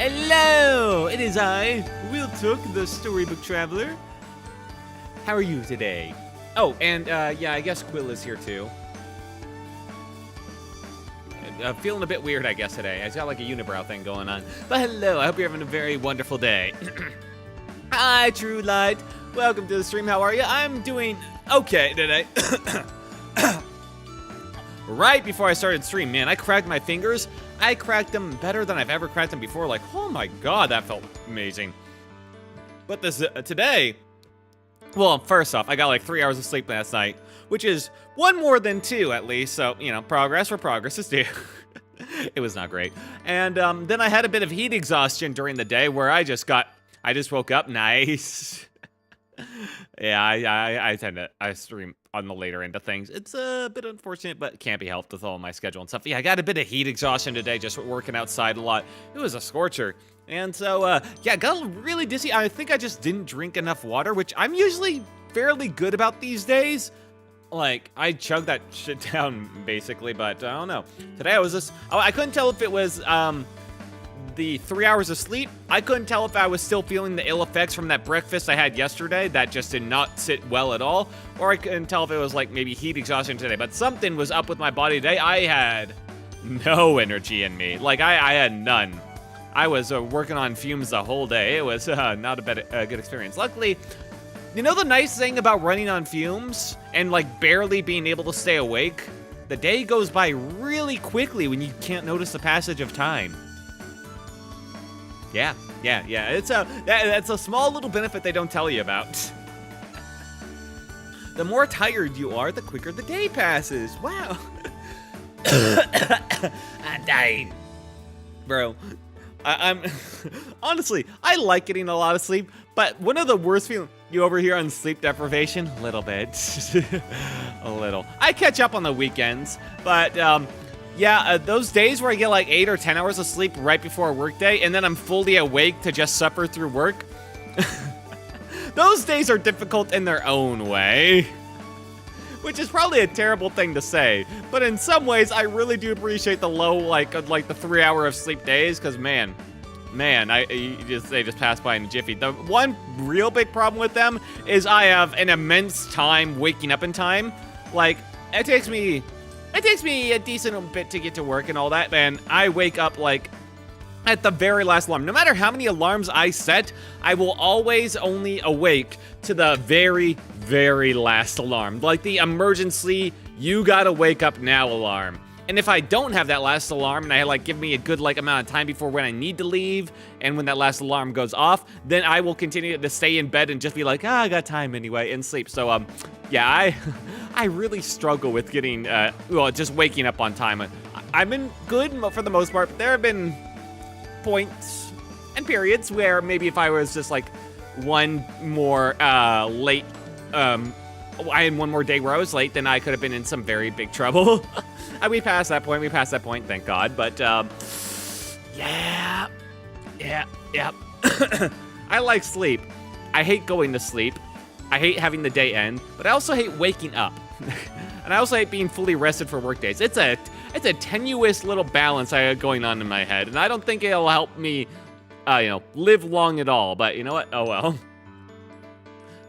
Hello! It is I, Will Took, the Storybook Traveler. How are you today? Oh, and yeah, I guess Quill is here too. Feeling a bit weird, I guess, today. I got like a unibrow thing going on. But hello, I hope you're having a very wonderful day. Hi, True Light. Welcome to the stream. How are you? I'm doing okay today. Right before I started stream, man, I cracked my fingers. I cracked them better than I've ever cracked them before. Like, oh my god, that felt amazing. But this today, well, first off, I got like 3 hours of sleep last night, which is one more than 2 at least. So, you know, progress where progress is due. It was not great. And then I had a bit of heat exhaustion during the day where I just woke up nice. Yeah, I stream on the later end of things. It's a bit unfortunate, but can't be helped with all my schedule and stuff. Yeah, I got a bit of heat exhaustion today, just working outside a lot. It was a scorcher. And so, yeah, got really dizzy. I think I just didn't drink enough water, which I'm usually fairly good about these days. Like, I chugged that shit down, basically, but I don't know. Today I was just, I couldn't tell if it was, the 3 hours of sleep. I couldn't tell if I was still feeling the ill effects from that breakfast I had yesterday that just did not sit well at all, or I couldn't tell if it was like maybe heat exhaustion today, but something was up with my body today. I had no energy in me. Like, I had none. I was working on fumes the whole day. It was not a good experience. Luckily, you know the nice thing about running on fumes and like barely being able to stay awake? The day goes by really quickly when you can't notice the passage of time. Yeah. That's a small little benefit they don't tell you about. The more tired you are, the quicker the day passes. Wow. I'm dying. Bro, I'm honestly, I like getting a lot of sleep, but one of the worst feelings, you over here on sleep deprivation? A little bit. A little. I catch up on the weekends, but yeah, those days where I get like 8 or 10 hours of sleep right before a work day, and then I'm fully awake to just suffer through work. Those days are difficult in their own way. Which is probably a terrible thing to say, but in some ways, I really do appreciate the low, like the 3 hour of sleep days, because man, they just pass by in a jiffy. The one real big problem with them is I have an immense time waking up in time. Like, it takes me a decent bit to get to work and all that, and I wake up like at the very last alarm. No matter how many alarms I set, I will always only awake to the very, very last alarm. Like the emergency, you gotta wake up now alarm. And if I don't have that last alarm and I like give me a good like amount of time before when I need to leave and when that last alarm goes off, then I will continue to stay in bed and just be like, I got time anyway, and sleep. So yeah, I really struggle with getting well, just waking up on time. I've been good for the most part, but there have been points and periods where maybe if I was just like one more late I had one more day where I was late, then I could have been in some very big trouble. We passed that point, thank God. But, yeah. I like sleep. I hate going to sleep. I hate having the day end, but I also hate waking up. And I also hate being fully rested for work days. It's a tenuous little balance I have going on in my head, and I don't think it'll help me, you know, live long at all. But you know what? Oh well.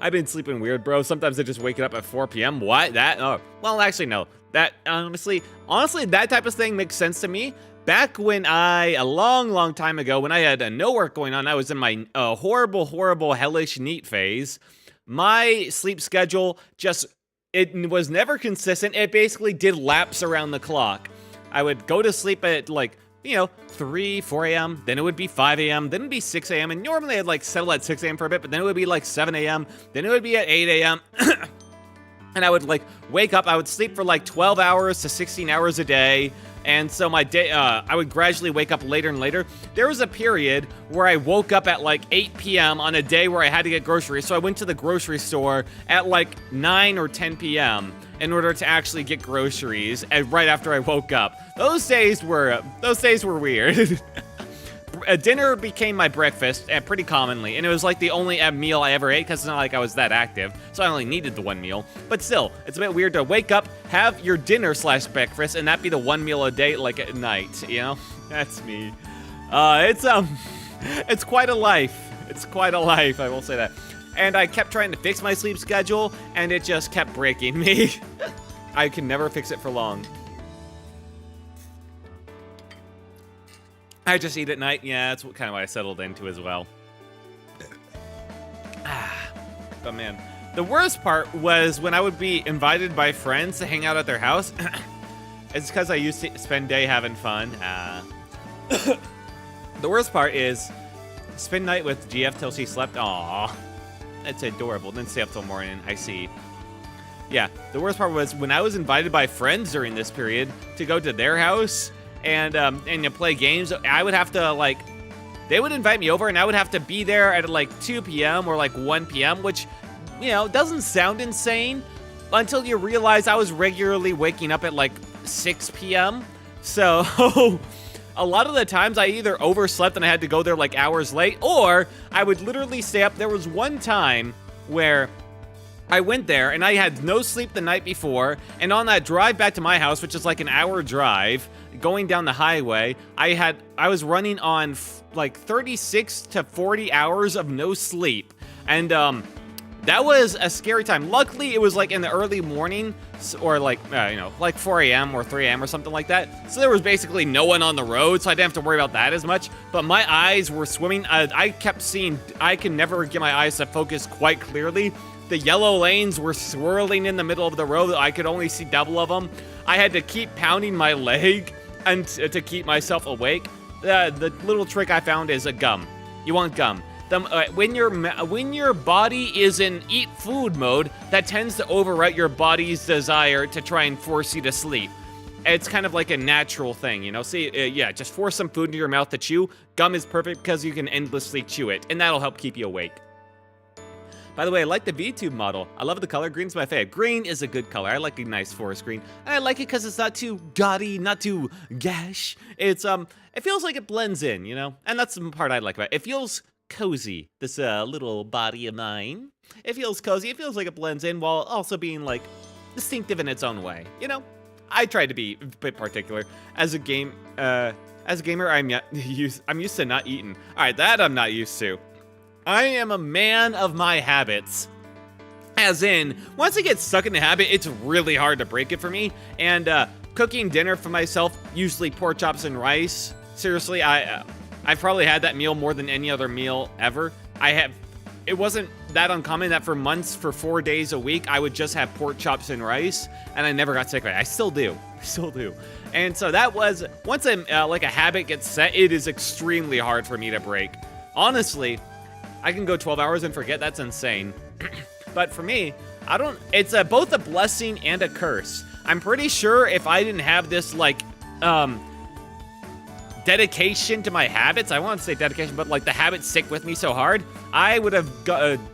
I've been sleeping weird, bro. Sometimes I just wake up at 4 p.m. What? That? Oh, well, actually, no. That, honestly, that type of thing makes sense to me. Back when a long time ago, when I had no work going on, I was in my horrible, hellish NEET phase. My sleep schedule it was never consistent. It basically did laps around the clock. I would go to sleep at, like, you know, 3, 4 a.m., then it would be 5 a.m., then it would be 6 a.m., and normally I'd, like, settle at 6 a.m. for a bit, but then it would be, like, 7 a.m., then it would be at 8 a.m., and I would, like, wake up, I would sleep for, like, 12 hours to 16 hours a day, and so my day, I would gradually wake up later and later. There was a period where I woke up at, like, 8 p.m. on a day where I had to get groceries, so I went to the grocery store at, like, 9 or 10 p.m., in order to actually get groceries, and right after I woke up. Those days were weird. Dinner became my breakfast pretty commonly, and it was like the only meal I ever ate because it's not like I was that active, so I only needed the one meal. But still, it's a bit weird to wake up, have your dinner/breakfast, and that be the one meal a day, like at night, you know? That's me. It's It's quite a life. It's quite a life, I will say that. And I kept trying to fix my sleep schedule, and it just kept breaking me. I could never fix it for long. I just eat at night. Yeah, that's kind of what I settled into as well. But man, the worst part was when I would be invited by friends to hang out at their house. It's because I used to spend day having fun. The worst part is spend night with GF till she slept. Aww, that's adorable. Then stay up till morning. I see. Yeah, the worst part was when I was invited by friends during this period to go to their house and to play games. I would have to like, they would invite me over and I would have to be there at like 2 p.m. or like 1 p.m., which, you know, doesn't sound insane until you realize I was regularly waking up at like 6 p.m. So a lot of the times I either overslept and I had to go there like hours late, or I would literally stay up. There was one time where I went there and I had no sleep the night before, and on that drive back to my house, which is like an hour drive, going down the highway, I was running on like 36 to 40 hours of no sleep, and that was a scary time. Luckily, it was like in the early morning, or like, you know, like 4 a.m. or 3 a.m. or something like that. So there was basically no one on the road, so I didn't have to worry about that as much. But my eyes were swimming. I kept seeing, I can never get my eyes to focus quite clearly. The yellow lanes were swirling in the middle of the road. I could only see double of them. I had to keep pounding my leg and to keep myself awake. The little trick I found is a gum. You want gum. When your body is in eat food mode, that tends to overwrite your body's desire to try and force you to sleep. It's kind of like a natural thing, you know? See, yeah, just force some food into your mouth to chew. Gum is perfect because you can endlessly chew it, and that'll help keep you awake. By the way, I like the VTube model. I love the color. Green's my favorite. Green is a good color. I like a nice forest green. And I like it because it's not too gaudy, not too gash. It's, it feels like it blends in, you know? And that's the part I like about it. It feels cozy, this little body of mine. It feels cozy. It feels like it blends in while also being like distinctive in its own way. You know, I try to be a bit particular as a gamer. I'm used to not eating. All right, that I'm not used to. I am a man of my habits. As in, once I get stuck in the habit, it's really hard to break it for me. And cooking dinner for myself, usually pork chops and rice. Seriously, I've probably had that meal more than any other meal ever. It wasn't that uncommon that for months, for 4 days a week, I would just have pork chops and rice, and I never got sick of it. I still do. And so that was, once like a habit gets set, it is extremely hard for me to break. Honestly, I can go 12 hours and forget. That's insane. But for me, it's both a blessing and a curse. I'm pretty sure if I didn't have this, like, dedication to my habits, I want to say dedication, but like the habits stick with me so hard, I would have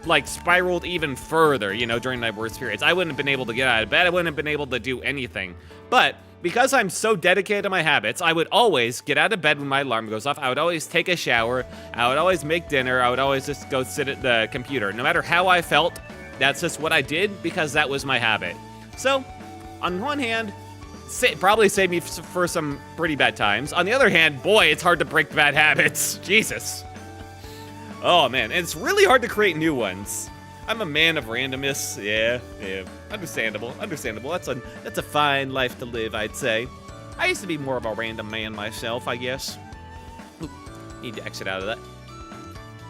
like spiraled even further, you know, during my worst periods. I wouldn't have been able to get out of bed. I wouldn't have been able to do anything. But because I'm so dedicated to my habits, I would always get out of bed when my alarm goes off. I would always take a shower. I would always make dinner. I would always just go sit at the computer. No matter how I felt, that's just what I did because that was my habit. So, on one hand, probably saved me for some pretty bad times. On the other hand, boy, it's hard to break bad habits. Jesus. Oh, man. And it's really hard to create new ones. I'm a man of randomness. Yeah. Understandable. That's a fine life to live, I'd say. I used to be more of a random man myself, I guess. Oop, need to exit out of that.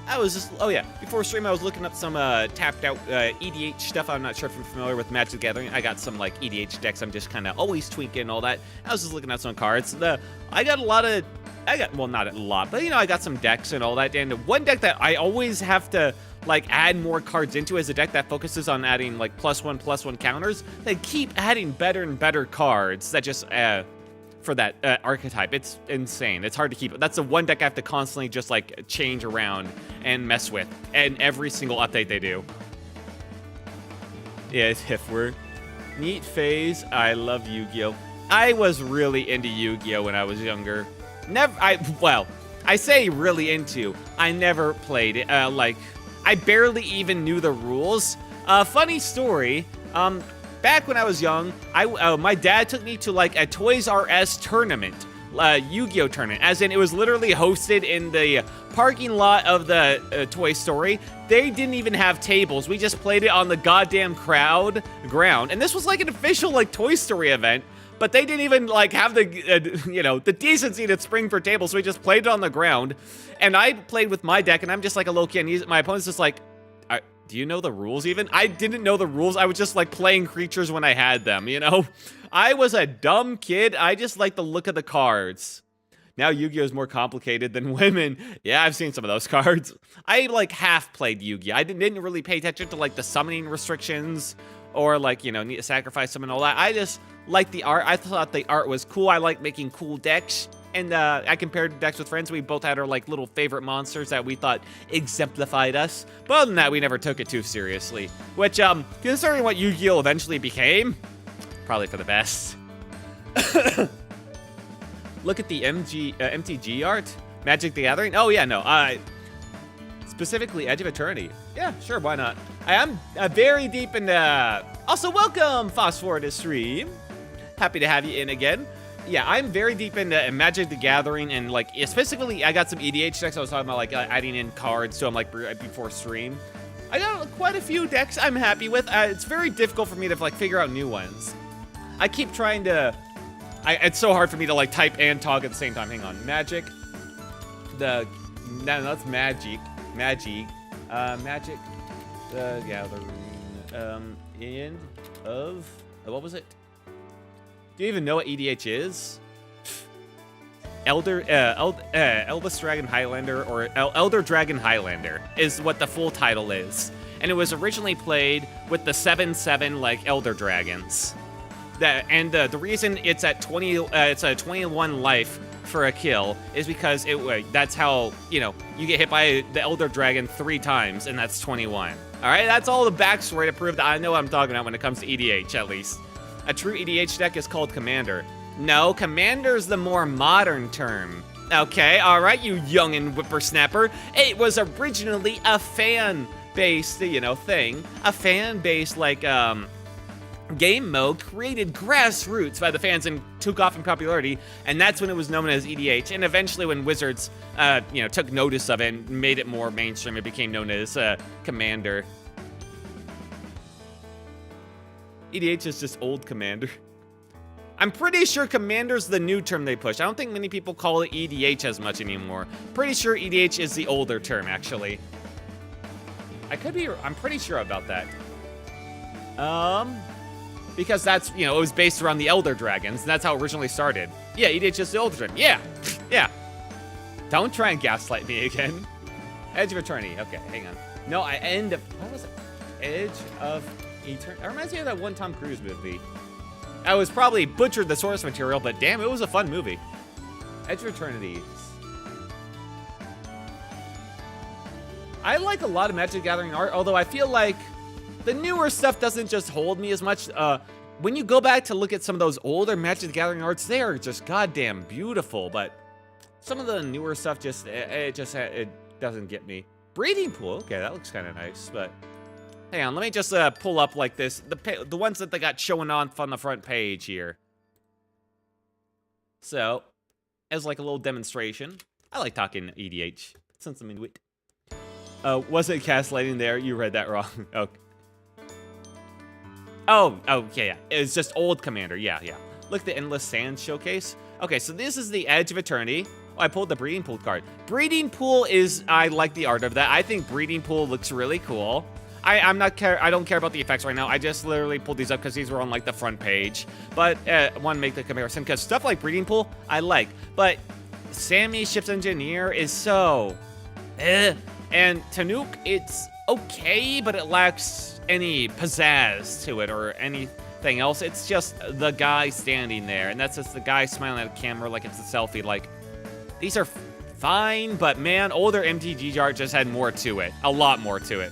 I was just, oh yeah, before stream I was looking up some tapped out EDH stuff. I'm not sure if you're familiar with Magic the Gathering. I got some like EDH decks I'm just kind of always tweaking and all that. I was just looking at some cards. I got well, not a lot, but you know, I got some decks and all that. And one deck that I always have to like add more cards into is a deck that focuses on adding like +1/+1 counters. They keep adding better and better cards that just for that archetype. It's insane. It's hard to keep. That's the one deck I have to constantly just like change around and mess with, and every single update they do. Yeah, it's Hifward. Neat phase. I love Yu-Gi-Oh. I was really into Yu-Gi-Oh when I was younger. I say really into. I never played it. Like, I barely even knew the rules. Funny story. Back when I was young, my dad took me to like a Toys R Us tournament Yu-Gi-Oh tournament, as in it was literally hosted in the parking lot of the Toy Story. They didn't even have tables. We just played it on the goddamn ground, and this was like an official like Toy Story event. But they didn't even like have the, the decency to spring for tables. So we just played it on the ground, and I played with my deck, and I'm just like a low kid. And my opponent's just like, "Do you know the rules even?" I didn't know the rules. I was just like playing creatures when I had them. I was a dumb kid. I just like the look of the cards. Now Yu-Gi-Oh is more complicated than women. Yeah, I've seen some of those cards. I like half played Yu-Gi-Oh. I didn't really pay attention to like the summoning restrictions or like need to sacrifice them and all that. I just like the art. I thought the art was cool. I like making cool decks. And I compared decks with friends. We both had our like little favorite monsters that we thought exemplified us. But other than that, we never took it too seriously. Which, considering what Yu-Gi-Oh eventually became, probably for the best. Look at the MTG art. Magic the Gathering. Oh yeah, no. Specifically Edge of Eternity. Yeah, sure, why not? I am very deep in also, welcome, Phosphor, to stream. Happy to have you in again. Yeah, I'm very deep into Magic the Gathering, and like, specifically, I got some EDH decks. I was talking about like adding in cards to them like before stream. I got quite a few decks I'm happy with. It's very difficult for me to like figure out new ones. I keep trying to. It's so hard for me to like type and talk at the same time. Hang on, Magic. No, that's Magic. Magic. The Gathering. End of. What was it? Do you even know what EDH is? Elvis Dragon Highlander, or Elder Dragon Highlander is what the full title is. And it was originally played with the 7/7 like Elder Dragons. The reason it's at 20, it's a 21 life for a kill is because that's how, you get hit by the Elder Dragon 3 times, and that's 21. All right, that's all the backstory to prove that I know what I'm talking about when it comes to EDH, at least. A true EDH deck is called Commander. No, Commander's the more modern term. Okay, all right, you youngin' whippersnapper. It was originally a fan-based, thing. A fan-based, like, game mode created grassroots by the fans and took off in popularity, and that's when it was known as EDH. And eventually, when Wizards, took notice of it and made it more mainstream, it became known as Commander. EDH is just old Commander. I'm pretty sure Commander's the new term they push. I don't think many people call it EDH as much anymore. Pretty sure EDH is the older term, actually. I'm pretty sure about that. Because that's, it was based around the Elder Dragons, and that's how it originally started. Yeah, EDH is the older term. Yeah, yeah. Don't try and gaslight me again. Edge of Eternity. Okay, hang on. No, what was it? Edge of Eternity. That reminds me of that one Tom Cruise movie. I was probably butchered the source material, but damn, it was a fun movie. Edge of Eternity. I like a lot of Magic the Gathering art, although I feel like the newer stuff doesn't just hold me as much. When you go back to look at some of those older Magic the Gathering arts, they are just goddamn beautiful, but some of the newer stuff it doesn't get me. Breeding Pool, okay, that looks kind of nice, but hang on, let me just pull up like this, the ones that they got showing off on the front page here. So, as like a little demonstration, I like talking EDH, since I'm into it. Wasn't gaslighting there? You read that wrong. Okay. Oh, yeah. It's just old Commander. Yeah. Look at the Endless Sand showcase. Okay, so this is the Edge of Eternity. Oh, I pulled the Breeding Pool card. Breeding Pool I like the art of that. I think Breeding Pool looks really cool. I don't care about the effects right now. I just literally pulled these up because these were on like the front page. But I want to make the comparison because stuff like Breeding Pool, I like. But Sammy Ship's Engineer is so and Tanuk, it's okay, but it lacks any pizzazz to it or anything else. It's just the guy standing there, and that's just the guy smiling at a camera like it's a selfie. Like, these are fine, but man, older MTG art just had more to it. A lot more to it.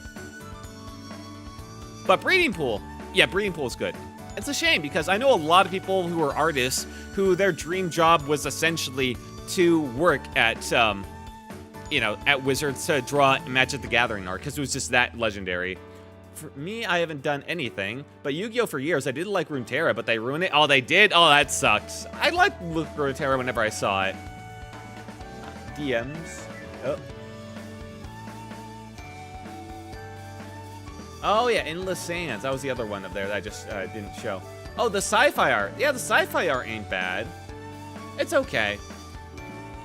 But Breeding Pool, yeah, Breeding Pool is good. It's a shame because I know a lot of people who are artists who their dream job was essentially to work at, at Wizards to draw Magic the Gathering art because it was just that legendary. For me, I haven't done anything, but Yu-Gi-Oh! For years, I did like Runeterra, but they ruined it. Oh, they did? Oh, that sucks. I liked Runeterra whenever I saw it. DMs. Oh. Oh, yeah, Endless Sands. That was the other one up there that I just didn't show. Oh, the sci-fi art. Yeah, the sci-fi art ain't bad. It's okay.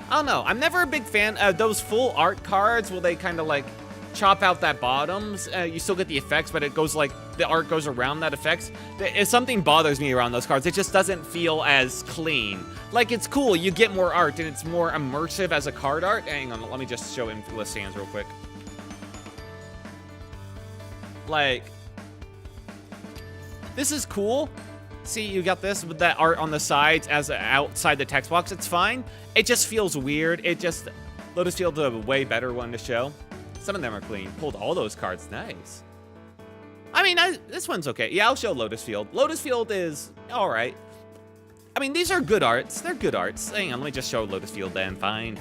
I don't know. I'm never a big fan of those full art cards where they kind of like chop out that bottoms. You still get the effects, but it goes like the art goes around that effects. If something bothers me around those cards, it just doesn't feel as clean. Like, it's cool. You get more art and it's more immersive as a card art. Hang on. Let me just show Endless Sands real quick. Like, this is cool. See, you got this with that art on the sides as outside the text box. It's fine. It just feels weird. Lotus Field's a way better one to show. Some of them are clean. Pulled all those cards. Nice. I mean, this one's okay. Yeah, I'll show Lotus Field. Lotus Field is all right. I mean, these are good arts. They're good arts. Hang on, let me just show Lotus Field then. Fine.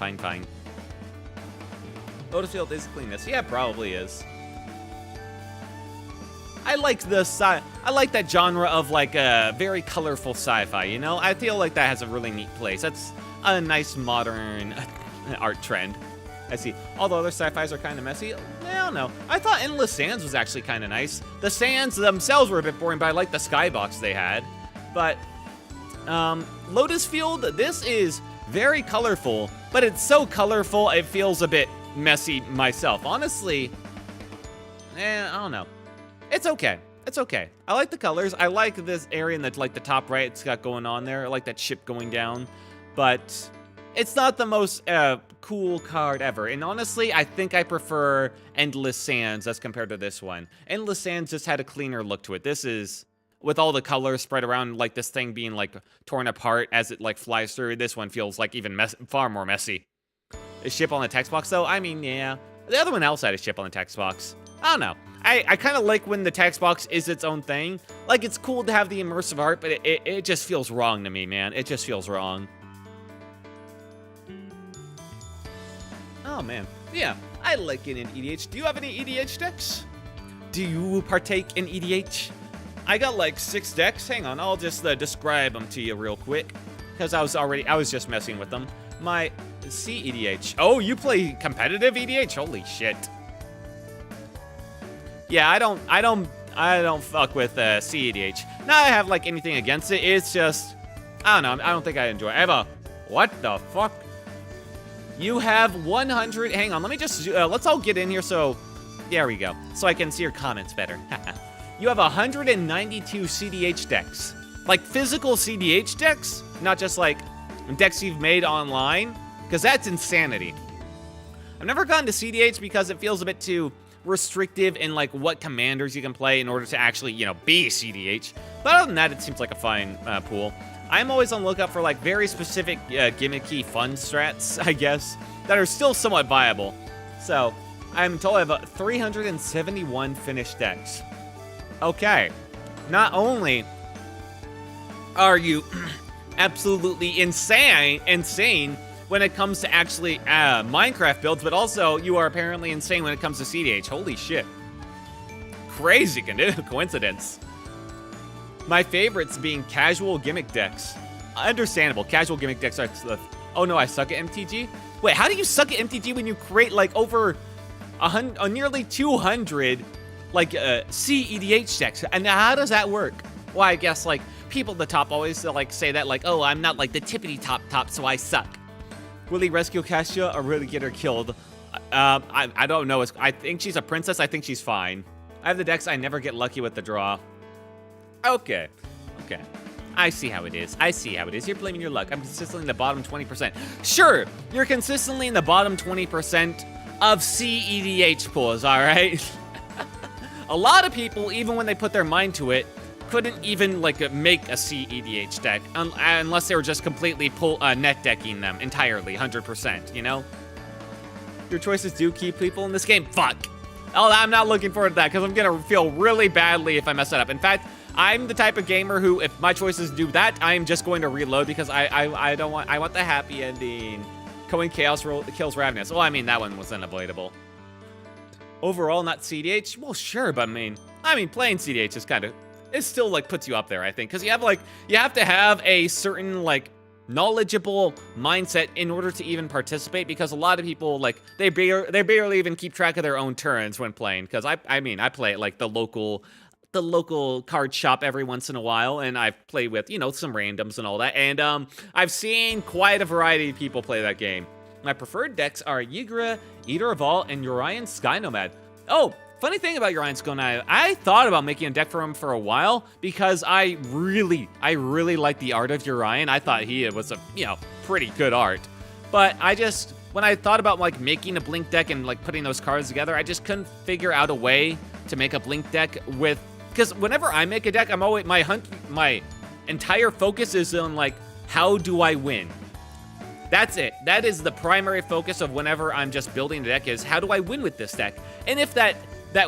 Lotus Field is cleanness. Yeah, probably is. I like I like that genre of like a very colorful sci-fi, you know? I feel like that has a really neat place. That's a nice modern art trend. I see. All the other sci-fis are kind of messy. I don't know. I thought Endless Sands was actually kind of nice. The sands themselves were a bit boring, but I like the skybox they had. But Lotus Field, this is very colorful, but it's so colorful it feels a bit messy myself. Honestly, I don't know. It's okay. It's okay. I like the colors. I like this area in the, like the top right it's got going on there. I like that ship going down. But it's not the most cool card ever. And honestly, I think I prefer Endless Sands as compared to this one. Endless Sands just had a cleaner look to it. This is, with all the colors spread around, like this thing being like torn apart as it like flies through. This one feels like even far more messy. The ship on the text box though, I mean, yeah. The other one else had a ship on the text box. I don't know. I kind of like when the text box is its own thing. Like, it's cool to have the immersive art, but it just feels wrong to me, man. It just feels wrong. Oh, man. Yeah, I like it in EDH. Do you have any EDH decks? Do you partake in EDH? I got like 6 decks. Hang on, I'll just describe them to you real quick. Because I was just messing with them. My CEDH. Oh, you play competitive EDH? Holy shit. Yeah, I don't fuck with CEDH. Not I have like anything against it. It's just, I don't know. I don't think I enjoy it. I have a, what the fuck? You have 100. Hang on, let me just, let's all get in here. So, there we go. So I can see your comments better. You have 192 CDH decks. Like physical CDH decks, not just like decks you've made online, because that's insanity. I've never gone to CDH because it feels a bit too restrictive in like what commanders you can play in order to actually, you know, be CDH. But other than that, it seems like a fine pool. I'm always on the lookout for like very specific gimmicky fun strats, I guess, that are still somewhat viable. So I'm told I have 371 finished decks. Okay, not only are you absolutely insane when it comes to actually Minecraft builds, but also you are apparently insane when it comes to CDH. Holy shit. Crazy coincidence. My favorites being casual gimmick decks. Understandable, casual gimmick decks are oh no, I suck at MTG? Wait, how do you suck at MTG when you create like over nearly 200 like CEDH decks? And how does that work? Well, I guess like people at the top always like say that like, oh, I'm not like the tippity top, so I suck. Will he rescue Catiua or really get her killed? I don't know. I think she's a princess. I think she's fine. I have the decks. I never get lucky with the draw. Okay. I see how it is. You're blaming your luck. I'm consistently in the bottom 20%. Sure, you're consistently in the bottom 20% of CEDH pools, all right? A lot of people, even when they put their mind to it, couldn't even like make a CEDH deck unless they were just completely net decking them entirely, 100%, you know? Your choices do keep people in this game. Fuck. Oh, I'm not looking forward to that because I'm gonna feel really badly if I mess that up. In fact, I'm the type of gamer who, if my choices do that, I'm just going to reload because I don't want, I want the happy ending. Cohen Chaos kills Ravenous. Well, I mean, that one was unavoidable. Overall, not CDH? Well, sure, but I mean, I mean, playing CDH is kind of, it still like puts you up there, I think, because you have to have a certain like knowledgeable mindset in order to even participate, because a lot of people like they barely even keep track of their own turns when playing. Because I mean I play at like the local card shop every once in a while, and I've played with, you know, some randoms and all that, and I've seen quite a variety of people play that game. My preferred decks are Ygritte, Eater of All, and Urian Sky Nomad. Oh, funny thing about Urian Sky Nomad, I thought about making a deck for him for a while because I really like the art of Urian. I thought he was a, you know, pretty good art. But when I thought about like making a Blink deck and like putting those cards together, I just couldn't figure out a way to make a Blink deck with, because whenever I make a deck, I'm always, my entire focus is on like, how do I win? That's it. That is the primary focus of whenever I'm just building a deck, is how do I win with this deck? And if that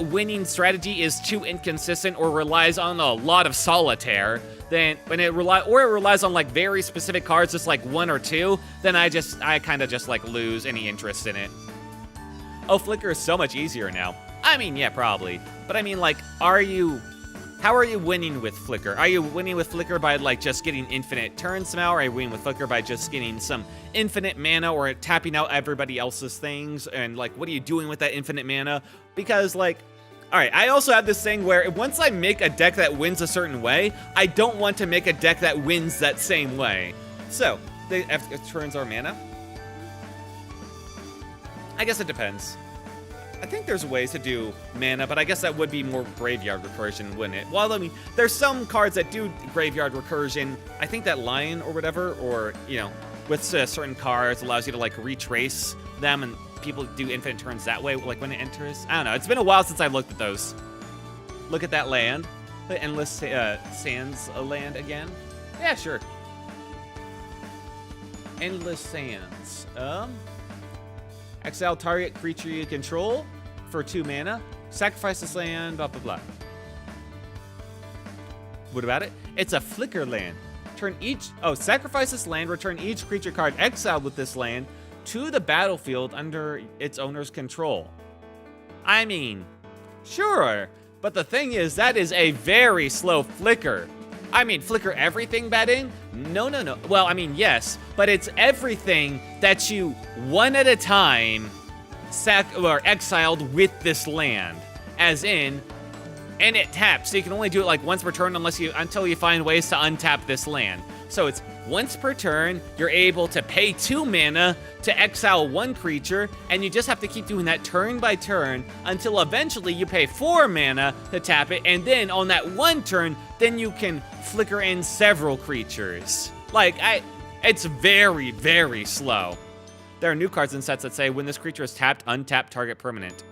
winning strategy is too inconsistent or relies on a lot of solitaire, then it relies on like very specific cards, just like one or two, then I kind of just like lose any interest in it. Oh, Flicker is so much easier now. I mean, yeah, probably. But I mean, like, how are you winning with Flicker? Are you winning with Flicker by like just getting infinite turns somehow? Or are you winning with Flicker by just getting some infinite mana or tapping out everybody else's things? And like, what are you doing with that infinite mana? Because like, all right, I also have this thing where once I make a deck that wins a certain way, I don't want to make a deck that wins that same way. So, if turns are mana? I guess it depends. I think there's ways to do mana, but I guess that would be more graveyard recursion, wouldn't it? Well, I mean, there's some cards that do graveyard recursion. I think that Lion or whatever, or, you know, with certain cards allows you to, like, retrace them, and people do infinite turns that way, like, when it enters. I don't know. It's been a while since I looked at those. Look at that land. The Endless Sands land again. Yeah, sure. Endless Sands. Exile target creature you control for 2 mana. Sacrifice this land, blah, blah, blah. What about it? It's a Flicker land. Sacrifice this land, return each creature card exiled with this land to the battlefield under its owner's control. I mean, sure, but the thing is, that is a very slow Flicker. I mean, Flicker everything betting? No. Well, I mean, yes, but it's everything that you, one at a time, exiled with this land. As in, and it taps, so you can only do it like once per turn until you find ways to untap this land. So it's once per turn, you're able to pay 2 mana to exile 1 creature, and you just have to keep doing that turn by turn until eventually you pay 4 mana to tap it, and then on that 1 turn, then you can Flicker in several creatures. Like, it's very, very slow. There are new cards in sets that say, when this creature is tapped, untap target permanent.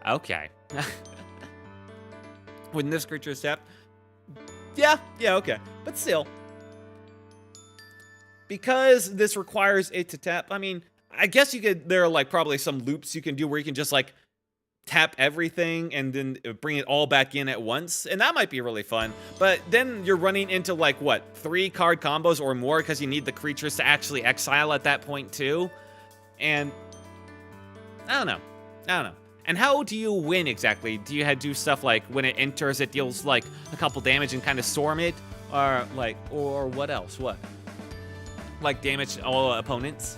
Okay. When this creature is tapped, yeah, okay. But still, because this requires it to tap, I mean, I guess there are like probably some loops you can do where you can just like tap everything and then bring it all back in at once, and that might be really fun. But then you're running into like, what, 3 card combos or more because you need the creatures to actually exile at that point too. And I don't know. And how do you win exactly? Do you do stuff like when it enters, it deals like a couple damage and kind of storm it? Or what else? What? Like damage all opponents?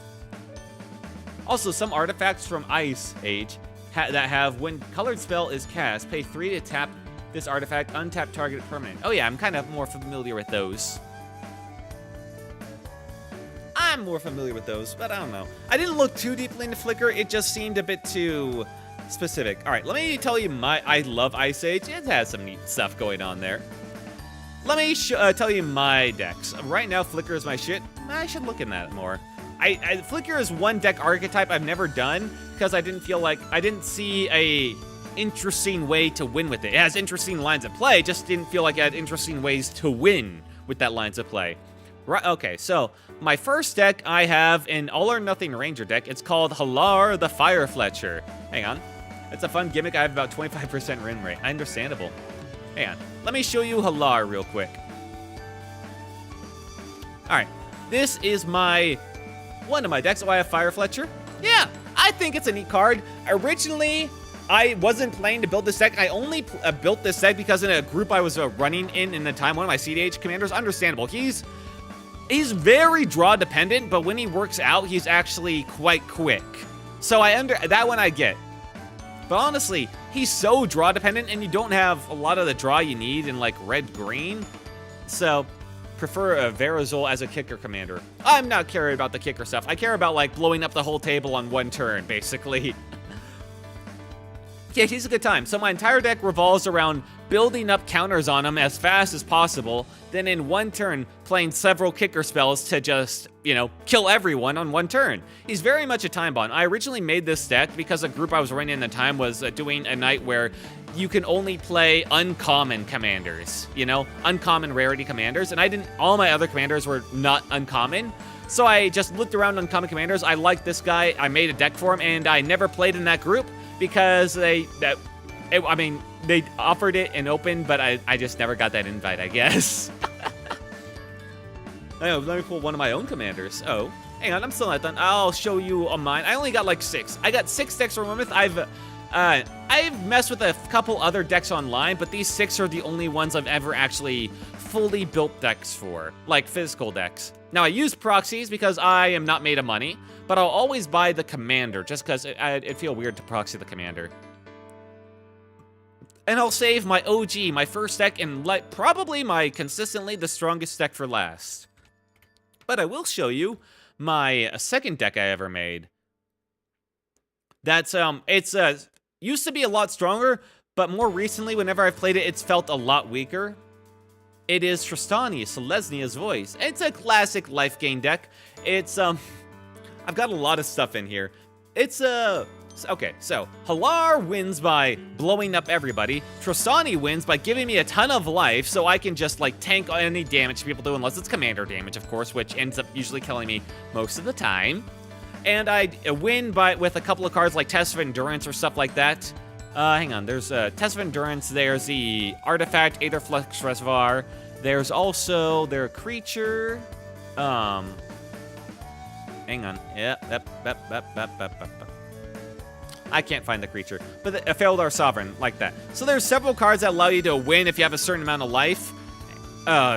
Also, some artifacts from Ice Age that have, when colored spell is cast, pay 3 to tap this artifact, untap target permanent. Oh yeah, I'm kind of more familiar with those. I'm more familiar with those, but I don't know. I didn't look too deeply into Flicker. It just seemed a bit too specific. All right, let me tell you I love Ice Age. It has some neat stuff going on there. Let me tell you my decks. Right now, Flicker is my shit. I should look in that more. Flicker is one deck archetype I've never done because I didn't see a interesting way to win with it. It has interesting lines of play, just didn't feel like it had interesting ways to win with that lines of play. Right, okay, so my first deck I have an All or Nothing Ranger deck. It's called Halar the Fire Fletcher. Hang on. It's a fun gimmick. I have about 25% win rate. Understandable. Hang on. Let me show you Halar real quick. Alright. This is one of my decks. Oh, I have Fire Fletcher. Yeah, I think it's a neat card. Originally, I wasn't planning to build this deck. I only built this deck because in a group I was running in the time, one of my CDH commanders, understandable. He's very draw dependent, but when he works out, he's actually quite quick. So that one I get. But honestly, he's so draw dependent, and you don't have a lot of the draw you need in like red-green. So prefer a Verazol as a kicker commander. I'm not caring about the kicker stuff. I care about like blowing up the whole table on one turn, basically. Yeah, he's a good time. So my entire deck revolves around building up counters on him as fast as possible, then in one turn playing several kicker spells to just, you know, kill everyone on one turn. He's very much a time bomb. I originally made this deck because a group I was running at the time was doing a night where you can only play uncommon commanders, you know, uncommon rarity commanders, and all my other commanders were not uncommon. So I just looked around uncommon commanders. I liked this guy. I made a deck for him, and I never played in that group because they offered it and opened, but I just never got that invite, I guess. Oh, let me pull one of my own commanders. Oh, hang on, I'm still not done. I'll show you mine. I only got like 6. I got 6 decks from Mammoth. I've messed with a couple other decks online, but these 6 are the only ones I've ever actually fully built decks for, like physical decks. Now, I use proxies because I am not made of money, but I'll always buy the commander just because it'd feel weird to proxy the commander. And I'll save my OG, my first deck, and probably my consistently the strongest deck for last. But I will show you my second deck I ever made. That's, used to be a lot stronger, but more recently, whenever I've played it, it's felt a lot weaker. It is Tristani, Selesnia's Voice. It's a classic life gain deck. It's, I've got a lot of stuff in here. It's, okay, so Halar wins by blowing up everybody. Tristani wins by giving me a ton of life, so I can just, like, tank any damage people do, unless it's commander damage, of course, which ends up usually killing me most of the time. And I win with a couple of cards like Test of Endurance or stuff like that. Hang on, there's Test of Endurance, there's the Artifact, Aetherflux Reservoir, there's also their creature, hang on, I can't find the creature, but Feldar Sovereign, like that. So there's several cards that allow you to win if you have a certain amount of life.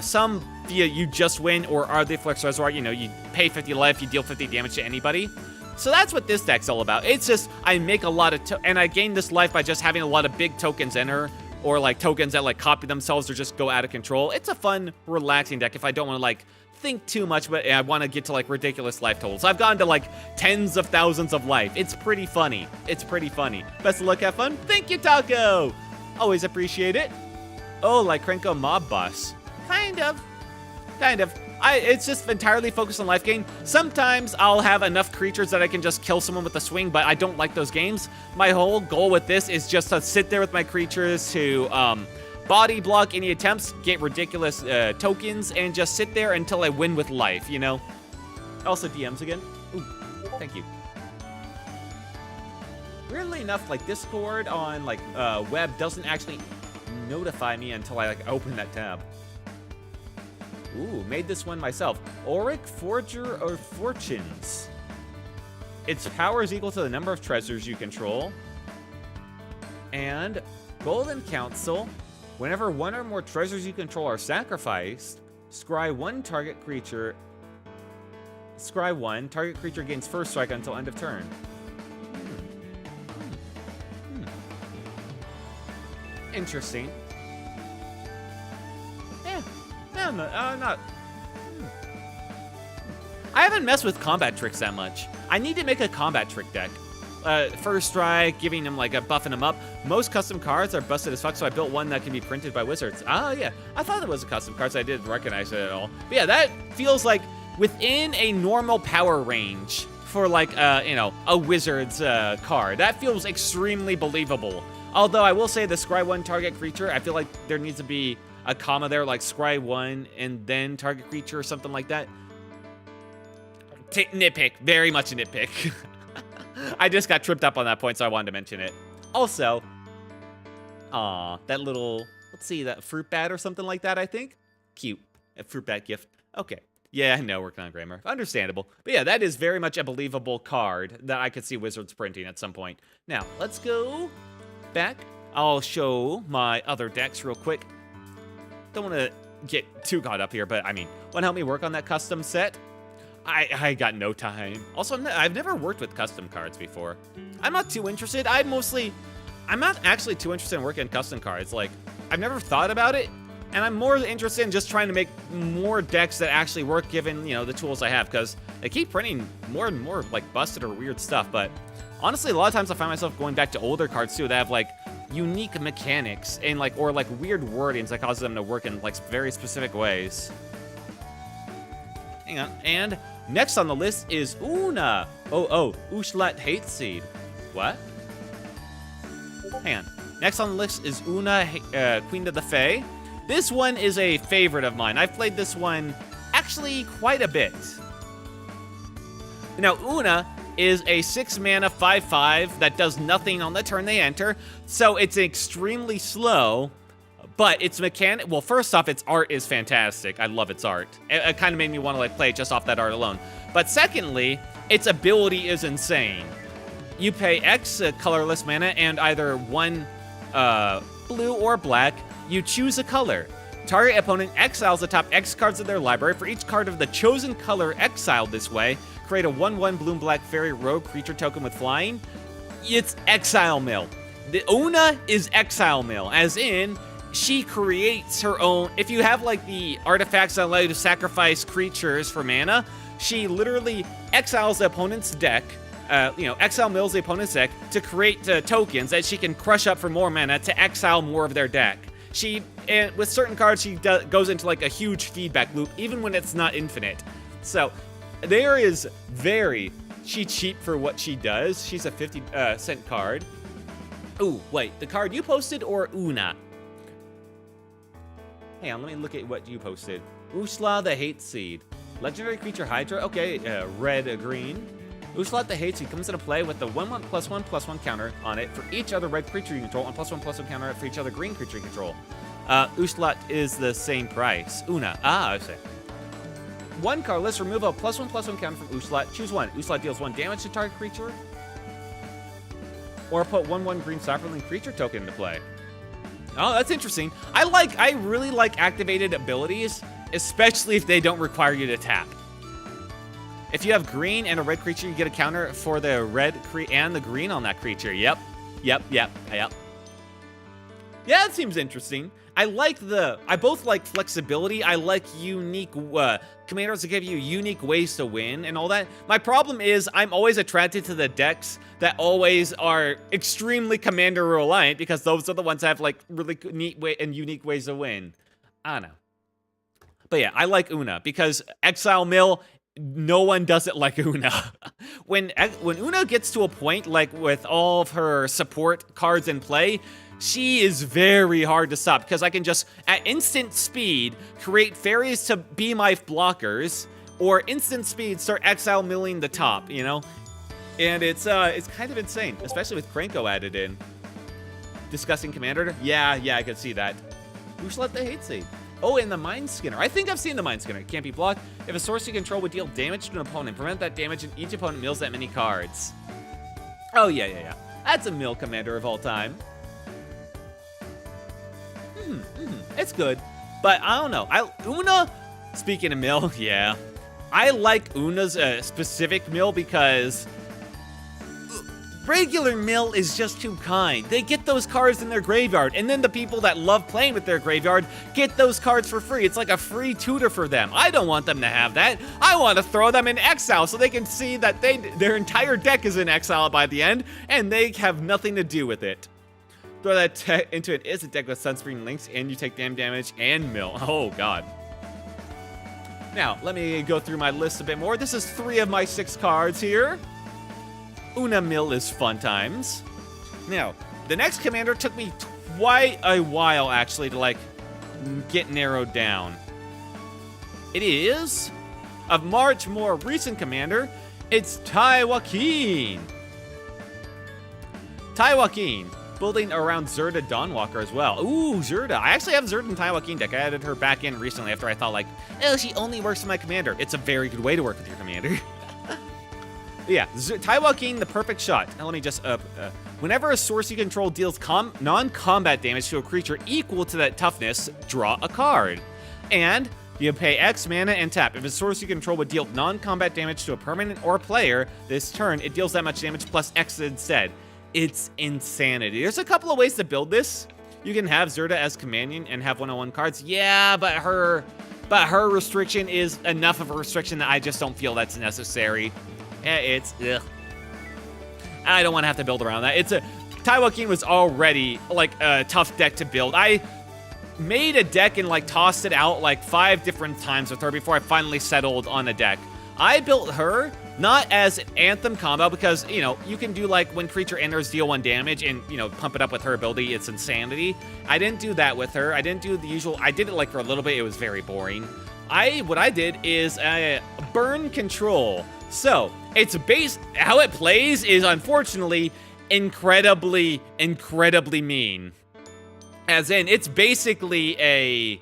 Some you just win, or are the Flux Reservoir, you know, you pay 50 life, you deal 50 damage to anybody. So that's what this deck's all about. It's just, I make a lot of, and I gain this life by just having a lot of big tokens enter, or like tokens that like copy themselves or just go out of control. It's a fun, relaxing deck if I don't want to like think too much, but I want to get to like ridiculous life totals. I've gone to like tens of thousands of life. It's pretty funny. It's pretty funny. Best of luck, have fun. Thank you, Taco. Always appreciate it. Oh, like Krenko Mob Boss. Kind of. It's just entirely focused on life gain. Sometimes I'll have enough creatures that I can just kill someone with a swing, but I don't like those games. My whole goal with this is just to sit there with my creatures to body block any attempts, get ridiculous tokens, and just sit there until I win with life, you know? Also DMs again. Ooh, thank you. Weirdly enough, like Discord on like web doesn't actually notify me until I like open that tab. Ooh, made this one myself. Auric Forger of Fortunes. Its power is equal to the number of treasures you control. And Golden Council. Whenever one or more treasures you control are sacrificed, scry one target creature. Scry one. Target creature gains first strike until end of turn. Interesting. I haven't messed with combat tricks that much. I need to make a combat trick deck. First strike, giving him like a buffing him up. Most custom cards are busted as fuck, so I built one that can be printed by wizards. Ah, yeah. I thought it was a custom card, so I didn't recognize it at all. But yeah, that feels like within a normal power range for like, you know, a wizard's card. That feels extremely believable. Although I will say the scry one target creature, I feel like there needs to be a comma there, like scry one and then target creature or something like that. Nitpick, very much a nitpick. I just got tripped up on that point, so I wanted to mention it. Also, that little, let's see, that fruit bat or something like that, I think. Cute, a fruit bat gift. Okay, yeah, I know, working on grammar. Understandable. But yeah, that is very much a believable card that I could see Wizards printing at some point. Now, let's go back, I'll show my other decks real quick. Don't want to get too caught up here, but I mean, want to help me work on that custom set? I got no time. Also, I've never worked with custom cards before. I'm not too interested. I'm not actually too interested in working on custom cards. Like, I've never thought about it, and I'm more interested in just trying to make more decks that actually work given, you know, the tools I have, because they keep printing more and more, like, busted or weird stuff. But honestly, a lot of times I find myself going back to older cards, too, that have, like, unique mechanics and, like, or, like, weird wordings that cause them to work in, like, very specific ways. Hang on. And next on the list is Una. Ushlat Hateseed. What? Hang on. Next on the list is Una, Queen of the Fae. This one is a favorite of mine. I've played this one actually quite a bit. Now, Una is a 6-mana 5/5 that does nothing on the turn they enter, so it's extremely slow, but its mechanic, well, first off, its art is fantastic. I love its art. It kind of made me want to, like, play it just off that art alone. But secondly, its ability is insane. You pay X colorless mana and either 1 blue or black. You choose a color. Target opponent exiles the top X cards of their library. For each card of the chosen color exiled this way, create a 1/1 blue and black fairy rogue creature token with flying. It's Exile Mill. The Una is Exile Mill, as in, she creates her own. If you have, like, the artifacts that allow you to sacrifice creatures for mana, she literally exiles the opponent's deck, exile mills the opponent's deck to create tokens that she can crush up for more mana to exile more of their deck. And with certain cards, she goes into, like, a huge feedback loop, even when it's not infinite. So, she's cheap for what she does. She's a 50-cent card. Ooh, wait, the card you posted or Una? Hang on, let me look at what you posted. Ushla the Hateseed. Legendary creature Hydra. Okay, red, green. Ushla the Hateseed comes into play with the 1/1 +1/+1 counter on it for each other red creature you control, and +1/+1 counter for each other green creature you control. Ushla is the same price. Una. I see. 1 card, let's remove a +1/+1 counter from Ushla. Choose 1. Ushla deals 1 damage to target creature. Or put 1/1 green Cyberlink creature token into play. Oh, that's interesting. I really like activated abilities, especially if they don't require you to tap. If you have green and a red creature, you get a counter for the red and the green on that creature. Yep. Yeah, that seems interesting. I both like flexibility. I like unique commanders that give you unique ways to win and all that. My problem is I'm always attracted to the decks that always are extremely commander reliant, because those are the ones that have, like, really neat and unique ways to win. I don't know. But yeah, I like Una because Exile Mill, no one does it like Una. When Una gets to a point, like with all of her support cards in play, she is very hard to stop, because I can just, at instant speed, create fairies to be my blockers, or instant speed start exile milling the top, you know? And it's kind of insane, especially with Krenko added in. Disgusting commander? Yeah, I could see that. Ushla the Hateseed. Oh, and the Mind Skinner. I think I've seen the Mind Skinner. It can't be blocked. If a source you control would deal damage to an opponent, prevent that damage, and each opponent mills that many cards. Oh, yeah. That's a mill commander of all time. It's good, but I don't know. Una, speaking of mill, yeah. I like Una's specific mill because regular mill is just too kind. They get those cards in their graveyard, and then the people that love playing with their graveyard get those cards for free. It's like a free tutor for them. I don't want them to have that. I want to throw them in exile so they can see that their entire deck is in exile by the end, and they have nothing to do with it. Throw that into an instant deck with Sunscreen Links, and you take damage and mill. Oh, God. Now, let me go through my list a bit more. This is 3 of my 6 cards here. Una mill is fun times. Now, the next commander took me quite a while, actually, to, like, get narrowed down. It is a much more recent commander. It's Taiwakeen. Building around Zerda Dawnwalker as well. Ooh, Zerda. I actually have Zerda in Taiwakeen deck. I added her back in recently after I thought, like, oh, she only works with my commander. It's a very good way to work with your commander. Yeah, Taiwa King, the perfect shot. Now let me just, whenever a source you control deals non-combat damage to a creature equal to that toughness, draw a card. And you pay X mana and tap. If a source you control would deal non-combat damage to a permanent or player this turn, it deals that much damage plus X instead. It's insanity. There's a couple of ways to build this. You can have Zerda as companion and have 101 cards. Yeah, but her restriction is enough of a restriction that I just don't feel that's necessary. It's, ugh. I don't want to have to build around that. Taiwa King was already, like, a tough deck to build. I made a deck and, like, tossed it out, like, 5 different times with her before I finally settled on a deck. I built her not as an Anthem combo because, you know, you can do, like, when creature enters, deal 1 damage and, you know, pump it up with her ability. It's insanity. I didn't do that with her. I didn't do the usual. I did it, like, for a little bit. It was very boring. What I did is burn control. So, how it plays is, unfortunately, incredibly mean. As in, it's basically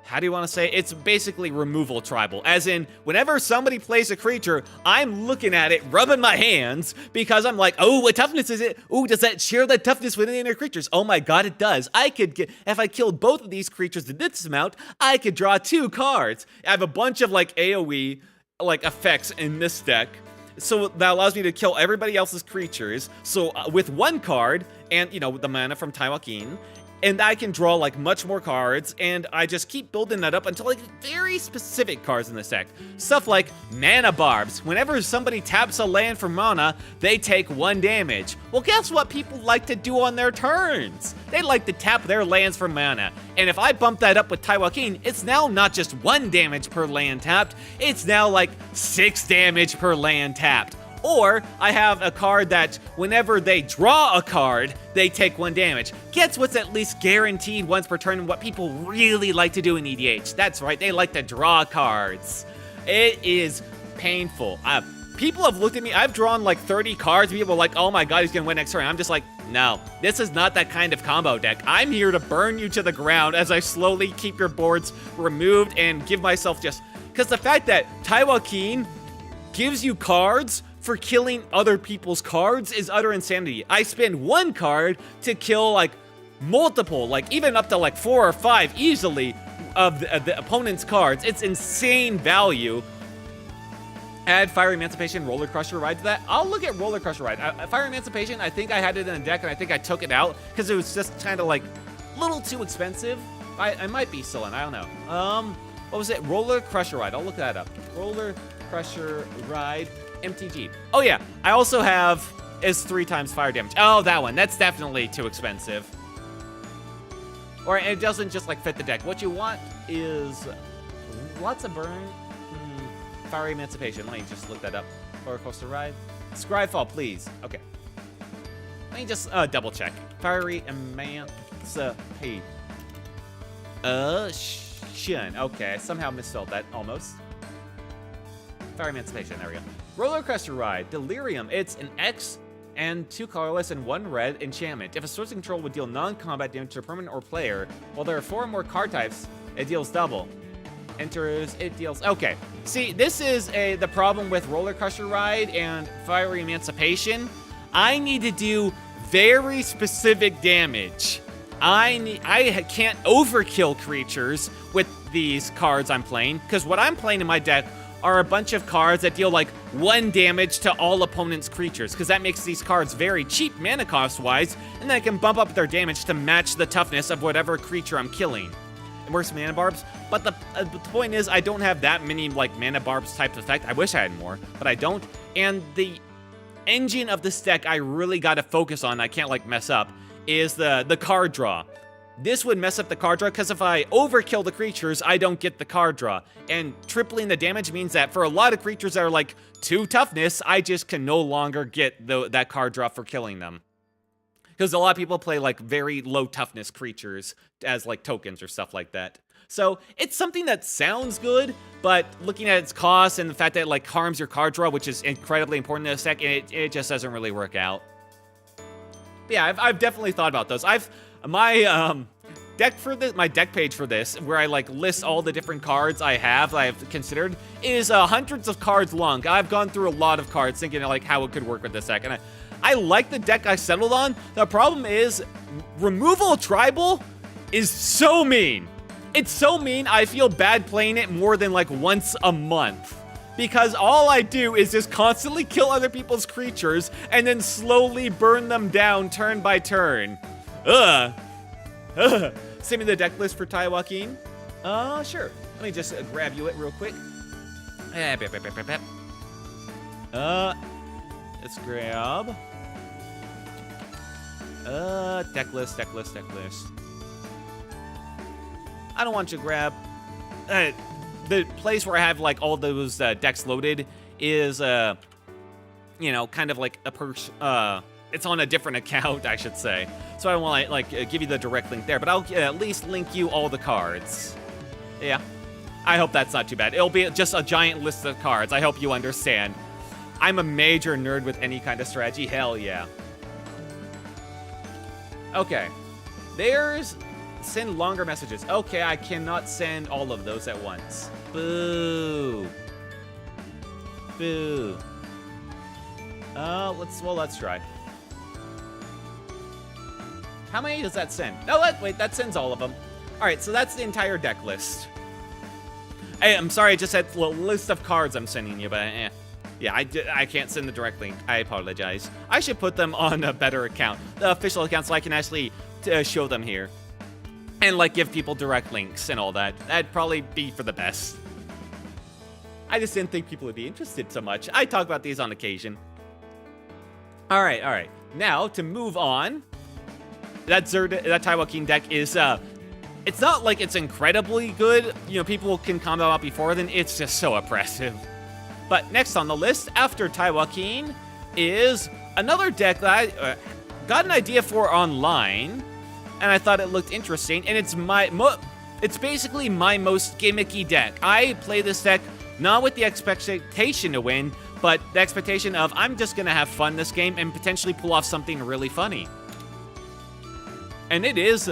how do you want to say? It's basically removal tribal. As in, whenever somebody plays a creature, I'm looking at it, rubbing my hands, because I'm like, oh, what toughness is it? Oh, does that share that toughness with any other creatures? Oh my god, it does. If I killed both of these creatures at this amount, I could draw 2 cards. I have a bunch of, like, AoE, like, effects in this deck. So that allows me to kill everybody else's creatures. So with 1 card, and, you know, the mana from Taiwa King, and I can draw, like, much more cards, and I just keep building that up until I get very specific cards in this deck. Stuff like Mana Barbs. Whenever somebody taps a land for mana, they take 1 damage. Well, guess what people like to do on their turns? They like to tap their lands for mana. And if I bump that up with Taiwa King, it's now not just 1 damage per land tapped, it's now, like, 6 damage per land tapped. Or I have a card that whenever they draw a card, they take 1 damage. Guess what's at least guaranteed once per turn and what people really like to do in EDH? That's right, they like to draw cards. It is painful. People have looked at me, I've drawn like 30 cards, people are like, oh my god, he's gonna win next turn. I'm just like, no, this is not that kind of combo deck. I'm here to burn you to the ground as I slowly keep your boards removed and give myself just... Because the fact that Taiwa King gives you cards for killing other people's cards is utter insanity. I spend 1 card to kill, like, multiple, like, even up to, like, 4 or 5 easily of the opponent's cards. It's insane value. Add Fire Emancipation, Roller Crusher Ride to that. I'll look at Roller Crusher Ride. Fire Emancipation, I think I had it in a deck, and I think I took it out because it was just kind of, like, a little too expensive. I might be still in, I don't know. What was it? Roller Crusher Ride. I'll look that up. Roller Crusher Ride. MTG. Oh yeah, I also have is 3 times fire damage. Oh, that one. That's definitely too expensive. Or it doesn't just, like, fit the deck. What you want is lots of burn. Fire Emancipation. Let me just look that up. Roller Coaster Ride. Scryfall, please. Okay. Let me just double check. Fiery Emancipation. Okay, I somehow misspelled that almost. Fire Emancipation, there we go. Roller Coaster Ride, Delirium. It's an X and 2 colorless and 1 red enchantment. If a source of control would deal non-combat damage to a permanent or player, while there are 4 or more card types, it deals double. Enters, it deals... Okay, see, this is the problem with Roller Coaster Ride and Fiery Emancipation. I need to do very specific damage. I can't overkill creatures with these cards I'm playing, because what I'm playing in my deck are a bunch of cards that deal like 1 damage to all opponents' creatures, because that makes these cards very cheap mana cost-wise, and then I can bump up their damage to match the toughness of whatever creature I'm killing. It works Mana Barbs, but the point is I don't have that many like Mana Barbs type effect. I wish I had more, but I don't. And the engine of this deck I really got to focus on, I can't like mess up, is the card draw. This would mess up the card draw, because if I overkill the creatures, I don't get the card draw. And tripling the damage means that for a lot of creatures that are like 2 toughness, I just can no longer get that card draw for killing them. Because a lot of people play like very low toughness creatures as like tokens or stuff like that. So it's something that sounds good, but looking at its cost and the fact that it like harms your card draw, which is incredibly important in this deck, it just doesn't really work out. But yeah, I've definitely thought about those. deck for this, my deck page for this, where I like list all the different cards I've considered, is hundreds of cards long. I've gone through a lot of cards thinking like how it could work with this deck, and I like the deck I settled on. The problem is removal tribal is so mean. It's so mean, I feel bad playing it more than like once a month. Because all I do is just constantly kill other people's creatures and then slowly burn them down turn by turn. Ugh. Send me the deck list for Taiwakin. Sure. Let me just grab you it real quick. Let's grab. Deck list. I don't want you to grab. The place where I have like all those decks loaded is, you know, kind of like a it's on a different account, I should say. So I don't want to like give you the direct link there, but I'll at least link you all the cards. Yeah, I hope that's not too bad. It'll be just a giant list of cards. I hope you understand. I'm a major nerd with any kind of strategy. Hell yeah. Okay, there's send longer messages. Okay, I cannot send all of those at once. Boo. Boo. Let's try. How many does that send? No, wait, that sends all of them. All right, so that's the entire deck list. Hey, I'm sorry, I just had a list of cards I'm sending you, but yeah, I can't send the direct link. I apologize. I should put them on a better account, the official account, so I can actually show them here. And, like, give people direct links and all that. That'd probably be for the best. I just didn't think people would be interested so much. I talk about these on occasion. All right. Now, to move on, that Taiwakin deck is, it's not like it's incredibly good. You know, people can combo out before then. It's just so oppressive. But next on the list, after Taiwakin, is another deck that I got an idea for online, and I thought it looked interesting, and it's basically my most gimmicky deck. I play this deck not with the expectation to win, but the expectation of I'm just gonna have fun this game and potentially pull off something really funny. And it is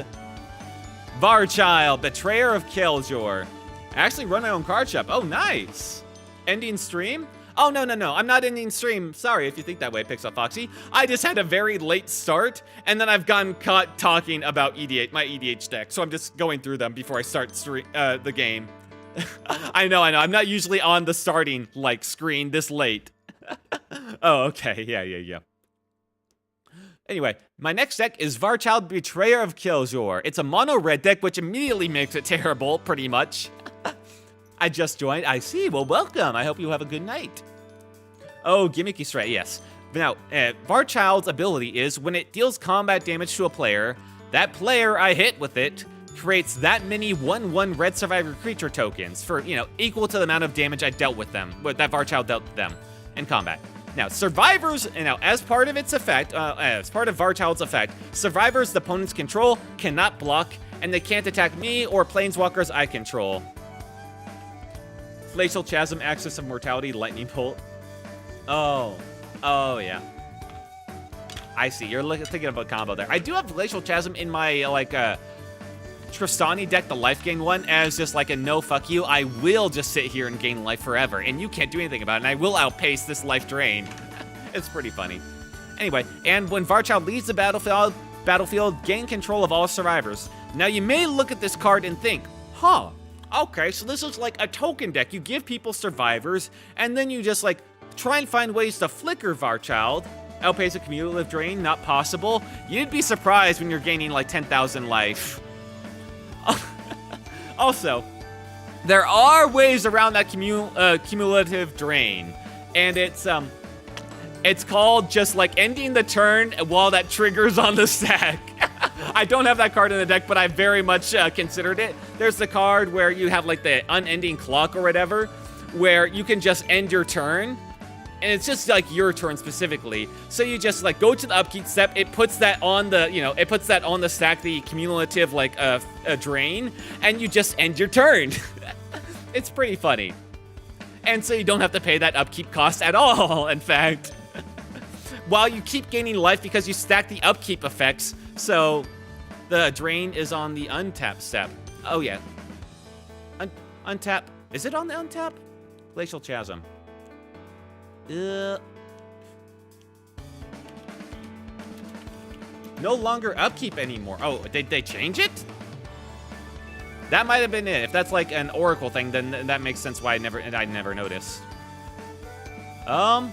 Varchild, Betrayer of Killjoy. I actually run my own card shop. Oh, nice. Ending stream? Oh, no. I'm not ending stream. Sorry if you think that way, Pixel Foxy. I just had a very late start, and then I've gotten caught talking about EDH, my EDH deck, so I'm just going through them before I start the game. I know. I'm not usually on the starting, like, screen this late. Oh, okay. Yeah. Anyway, my next deck is Varchild, Betrayer of Killjoy. It's a mono-red deck, which immediately makes it terrible, pretty much. I just joined. I see. Well, welcome. I hope you have a good night. Oh, gimmicky strat, yes. Now, Varchild's ability is when it deals combat damage to a player, that player I hit with it creates that many 1/1 red survivor creature tokens for, you know, equal to the amount of damage I dealt with them, that Varchild dealt them in combat. Now, survivors, as part of its effect, as part of Varchild's effect, survivors the opponent's control cannot block, and they can't attack me or planeswalkers I control. Glacial Chasm, Axis of Mortality, Lightning Bolt. Oh, yeah. I see. You're thinking of a combo there. I do have Glacial Chasm in my, Tristani deck, the life gain one, as just like a no fuck you. I will just sit here and gain life forever, and you can't do anything about it, and I will outpace this life drain. It's pretty funny. Anyway, and when Varchild leaves the battlefield, gain control of all survivors. Now, you may look at this card and think, huh, okay, so this is like a token deck. You give people survivors, and then you just, like, try and find ways to flicker Varchild. Outpace a cumulative drain, not possible. You'd be surprised when you're gaining, like, 10,000 life. Also, there are ways around that cumulative drain, and it's called just, like, ending the turn while that triggers on the stack. I don't have that card in the deck, but I very much considered it. There's the card where you have, like, the unending clock or whatever, where you can just end your turn, and it's just, like, your turn specifically. So you just, like, go to the upkeep step, it puts that on the, it puts that on the stack, the cumulative, like, a drain, and you just end your turn. It's pretty funny. And so you don't have to pay that upkeep cost at all, in fact. While you keep gaining life because you stack the upkeep effects, so The drain is on the untap step. Oh, yeah. Untap. Is it on the untap? Glacial Chasm. No longer upkeep anymore. Oh, did they change it? That might have been it. If that's like an Oracle thing, then that makes sense why I never noticed. No,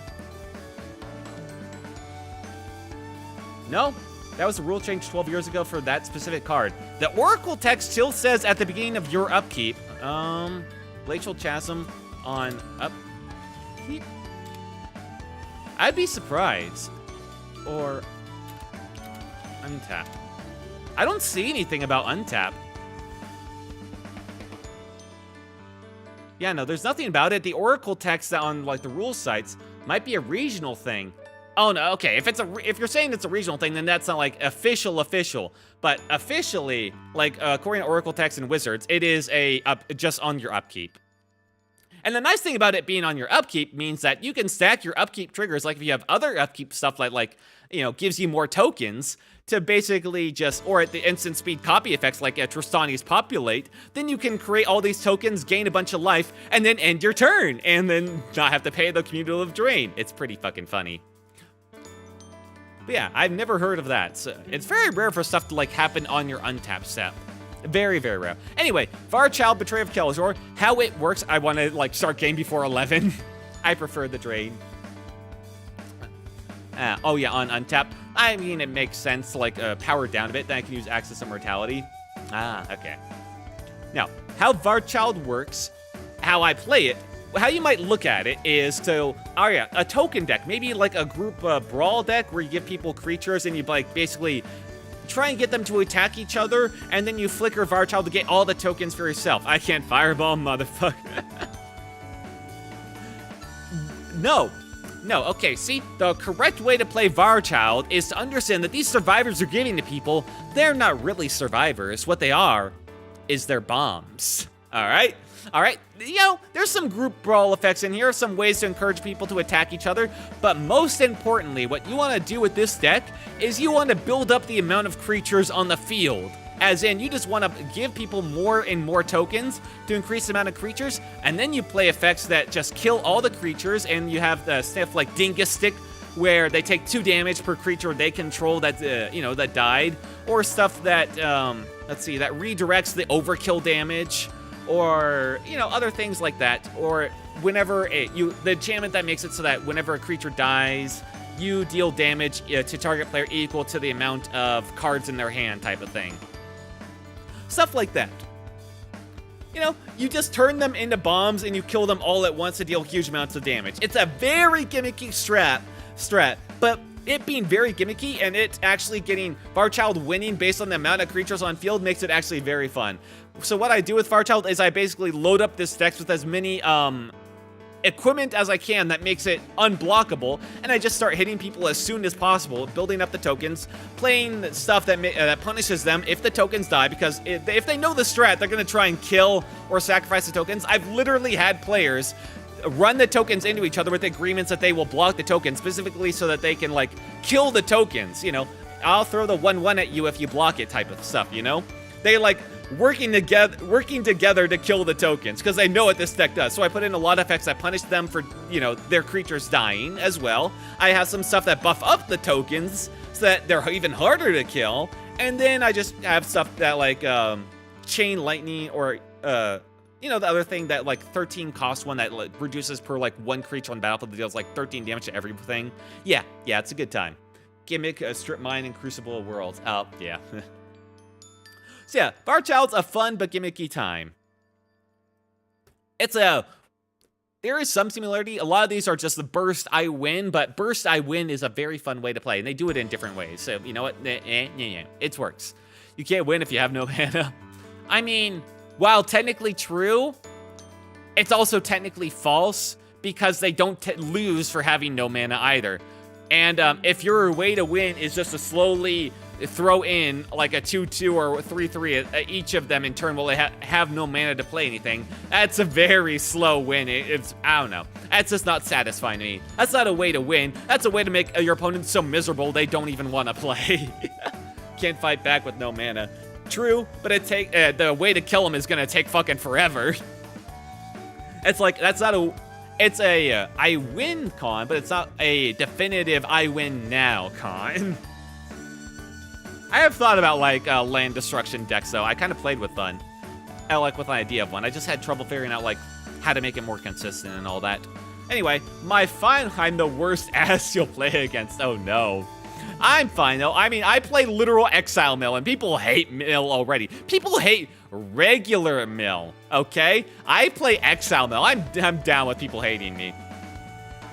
that was a rule change 12 years ago for that specific card. The Oracle text still says at the beginning of your upkeep, Glacial Chasm on upkeep? I'd be surprised. Or untap. I don't see anything about untap. Yeah, no, there's nothing about it. The Oracle text on like the rule sites might be a regional thing. Oh no, okay. If you're saying it's a regional thing, then that's not like official. But officially, like according to Oracle text and Wizards, it is just on your upkeep. And the nice thing about it being on your upkeep means that you can stack your upkeep triggers. Like if you have other upkeep stuff like gives you more tokens to basically just, or at the instant speed copy effects like Tristani's Populate, then you can create all these tokens, gain a bunch of life, and then end your turn, and then not have to pay the cumulative drain. It's pretty fucking funny. But yeah, I've never heard of that. So it's very rare for stuff to like happen on your untap step. Very, very rare. Anyway, Varchild, Betrayer of Kelazor, how it works, I want to like start game before 11. I prefer the drain. Oh yeah, on untap. I mean, it makes sense to like power down a bit, then I can use Access Immortality. Ah, okay. Now, how Varchild works, how I play it, how you might look at it is a token deck, maybe like a group brawl deck where you give people creatures and you like basically try and get them to attack each other, and then you flicker Varchild to get all the tokens for yourself. I can't fireball, motherfucker. No, okay, see, the correct way to play Varchild is to understand that these survivors are giving to people, they're not really survivors. What they are is their bombs. All right? There's some group brawl effects in here, some ways to encourage people to attack each other, but most importantly, what you want to do with this deck is you want to build up the amount of creatures on the field. As in, you just want to give people more and more tokens to increase the amount of creatures, and then you play effects that just kill all the creatures, and you have the stuff like Dingus Stick, where they take 2 damage per creature they control that, that died, or stuff that, that redirects the overkill damage, or, other things like that, or whenever the enchantment that makes it so that whenever a creature dies, you deal damage to target player equal to the amount of cards in their hand type of thing. Stuff like that. You just turn them into bombs and you kill them all at once to deal huge amounts of damage. It's a very gimmicky strat, but it being very gimmicky and it actually getting Varchild winning based on the amount of creatures on field makes it actually very fun. So what I do with Varchild is I basically load up this deck with as many equipment as I can that makes it unblockable, and I just start hitting people as soon as possible, building up the tokens, playing stuff that punishes them if the tokens die, because if they know the strat, they're going to try and kill or sacrifice the tokens. I've literally had players run the tokens into each other with agreements that they will block the tokens, specifically so that they can, like, kill the tokens, I'll throw the 1/1 at you if you block it type of stuff, They, like, working together to kill the tokens, because they know what this deck does. So I put in a lot of effects that punish them for, their creatures dying as well. I have some stuff that buff up the tokens so that they're even harder to kill. And then I just have stuff that, like, Chain Lightning, or, the other thing that, like, 13 cost one that reduces per, like, 1 creature on battlefield that deals, like, 13 damage to everything. Yeah, it's a good time. Gimmick, Strip Mine, and Crucible of Worlds. Oh, yeah. So yeah, Varchild's a fun but gimmicky time. There is some similarity. A lot of these are just the burst I win, but burst I win is a very fun way to play, and they do it in different ways. So you know what? It works. You can't win if you have no mana. I mean, while technically true, it's also technically false, because they don't lose for having no mana either. And if your way to win is just to slowly throw in like a 2/2 or 3/3 at each of them in turn while they have no mana to play anything, that's a very slow win. I don't know. That's just not satisfying to me. That's not a way to win. That's a way to make your opponent so miserable they don't even want to play. can't fight back with no mana. True, but the way to kill him is gonna take fucking forever. It's like, that's not a... It's a I win con, but it's not a definitive I win now con. I have thought about, like, land destruction decks, though. I kind of played with one. I like with an idea of one. I just had trouble figuring out, like, how to make it more consistent and all that. Anyway, I'm the worst ass you'll play against. Oh, no. I'm fine, though. I mean, I play literal Exile Mill, and people hate Mill already. People hate regular Mill, okay? I play Exile Mill. I'm down with people hating me.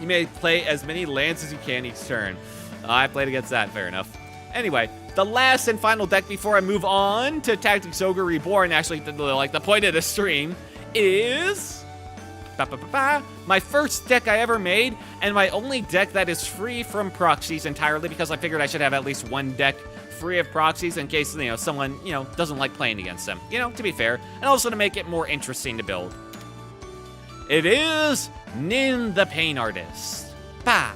You may play as many lands as you can each turn. I played against that, fair enough. Anyway, the last and final deck before I move on to Tactics Ogre Reborn, actually, the point of the stream, is... my first deck I ever made, and my only deck that is free from proxies entirely, because I figured I should have at least one deck free of proxies in case, someone, doesn't like playing against them. To be fair, and also to make it more interesting to build. It is Nin the Pain Artist. Bah!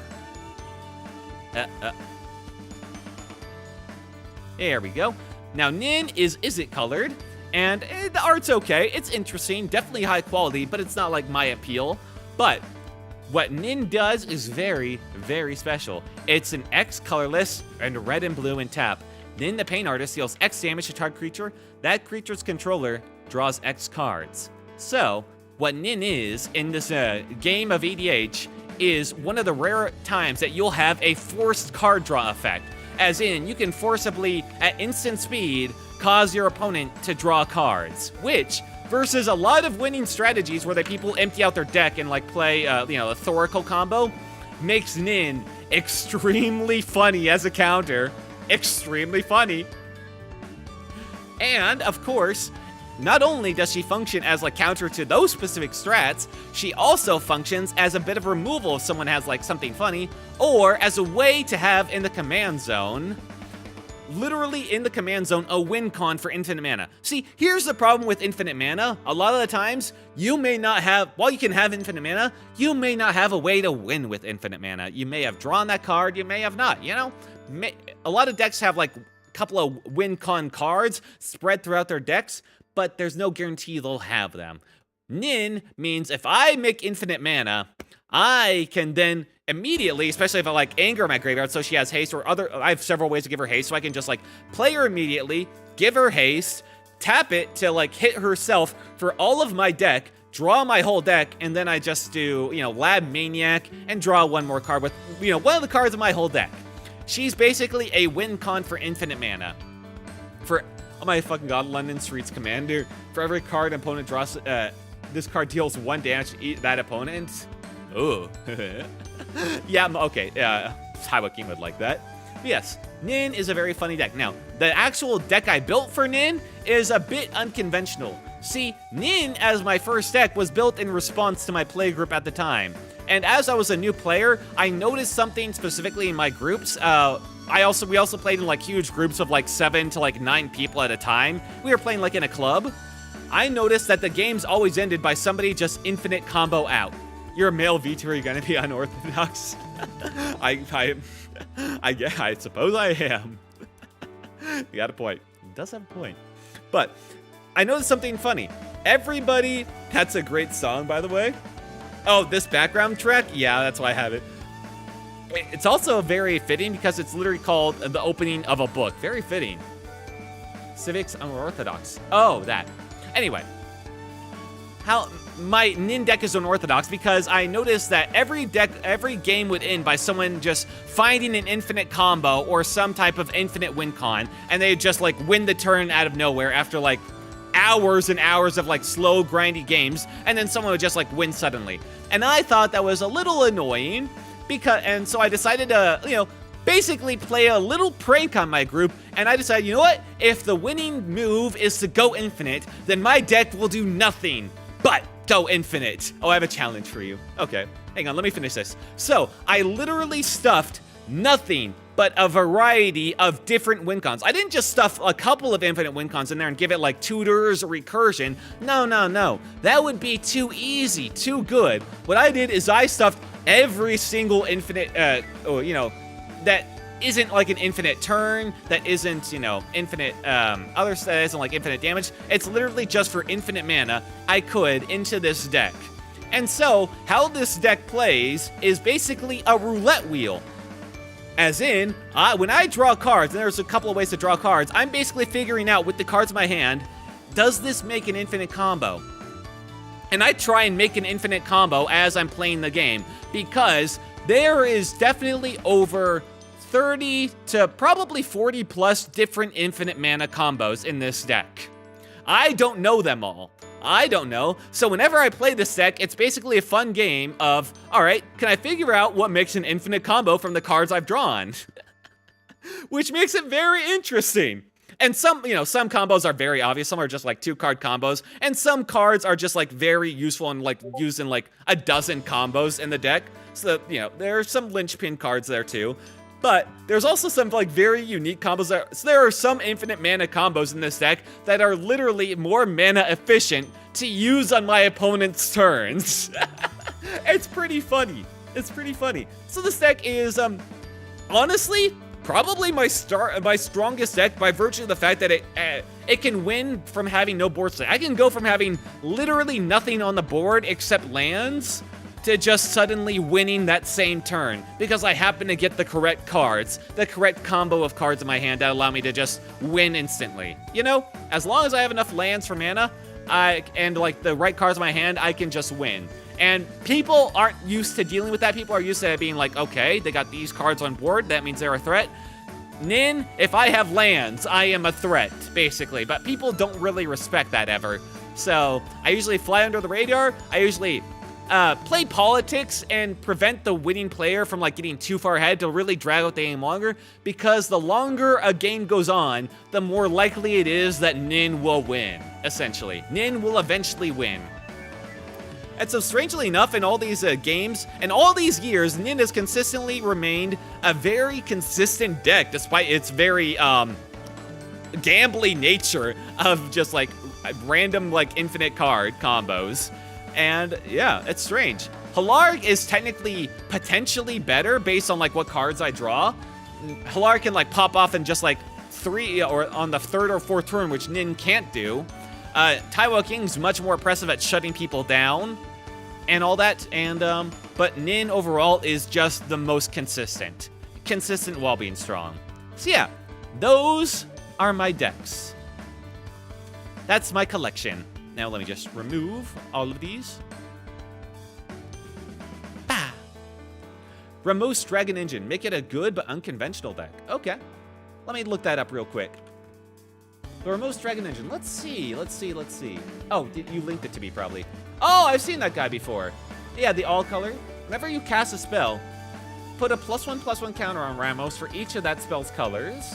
There we go. Now, Nin is it colored? And the art's okay. It's interesting, definitely high quality, but it's not like my appeal. But what Nin does is very, very special. It's an X colorless and red and blue in tap. Nin the Pain Artist deals X damage to target creature. That creature's controller draws X cards. So, what Nin is in this game of EDH is one of the rare times that you'll have a forced card draw effect. As in, you can forcibly, at instant speed, cause your opponent to draw cards, which, versus a lot of winning strategies where people empty out their deck and like play, a Thoracle combo, makes Nin extremely funny as a counter. Extremely funny. And, of course, not only does she function as like counter to those specific strats, she also functions as a bit of removal if someone has like something funny, or as a way to have in the command zone, literally in the command zone, a win con for infinite mana. See, here's the problem with infinite mana. A lot of the times, you may not have, while you can have infinite mana, you may not have a way to win with infinite mana. You may have drawn that card, you may have not, a lot of decks have like a couple of win con cards spread throughout their decks, but there's no guarantee they'll have them. Nin means if I make infinite mana, I can then immediately, especially if I like anger my graveyard, so she has haste, or I have several ways to give her haste, so I can just like play her immediately, give her haste, tap it to like hit herself for all of my deck, draw my whole deck, and then I just do, Lab Maniac and draw one more card with, one of the cards of my whole deck. She's basically a win con for infinite mana. Oh my fucking god, London Streets Commander. For every card an opponent draws, this card deals 1 damage to that opponent. Oh. Yeah, okay. Highway King would like that. But yes, Nin is a very funny deck. Now, the actual deck I built for Nin is a bit unconventional. See, Nin, as my first deck, was built in response to my playgroup at the time. And as I was a new player, I noticed something specifically in my groups. We also played in like huge groups of like 7 to like 9 people at a time. We were playing like in a club. I noticed that the games always ended by somebody just infinite combo out. You're a male V2, are you gonna be unorthodox? I suppose I am. You got a point. He does have a point. But I noticed something funny. Everybody, that's a great song, by the way. Oh, this background track? Yeah, that's why I have it. It's also very fitting because it's literally called the opening of a book. Very fitting. Civics Unorthodox. Oh, that. Anyway. How my Nin deck is unorthodox because I noticed that every game would end by someone just finding an infinite combo or some type of infinite win con, and they just like win the turn out of nowhere after like hours and hours of like slow grindy games, and then someone would just like win suddenly. And I thought that was a little annoying and so I decided to, basically play a little prank on my group, and I decided, you know what? If the winning move is to go infinite, then my deck will do nothing but go infinite. Oh, I have a challenge for you. Okay, hang on, let me finish this. So, I literally stuffed nothing but a variety of different win cons. I didn't just stuff a couple of infinite win cons in there and give it like tutors or recursion. No. That would be too easy, too good. What I did is I stuffed every single infinite, that isn't like an infinite turn, that isn't, you know, infinite other stuff, isn't like infinite damage. It's literally just for infinite mana I could into this deck. And so, how this deck plays is basically a roulette wheel. As in, when I draw cards, and there's a couple of ways to draw cards, I'm basically figuring out with the cards in my hand, does this make an infinite combo? And I try and make an infinite combo as I'm playing the game, because there is definitely over 30 to probably 40 plus different infinite mana combos in this deck. I don't know them all. I don't know. So whenever I play this deck, it's basically a fun game of, all right, can I figure out what makes an infinite combo from the cards I've drawn? Which makes it very interesting. And some, you know, some combos are very obvious. Some are just like 2-card combos. And some cards are just like very useful and like used in like a dozen combos in the deck. So, you know, there are some linchpin cards there too. But there's also some like very unique combos. So there are some infinite mana combos in this deck that are literally more mana efficient to use on my opponent's turns. It's pretty funny. It's pretty funny. So this deck is, honestly, probably my strongest deck by virtue of the fact that it can win from having no board state. I can go from having literally nothing on the board except lands to just suddenly winning that same turn because I happen to get the correct cards, the correct combo of cards in my hand that allow me to just win instantly. You know, as long as I have enough lands for mana, and like the right cards in my hand, I can just win. And people aren't used to dealing with that. People are used to it being like, okay, they got these cards on board, that means they're a threat. Nin, if I have lands, I am a threat, basically. But people don't really respect that ever. So I usually fly under the radar. I usually play politics and prevent the winning player from like getting too far ahead to really drag out the game longer, because the longer a game goes on, the more likely it is that Nin will win, essentially. Nin will eventually win. And so strangely enough, in all these games, and all these years, Nin has consistently remained a very consistent deck, despite its very gambly nature of just like random like infinite card combos. And yeah, it's strange. Halarg is technically potentially better based on like what cards I draw. Halarg can like pop off in just like 3 or on the 3rd or 4th turn, which Nin can't do. Taiwo King's much more impressive at shutting people down and all that. And but Nin overall is just the most consistent while being strong. So yeah, those are my decks. That's my collection. Now let me just remove all of these. Bah! Ramos Dragon Engine. Make it a good but unconventional deck. Okay. Let me look that up real quick. The Ramos Dragon Engine. Let's see. Oh, you linked it to me probably. Oh, I've seen that guy before. Yeah, the all color. Whenever you cast a spell, put a +1/+1 counter on Ramos for each of that spell's colors.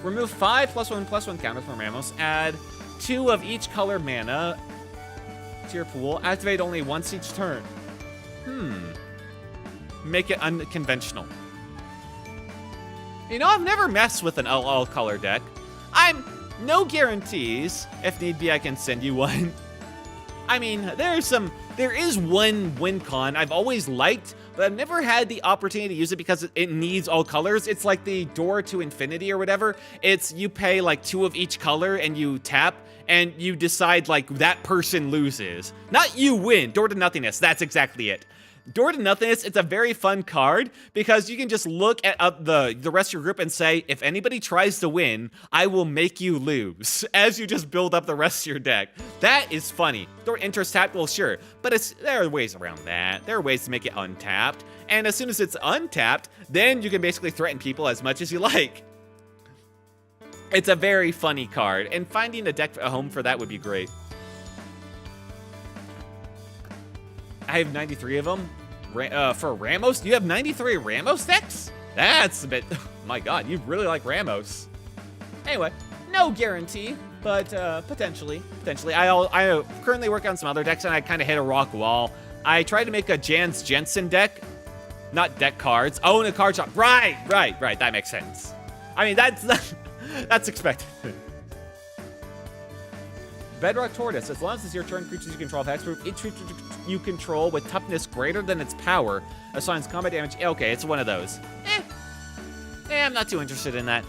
Remove 5 +1/+1 counters from Ramos. Add 2 of each color mana to your pool. Activate only once each turn. Make it unconventional. You know, I've never messed with an all color deck. No guarantees. If need be, I can send you one. I mean, there is one win con I've always liked, but I've never had the opportunity to use it because it needs all colors. It's like the Door to Infinity or whatever. It's you pay like 2 of each color and you tap and you decide like that person loses. Not you win. Door to Nothingness. That's exactly it. Door to Nothingness, it's a very fun card because you can just look at the rest of your group and say, if anybody tries to win, I will make you lose, as you just build up the rest of your deck. That is funny. Door enters tapped, well, sure, but there are ways around that. There are ways to make it untapped, and as soon as it's untapped, then you can basically threaten people as much as you like. It's a very funny card, and finding a home for that would be great. I have 93 of them. For Ramos? You have 93 Ramos decks? That's a bit... Oh my god, you really like Ramos. Anyway, no guarantee, but potentially. I currently work on some other decks, and I kind of hit a rock wall. I tried to make a Jans Jensen deck. Not deck cards. Oh, in a card shop. Right. That makes sense. I mean, that's expected. Bedrock Tortoise. As long as it's your turn, creatures you control have hexproof. Each creature you control with toughness greater than its power assigns combat damage. Okay, it's one of those. I'm not too interested in that.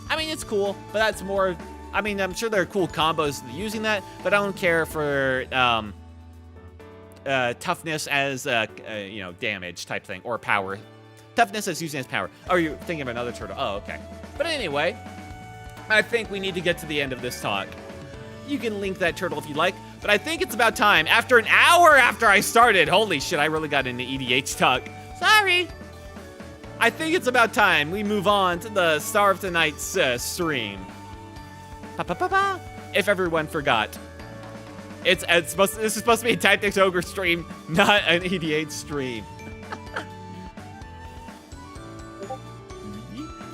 I mean, it's cool, but that's more, I mean, I'm sure there are cool combos using that, but I don't care for toughness as, you know, damage type thing, or power. Toughness as using as power. Oh, you're thinking of another turtle. Oh, okay. But anyway, I think we need to get to the end of this talk. You can link that turtle if you like, but I think it's about time. After an hour after I started, holy shit, I really got into EDH talk. Sorry. I think it's about time we move on to the Star of Tonight's stream. Pa-pa-pa-pa. If everyone forgot. This is supposed to be a Tactics Ogre stream, not an EDH stream.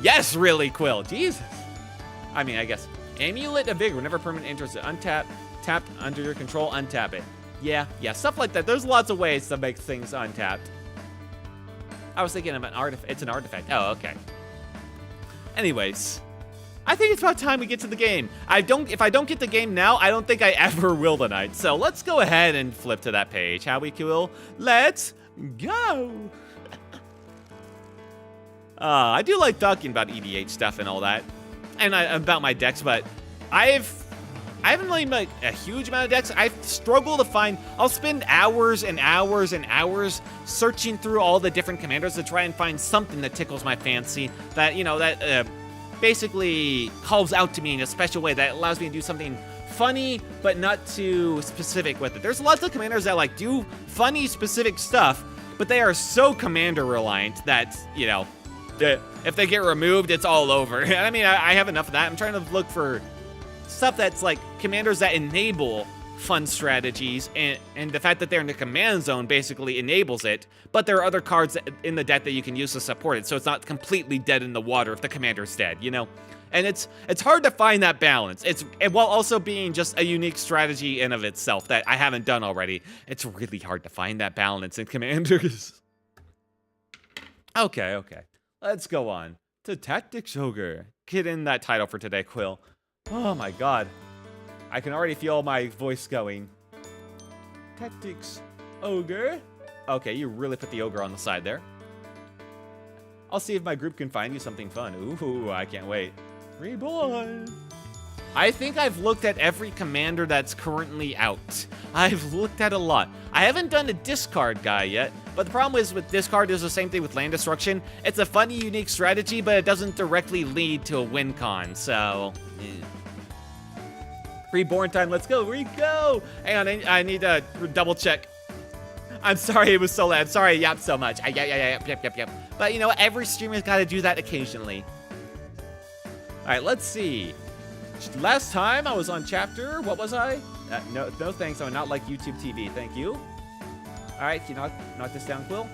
Yes, really, Quill. Jesus. I mean, I guess. Amulet of Vigor. Whenever permanent enters it, untap, tapped under your control, untap it. Yeah, stuff like that. There's lots of ways to make things untapped. I was thinking of an artifact. It's an artifact. Oh, okay. Anyways, I think it's about time we get to the game. If I don't get the game now, I don't think I ever will tonight. So let's go ahead and flip to that page. How we cool? Let's go. I do like talking about EDH stuff and all that, and about my decks, but I haven't really made a huge amount of decks. I've struggled to find. I'll spend hours and hours and hours searching through all the different commanders to try and find something that tickles my fancy, that, you know, that basically calls out to me in a special way, that allows me to do something funny but not too specific with it. There's lots of commanders that like do funny specific stuff, but they are so commander reliant that, you know, if they get removed, it's all over. I mean, I have enough of that. I'm trying to look for stuff that's like commanders that enable fun strategies, and the fact that they're in the command zone basically enables it, but there are other cards in the deck that you can use to support it, so it's not completely dead in the water if the commander's dead, you know? And it's hard to find that balance. While also being just a unique strategy in of itself that I haven't done already. It's really hard to find that balance in commanders. Okay. Let's go on to Tactics Ogre. Get in that title for today, Quill. Oh my god. I can already feel my voice going. Tactics Ogre. Okay, you really put the ogre on the side there. I'll see if my group can find you something fun. Ooh, I can't wait. Reborn. I think I've looked at every commander that's currently out. I've looked at a lot. I haven't done a discard guy yet, but the problem is with discard is the same thing with land destruction. It's a funny, unique strategy, but it doesn't directly lead to a win con, so... Reborn time, let's go, Rico! Hang on, I need to double check. I'm sorry it was so loud. Sorry I yapped so much. Yep. But you know what, every streamer's gotta do that occasionally. Alright, let's see. Last time I was on chapter, what was I? No thanks, I'm not like YouTube TV, thank you. Alright, can you knock this down, Quill?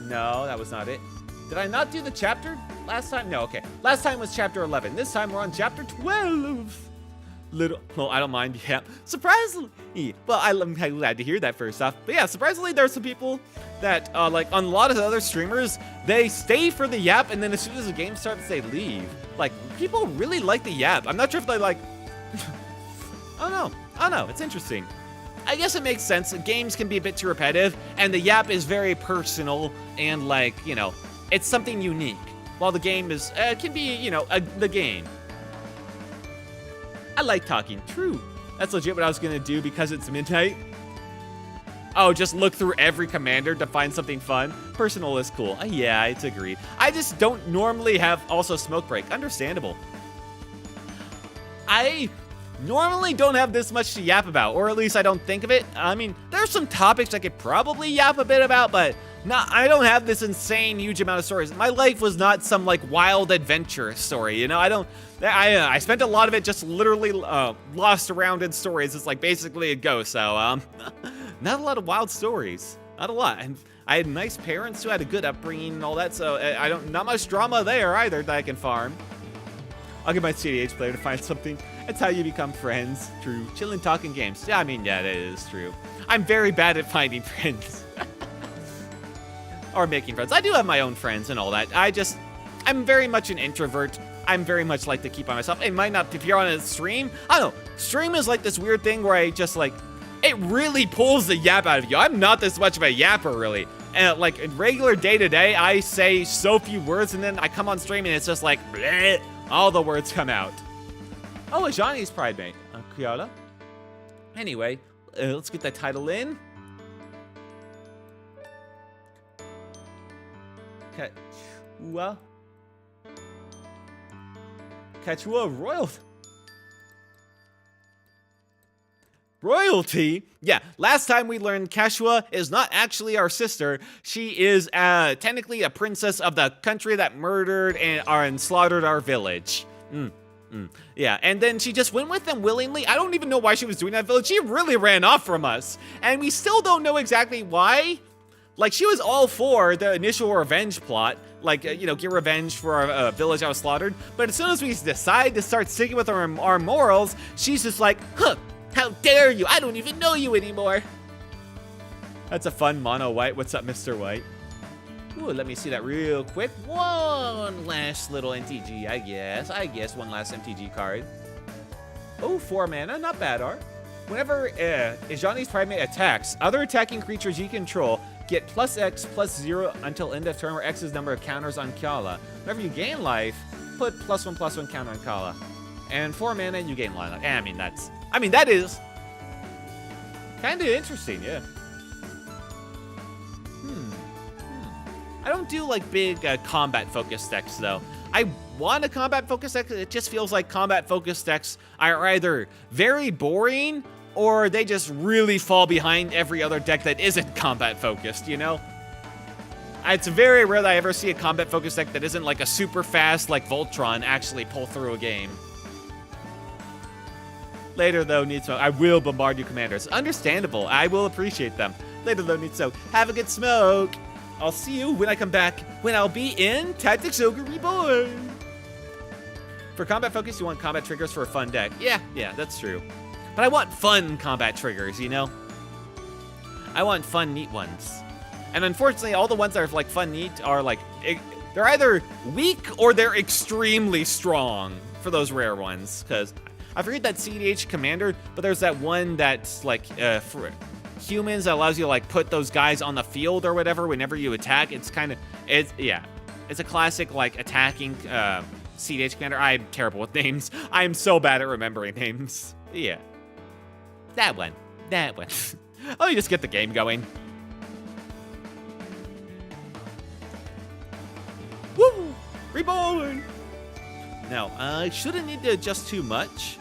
No, that was not it. Did I not do the chapter last time? No, okay. Last time was chapter 11. This time we're on chapter 12. Well, I don't mind, yeah. Surprisingly, well, I'm glad to hear that first off. But yeah, surprisingly, there's some people that, like, on a lot of the other streamers, they stay for the yap, and then as soon as the game starts, they leave. Like, people really like the yap. I'm not sure if they like... I don't know. It's interesting. I guess it makes sense. Games can be a bit too repetitive, and the yap is very personal, and, like, you know, it's something unique. While the game is, can be, you know, the game. I like talking. True. That's legit what I was gonna do because it's midnight. Oh, just look through every commander to find something fun. Personal is cool. Yeah, it's agreed. I just don't normally have also smoke break. Understandable. I normally don't have this much to yap about, or at least I don't think of it. I mean, there's some topics I could probably yap a bit about, but I don't have this insane huge amount of stories. My life was not some like wild adventure story, you know? I spent a lot of it just literally lost around in stories. It's like basically a ghost, so not a lot of wild stories. Not a lot. And I had nice parents who had a good upbringing and all that, so not much drama there either that I can farm. I'll get my CDH player to find something. That's how you become friends. True. Chillin' talking games. Yeah, I mean, yeah, that is true. I'm very bad at finding friends. Or making friends. I do have my own friends and all that. I'm very much an introvert. I'm very much like to keep by myself. It might not, if you're on a stream, I don't know. Stream is like this weird thing where I just like, it really pulls the yap out of you. I'm not this much of a yapper, really. like in regular day-to-day, I say so few words, and then I come on stream and it's just like, bleh, all the words come out. Oh, a Johnny's Pride Mate. Kiala. Anyway, let's get that title in. Catiua. Catiua Royalty? Yeah, last time we learned Catiua is not actually our sister. She is technically a princess of the country that murdered and slaughtered our village. Yeah, and then she just went with them willingly. I don't even know why she was doing that village. She really ran off from us. And we still don't know exactly why. Like, she was all for the initial revenge plot. Like, you know, get revenge for a village that was slaughtered. But as soon as we decide to start sticking with our morals, she's just like, huh, how dare you? I don't even know you anymore. That's a fun mono white. What's up, Mr. White? Ooh, let me see that real quick. One last little MTG, I guess. One last MTG card. Oh, 4 mana. Not bad, Art. Whenever Johnny's Pride Mate attacks, other attacking creatures you control get +X/+0 until end of turn, where X is number of counters on Kala. Whenever you gain life, put +1/+1 counter on Kala. And 4 mana, you gain life. I mean, that is kind of interesting, yeah. I don't do like big combat focused decks though. I want a combat focused deck. It just feels like combat focused decks are either very boring or they just really fall behind every other deck that isn't combat focused, you know? It's very rare that I ever see a combat focused deck that isn't like a super fast like Voltron actually pull through a game. Later though, Neatso, I will bombard you commanders. Understandable, I will appreciate them. Later though, Neatso, have a good smoke. I'll see you when I come back, when I'll be in Tactics Ogre Reborn. For combat focus, you want combat triggers for a fun deck. Yeah, that's true. But I want fun combat triggers, you know? I want fun, neat ones. And unfortunately, all the ones that are like fun, neat are like, they're either weak or they're extremely strong for those rare ones. Because I forget that CDH commander, but there's that one that's like, for humans that allows you to like put those guys on the field or whatever whenever you attack. It's a classic like attacking CDH commander. I'm terrible with names. I'm so bad at remembering names. Yeah. That one. Let me just get the game going. Woo! Reborn! Now, I shouldn't need to adjust too much.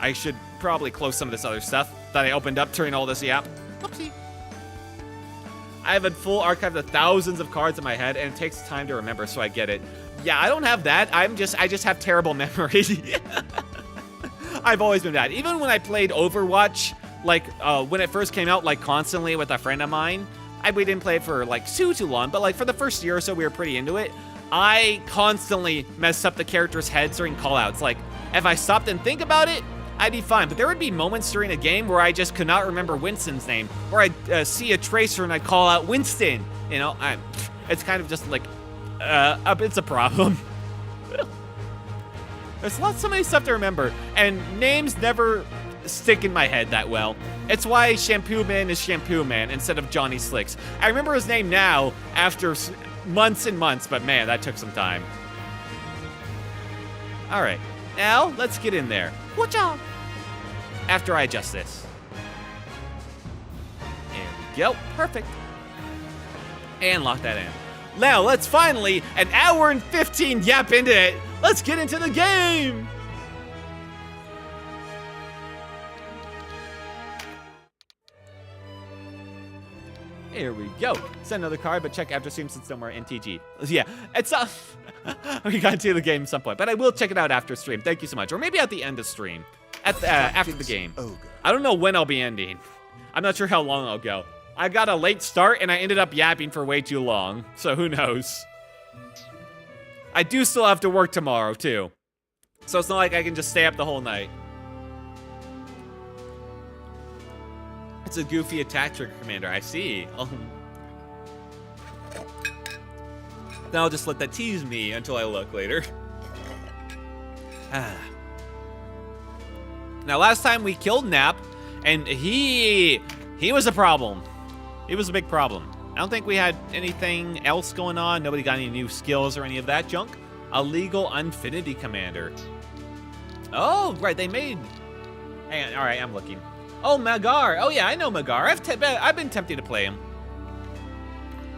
I should probably close some of this other stuff that I opened up during all this yap. Whoopsie. I have a full archive of thousands of cards in my head, and it takes time to remember, so I get it. Yeah, I don't have that. I just have terrible memory. I've always been bad. Even when I played Overwatch, like when it first came out, like constantly with a friend of mine, we didn't play it for like too long, but like for the first year or so, we were pretty into it. I constantly messed up the characters' heads during callouts. Like if I stopped and think about it, I'd be fine. But there would be moments during a game where I just could not remember Winston's name, or I'd see a tracer and I'd call out Winston. You know, it's kind of just like, it's a problem. There's so many stuff to remember, and names never stick in my head that well. It's why Shampoo Man is Shampoo Man instead of Johnny Slicks. I remember his name now after months and months, but man, that took some time. All right, now let's get in there. Watch out! After I adjust this. There we go, perfect. And lock that in. Now, let's finally, an hour and 15 yap into it, let's get into the game! Here we go. Send another card, but check after stream since no more NTG. Yeah, it's we got to the game at some point, but I will check it out after stream. Thank you so much. Or maybe at the end of stream. After the game. I don't know when I'll be ending. I'm not sure how long I'll go. I got a late start, and I ended up yapping for way too long, so who knows. I do still have to work tomorrow, too. So it's not like I can just stay up the whole night. It's a goofy attack trigger commander, I see. Then I'll just let that tease me until I look later. Now, last time we killed Nap, and he was a problem. He was a big problem. I don't think we had anything else going on. Nobody got any new skills or any of that junk. Illegal Infinity Commander. Oh, right, they made... Hang on, all right, I'm looking. Oh, Magar. Oh, yeah, I know Magar. I've been tempted to play him.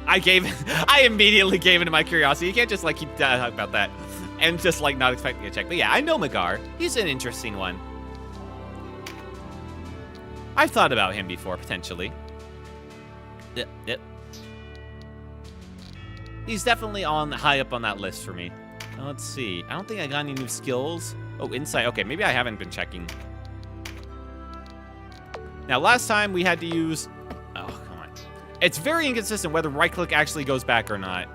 I immediately gave into my curiosity. You can't just, like, keep talking about that and just, like, not expecting a check. But, yeah, I know Magar. He's an interesting one. I've thought about him before, potentially. Yep. He's definitely high up on that list for me. Let's see. I don't think I got any new skills. Oh, insight. Okay, maybe I haven't been checking. Now, last time we had to use... Oh, come on. It's very inconsistent whether right-click actually goes back or not,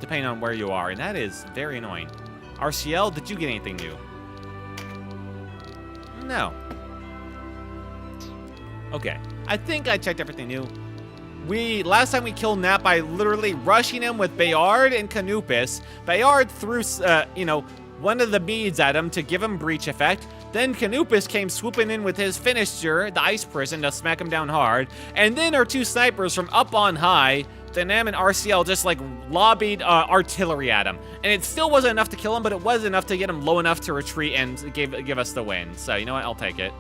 depending on where you are, and that is very annoying. RCL, did you get anything new? No. Okay. I think I checked everything new. Last time we killed Nap by literally rushing him with Bayard and Canopus. Bayard threw, one of the beads at him to give him breach effect. Then Canopus came swooping in with his finisher, the Ice Prison, to smack him down hard. And then our two snipers from up on high, Dynam and RCL, just like lobbied artillery at him. And it still wasn't enough to kill him, but it was enough to get him low enough to retreat and give us the win. So, you know what? I'll take it.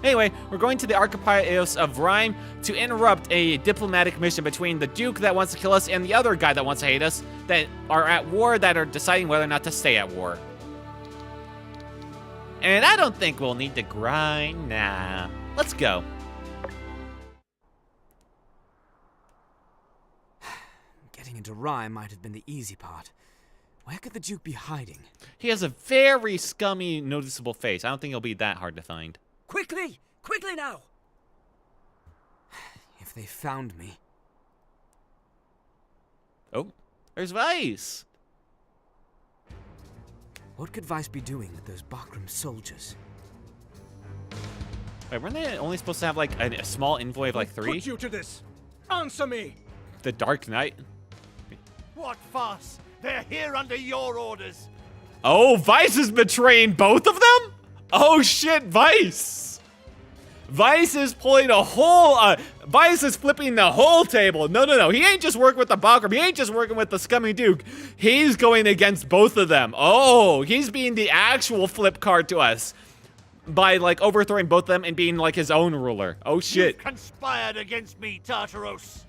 Anyway, we're going to the Archipios of Rhyme to interrupt a diplomatic mission between the Duke that wants to kill us and the other guy that wants to hate us, that are at war, that are deciding whether or not to stay at war. And I don't think we'll need to grind. Nah. Let's go. Getting into Rhyme might have been the easy part. Where could the Duke be hiding? He has a very scummy, noticeable face. I don't think it'll be that hard to find. Quickly! Quickly now! If they found me... Oh, there's Vice! What could Vice be doing with those Bakram soldiers? Wait, weren't they only supposed to have, like, a small envoy of, like, 3? Put you to this! Answer me! The Dark Knight? What farce? They're here under your orders! Oh, Vice is betraying both of them? Oh shit, Vice! Vice is pulling a whole, Vice is flipping the whole table. No. He ain't just working with the Bakram. He ain't just working with the scummy Duke. He's going against both of them. Oh, he's being the actual flip card to us by, like, overthrowing both of them and being, like, his own ruler. Oh shit. You've conspired against me, Tartaros.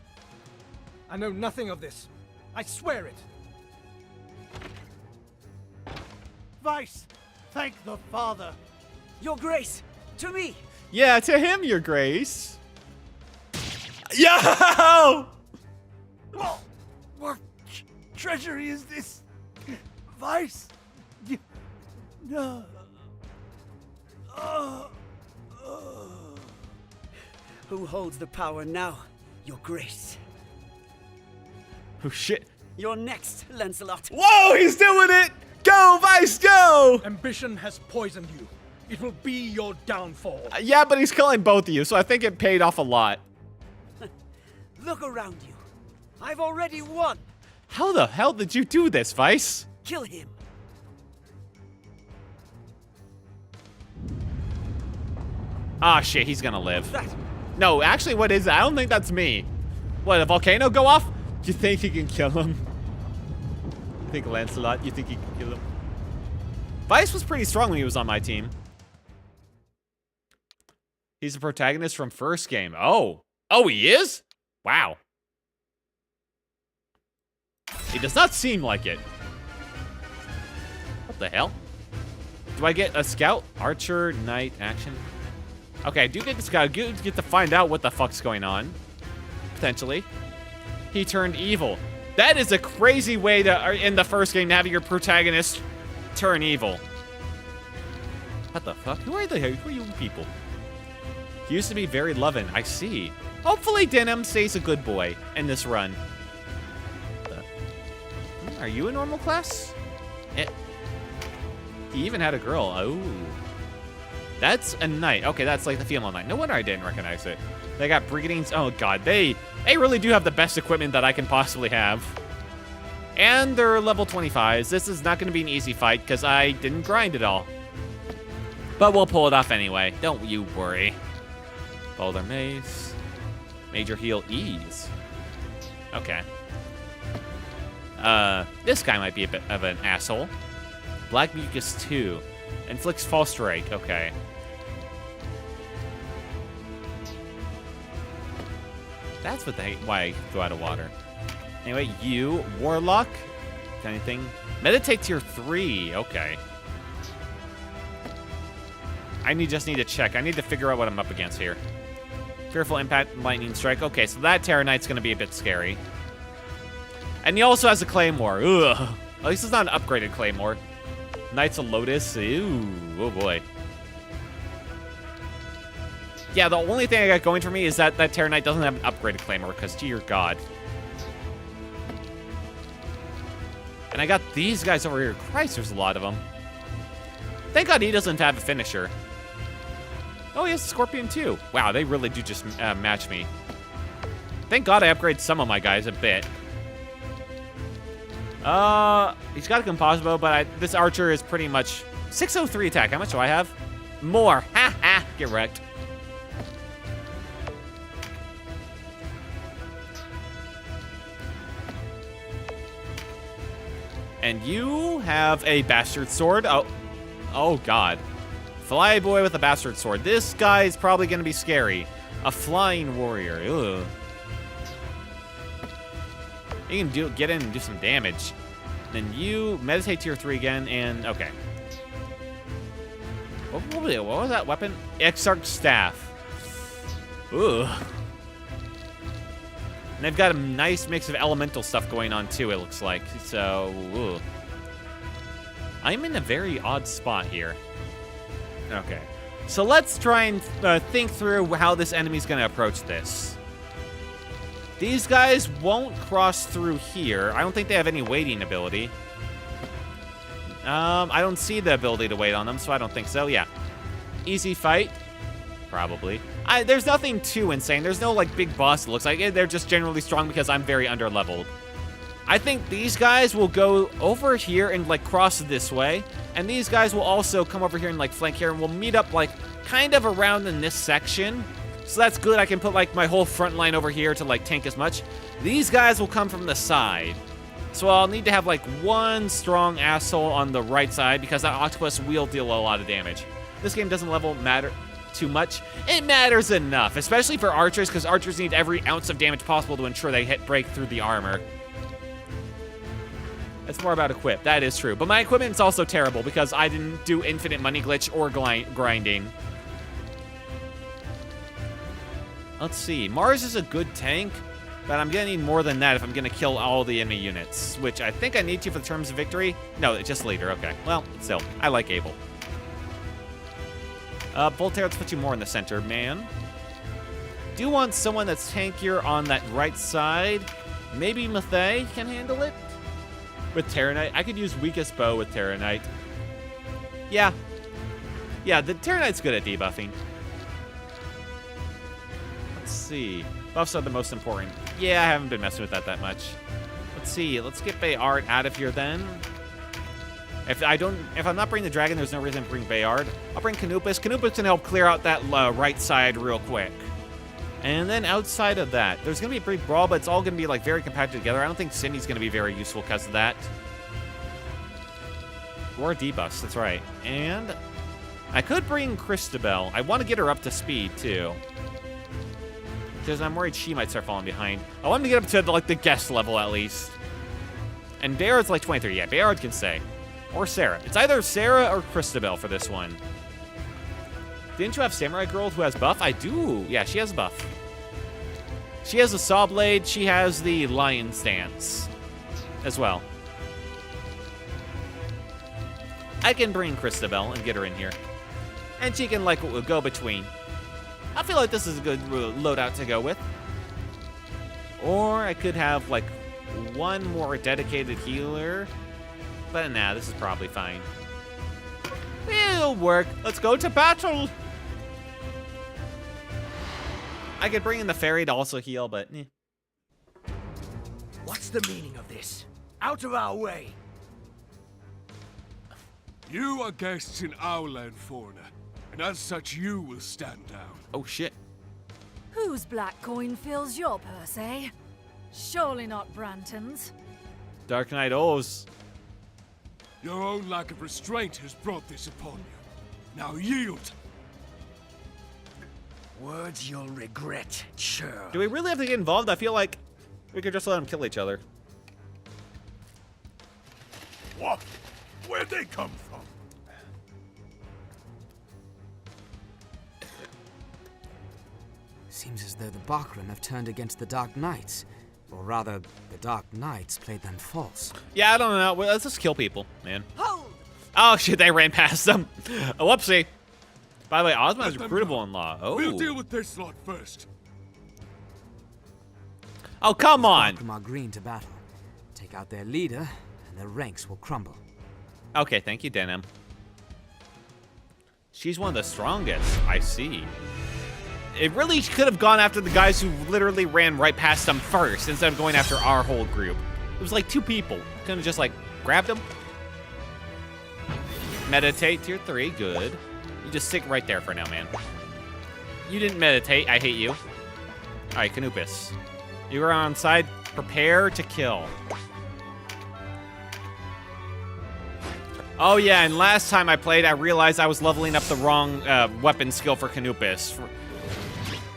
I know nothing of this. I swear it. Vice, thank the Father. Your Grace, to me! Yeah, to him, Your Grace. Yo! What treasury is this? Vice? No. Who holds the power now, Your Grace? Oh shit. You're next, Lancelot. Whoa, he's doing it! Go, Vice, go! Ambition has poisoned you. It will be your downfall. Yeah, but he's killing both of you, so I think it paid off a lot. Look around you. I've already won. How the hell did you do this, Vice? Kill him. Ah, shit, he's gonna live. That. No, actually, what is that? I don't think that's me. What, a volcano go off? Do you think he can kill him? You think Lancelot, you think he can kill him? Vice was pretty strong when he was on my team. He's the protagonist from first game. Oh. Oh, he is? Wow. It does not seem like it. What the hell? Do I get a scout? Archer, knight, action? Okay, I do get the scout. I do get to find out what the fuck's going on. Potentially. He turned evil. That is a crazy way to, in the first game, to have your protagonist turn evil. What the fuck? Who are you people? He used to be very loving. I see. Hopefully Denim stays a good boy in this run. Are you a normal class? He even had a girl. Oh. That's a knight. Okay, that's like the female knight. No wonder I didn't recognize it. They got brigadines. Oh god, they really do have the best equipment that I can possibly have. And they're level 25s. This is not going to be an easy fight because I didn't grind it all. But we'll pull it off anyway. Don't you worry. Boulder Mace. Major heal ease. Okay. This guy might be a bit of an asshole. Black Mucus 2. Inflicts False Strike. Okay. That's what why I go out of water. Anyway, you, Warlock. Anything? Meditate tier 3. Okay. Just need to check. I need to figure out what I'm up against here. Fearful Impact, Lightning Strike. Okay, so that Terra Knight's going to be a bit scary. And he also has a Claymore. Ugh. At least it's not an upgraded Claymore. Knights of Lotus. Ooh, oh boy. Yeah, the only thing I got going for me is that Terra Knight doesn't have an upgraded Claymore, because dear God. And I got these guys over here. Christ, there's a lot of them. Thank God he doesn't have a finisher. Oh, he has a Scorpion too. Wow, they really do just match me. Thank God I upgrade some of my guys a bit. He's got a composite bow, but this archer is pretty much 603 attack. How much do I have? More. Ha ha. Get wrecked. And you have a bastard sword. Oh God. Flyboy with a bastard sword. This guy is probably going to be scary. A flying warrior. Ugh. You can get in and do some damage. Then you meditate tier 3 again, and okay. What was that weapon? Exarch Staff. Ugh. And they've got a nice mix of elemental stuff going on too, it looks like. So, ugh. I'm in a very odd spot here. Okay. So let's try and think through how this enemy's going to approach this. These guys won't cross through here. I don't think they have any waiting ability. I don't see the ability to wait on them, so I don't think so. Yeah. Easy fight. Probably. There's nothing too insane. There's no, like, big boss, it looks like. They're just generally strong because I'm very underleveled. I think these guys will go over here and, like, cross this way. And these guys will also come over here and, like, flank here. And we'll meet up, like, kind of around in this section. So that's good. I can put, like, my whole front line over here to, like, tank as much. These guys will come from the side. So I'll need to have, like, one strong asshole on the right side because that octopus will deal a lot of damage. This game doesn't matter too much. It matters enough, especially for archers, because archers need every ounce of damage possible to ensure they break through the armor. It's more about equip. That is true. But my equipment's also terrible because I didn't do infinite money glitch or grinding. Let's see. Mars is a good tank, but I'm going to need more than that if I'm going to kill all the enemy units, which I think I need to for the terms of victory. No, it's just leader. Okay. Well, still, I like Abel. Voltaire, let's put you more in the center, man. Do want someone that's tankier on that right side. Maybe Mathai can handle it? With Terra Knight. I could use weakest bow with Terra Knight. Yeah. Yeah, the Terra Knight's good at debuffing. Let's see. Buffs are the most important. Yeah, I haven't been messing with that much. Let's see. Let's get Bayard out of here then. If I'm not bringing the dragon, there's no reason to bring Bayard. I'll bring Canopus. Canopus can help clear out that right side real quick. And then outside of that, there's going to be a brief brawl, but it's all going to be like very compacted together. I don't think Cindy's going to be very useful because of that. Or debuffs, that's right. And I could bring Christabel. I want to get her up to speed too, because I'm worried she might start falling behind. I want to get up to like the guest level at least. And Bayard's like 23. Yeah, Bayard can stay. Or Sarah. It's either Sarah or Christabel for this one. Didn't you have Samurai Girl who has buff? I do. Yeah, she has a buff. She has a Saw Blade. She has the Lion Stance as well. I can bring Christabel and get her in here. And she can, like, go between. I feel like this is a good loadout to go with. Or I could have, like, one more dedicated healer. But nah, this is probably fine. It'll work. Let's go to battle. I could bring in the fairy to also heal, but eh. What's the meaning of this? Out of our way! You are guests in our land, foreigner, and as such you will stand down. Oh shit. Whose black coin fills your purse, eh? Surely not Branton's. Dark Knight O's. Your own lack of restraint has brought this upon you. Now yield! Words you'll regret, sure. Do we really have to get involved? I feel like we could just let them kill each other. What? Where'd they come from? Seems as though the Bakram have turned against the Dark Knights. Or rather, the Dark Knights played them false. Yeah, I don't know. Well, let's just kill people, man. Hold! Oh, shit, they ran past them. A whoopsie. By the way, Ozma is Let them recruitable go. in law. Oh. We'll deal with this lot first. Oh, come on. Bakram are green to battle. Take out their leader, and their ranks will crumble. Okay, thank you, Denim. She's one of the strongest. I see. It really could have gone after the guys who literally ran right past them first instead of going after our whole group. It was like 2 people. Couldn't have just like grabbed them. Meditate, tier 3, good. You just sit right there for now, man. You didn't meditate, I hate you. All right, Canupus. You are on side, prepare to kill. Oh yeah, and last time I played, I realized I was leveling up the wrong weapon skill for Canupus.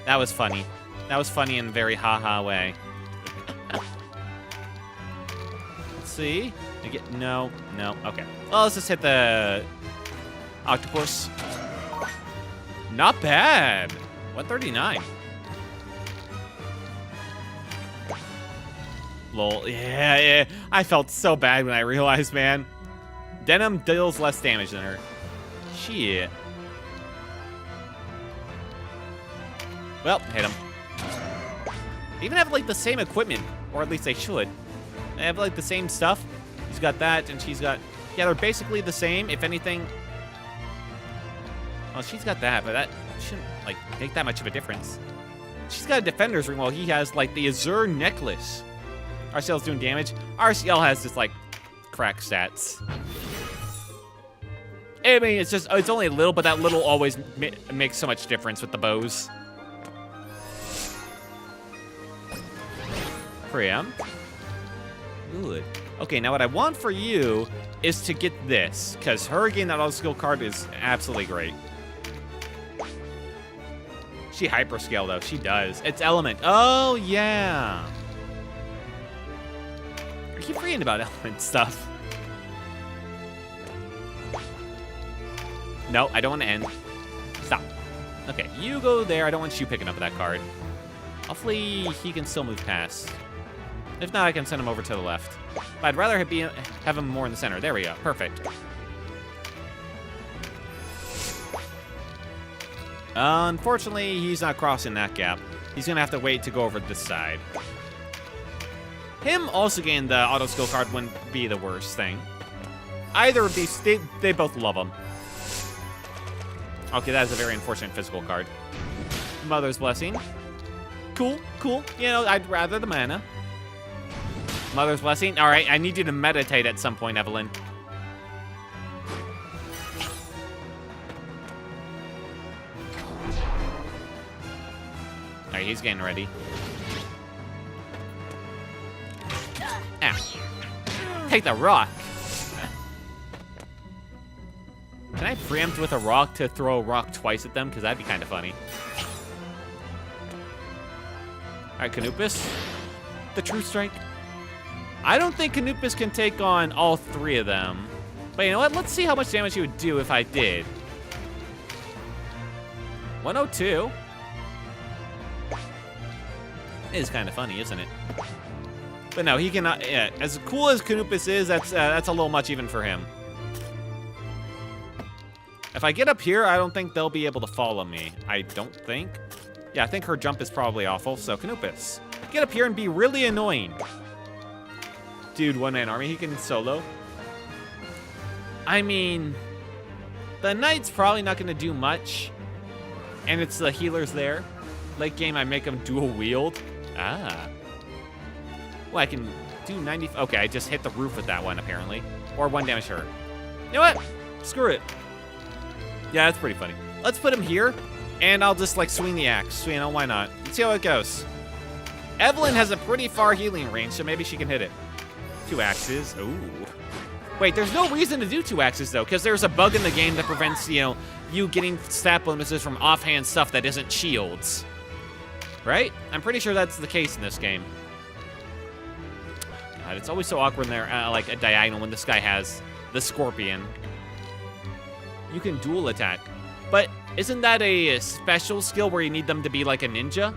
That was funny. That was funny in a very haha way. Let's see. No, okay. Well, let's just hit the octopus. Not bad. 139. Lol, yeah. I felt so bad when I realized, man. Denim deals less damage than her. Shit. Well, hit him. They even have like the same equipment, or at least they should. They have like the same stuff. He's got that, and she's got. Yeah, they're basically the same. If anything. Well, she's got that, but that shouldn't like make that much of a difference. She's got a defender's ring while he has like the Azure necklace. RCL's doing damage. RCL has just like crack stats. I mean, it's only a little, but that little always makes so much difference with the bows. Preempt. Good. Okay, now what I want for you is to get this, because her getting that auto skill card is absolutely great. She hyperscale though, she does. It's element. Oh yeah. I keep forgetting about element stuff. No, I don't want to end. Stop. Okay, you go there. I don't want you picking up that card. Hopefully he can still move past. If not, I can send him over to the left. But I'd rather have him more in the center. There we go. Perfect. Unfortunately, he's not crossing that gap. He's going to have to wait to go over this side. Him also getting the auto skill card wouldn't be the worst thing. Either of these, they both love him. Okay, that is a very unfortunate physical card. Mother's Blessing. Cool. You know, I'd rather the mana. Mother's Blessing. All right, I need you to meditate at some point, Evelyn. All right, he's getting ready. Ow. Take the rock. Can I preempt with a rock to throw a rock twice at them? Because that'd be kind of funny. All right, Canupus. The True Strike. I don't think Canupus can take on all 3 of them. But you know what? Let's see how much damage he would do if I did. 102. It is kind of funny, isn't it? But no, he cannot. Yeah, as cool as Canupus is, that's a little much even for him. If I get up here, I don't think they'll be able to follow me. I don't think. Yeah, I think her jump is probably awful. So Canupus, get up here and be really annoying. Dude, one-man army, he can solo. I mean, the knight's probably not going to do much. And it's the healers there. Late game, I make them dual wield. Ah. Well, I can do 90. Okay, I just hit the roof with that one, apparently. Or 1 damage to her. You know what? Screw it. Yeah, that's pretty funny. Let's put him here, and I'll just, like, swing the axe. So, you know, why not? Let's see how it goes. Evelyn has a pretty far healing range, so maybe she can hit it. 2 axes. Ooh. Wait, there's no reason to do 2 axes, though, because there's a bug in the game that prevents, you getting stat bonuses from offhand stuff that isn't shields. Right? I'm pretty sure that's the case in this game. God, it's always so awkward in there, like a diagonal when this guy has the scorpion. You can dual attack. But isn't that a special skill where you need them to be like a ninja?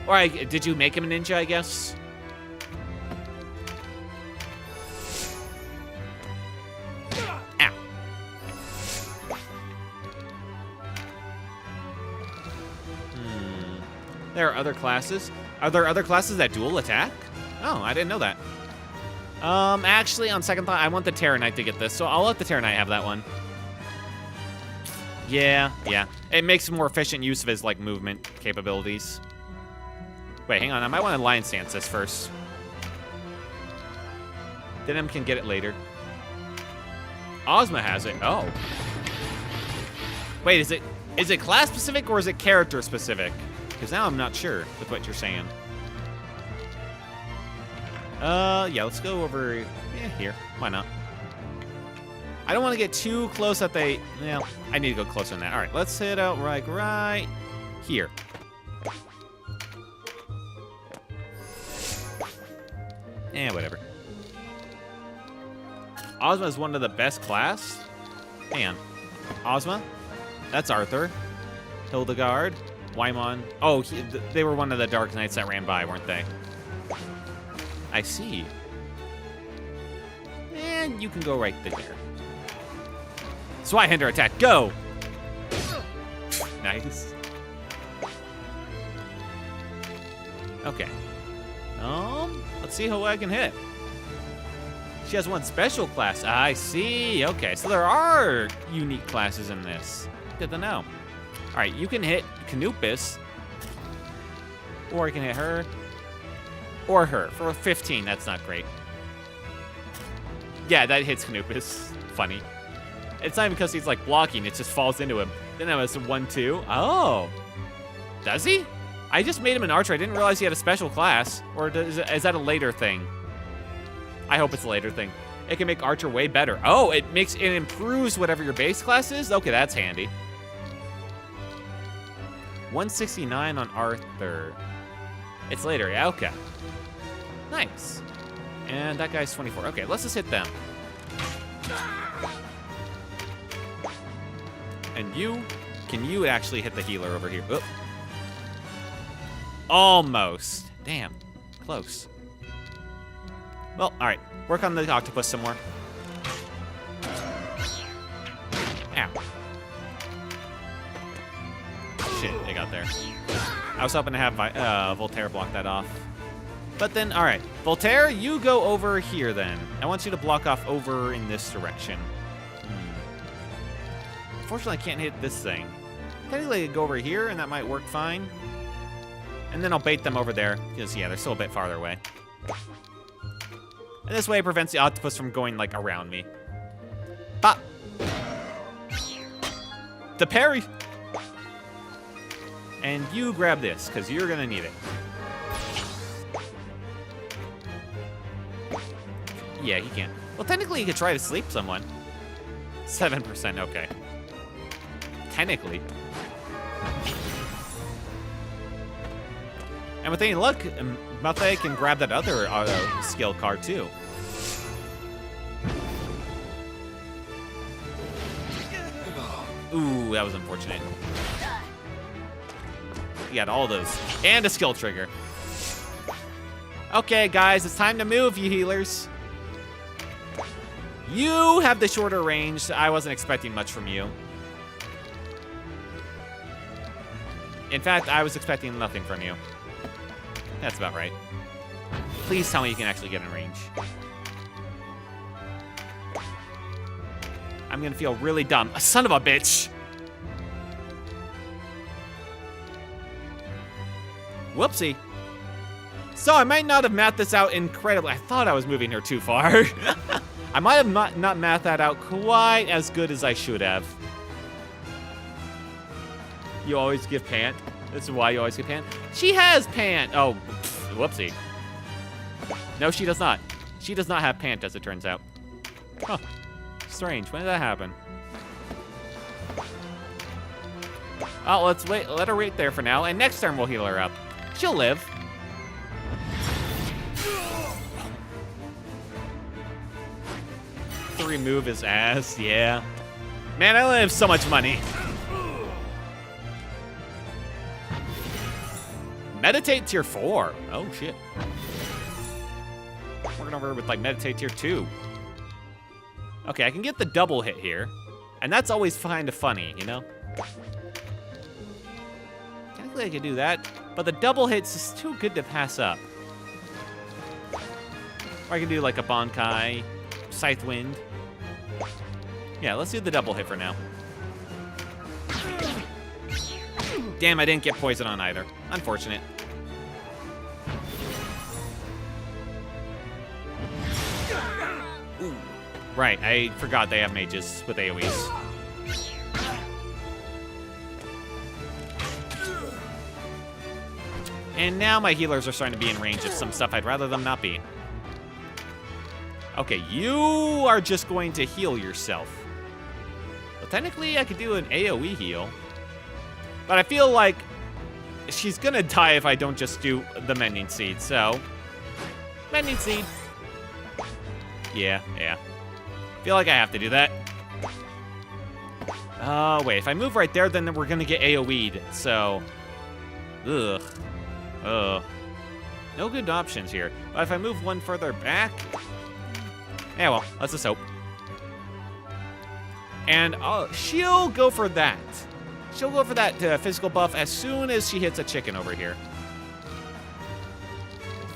Or did you make him a ninja, I guess? Ow. There are other classes. Are there other classes that dual attack? Oh, I didn't know that. Actually, on second thought, I want the Terror Knight to get this, so I'll let the Terror Knight have that one. Yeah. It makes more efficient use of his, like, movement capabilities. Wait, hang on. I might want to Lion Stance this first. Denim can get it later. Ozma has it. Oh. Wait, is it class specific or is it character specific? Because now I'm not sure with what you're saying. Yeah, let's go over here. Why not? I don't want to get too close that they... Yeah, I need to go closer than that. All right, let's hit out right here. Whatever. Ozma is one of the best class. Man. Ozma? That's Arthur. Hildegard. Waimon. Oh, they were one of the Dark Knights that ran by, weren't they? I see. And you can go right there. Swihinder attack, go! Nice. Okay. Let's see who I can hit. She has one special class. I see. Okay, so there are unique classes in this. Good to know. All right, you can hit Canupus, or you can hit her, or her for 15. That's not great. Yeah, that hits Canupus. Funny. It's not even because he's like blocking. It just falls into him. Then that was 1-2. Oh, does he? I just made him an archer. I didn't realize he had a special class. Or is that a later thing? I hope it's a later thing. It can make archer way better. Oh, it improves whatever your base class is? Okay, that's handy. 169 on Arthur. It's later, yeah, okay. Nice. And that guy's 24. Okay, let's just hit them. And can you actually hit the healer over here? Oop. Almost. Damn, close. Well, all right. Work on the octopus some more. Ow. Shit, it got there. I was hoping to have Voltaire block that off. But then, all right. Voltaire, you go over here then. I want you to block off over in this direction. Unfortunately, I can't hit this thing. Technically, I could go over here, and that might work fine. And then I'll bait them over there, because, yeah, they're still a bit farther away. And this way it prevents the octopus from going, like, around me. Pop! The parry! And you grab this, because you're going to need it. Yeah, he can't. Well, technically, he could try to sleep someone. 7%, okay. Technically. And with any luck, Mathe can grab that other skill card, too. Ooh, that was unfortunate. You got all those. And a skill trigger. Okay, guys, it's time to move, you healers. You have the shorter range. I wasn't expecting much from you. In fact, I was expecting nothing from you. That's about right. Please tell me you can actually get in range. I'm gonna feel really dumb. Son of a bitch! Whoopsie. So I might not have mathed this out incredibly. I thought I was moving her too far. I might have not mathed that out quite as good as I should have. You always give pant. This is why you always give pant. She has pant. Oh, pff. Whoopsie. No, she does not. She does not have pant, as it turns out. Huh. Strange. When did that happen? Oh, let's wait. Let her wait there for now, and next turn we'll heal her up. She'll live. To remove his ass, yeah. Man, I only have so much money. Meditate tier 4. Oh, shit. Working over with, like, meditate tier 2. Okay, I can get the double hit here. And that's always kind of funny, you know? Technically, I could do that. But the double hit's just too good to pass up. Or I can do, like, a Bankai, Scythe Wind. Yeah, let's do the double hit for now. Damn, I didn't get poison on either. Unfortunate. Ooh. Right, I forgot they have mages with AoEs. And now my healers are starting to be in range of some stuff I'd rather them not be. Okay, you are just going to heal yourself. Well, technically, I could do an AoE heal. But I feel like she's gonna die if I don't just do the Mending Seed, so... Mending Seed. Yeah. Feel like I have to do that. Wait, if I move right there, then we're gonna get AoE'd, so... Ugh. No good options here. But if I move one further back... Yeah, well, let's just hope. And she'll go for that. She'll go for that physical buff as soon as she hits a chicken over here.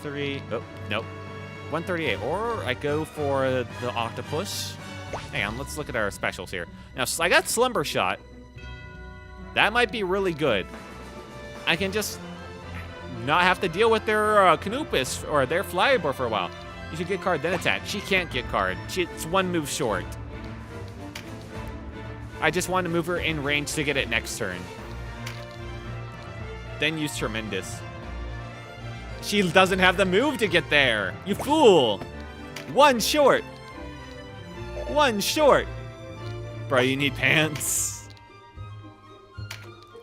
3, oh, nope. 138, or I go for the octopus. Hang on, let's look at our specials here. Now, I got Slumber Shot. That might be really good. I can just not have to deal with their Canopus or their Flybor for a while. You should get card, then attack. She can't get card. It's one move short. I just want to move her in range to get it next turn. Then use Tremendous. She doesn't have the move to get there. You fool. One short. One short. Bro, you need pants.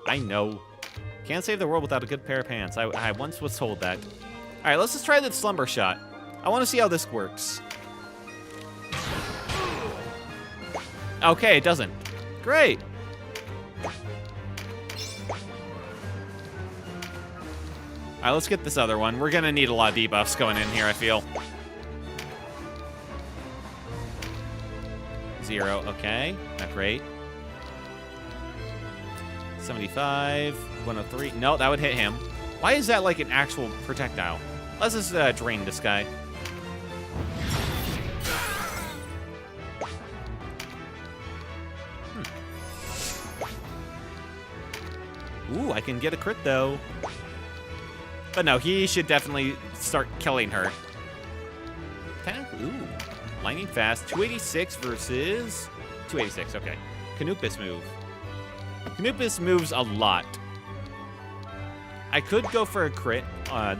I know. Can't save the world without a good pair of pants. I once was told that. All right, let's just try the Slumber Shot. I want to see how this works. Okay, it doesn't. Great. All right, let's get this other one. We're going to need a lot of debuffs going in here, I feel. 0, okay. Not great. 75, 103. No, that would hit him. Why is that like an actual projectile? Let's just drain this guy. Ooh, I can get a crit, though. But no, he should definitely start killing her. Ooh, lightning fast. 286 versus 286, okay. Canopus move. Canopus moves a lot. I could go for a crit,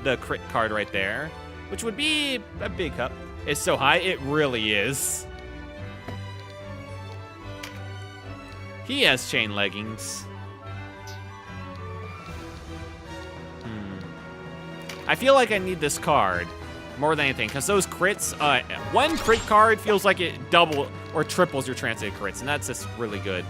the crit card right there, which would be a big cup. It's so high, it really is. He has chain leggings. I feel like I need this card more than anything, because those crits, one crit card feels like it double or triples your translated crits, and that's just really good.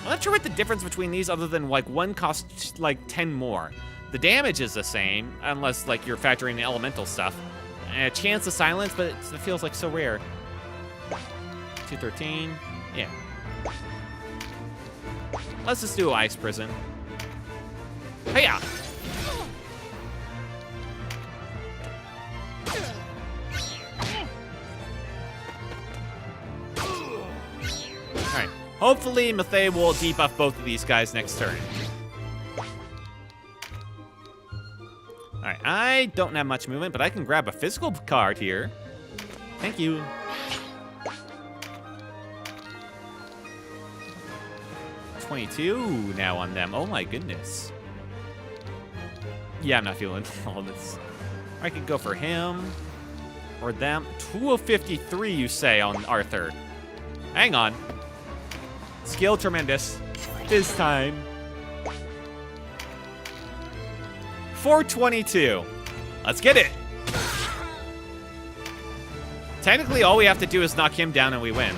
I'm not sure what the difference between these other than like one costs like 10 more. The damage is the same, unless like you're factoring the elemental stuff. And a chance of silence, but it feels like so rare. 213, yeah. Let's just do Ice Prison. Hey-ya! Alright, hopefully Mathey will debuff both of these guys next turn. Alright, I don't have much movement, but I can grab a physical card here. Thank you. $22 now on them. Oh my goodness. Yeah, I'm not feeling all this. I could go for him or them. 253, you say, on Arthur. Hang on. Skill tremendous. This time. 422. Let's get it. Technically, all we have to do is knock him down and we win.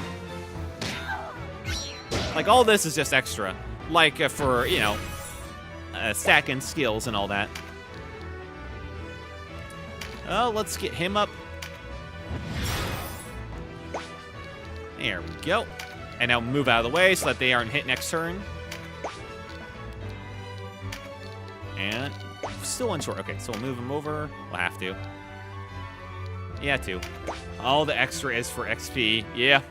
Like, all this is just extra. Like, for, you know, stacking skills and all that. Oh, let's get him up. There we go. And now move out of the way so that they aren't hit next turn. And still unsure. Okay, so we'll move him over. We'll have to. Yeah, too. All the extra is for XP. Yeah.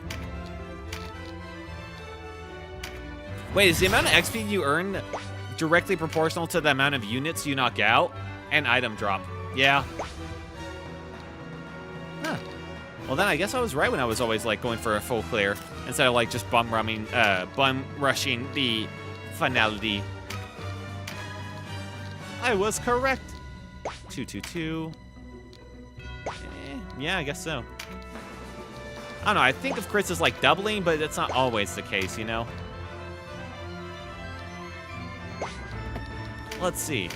Wait, is the amount of XP you earn directly proportional to the amount of units you knock out? And item drop. Yeah. Huh. Well, then I guess I was right when I was always, like, going for a full clear instead of, like, just bum rushing the finality. I was correct. 222. Yeah, I guess so. I don't know, I think of crits as, like, doubling, but that's not always the case, you know? Let's see.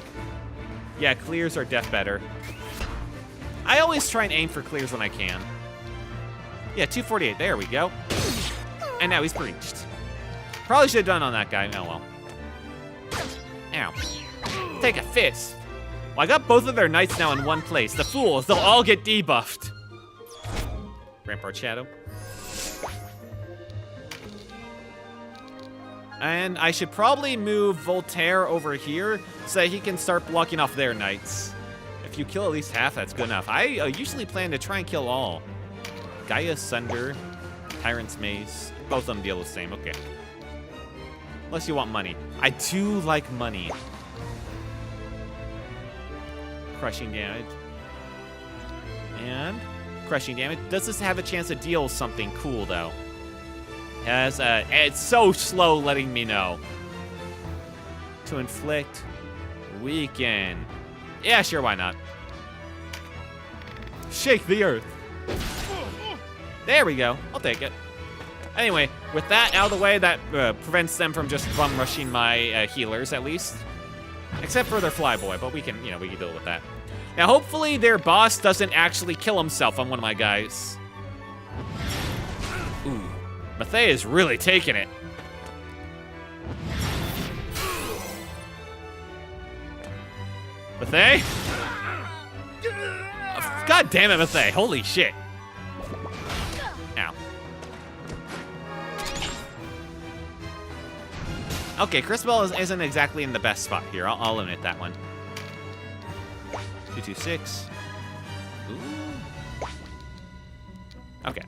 Yeah, clears are def better. I always try and aim for clears when I can. Yeah, 248. There we go. And now he's breached. Probably should have done on that guy. Oh, well. Ow. Take a fist. Well, I got both of their knights now in one place. The fools, they'll all get debuffed. Rampart Shadow. And I should probably move Voltaire over here so that he can start blocking off their knights. If you kill at least half, that's good enough. I usually plan to try and kill all. Gaia Sunder, Tyrant's Mace. Both of them deal the same. Okay. Unless you want money. I do like money. Crushing damage. And crushing damage. Does this have a chance to deal something cool, though? As it's so slow letting me know. To inflict. Weaken. Yeah, sure, why not? Shake the earth. There we go. I'll take it. Anyway, with that out of the way, that prevents them from just bum rushing my healers, at least. Except for their flyboy, but we can, you know, we can deal with that. Now, hopefully their boss doesn't actually kill himself on one of my guys. Ooh. Mathei is really taking it. Mathei? God damn it, Mathei. Holy shit. Ow. Okay, Christabel isn't exactly in the best spot here. I'll eliminate that one. 226. Ooh. Okay.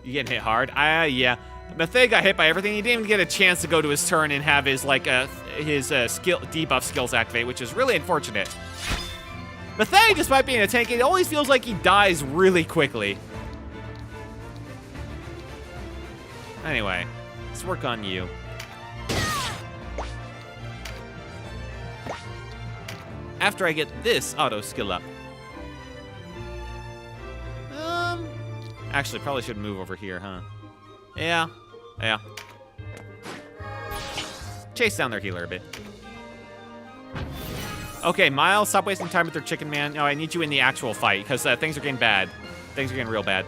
You getting hit hard? Yeah. Mathei got hit by everything. He didn't even get a chance to go to his turn and have his, like, skill debuff skills activate, which is really unfortunate. Mathei, despite being a tank, it always feels like he dies really quickly. Anyway, let's work on you. After I get this auto skill up. Actually, probably should move over here, huh? Yeah. Chase down their healer a bit. Okay, Miles, stop wasting time with their chicken man. No, I need you in the actual fight, because things are getting bad. Things are getting real bad.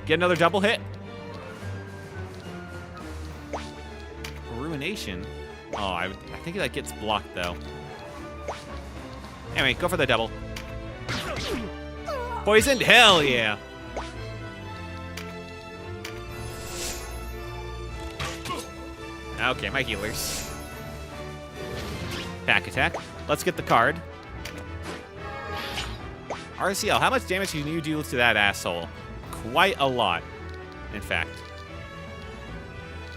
Get another double hit. Ruination. Oh, I think that gets blocked, though. Anyway, go for the double. Poisoned? Hell yeah. Okay, my healers. Back attack. Let's get the card. RCL, how much damage can you do to that asshole? Quite a lot, in fact.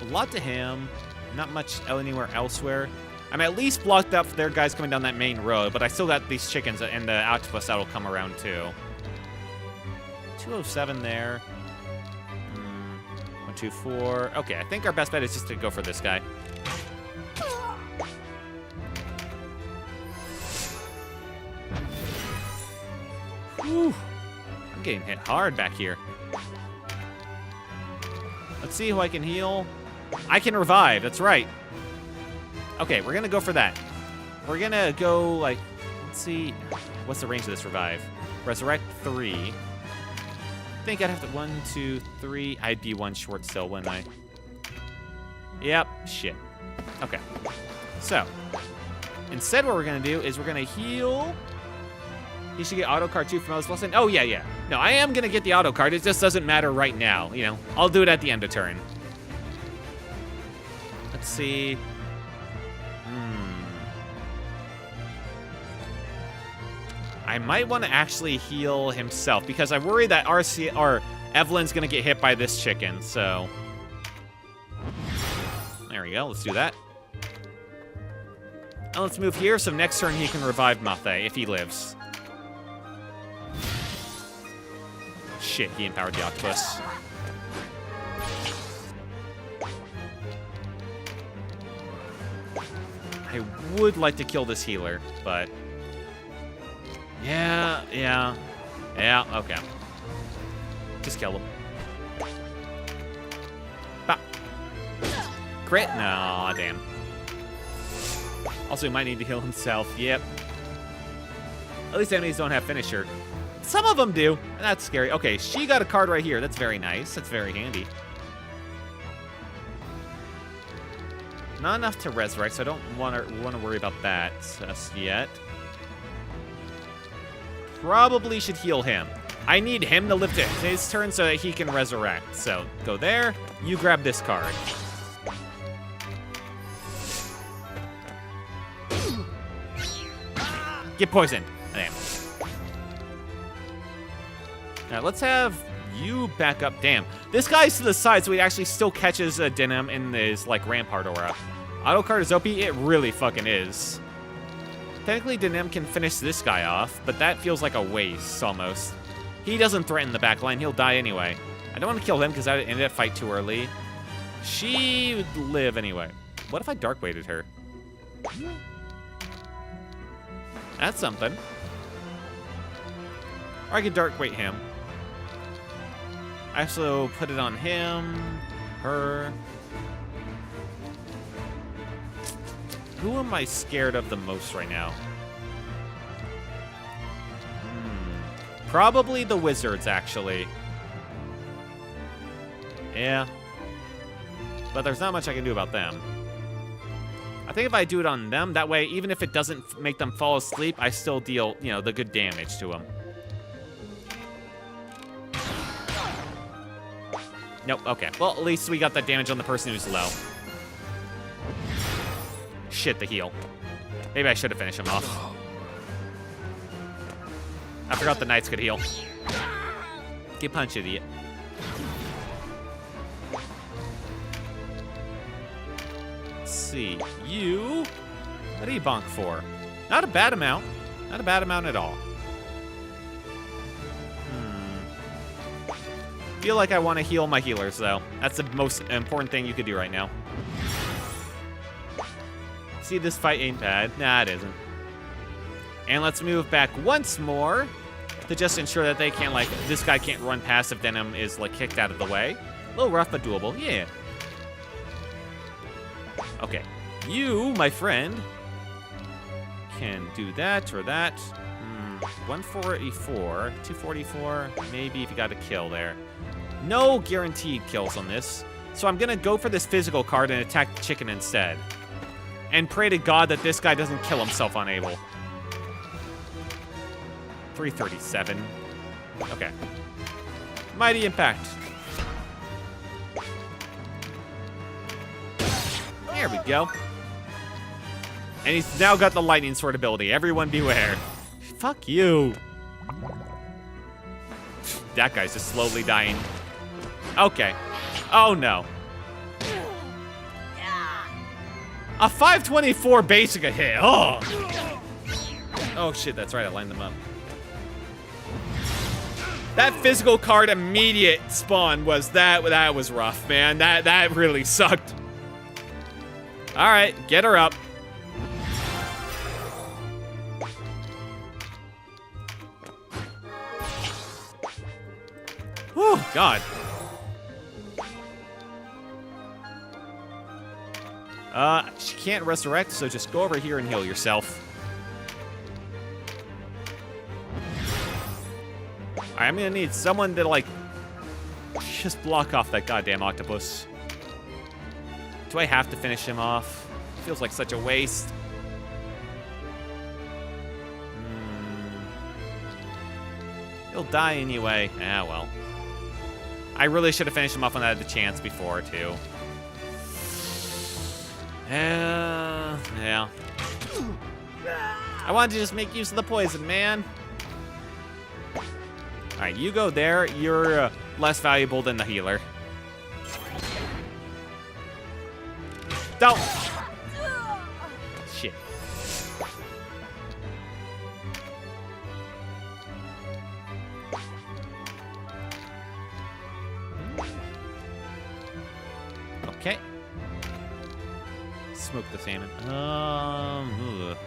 A lot to him. Not much anywhere elsewhere. I'm at least blocked up for their guys coming down that main road, but I still got these chickens and the octopus that'll come around too. 207 there. 124. Okay, I think our best bet is just to go for this guy. Whew. I'm getting hit hard back here. Let's see who I can heal. I can revive, that's right. Okay, we're gonna go for that. We're gonna go, like, let's see. What's the range of this revive? Resurrect 3. I think I'd have to 1, 2, 3. I'd be 1 short still, wouldn't I? Yep, shit. Okay. So, instead what we're gonna do is we're gonna heal. You should get auto card 2 from Ellis Wilson. Oh, yeah. No, I am gonna get the auto card. It just doesn't matter right now, you know. I'll do it at the end of turn. Let's see. I might want to actually heal himself because I worry that Evelyn's gonna get hit by this chicken, so. There we go, let's do that. And let's move here, so next turn he can revive Mathe if he lives. Shit, he empowered the octopus. I would like to kill this healer, but... Yeah, okay. Just kill him. Bah. Crit? No, damn. Also, he might need to heal himself. Yep. At least enemies don't have finisher. Some of them do, and that's scary. Okay, she got a card right here. That's very nice. That's very handy. Not enough to resurrect, so I don't want to worry about that just yet. Probably should heal him. I need him to live to his turn so that he can resurrect. So go there. You grab this card. Get poisoned. Damn. Alright, let's have you back up. Damn. This guy's to the side, so he actually still catches a Denim in his, like, Rampart aura. Auto card is OP? It really fucking is. Technically, Denim can finish this guy off, but that feels like a waste, almost. He doesn't threaten the back line. He'll die anyway. I don't want to kill him because I ended that fight too early. She would live anyway. What if I Dark Weighted her? That's something. Or I could Dark Weight him. I also put it on him, her. Who am I scared of the most right now? Probably the wizards, actually. Yeah. But there's not much I can do about them. I think if I do it on them, that way, even if it doesn't make them fall asleep, I still deal, you know, the good damage to them. Nope, okay. Well, at least we got that damage on the person who's low. Shit, the heal. Maybe I should have finished him off. I forgot the knights could heal. Get punched, idiot. Let's see. You... What do you bonk for? Not a bad amount. Not a bad amount at all. Feel like I want to heal my healers, though. That's the most important thing you could do right now. See, this fight ain't bad. Nah, it isn't. And let's move back once more to just ensure that they can't, like, this guy can't run past if Denim is, like, kicked out of the way. A little rough, but doable. Yeah. Okay. You, my friend, can do that or that. 144, 244, maybe if you got a kill there. No guaranteed kills on this. So I'm going to go for this physical card and attack the chicken instead. And pray to God that this guy doesn't kill himself on Abel. 337. Okay. Mighty Impact. There we go. And he's now got the Lightning Sword ability. Everyone beware. Fuck you. That guy's just slowly dying. Okay. Oh, no. A 524 basic a hit. Oh. Oh, shit. That's right. I lined them up. That physical card immediate spawn was that was rough, man. That really sucked. All right. Get her up. God. She can't resurrect, so just go over here and heal yourself. Alright, I'm gonna need someone to, like, just block off that goddamn octopus. Do I have to finish him off? Feels like such a waste. He'll die anyway. Ah, well. I really should have finished him off when I had the chance before, too. Yeah. I wanted to just make use of the poison, man. Alright, you go there. You're less valuable than the healer. Don't! Shit. Okay. Smoke the salmon. Ugh.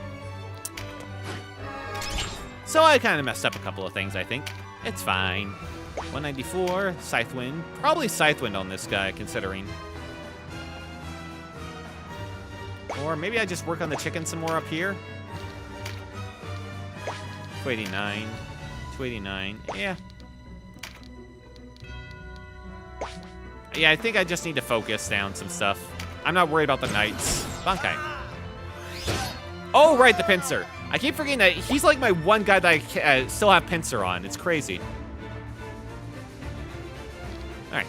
So I kind of messed up a couple of things, I think. It's fine. 194, Scythewind. Probably Scythewind on this guy, considering. Or maybe I just work on the chicken some more up here. 289. 289. Yeah. Yeah, I think I just need to focus down some stuff. I'm not worried about the knights. Bankai. Oh, right, the pincer. I keep forgetting that he's like my one guy that I still have pincer on. It's crazy. All right.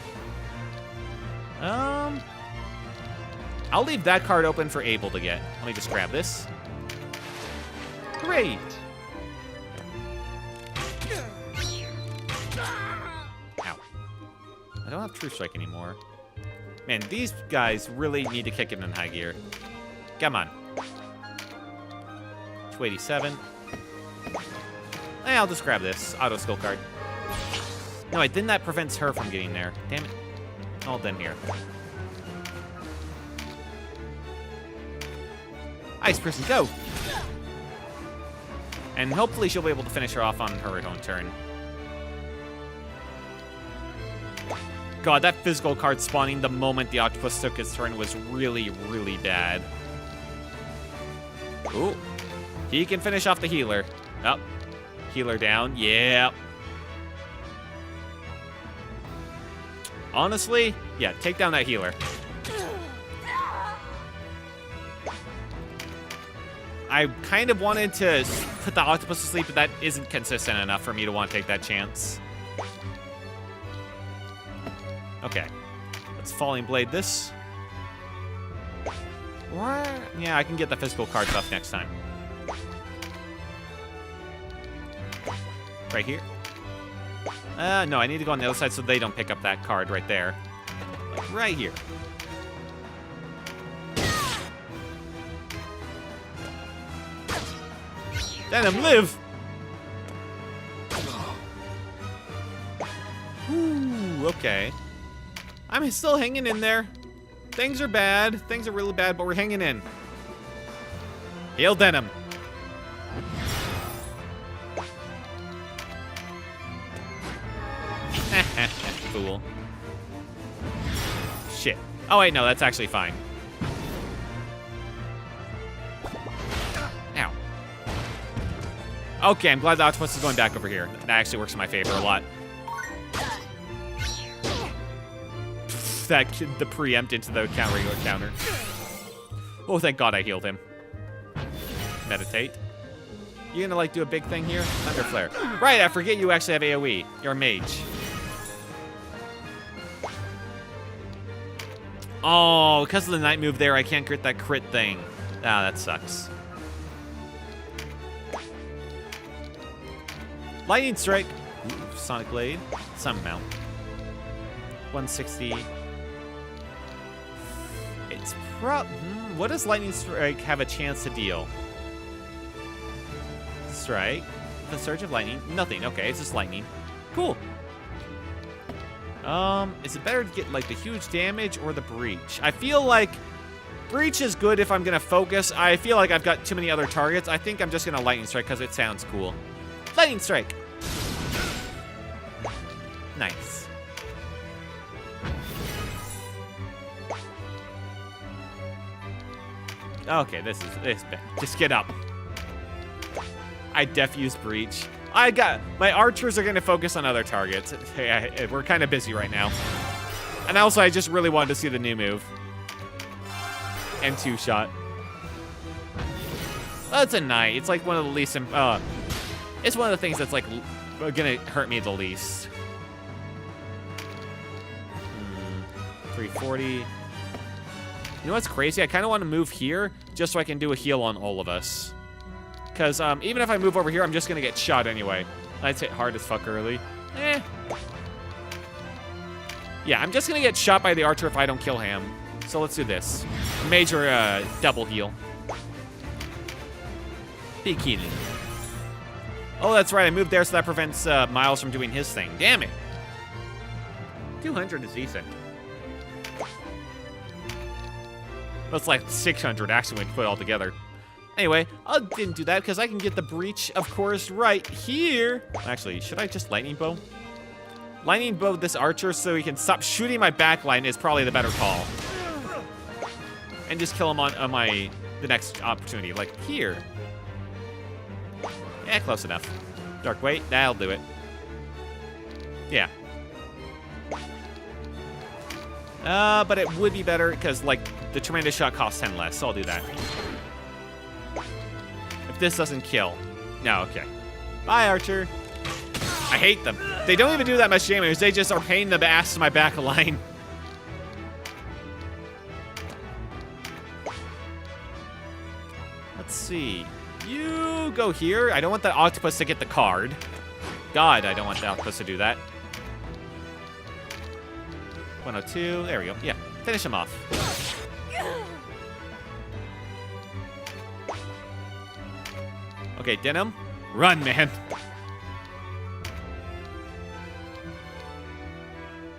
I'll leave that card open for Abel to get. Let me just grab this. Great. Ow. I don't have True Strike anymore. Man, these guys really need to kick it in high gear. Come on. 287. I'll just grab this auto skill card. No, wait, then that prevents her from getting there. Damn it. All done here. Ice Person, go! And hopefully she'll be able to finish her off on her own turn. God, that physical card spawning the moment the octopus took his turn was really, really bad. Ooh. He can finish off the healer. Oh. Healer down. Yeah. Honestly, yeah, take down that healer. I kind of wanted to put the octopus to sleep, but that isn't consistent enough for me to want to take that chance. Okay. Let's Falling Blade this. Or, yeah, I can get the physical card buff next time. Right here. No, I need to go on the other side so they don't pick up that card right there. Like right here. Let him live! Ooh, okay. I'm still hanging in there. Things are bad. Things are really bad, but we're hanging in. Heal Denim. Fool. Shit. Oh, wait, no, that's actually fine. Ow. Okay, I'm glad the octopus is going back over here. That actually works in my favor a lot. The preempt into the regular counter. Oh, thank God I healed him. Meditate. You gonna, like, do a big thing here? Thunder Flare. Right, I forget you actually have AoE. You're a mage. Oh, because of the night move there, I can't crit that crit thing. Ah, that sucks. Lightning Strike. Ooh, Sonic Blade. Sun Mount. 160. It's what does Lightning Strike have a chance to deal? Strike. The Surge of Lightning. Nothing. Okay, it's just lightning. Cool. Is it better to get, like, the huge damage or the breach? I feel like breach is good if I'm gonna focus. I feel like I've got too many other targets. I think I'm just gonna Lightning Strike because it sounds cool. Lightning Strike! Nice. Okay, this bad. Just get up. I defuse breach. My archers are gonna focus on other targets. Hey, we're kind of busy right now. And also, I just really wanted to see the new move. And 2-shot. That's a knight. It's like one of the least. It's one of the things that's like gonna hurt me the least. 340. You know what's crazy? I kind of want to move here just so I can do a heal on all of us. Because even if I move over here, I'm just going to get shot anyway. I'd hit hard as fuck early. Yeah, I'm just going to get shot by the archer if I don't kill him. So let's do this. Major double heal. Big healing. Oh, that's right. I moved there so that prevents Miles from doing his thing. Damn it. 200 is decent. That's like 600 actually when you put it all together. Anyway, I didn't do that because I can get the breach, of course, right here. Actually, should I just lightning bow? Lightning bow this archer so he can stop shooting my backline is probably the better call. And just kill him on the next opportunity, like here. Yeah, close enough. Dark Weight, that'll do it. Yeah. But it would be better because, like, the tremendous shot costs 10 less, so I'll do that. If this doesn't kill. No, okay. Bye, Archer. I hate them. They don't even do that much damage. They just are pain in the ass to my back line. Let's see. You go here. I don't want the octopus to get the card. God, I don't want the octopus to do that. 102. There we go. Yeah. Finish him off. Okay, Denim. Run, man.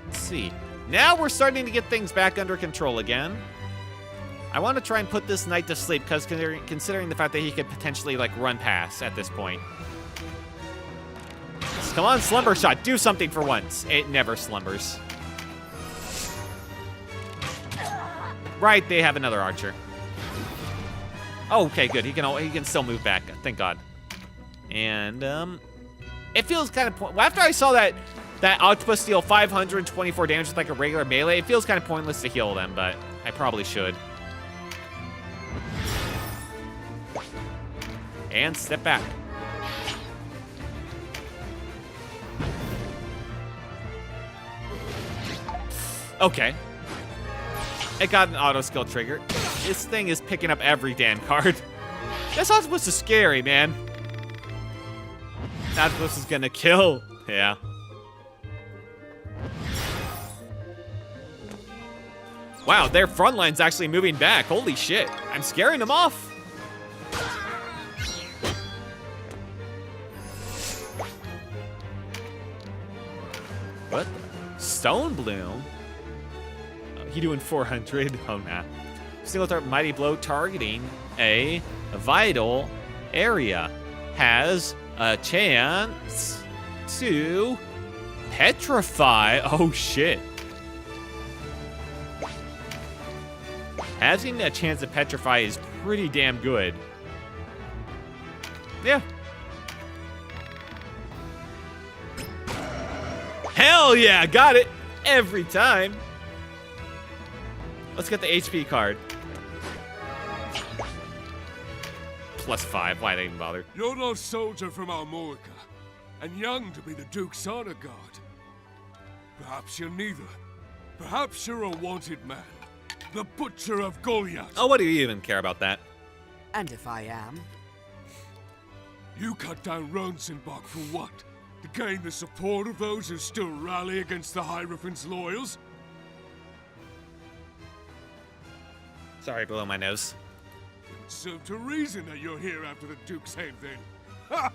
Let's see. Now we're starting to get things back under control again. I want to try and put this knight to sleep because considering the fact that he could potentially like run past at this point. Come on, slumber shot. Do something for once. It never slumbers. Right, they have another archer. Oh, okay, good. He can still move back. Thank God. And it feels kind of after I saw that octopus deal 524 damage with like a regular melee, it feels kind of pointless to heal them, but I probably should. And step back. Okay. It got an auto skill trigger. This thing is picking up every damn card. This octopus is scary, man. That octopus is gonna kill. Yeah. Wow, their front line's actually moving back. Holy shit. I'm scaring them off. What? Stone Bloom? He doing 400? Oh, nah. Single target mighty blow targeting a vital area has a chance to petrify. Oh, shit. Having a chance to petrify is pretty damn good. Yeah. Hell yeah, got it. Every time. Let's get the HP card. +5, why they even bother? You're no soldier from Almoica, and young to be the Duke's honor guard. Perhaps you're neither. Perhaps you're a wanted man. The Butcher of Goliath. Oh, what do you even care about that? And if I am? You cut down Ronsenbach for what? To gain the support of those who still rally against the Hierophant's loyals? Sorry, below my nose. It would serve to reason that you're here after the Duke's head, then. Ha!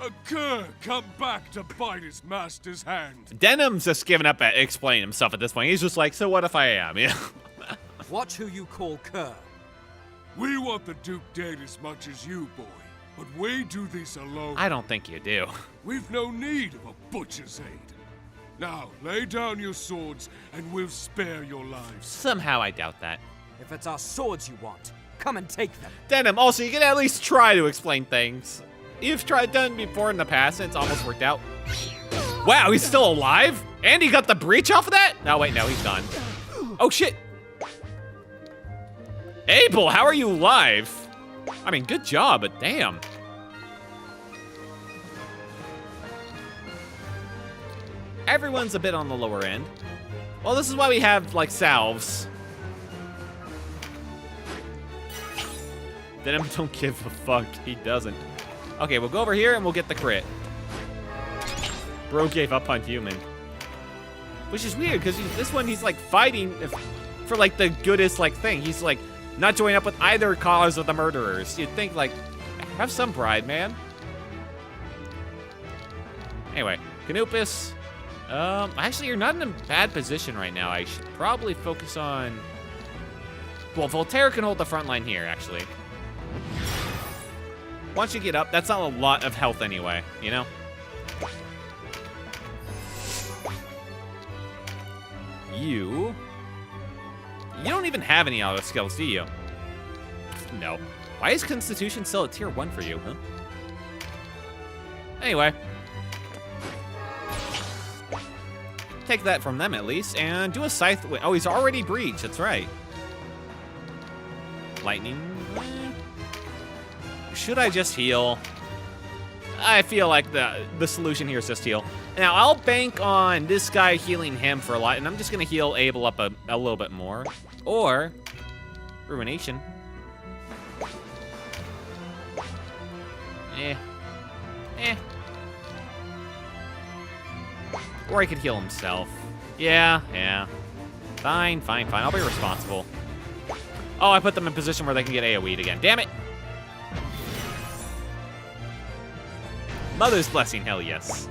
A cur come back to bite his master's hand. Denim's just given up at explaining himself at this point. He's just like, so what if I am? Yeah. Watch who you call cur. We want the Duke dead as much as you, boy. But we do this alone. I don't think you do. We've no need of a butcher's aid. Now, lay down your swords, and we'll spare your lives. Somehow I doubt that. If it's our swords you want, come and take them. Denim, also, you can at least try to explain things. You've done before in the past, and it's almost worked out. Wow, he's still alive? And he got the breach off of that? No, wait, no, he's gone. Oh, shit. Abel, how are you alive? I mean, good job, but damn. Everyone's a bit on the lower end. Well, this is why we have, like, salves. Denim don't give a fuck. He doesn't. Okay, we'll go over here and we'll get the crit. Bro gave up on human. Which is weird, because this one, he's, like, fighting for, like, the goodest, like, thing. He's, like, not joining up with either cause of the murderers. You'd think, like, have some pride, man. Anyway, Canopus. Actually, you're not in a bad position right now. I should probably focus on... Well, Voltaire can hold the front line here, actually. Once you get up, that's not a lot of health anyway, you know? You don't even have any auto skills, do you? No. Why is Constitution still at tier 1 for you, huh? Anyway. Take that from them at least, and do a scythe. Oh, he's already breached, that's right. Lightning. Should I just heal? I feel like the solution here is just heal. Now, I'll bank on this guy healing him for a lot, and I'm just going to heal Abel up a little bit more. Or, Ruination. Or he could heal himself. Yeah. Fine. I'll be responsible. Oh, I put them in a position where they can get AoE'd again. Damn it! Mother's blessing, hell yes.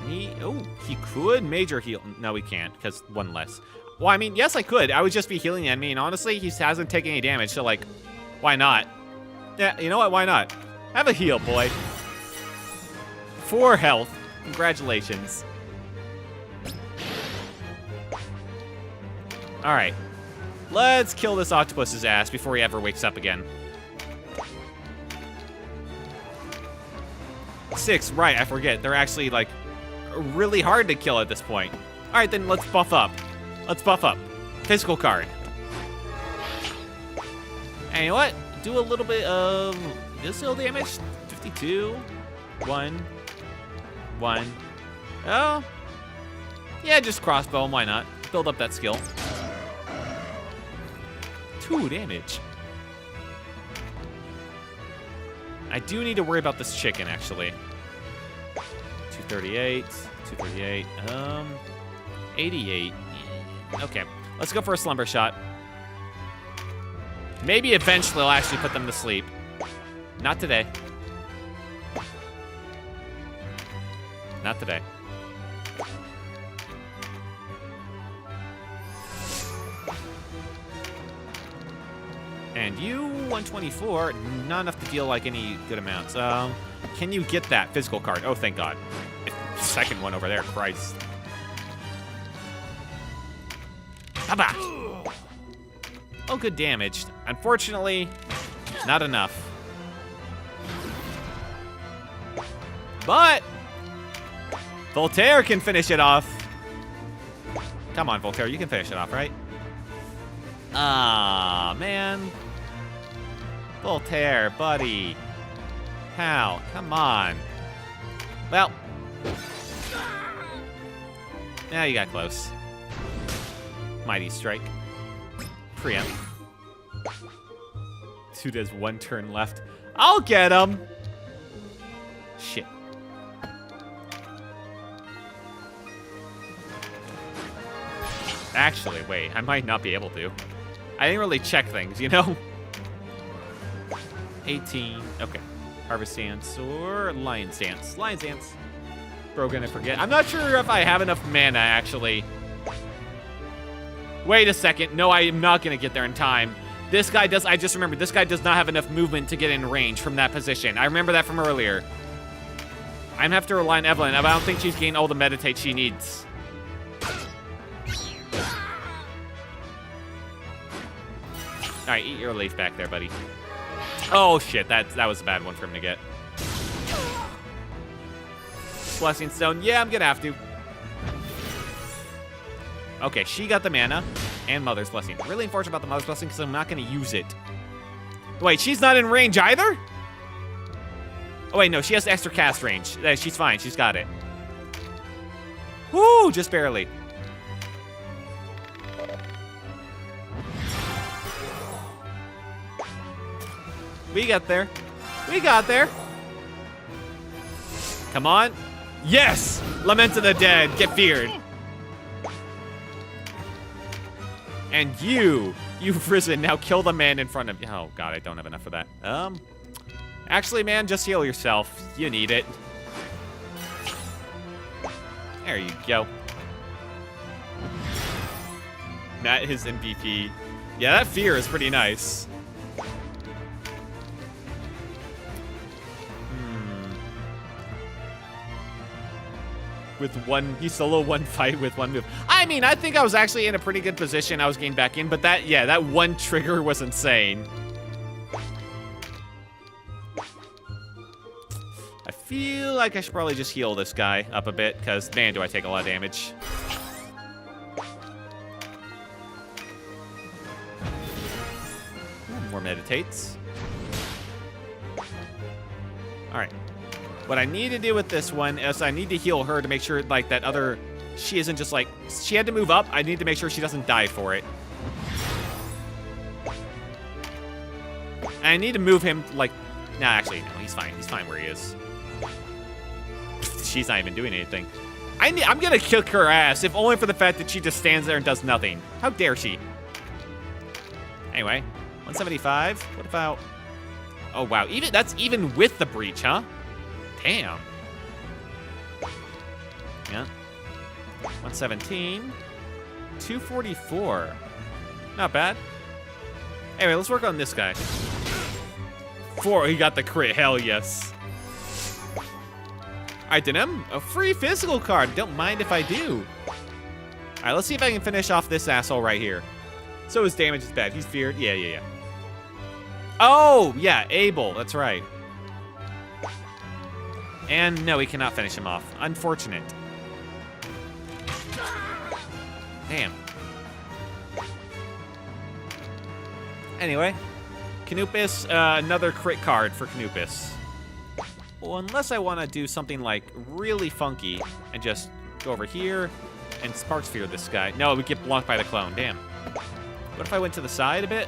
He could major heal. No, he can't, because one less. Well, I mean, yes, I could. I would just be healing the enemy, and honestly, he hasn't taken any damage, so, like, why not? Yeah, you know what? Why not? Have a heal, boy. 4 health. Congratulations. All right. Let's kill this octopus's ass before he ever wakes up again. 6, right, I forget. They're actually, like, really hard to kill at this point. All right, then let's buff up. Physical card. And you know what? Do a little bit of physical damage. 52. 1. Oh. Yeah, just crossbow him, why not? Build up that skill. 2 damage. I do need to worry about this chicken, actually. 238. 88. Okay, let's go for a slumber shot. Maybe eventually I'll actually put them to sleep. Not today. Not today. And you, 124, not enough to deal like any good amounts. Can you get that physical card? Oh, thank God. Second one over there, Christ. Baba! Oh, good damage. Unfortunately, not enough. But Voltaire can finish it off. Come on, Voltaire, you can finish it off, right? Ah, man. Voltaire, buddy. How? Come on. Well. Now you got close. Mighty strike. Preempt. Dude has 1 turn left. I'll get him. Shit. Actually, wait. I might not be able to. I didn't really check things, you know? 18. Okay. Harvest Stance or Lion Stance. Lion Stance. Bro, gonna forget. I'm not sure if I have enough mana, actually. Wait a second. No, I am not gonna get there in time. This guy does, I just remembered, this guy does not have enough movement to get in range from that position. I remember that from earlier. I'm have to rely on Evelyn. I don't think she's gained all the meditate she needs. All right, eat your leaf back there, buddy. Oh shit, that was a bad one for him to get. Blessing Stone. Yeah, I'm gonna have to. Okay, she got the mana and Mother's Blessing. Really unfortunate about the Mother's Blessing because I'm not gonna use it. Wait, she's not in range either? Oh wait, no, she has extra cast range. She's fine, she's got it. Woo, just barely. We got there. We got there. Come on. Yes! Lament of the Dead, get feared. And you've risen. Now kill the man in front of you. Oh god, I don't have enough for that. Actually, man, just heal yourself. You need it. There you go. Matt, his MVP. Yeah, that fear is pretty nice. With one, he solo one fight with one move. I mean, I think I was actually in a pretty good position. I was getting back in, but that one trigger was insane. I feel like I should probably just heal this guy up a bit, because man, do I take a lot of damage. More meditates. All right. What I need to do with this one is I need to heal her to make sure, like, that other... She isn't just, like... She had to move up. I need to make sure she doesn't die for it. And I need to move him, like... Nah, actually, no. He's fine. He's fine where he is. She's not even doing anything. I'm gonna kick her ass, if only for the fact that she just stands there and does nothing. How dare she? Anyway, 175. What about... Oh, wow. That's even with the breach, huh? Damn. Yeah. 117. 244. Not bad. Anyway, let's work on this guy. 4. He got the crit. Hell yes. Alright, Denim. A free physical card. Don't mind if I do. Alright, let's see if I can finish off this asshole right here. So his damage is bad. He's feared. Yeah. Oh, yeah. Abel. That's right. And no, we cannot finish him off. Unfortunate. Damn. Anyway, Canupus, another crit card for Canupus. Well, unless I want to do something like really funky and just go over here and Spark Sphere this guy. No, we get blocked by the clone. Damn. What if I went to the side a bit?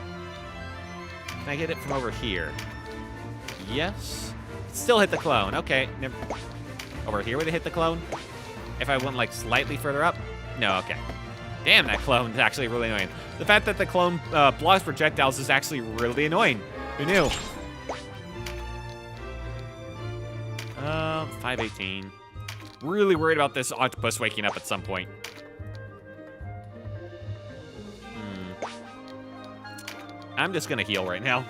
Can I get it from over here? Yes. Still hit the clone. Okay. Over here would it hit the clone? If I went like slightly further up? No, okay. Damn, that clone is actually really annoying. The fact that the clone blocks projectiles is actually really annoying. Who knew? 518. Really worried about this octopus waking up at some point. I'm just gonna heal right now.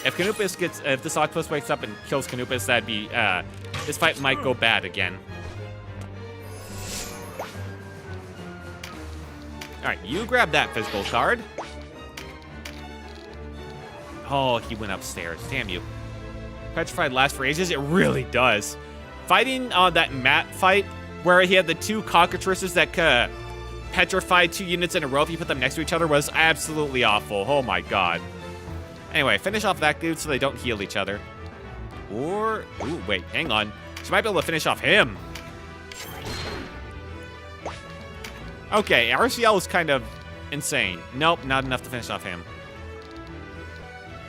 If this octopus wakes up and kills Canupus, that'd be, this fight might go bad again. Alright, you grab that physical card. Oh, he went upstairs. Damn you. Petrified lasts for ages? It really does. Fighting that Matt fight, where he had the 2 cockatrices that petrified 2 units in a row if you put them next to each other, was absolutely awful. Oh my god. Anyway, finish off that dude so they don't heal each other. Or... Ooh, wait, hang on. She might be able to finish off him. Okay, RCL is kind of insane. Nope, not enough to finish off him.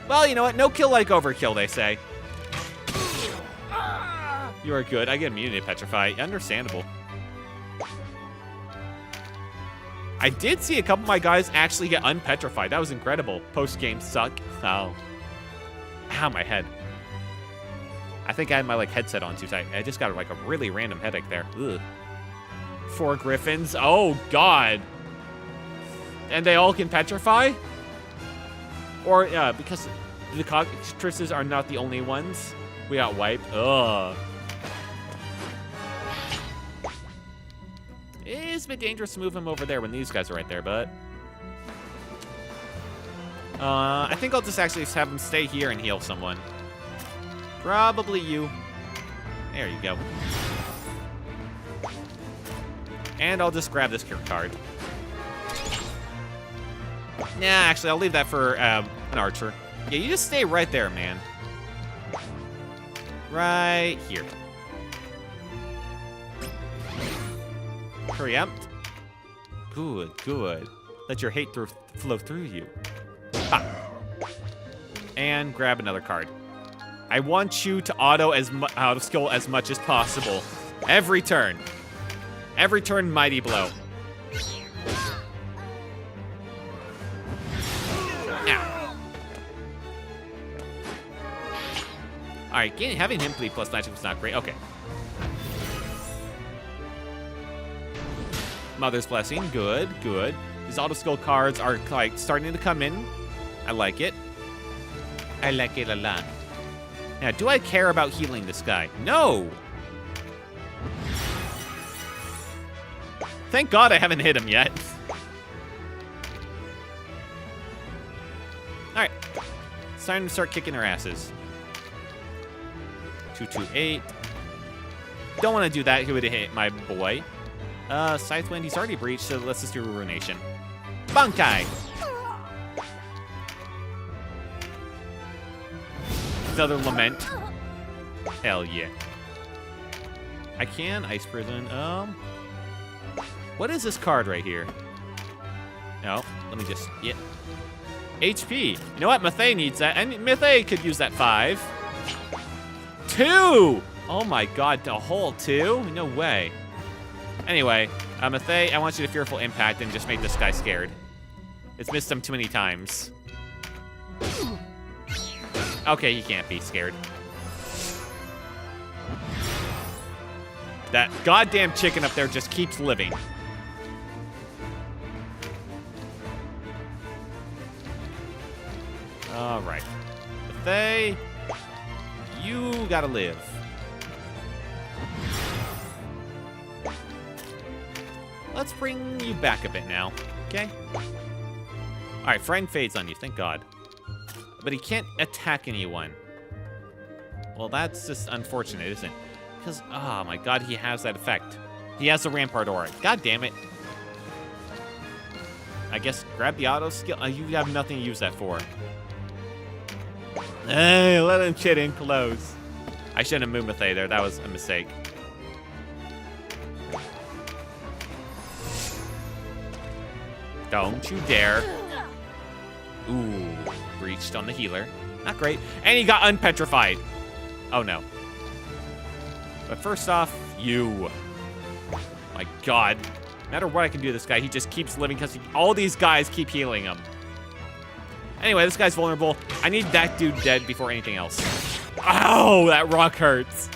Well, you know what? No kill like overkill, they say. You are good. I get immunity to Petrify. Understandable. I did see a couple of my guys actually get unpetrified. That was incredible. Post-game suck. Oh. Ow, my head. I think I had my headset on too tight. I just got a really random headache there. Ugh. 4 griffins. Oh, God. And they all can petrify? Or, because the cockatrices are not the only ones, we got wiped. Ugh. It's a bit dangerous to move him over there when these guys are right there, but... I think I'll just actually have him stay here and heal someone. Probably you. There you go. And I'll just grab this card. Nah, actually, I'll leave that for an archer. Yeah, you just stay right there, man. Right here. Preempt. Good, good. Let your hate flow through you. Ha. And grab another card. I want you to auto skill as much as possible. Every turn. Every turn, mighty blow. Ow. Alright, having him bleed plus magic was not great. Okay. Mother's Blessing, good, good. These auto skill cards are like starting to come in. I like it. I like it a lot. Now, do I care about healing this guy? No! Thank God I haven't hit him yet. Alright. It's time to start kicking their asses. 228. Don't want to do that. He would have hit my boy. Scythewind, he's already breached, so let's just do Ruination. Bankai! Another Lament. Hell yeah. I can Ice Prison. What is this card right here? No, let me just, yeah. HP. You know what? Mathey needs that. And Mathey could use that 5. 2! Oh my god, a whole 2? No way. Anyway, Mathey, I want you to Fearful Impact and just make this guy scared. It's missed him too many times. Okay, he can't be scared. That goddamn chicken up there just keeps living. Alright. Mathey, you gotta live. Let's bring you back a bit now, okay? Alright, Friend fades on you, thank God. But he can't attack anyone. Well, that's just unfortunate, isn't it? Because, oh my god, he has that effect. He has the Rampart Aura. God damn it. I guess grab the auto skill. You have nothing to use that for. Hey, let him chit in close. I shouldn't have moved Mathey there. That was a mistake. Don't you dare. Ooh, breached on the healer. Not great. And he got unpetrified. Oh no. But first off, you. My god. No matter what I can do to this guy, he just keeps living because all these guys keep healing him. Anyway, this guy's vulnerable. I need that dude dead before anything else. Ow, that rock hurts.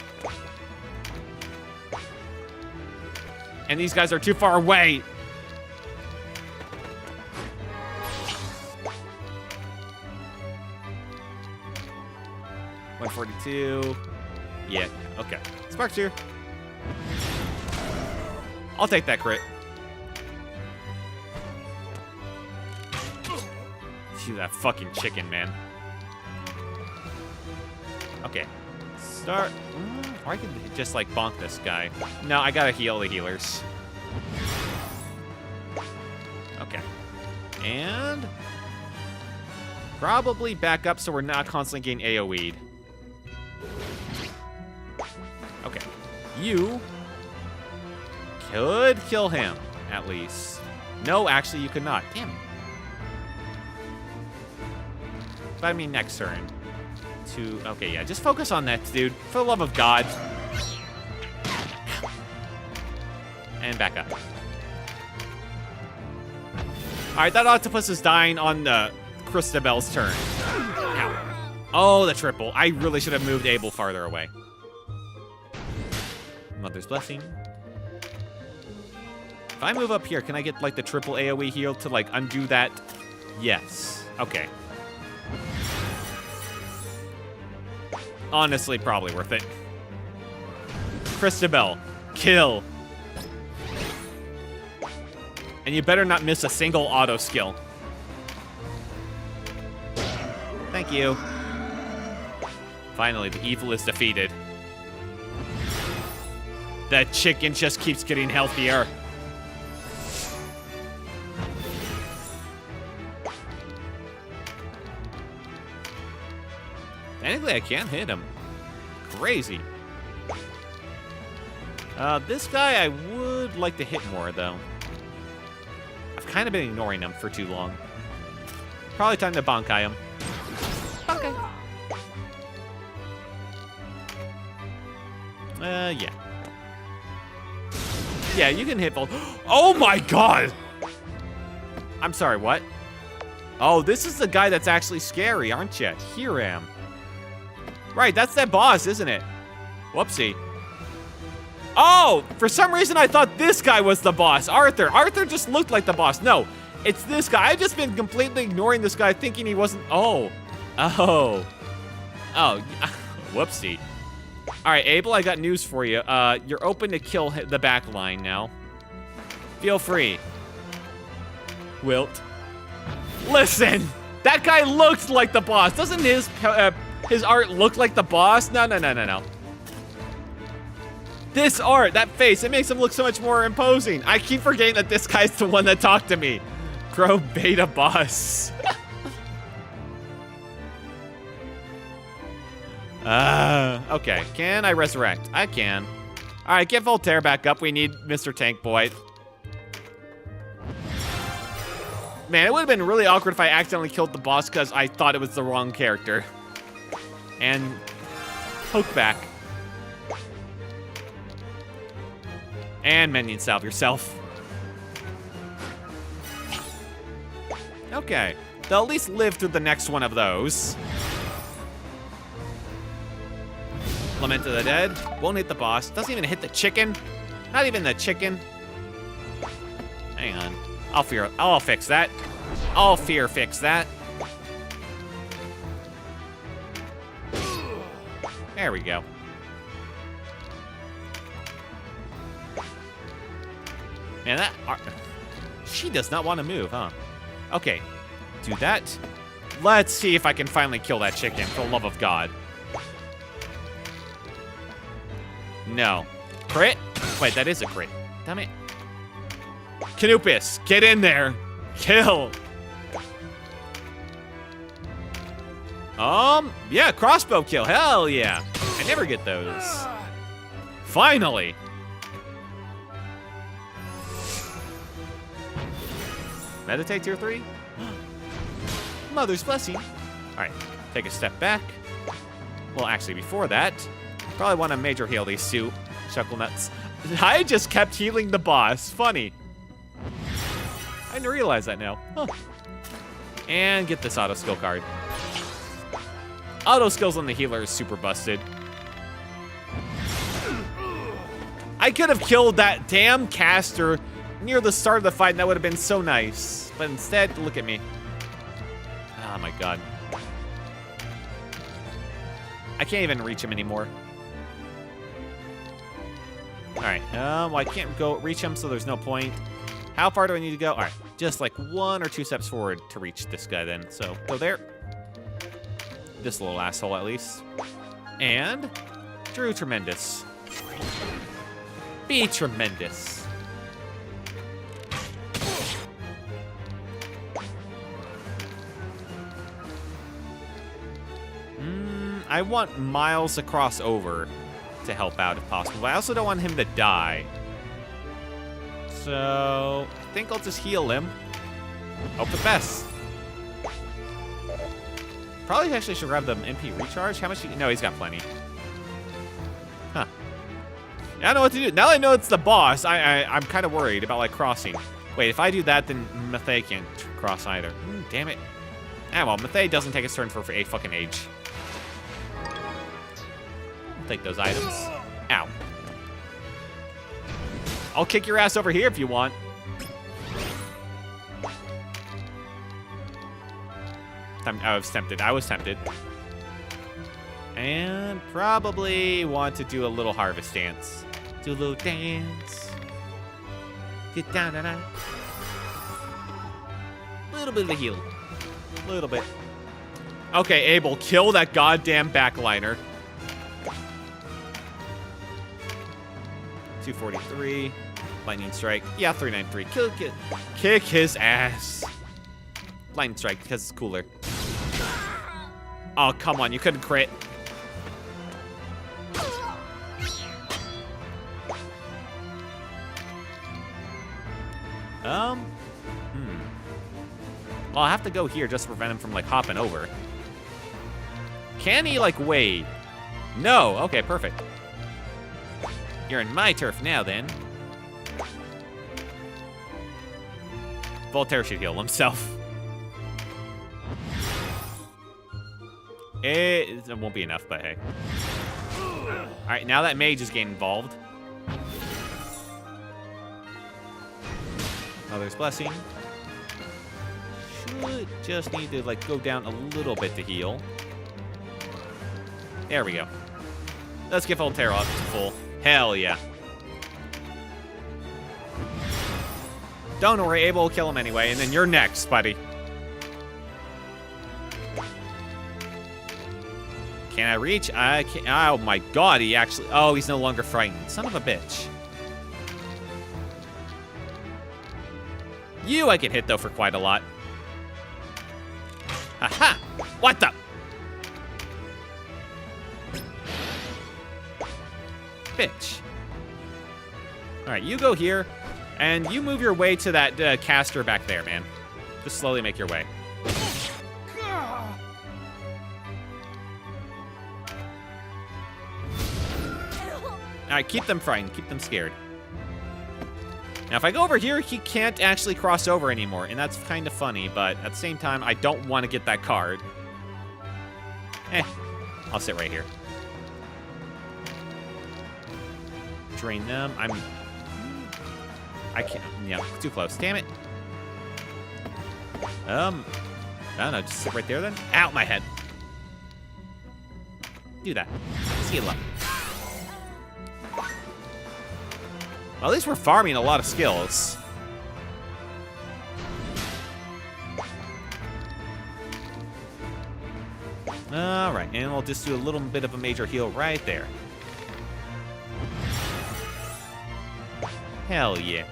And these guys are too far away. $142. Yeah, okay. Spark's here. I'll take that crit. Phew, that fucking chicken, man. Okay. Start. Or I can just, like, bonk this guy. No, I gotta heal the healers. Okay. And... probably back up so we're not constantly getting AoE'd. Okay. You could kill him, at least. No, actually, you could not. Damn it. But I mean, next turn. Okay, yeah, just focus on that, dude. For the love of God. And back up. Alright, that octopus is dying on Christabel's turn. Ow. Oh, the triple. I really should have moved Abel farther away. Mother's Blessing. If I move up here, can I get, like, the triple AoE heal to, like, undo that? Yes. Okay. Honestly, probably worth it. Christabel, kill. And you better not miss a single auto skill. Thank you. Finally, the evil is defeated. That chicken just keeps getting healthier. Technically, I can't hit him. Crazy. This guy I would like to hit more, though. I've kind of been ignoring him for too long. Probably time to Bankai him. Okay. Yeah. Yeah, you can hit both. Oh my god! I'm sorry, what? Oh, this is the guy that's actually scary, aren't you? Hiram. Right, that's that boss, isn't it? Whoopsie. Oh, for some reason I thought this guy was the boss. Arthur. Arthur just looked like the boss. No, it's this guy. I've just been completely ignoring this guy, thinking he wasn't. Oh. Whoopsie. All right, Abel, I got news for you. You're open to kill the back line now. Feel free. Wilt. Listen, that guy looks like the boss. Doesn't his art look like the boss? No. This art, that face, it makes him look so much more imposing. I keep forgetting that this guy's the one that talked to me. Grow beta boss. Okay. Can I resurrect? I can. All right, get Voltaire back up. We need Mr. Tank Boy. Man, it would have been really awkward if I accidentally killed the boss because I thought it was the wrong character. And poke back. And minion salve yourself. Okay. They'll at least live through the next one of those. Lament of the Dead. Won't hit the boss. Doesn't even hit the chicken. Not even the chicken. Hang on. I'll fix that. I'll fix that. There we go. Man, she does not want to move, huh? Okay, do that. Let's see if I can finally kill that chicken, for the love of God. No. Crit? Wait, that is a crit. Damn it. Canupus, get in there. Kill. Yeah, crossbow kill. Hell yeah. I never get those. Finally. Meditate tier 3? Mother's blessing. All right, take a step back. Well, actually, before that, probably want to major heal these two chuckle nuts. I just kept healing the boss. Funny. I didn't realize that now. Huh. And get this auto skill card. Auto skills on the healer is super busted. I could have killed that damn caster near the start of the fight, and that would have been so nice. But instead, look at me. Oh my god. I can't even reach him anymore. Alright, well, I can't go reach him, so there's no point. How far do I need to go? Alright, just like 1 or 2 steps forward to reach this guy then. So, go there. This little asshole, at least. And Drew Tremendous. Be tremendous. I want Miles to cross over to help out if possible, but I also don't want him to die. So I think I'll just heal him. Hope the best. Probably actually should grab the MP recharge. How much? No, he's got plenty. Huh. I don't know what to do. Now I know it's the boss, I'm kind of worried about like crossing. Wait, if I do that, then Mathey can't cross either. Damn it. Ah, well, Mathey doesn't take his turn for a fucking age. Take those items. Ow. I'll kick your ass over here if you want. I was tempted. And probably want to do a little harvest dance. Do a little dance. Get down and out. little bit of a heal. A little bit. Okay, Abel, kill that goddamn backliner. 243. Lightning strike. Yeah, 393. Kick his ass. Lightning strike because it's cooler. Oh, come on. You couldn't crit. Well, I'll have to go here just to prevent him from, like, hopping over. Can he, like, wade? No. Okay, perfect. You're in my turf now, then. Voltaire should heal himself. It won't be enough, but hey. All right, now that mage is getting involved. Mother's Blessing. Should just need to, like, go down a little bit to heal. There we go. Let's get Voltaire up to full. Hell yeah. Don't worry, Abel will kill him anyway, and then you're next, buddy. Can I reach? I can't. Oh my god, he actually... Oh, he's no longer frightened. Son of a bitch. You I can hit, though, for quite a lot. Aha! What the? Bitch. Alright, you go here, and you move your way to that caster back there, man. Just slowly make your way. Alright, keep them frightened. Keep them scared. Now, if I go over here, he can't actually cross over anymore, and that's kind of funny, but at the same time, I don't want to get that card. I'll sit right here. Drain them. I can't. Yeah, too close. Damn it. I don't know. Just sit right there then. Out my head. Do that. See you luck. Well, at least we're farming a lot of skills. All right, and we'll just do a little bit of a major heal right there. Hell yeah.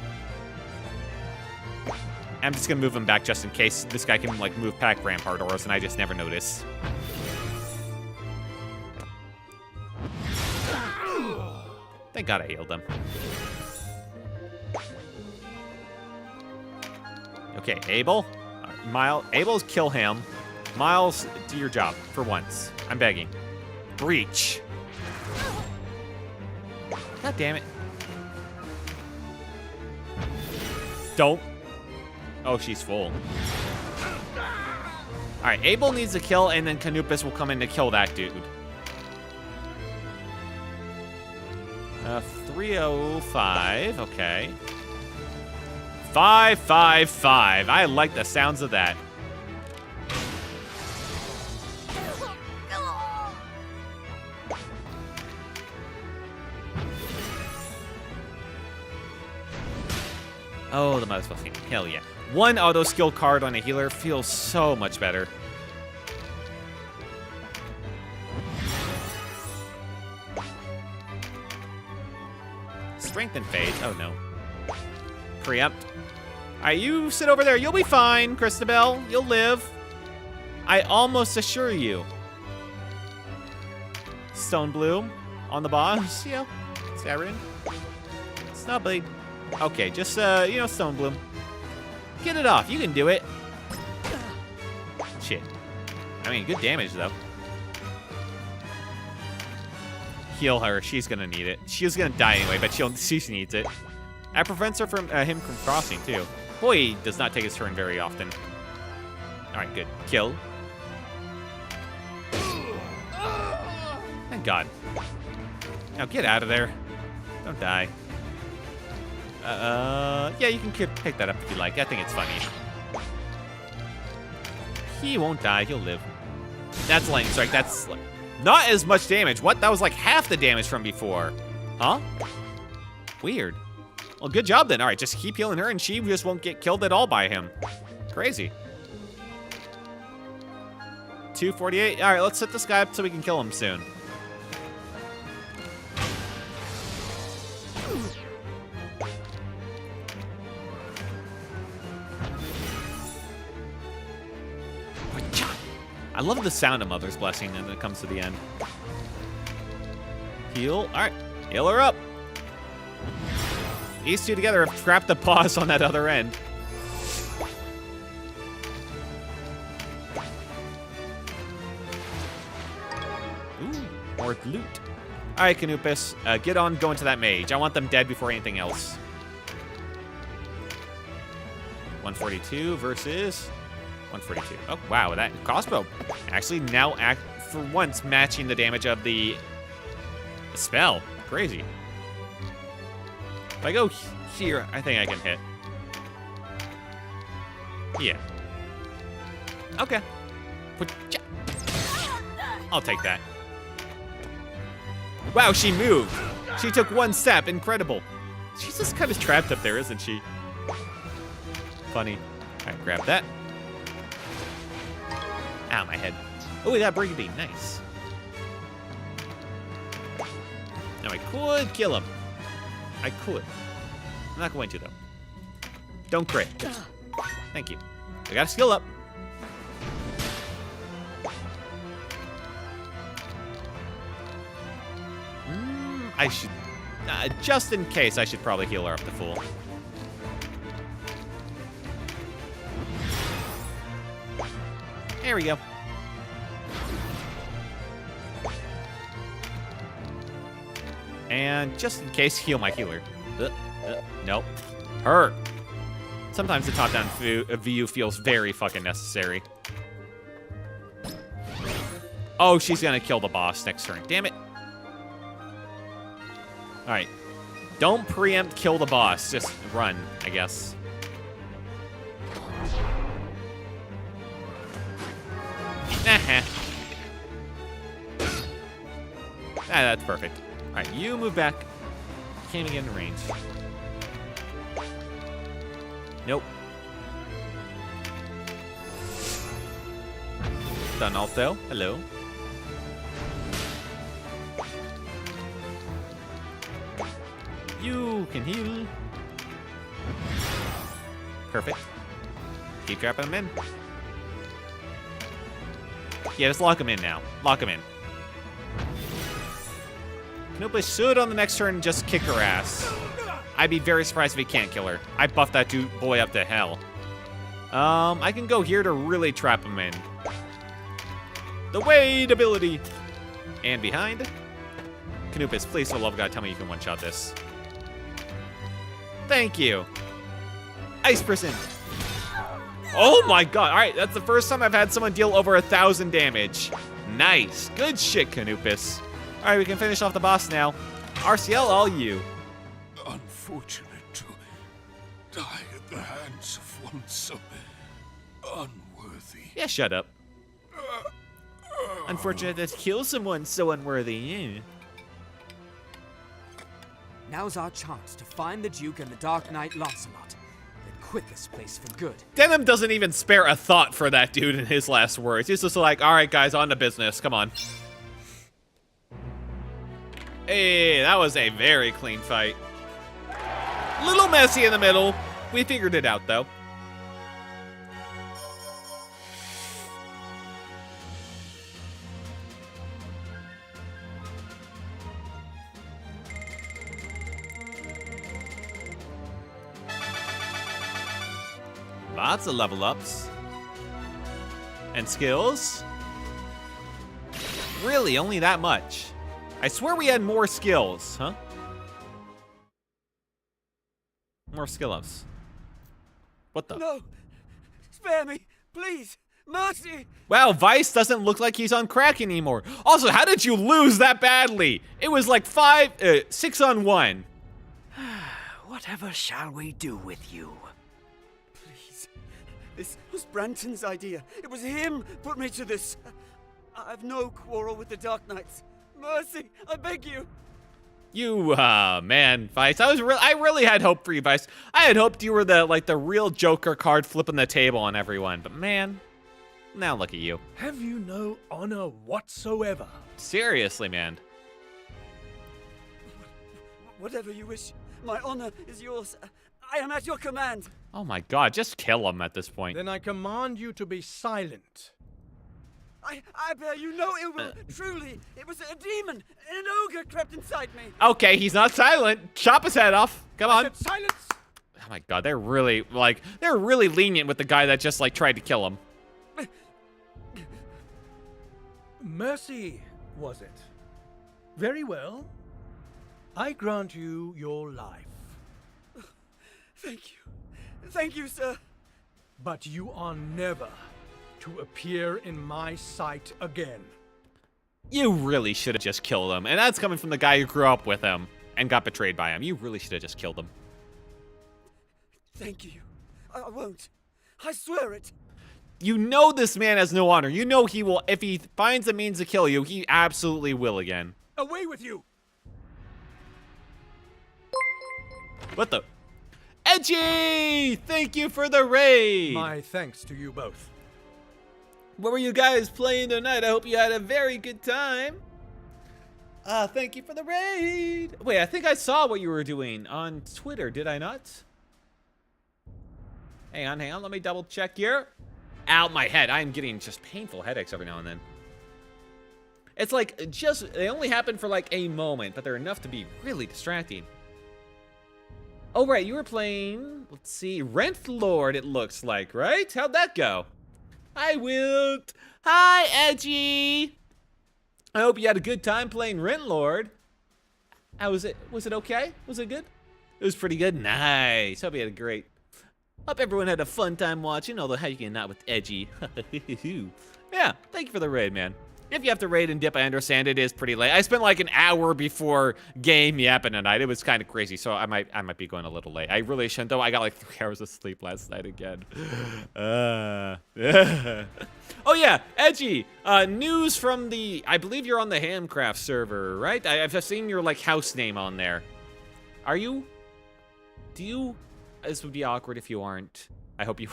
I'm just gonna move him back just in case this guy can, like, move back Rampart Auras, and I just never notice. Thank God I healed him. Okay, Abel. Miles. Abel's kill him. Miles, do your job for once. I'm begging. Breach. God damn it. Don't. Oh, she's full. All right, Abel needs to kill, and then Canopus will come in to kill that dude. 305. Okay. 555. I like the sounds of that. Oh, the Mother's Blessing. Hell yeah. One auto skill card on a healer feels so much better. Strength and Phase. Oh, no. Preempt. All right, you sit over there. You'll be fine, Christabel. You'll live. I almost assure you. Stone Bloom on the boss. Yeah. Sarin. Snowblade. Okay, just, you know, Stone Bloom. Get it off. You can do it. Shit. I mean, good damage, though. Heal her. She's gonna need it. She's gonna die anyway, but she needs it. That prevents her from him from crossing, too. Boy, he does not take his turn very often. All right, good. Kill. Thank God. Now get out of there. Don't die. Yeah, you can pick that up if you like. I think it's funny. He won't die. He'll live. That's Lightning Strike. That's not as much damage. What? That was like half the damage from before. Huh? Weird. Well, good job then. All right, just keep healing her, and she just won't get killed at all by him. Crazy. 248. All right, let's set this guy up so we can kill him soon. I love the sound of Mother's Blessing when it comes to the end. Heal. All right, heal her up. These two together have trapped the boss on that other end. Ooh, more loot. All right, Canupus, get on going to that mage. I want them dead before anything else. 142 versus 142. Oh, wow, that crossbow actually now for once matching the damage of the spell. Crazy. If I go here, I think I can hit. Yeah. Okay. I'll take that. Wow, she moved. She took one step. Incredible. She's just kind of trapped up there, isn't she? Funny. All right, grab that. Ow, my head. Oh, we got Brigandine. Nice. Now I could kill him. I could. I'm not going to, though. Don't crit. Thank you. I got a skill up. I should... just in case, I should probably heal her up to full. There we go. And just in case, heal my healer. Nope. Her. Sometimes the top-down view feels very fucking necessary. Oh, she's gonna kill the boss next turn. Damn it. All right. Don't preempt kill the boss. Just run, I guess. That's perfect. All right, you move back. Can't even get in range. Nope. Done also. Hello. You can heal. Perfect. Keep trapping them in. Yeah, just lock him in now. Lock him in. Canopus should on the next turn just kick her ass. I'd be very surprised if he can't kill her. I buffed that dude boy up to hell. I can go here to really trap him in. The Wade ability. And behind. Canopus, please, for the love of God, tell me you can one-shot this. Thank you. Ice Prison. Oh my god. All right, that's the first time I've had someone deal over 1,000 damage. Nice. Good shit, Canopus. All right, we can finish off the boss now. RCL, all you. Unfortunate to die at the hands of one so unworthy. Yeah, shut up. Unfortunate to kill someone so unworthy. Yeah. Now's our chance to find the Duke and the Dark Knight Lancelot. Then quit this place for good. Denim doesn't even spare a thought for that dude in his last words. He's just like, all right, guys, on to business. Come on. Hey, that was a very clean fight. Little messy in the middle. We figured it out, though. Lots of level ups. And skills. Really, only that much. I swear we had more skills, huh? More skill ups. What the? No! Spare me! Please! Mercy! Wow, Vice doesn't look like he's on crack anymore. Also, how did you lose that badly? It was like 6 on 1. Whatever shall we do with you? Please. This was Branton's idea. It was him put me to this. I've no quarrel with the Dark Knights. Mercy, I beg you. You, man, Vice. I really had hope for you, Vice. I had hoped you were the real Joker card flipping the table on everyone. But man, Now look at you. Have you no honor whatsoever? Seriously, man. Whatever you wish, my honor is yours. I am at your command. Oh my god, just kill him at this point. Then I command you to be silent. I bear you no ill will. Truly, it was a demon. An ogre crept inside me. Okay, he's not silent. Chop his head off. Come I on. said silence! Oh my god, they're really lenient with the guy that just like tried to kill him. Mercy, was it? Very well. I grant you your life. Thank you. Thank you, sir. But you are never to appear in my sight again. You really should have just killed him. And that's coming from the guy who grew up with him and got betrayed by him. You really should have just killed him. Thank you. I won't. I swear it. You know this man has no honor. You know he will, if he finds a means to kill you, he absolutely will again. Away with you! What the? Edgy! Thank you for the raid! My thanks to you both. What were you guys playing tonight? I hope you had a very good time. Thank you for the raid. Wait, I think I saw what you were doing on Twitter, did I not? Hang on, let me double check here. Ow, my head. I'm getting just painful headaches every now and then. It's like, they only happen for like a moment, but they're enough to be really distracting. Oh, right, you were playing, let's see, Rent Lord, it looks like, right? How'd that go? Hi, Wilt. Hi, Edgy. I hope you had a good time playing Rent Lord. How was it? Was it okay? Was it good? It was pretty good. Nice. Hope you had a great. Hope everyone had a fun time watching, although how you can not with Edgy. Yeah, thank you for the raid, man. If you have to raid and dip, I understand it is pretty late. I spent like an hour before game yapping tonight. It was kind of crazy, so I might be going a little late. I really shouldn't, though. I got like 3 hours of sleep last night again. Oh yeah, Edgy. News from the. I believe you're on the Handcraft server, right? I've seen your like house name on there. Are you? Do you? This would be awkward if you aren't. I hope you.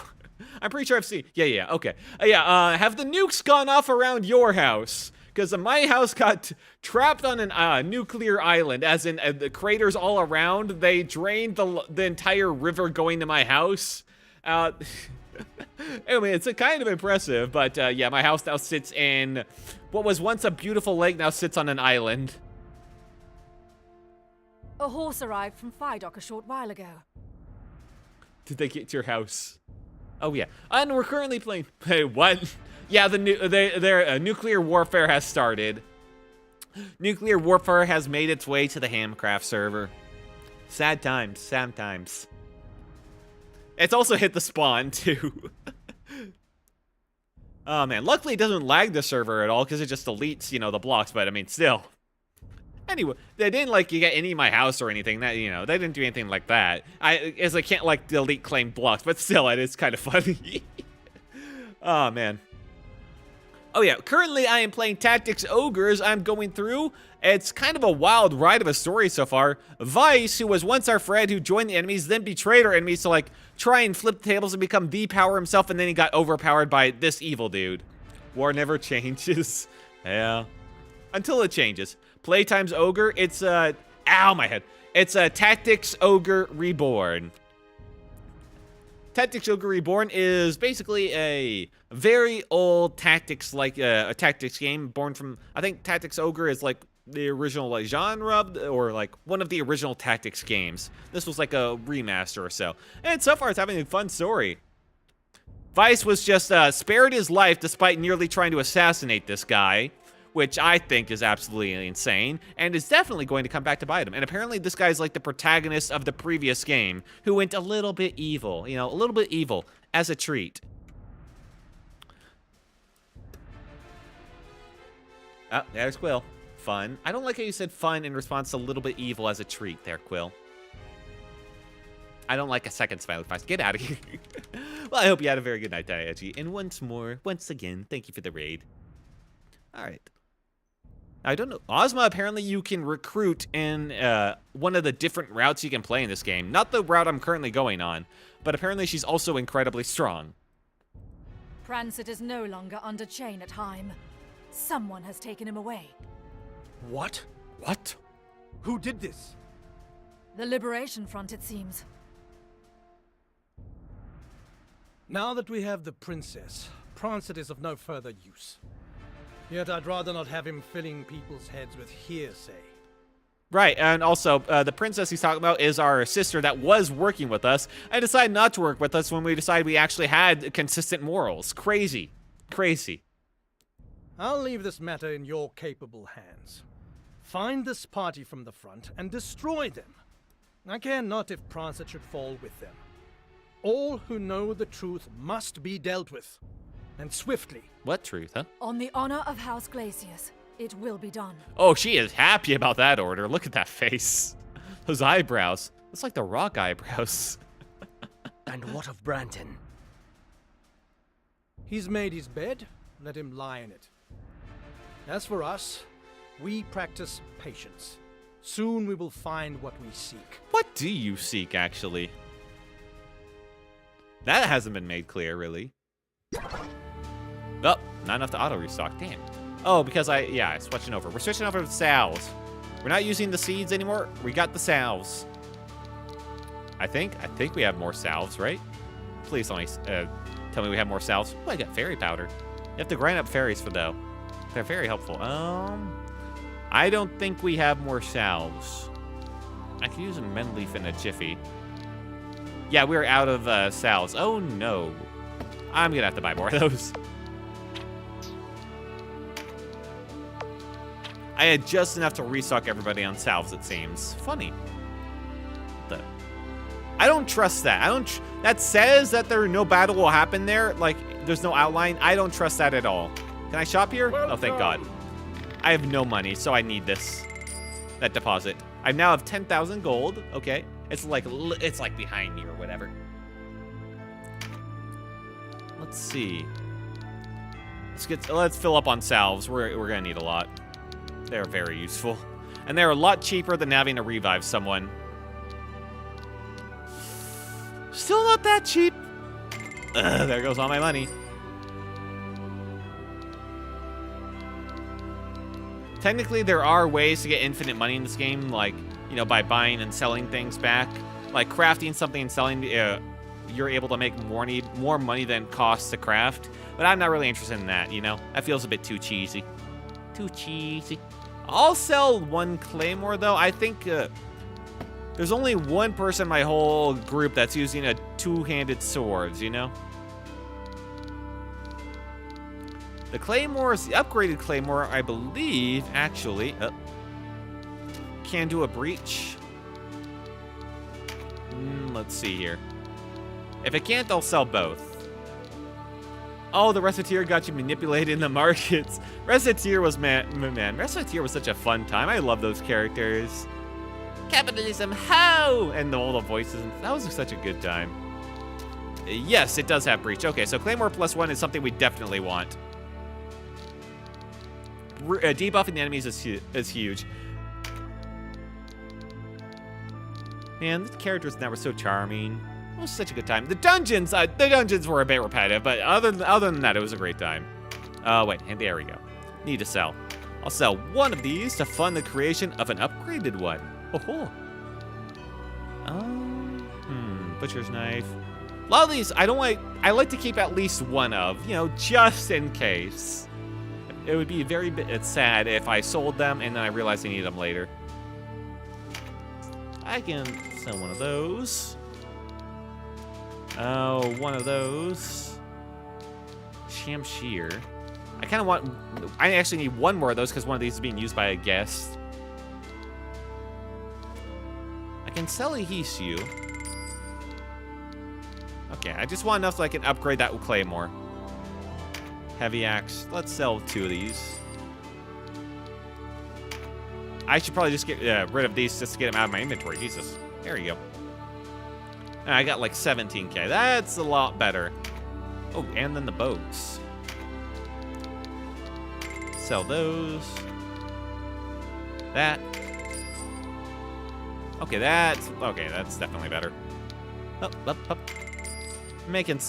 I'm pretty sure I've seen. Yeah, okay. Have the nukes gone off around your house? Because my house got trapped on a nuclear island, as in the craters all around. They drained the entire river going to my house. Anyway, it's kind of impressive, but yeah, my house now sits in what was once a beautiful lake, now sits on an island. A horse arrived from Fidok a short while ago. Did they get to your house? Oh yeah, and we're currently playing. Hey, what? Yeah, their nuclear warfare has started. Nuclear warfare has made its way to the Handcraft server. Sad times, sad times. It's also hit the spawn too. Oh man, luckily it doesn't lag the server at all because it just deletes, the blocks. But I mean, still. Anyway, they didn't like you get any of my house or anything. That they didn't do anything like that. I can't like delete claim blocks, but still, it is kind of funny. Oh man. Oh yeah, currently I am playing Tactics Ogres. I'm going through. It's kind of a wild ride of a story so far. Vice, who was once our friend who joined the enemies, then betrayed our enemies to like try and flip the tables and become the power himself, and then he got overpowered by this evil dude. War never changes. Yeah. Until it changes. Playtime's Ogre, it's ow, my head. It's a Tactics Ogre Reborn. Tactics Ogre Reborn is basically a very old tactics, like a tactics game born from, I think Tactics Ogre is like the original like genre, or like one of the original tactics games. This was like a remaster or so. And so far it's having a fun story. Vice was just spared his life despite nearly trying to assassinate this guy, which I think is absolutely insane, and is definitely going to come back to bite him. And apparently this guy's like the protagonist of the previous game, who went a little bit evil, a little bit evil, as a treat. Oh, there's Quill. Fun. I don't like how you said fun in response to a little bit evil as a treat there, Quill. I don't like a second smiley face. Get out of here. Well, I hope you had a very good night, Edgy. And once again, thank you for the raid. All right. I don't know. Ozma, apparently you can recruit in one of the different routes you can play in this game. Not the route I'm currently going on, but apparently she's also incredibly strong. Prancet is no longer under chain at Heim. Someone has taken him away. What? What? Who did this? The Liberation Front, it seems. Now that we have the princess, Prancet is of no further use. Yet I'd rather not have him filling people's heads with hearsay. Right, and also, the princess he's talking about is our sister that was working with us and decided not to work with us when we decided we actually had consistent morals. Crazy. Crazy. I'll leave this matter in your capable hands. Find this party from the front and destroy them. I care not if Prancet should fall with them. All who know the truth must be dealt with, and swiftly. What truth, huh? On the honor of House Glacius, it will be done. Oh, she is happy about that order. Look at that face. Those eyebrows. It's like the rock eyebrows. And what of Branton? He's made his bed, let him lie in it. As for us, we practice patience. Soon we will find what we seek. What do you seek, actually? That hasn't been made clear, really. Oh, not enough to auto-restock. Damn. Oh, because switching over. We're switching over to salves. We're not using the seeds anymore. We got the salves. I think we have more salves, right? Please tell me we have more salves. Oh, I got fairy powder. You have to grind up fairies for though. They're very helpful. I don't think we have more salves. I can use a mend leaf in a jiffy. Yeah, we're out of salves. Oh no. I'm gonna have to buy more of those. I had just enough to restock everybody on salves, it seems. Funny. I don't trust that. That says that no battle will happen there. Like, there's no outline. I don't trust that at all. Can I shop here? Oh, thank God. I have no money, so I need that deposit. I now have 10,000 gold. Okay. It's like behind me or whatever. Let's see. Let's fill up on salves. We're gonna need a lot. They're very useful. And they're a lot cheaper than having to revive someone. Still not that cheap. There goes all my money. Technically, there are ways to get infinite money in this game, like, you know, by buying and selling things back. Like crafting something and selling, you're able to make more money than it costs to craft. But I'm not really interested in that, you know? That feels a bit too cheesy. Too cheesy. I'll sell one claymore, though. I think there's only one person in my whole group that's using a two-handed sword, you know? The claymores, the upgraded claymore, I believe, actually, can do a breach. Let's see here. If it can't, I'll sell both. Oh, the Reciteer got you manipulated in the markets. Reciteer was, man, Reciteer was such a fun time. I love those characters. Capitalism, how? And all the voices. That was such a good time. Yes, it does have breach. Okay, so Claymore +1 is something we definitely want. Debuffing the enemies is huge. Man, the characters in that were so charming. It was such a good time. The dungeons were a bit repetitive, but other than that, it was a great time. Wait, and there we go. Need to sell. I'll sell one of these to fund the creation of an upgraded one. Oh. Butcher's knife. A lot of these, I like to keep at least one of, you know, just in case. It would be it's sad if I sold them and then I realized I need them later. I can sell one of those. Oh, one of those. Shamshir. I actually need one more of those because one of these is being used by a guest. I can sell a Hisu. Okay, I just want enough so I can upgrade that with Claymore. Heavy axe. Let's sell 2 of these. I should probably just get rid of these just to get them out of my inventory. Jesus. There you go. And I got like 17k. That's a lot better. Oh, and then the bows. Sell those. That. Okay, that's definitely better. Up.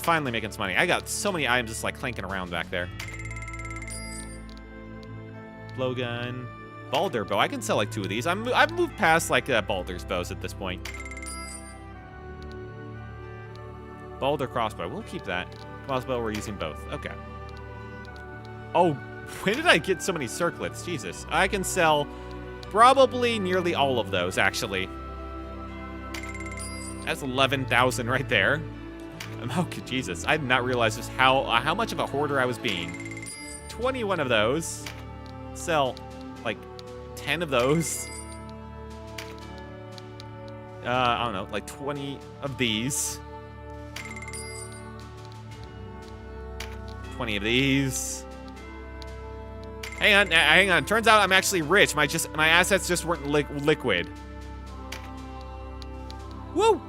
Finally making some money. I got so many items just like clanking around back there. Blowgun. Balder bow. I can sell like 2 of these. I've moved past like Balder's bows at this point. Balder crossbow. We'll keep that. Crossbow, we're using both. Okay. Oh, when did I get so many circlets? Jesus. I can sell probably nearly all of those, actually. That's 11,000 right there. Okay, Jesus. I did not realize just how much of a hoarder I was being. 21 of those. Sell, like, 10 of those. I don't know, like 20 of these. 20 of these. Hang on. Turns out I'm actually rich. My assets just weren't liquid. Woo!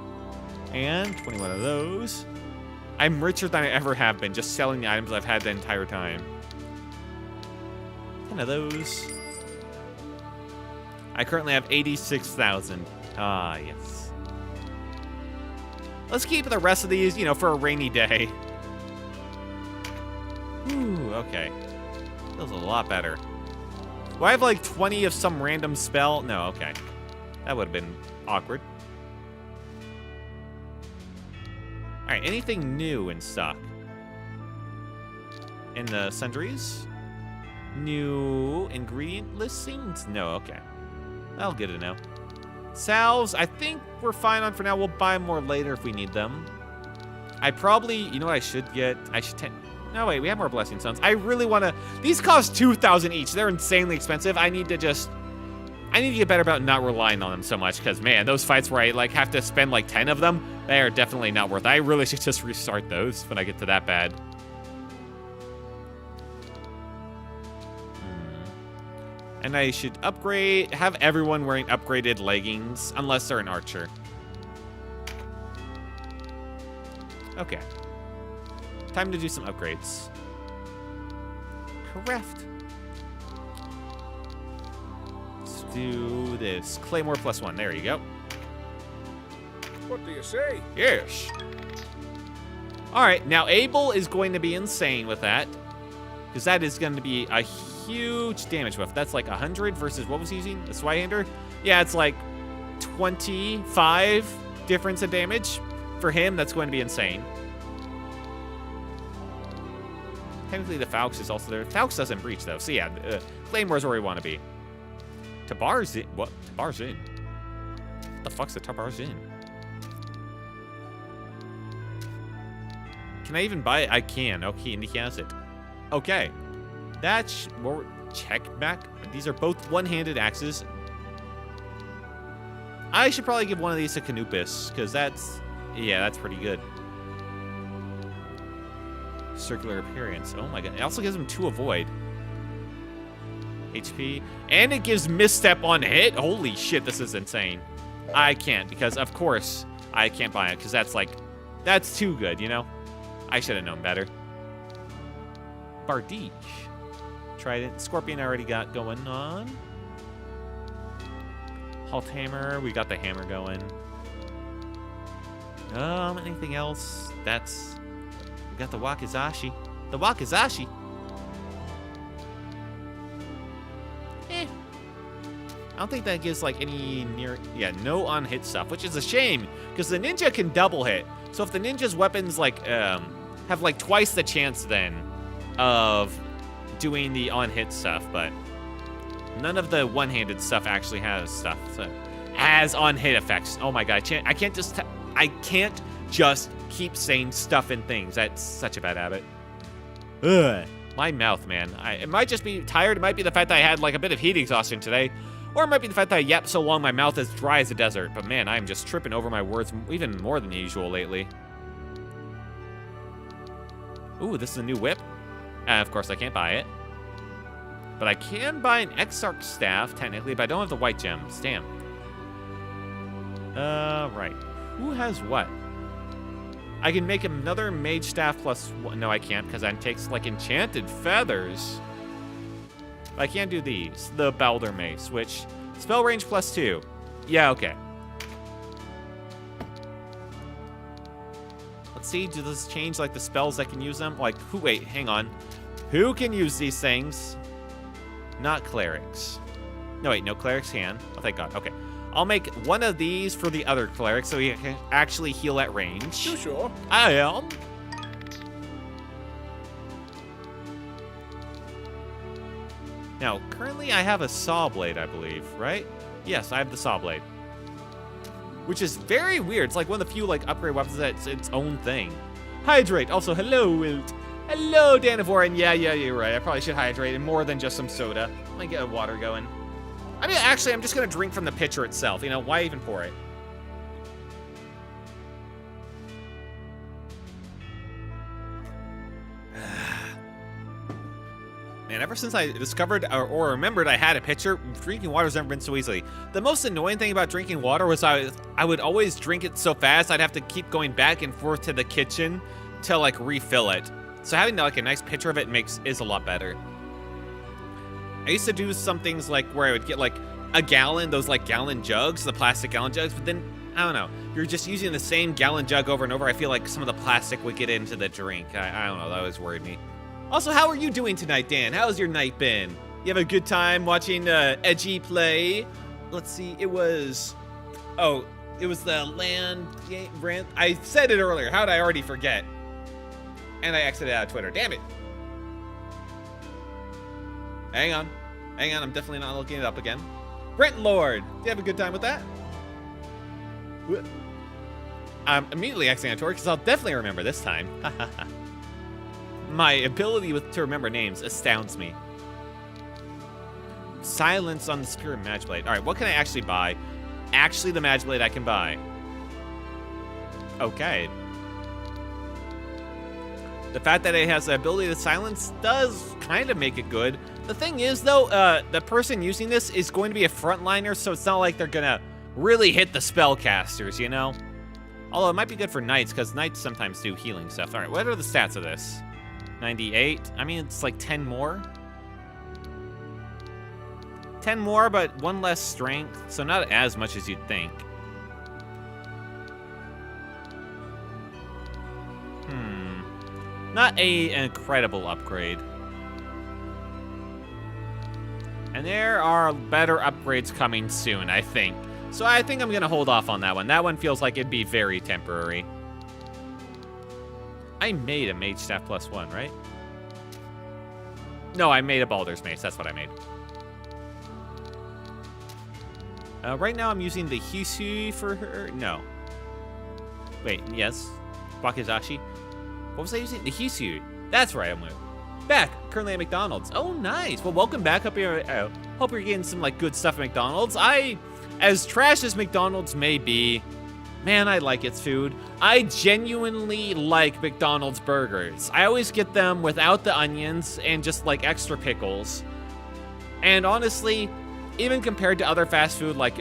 And 21 of those. I'm richer than I ever have been, just selling the items I've had the entire time. 10 of those. I currently have 86,000. Ah, yes. Let's keep the rest of these, you know, for a rainy day. Ooh, okay. Feels a lot better. Do I have like 20 of some random spell? No, okay. That would have been awkward. Alright, anything new in stock? In the sundries? New ingredient listings? No, okay. That'll get to know. Salves, I think we're fine on for now. We'll buy more later if we need them. I probably, you know what I should get? No, wait, we have more Blessing Stones. I really want to... These cost 2,000 each. They're insanely expensive. I need to get better about not relying on them so much, because, man, those fights where I, like, have to spend, like, 10 of them, they are definitely not worth it. I really should just restart those when I get to that bad. And I should have everyone wearing upgraded leggings, unless they're an archer. Okay. Time to do some upgrades. Craft. Let's do this. Claymore +1. There you go. What do you say? Yes. All right. Now, Abel is going to be insane with that, because that is going to be a huge damage buff. That's like 100 versus what was he using? The Swyhander? Yeah, it's like 25 difference in damage. For him, that's going to be insane. Technically, the Falx is also there. Falx doesn't breach, though. So, yeah, Claymore's where we want to be. Tabar's in. What? Tabar's in. What the fuck's the Tabar's in? Can I even buy it? I can. Okay, and he has it. Okay. That's... check back. These are both one-handed axes. I should probably give one of these to Canupus, because that's... yeah, that's pretty good. Circular appearance. Oh my god. It also gives him 2 avoid. HP. And it gives misstep on hit. Holy shit, this is insane. I can't, because of course I can't buy it, because that's like... that's too good, you know? I should have known better. Bardiche. Trident. Scorpion I already got going on. Halt hammer. We got the hammer going. Anything else? That's... we got the Wakizashi. The Wakizashi. I don't think that gives like any near... yeah, no on-hit stuff, which is a shame, because the ninja can double hit. So if the ninja's weapons like have like twice the chance then of doing the on-hit stuff, but none of the one-handed stuff actually has stuff. So has on-hit effects. Oh my god, I can't just keep saying stuff and things. That's such a bad habit. Ugh. My mouth, man. It might just be tired. It might be the fact that I had like a bit of heat exhaustion today. Or it might be the fact that I yapped so long my mouth is dry as a desert. But man, I'm just tripping over my words even more than usual lately. Ooh, this is a new whip. Of course, I can't buy it. But I can buy an Exarch staff, technically, but I don't have the white gems. Damn. Right. Who has what? I can make another mage staff +1. No, I can't, because that takes, like, enchanted feathers. But I can't do these. The Balder Mace, which... spell range +2. Yeah, okay. Let's see, do this change like the spells that can use them? Like, who, wait, hang on. Who can use these things? Not clerics. No, wait, no clerics can. Oh, thank God, okay. I'll make one of these for the other cleric so he can actually heal at range. You sure? I am. Now, currently I have a saw blade, I believe, right? Yes, I have the saw blade. Which is very weird. It's like one of the few like upgrade weapons that's its own thing. Hydrate. Also, hello, Wilt. Hello, Danivore. And yeah, you're right. I probably should hydrate and more than just some soda. Let me get water going. I mean, actually, I'm just going to drink from the pitcher itself. You know, why even pour it? Man, ever since I discovered or remembered I had a pitcher, drinking water's never been so easy. The most annoying thing about drinking water was I would always drink it so fast I'd have to keep going back and forth to the kitchen to like refill it. So having like a nice pitcher of it is a lot better. I used to do some things like where I would get like a gallon, those like gallon jugs, the plastic gallon jugs, but then, I don't know, you're just using the same gallon jug over and over. I feel like some of the plastic would get into the drink. I don't know, that always worried me. Also, how are you doing tonight, Dan? How's your night been? You have a good time watching Edgy play? Let's see, it was the land rant. I said it earlier, how did I already forget? And I exited out of Twitter, damn it. Hang on, I'm definitely not looking it up again. Brent Lord, do you have a good time with that? I'm immediately exiting out of Twitter because I'll definitely remember this time. My ability to remember names astounds me. Silence on the Spirit Mage Blade. All right, what can I actually buy? Actually, the Mage Blade I can buy. Okay. The fact that it has the ability to silence does kind of make it good. The thing is, though, the person using this is going to be a frontliner, so it's not like they're going to really hit the spellcasters, you know? Although it might be good for knights, because knights sometimes do healing stuff. All right, what are the stats of this? 98. I mean, it's like 10 more. 10 more, but 1 less strength, so not as much as you'd think. Not an incredible upgrade. And there are better upgrades coming soon, I think. So I think I'm going to hold off on that one. That one feels like it'd be very temporary. I made a Mage Staff +1, right? No, I made a Baldur's Mace. That's what I made. Right now, I'm using the Hisu for her. No. Wait, yes. Wakizashi. What was I using? The Hisu. That's right, I'm back. Currently at McDonald's. Oh, nice. Well, welcome back up here. Hope you're getting some like good stuff at McDonald's. As trash as McDonald's may be, man, I like its food. I genuinely like McDonald's burgers. I always get them without the onions and just like extra pickles. And honestly, even compared to other fast food like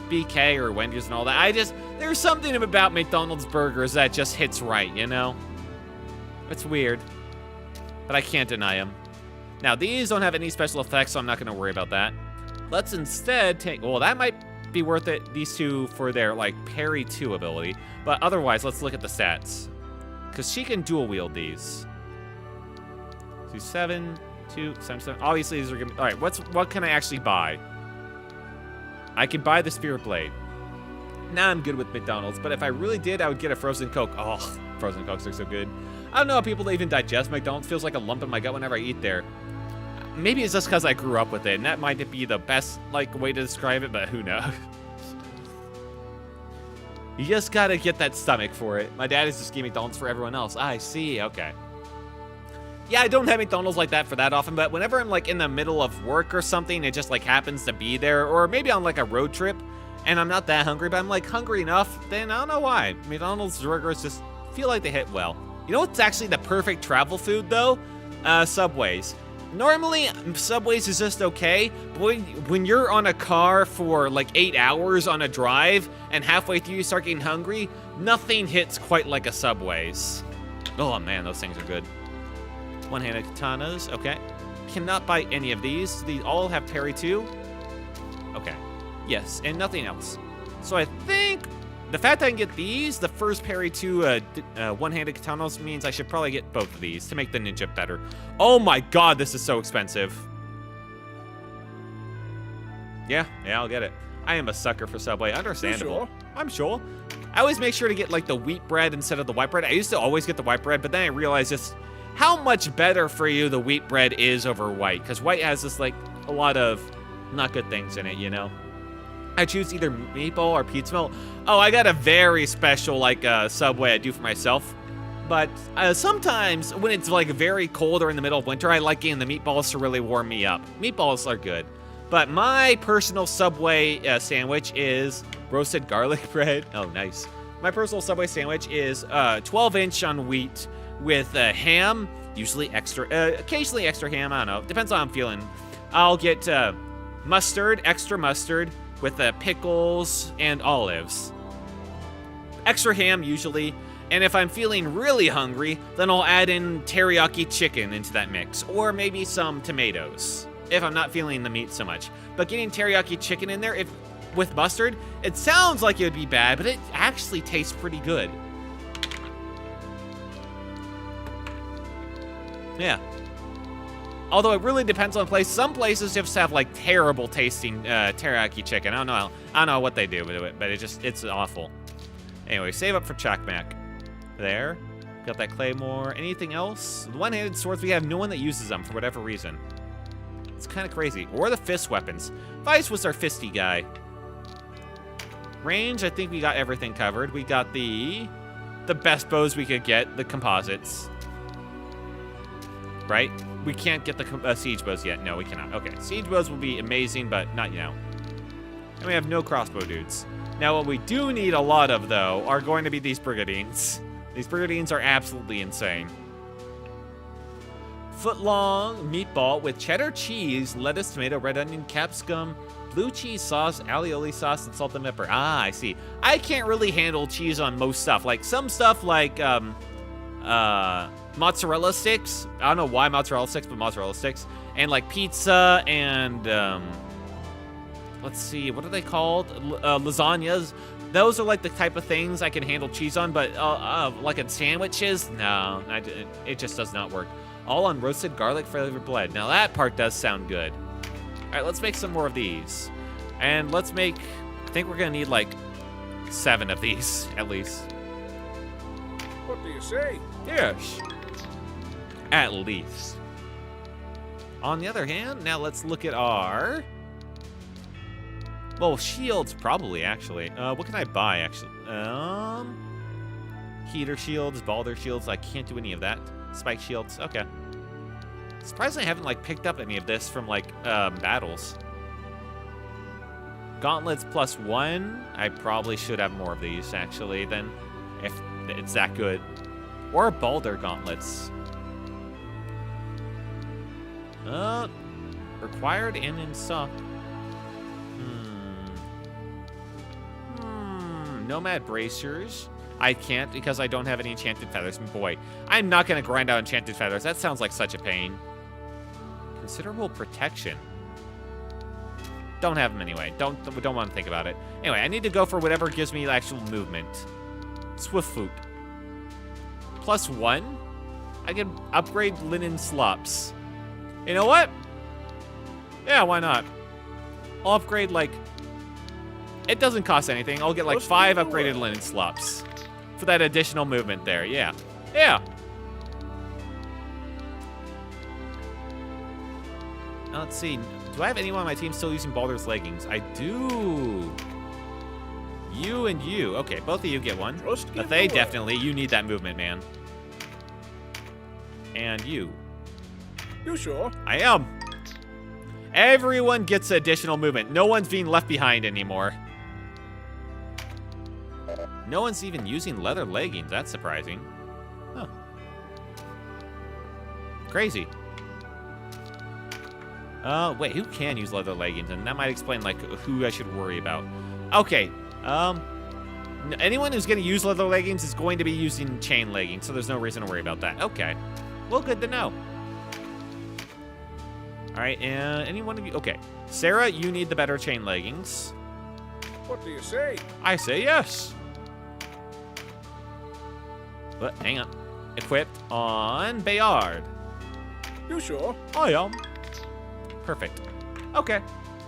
BK or Wendy's and all that, there's something about McDonald's burgers that just hits right, you know? It's weird, but I can't deny them. Now, these don't have any special effects, so I'm not going to worry about that. Let's instead take, well, that might be worth it, these two for their, like, parry 2 ability. But otherwise, let's look at the stats. Because she can dual wield these. 2, 7, 2, 7, 7. Obviously, these are going to be, all right, what can I actually buy? I can buy the Spirit Blade. Now I'm good with McDonald's, but if I really did, I would get a Frozen Coke. Oh, Frozen Cokes are so good. I don't know how people even digest McDonald's. Feels like a lump in my gut whenever I eat there. Maybe it's just because I grew up with it, and that might be the best like way to describe it, but who knows? You just gotta get that stomach for it. My dad is just getting McDonald's for everyone else. I see, okay. Yeah, I don't have McDonald's like that for that often, but whenever I'm like in the middle of work or something, it just like happens to be there, or maybe on like a road trip, and I'm not that hungry, but I'm like hungry enough, then I don't know why. McDonald's burgers just feel like they hit well. You know what's actually the perfect travel food, though? Subways. Normally, Subways is just okay, but when you're on a car for like 8 hours on a drive, and halfway through you start getting hungry, nothing hits quite like a Subways. Oh man, those things are good. One-handed katanas, okay. Cannot buy any of these. These all have parry 2. Okay. Yes, and nothing else. So I think the fact that I can get these, the first parry to one-handed katanas, means I should probably get both of these to make the ninja better. Oh my god, this is so expensive. Yeah, I'll get it. I am a sucker for Subway. Understandable. Sure? I'm sure. I always make sure to get like the wheat bread instead of the white bread. I used to always get the white bread, but then I realized just how much better for you the wheat bread is over white, because white has this like a lot of not good things in it, you know? I choose either meatball or pizza melt. Oh, I got a very special like Subway I do for myself. But sometimes when it's like very cold or in the middle of winter, I like getting the meatballs to really warm me up. Meatballs are good. But my personal Subway sandwich is roasted garlic bread. Oh, nice. My personal Subway sandwich is 12-inch on wheat with ham, usually extra, occasionally extra ham. I don't know. Depends on how I'm feeling. I'll get mustard, extra mustard, with pickles and olives. Extra ham usually, and if I'm feeling really hungry, then I'll add in teriyaki chicken into that mix, or maybe some tomatoes, if I'm not feeling the meat so much. But getting teriyaki chicken in there with mustard, it sounds like it would be bad, but it actually tastes pretty good. Yeah. Although it really depends on the place. Some places just have like terrible tasting teriyaki chicken. I don't know what they do with it, but it's awful. Anyway, save up for Chakmak. There. Got that claymore. Anything else? The one-handed swords, we have no one that uses them for whatever reason. It's kind of crazy. Or the fist weapons. Vice was our fisty guy. Range, I think we got everything covered. We got the best bows we could get, the composites. Right? We can't get the siege bows yet. No, we cannot. Okay, siege bows will be amazing, but not now. And we have no crossbow dudes. Now, what we do need a lot of, though, are going to be these brigadines. These brigadines are absolutely insane. Foot-long meatball with cheddar cheese, lettuce, tomato, red onion, capsicum, blue cheese sauce, alioli sauce, and salt and pepper. Ah, I see. I can't really handle cheese on most stuff. Like, some stuff like, mozzarella sticks. I don't know why mozzarella sticks, but mozzarella sticks. And like pizza and, let's see, what are they called? Lasagnas. Those are like the type of things I can handle cheese on, but like in sandwiches, no, it just does not work. All on roasted garlic flavored bread. Now that part does sound good. All right, let's make some more of these. And let's make, I think we're gonna need like 7 of these at least. What do you say? Yes. At least. On the other hand, now let's look at our... Well, shields probably, actually. What can I buy, actually? Heater shields, balder shields. I can't do any of that. Spike shields. Okay. Surprisingly, I haven't, like, picked up any of this from, like, battles. Gauntlets +1. I probably should have more of these, actually, then. If it's that good. Or balder gauntlets. Required and in stock. Nomad bracers. I can't because I don't have any enchanted feathers. Boy, I'm not going to grind out enchanted feathers. That sounds like such a pain. Considerable protection. Don't have them anyway. Don't want to think about it. Anyway, I need to go for whatever gives me actual movement. Swift foot. +1. I can upgrade linen slops. You know what? Yeah, why not? I'll upgrade, like... It doesn't cost anything. I'll get, like, 5 upgraded linen slops. For that additional movement there, yeah. Yeah. Now, let's see. Do I have anyone on my team still using Baldur's leggings? I do. You and you. Okay, both of you get one. But they definitely, you need that movement, man. And you. You sure? I am. Everyone gets additional movement. No one's being left behind anymore. No one's even using leather leggings. That's surprising. Huh. Crazy. Wait, who can use leather leggings? And that might explain, like, who I should worry about. Okay, anyone who's going to use leather leggings is going to be using chain leggings, so there's no reason to worry about that. Okay. Well, good to know. All right, and any one of you... Okay, Sarah, you need the better chain leggings. What do you say? I say yes. But hang on. Equipped on Bayard. You sure? I am. Perfect. Okay.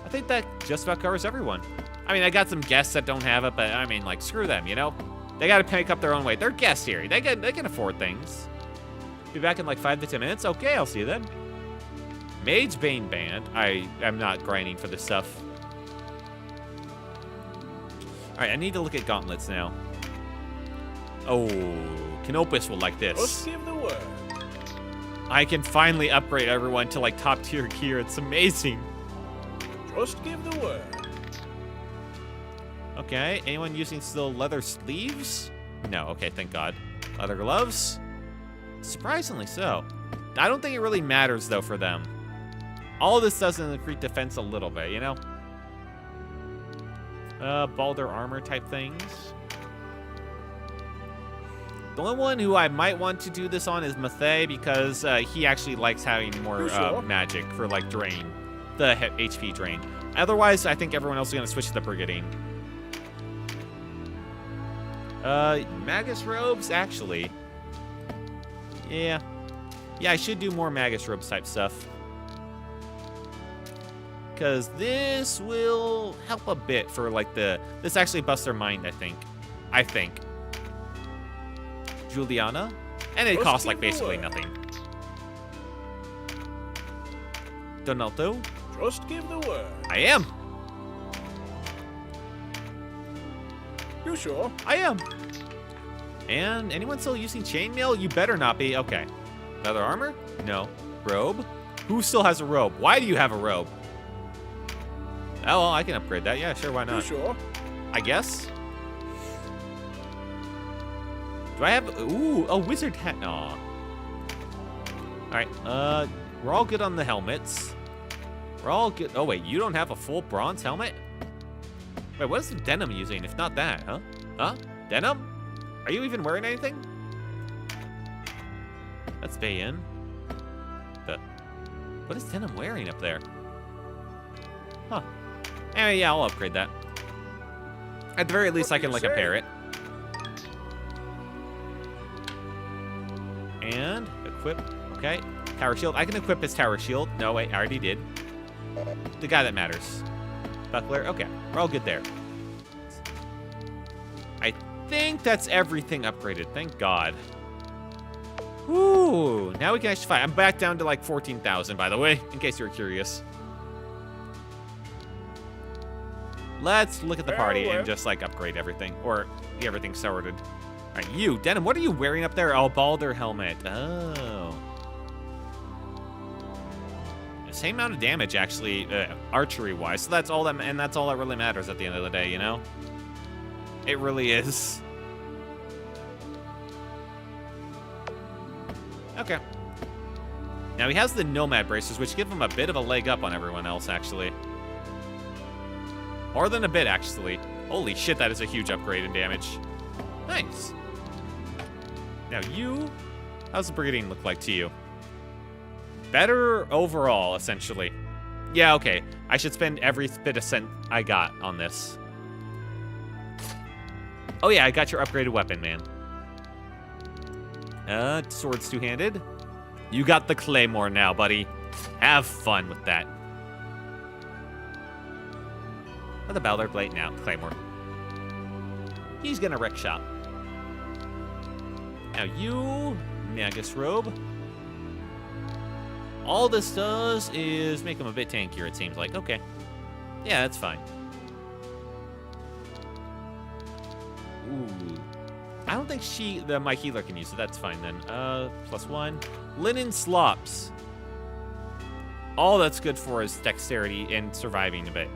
I think that just about covers everyone. I mean, I got some guests that don't have it, but I mean, like, screw them, you know? They gotta pick up their own weight. They're guests here. They can afford things. Be back in like 5 to 10 minutes? Okay, I'll see you then. Mage Bane Band. I am not grinding for this stuff. Alright, I need to look at gauntlets now. Oh, Canopus will like this. Just give the word. I can finally upgrade everyone to like top tier gear. It's amazing. Just give the word. Okay, anyone using still leather sleeves? No, okay, thank God. Leather gloves? Surprisingly so. I don't think it really matters though for them. All this does is increase defense a little bit, you know? Balder armor type things. The only one who I might want to do this on is Mathai because he actually likes having more magic for like drain, the HP drain. Otherwise, I think everyone else is gonna switch to the Brigandine. Magus robes, actually. Yeah, I should do more Magus robes type stuff. Because this will help a bit for like this actually busts their mind, I think. Juliana? And it costs like basically nothing. Donato? Just give the word. I am. You sure? I am. And anyone still using chainmail? You better not be. Okay. Leather armor? No. Robe? Who still has a robe? Why do you have a robe? Oh, well, I can upgrade that. Yeah, sure, why not? You sure? I guess. Do I have... Ooh, a wizard hat. Aw. Alright, we're all good on the helmets. We're all good. Oh, wait, you don't have a full bronze helmet? Wait, what is the denim using if not that, huh? Huh? Denim? Are you even wearing anything? Let's stay in. What is denim wearing up there? Huh. Anyway, yeah, I'll upgrade that. At the very least, I can, like, compare it. And equip. Okay. Tower shield. I can equip his tower shield. No, wait, I already did. The guy that matters. Buckler. Okay. We're all good there. I think that's everything upgraded. Thank God. Ooh. Now we can actually fight. I'm back down to like 14,000, by the way, in case you're curious. Let's look at the party and just like upgrade everything. Or get everything sorted. Alright, you, Denim, what are you wearing up there? Oh, Balder helmet. Oh. Same amount of damage, actually, archery-wise. So that's all that, and that's all that really matters at the end of the day, you know? It really is. Okay. Now he has the Nomad bracers, which give him a bit of a leg up on everyone else, actually. More than a bit, actually. Holy shit, that is a huge upgrade in damage. Nice. Now you, how's the Brigandine look like to you? Better overall, essentially. Yeah, okay. I should spend every bit of cent I got on this. Oh yeah, I got your upgraded weapon, man. Swords two-handed. You got the claymore now, buddy. Have fun with that. What the Ballard Blade now? Claymore. He's gonna wreck shop. Now you, Magus Robe. All this does is make him a bit tankier, it seems like. Okay. Yeah, that's fine. Ooh. I don't think my healer can use it. That's fine then. +1. Linen Slops. All that's good for is dexterity and surviving a bit.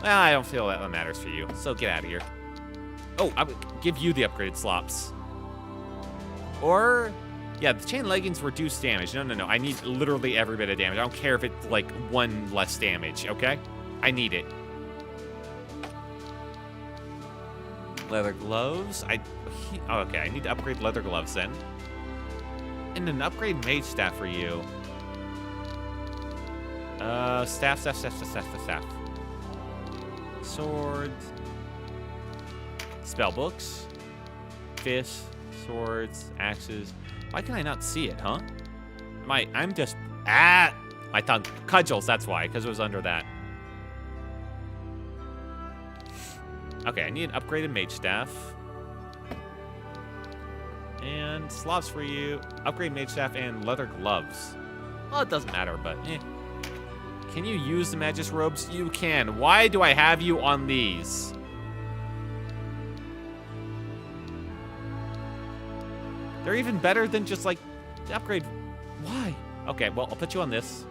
Well, I don't feel that matters for you, so get out of here. Oh, I would give you the upgraded slops. Or, yeah, the chain leggings reduce damage. No. I need literally every bit of damage. I don't care if it's like 1 less damage, okay? I need it. Leather gloves. Okay, I need to upgrade leather gloves then. And an upgrade mage staff for you. Staff. Swords. Spell books. Fish. Swords, axes. Why can I not see it, huh? I'm just, my tongue. Cudgels, that's why, because it was under that. Okay, I need an upgraded mage staff. And slots for you. Upgrade mage staff and leather gloves. Well, it doesn't matter, but eh. Can you use the Magus robes? You can. Why do I have you on these? They're even better than just, like, the upgrade. Why? Okay, well, I'll put you on this.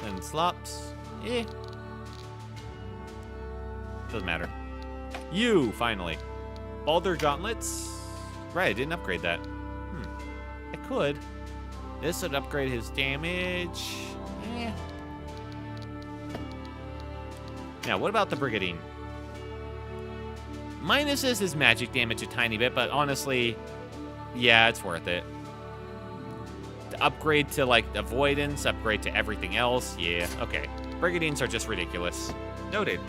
Then slops. Eh. Doesn't matter. You, finally. Balder gauntlets. Right, I didn't upgrade that. I could. This would upgrade his damage. Eh. Now, what about the Brigandine? Minuses his magic damage a tiny bit, but honestly, yeah, it's worth it. To upgrade to, like, avoidance, upgrade to everything else, yeah, okay. Brigandines are just ridiculous. Noted.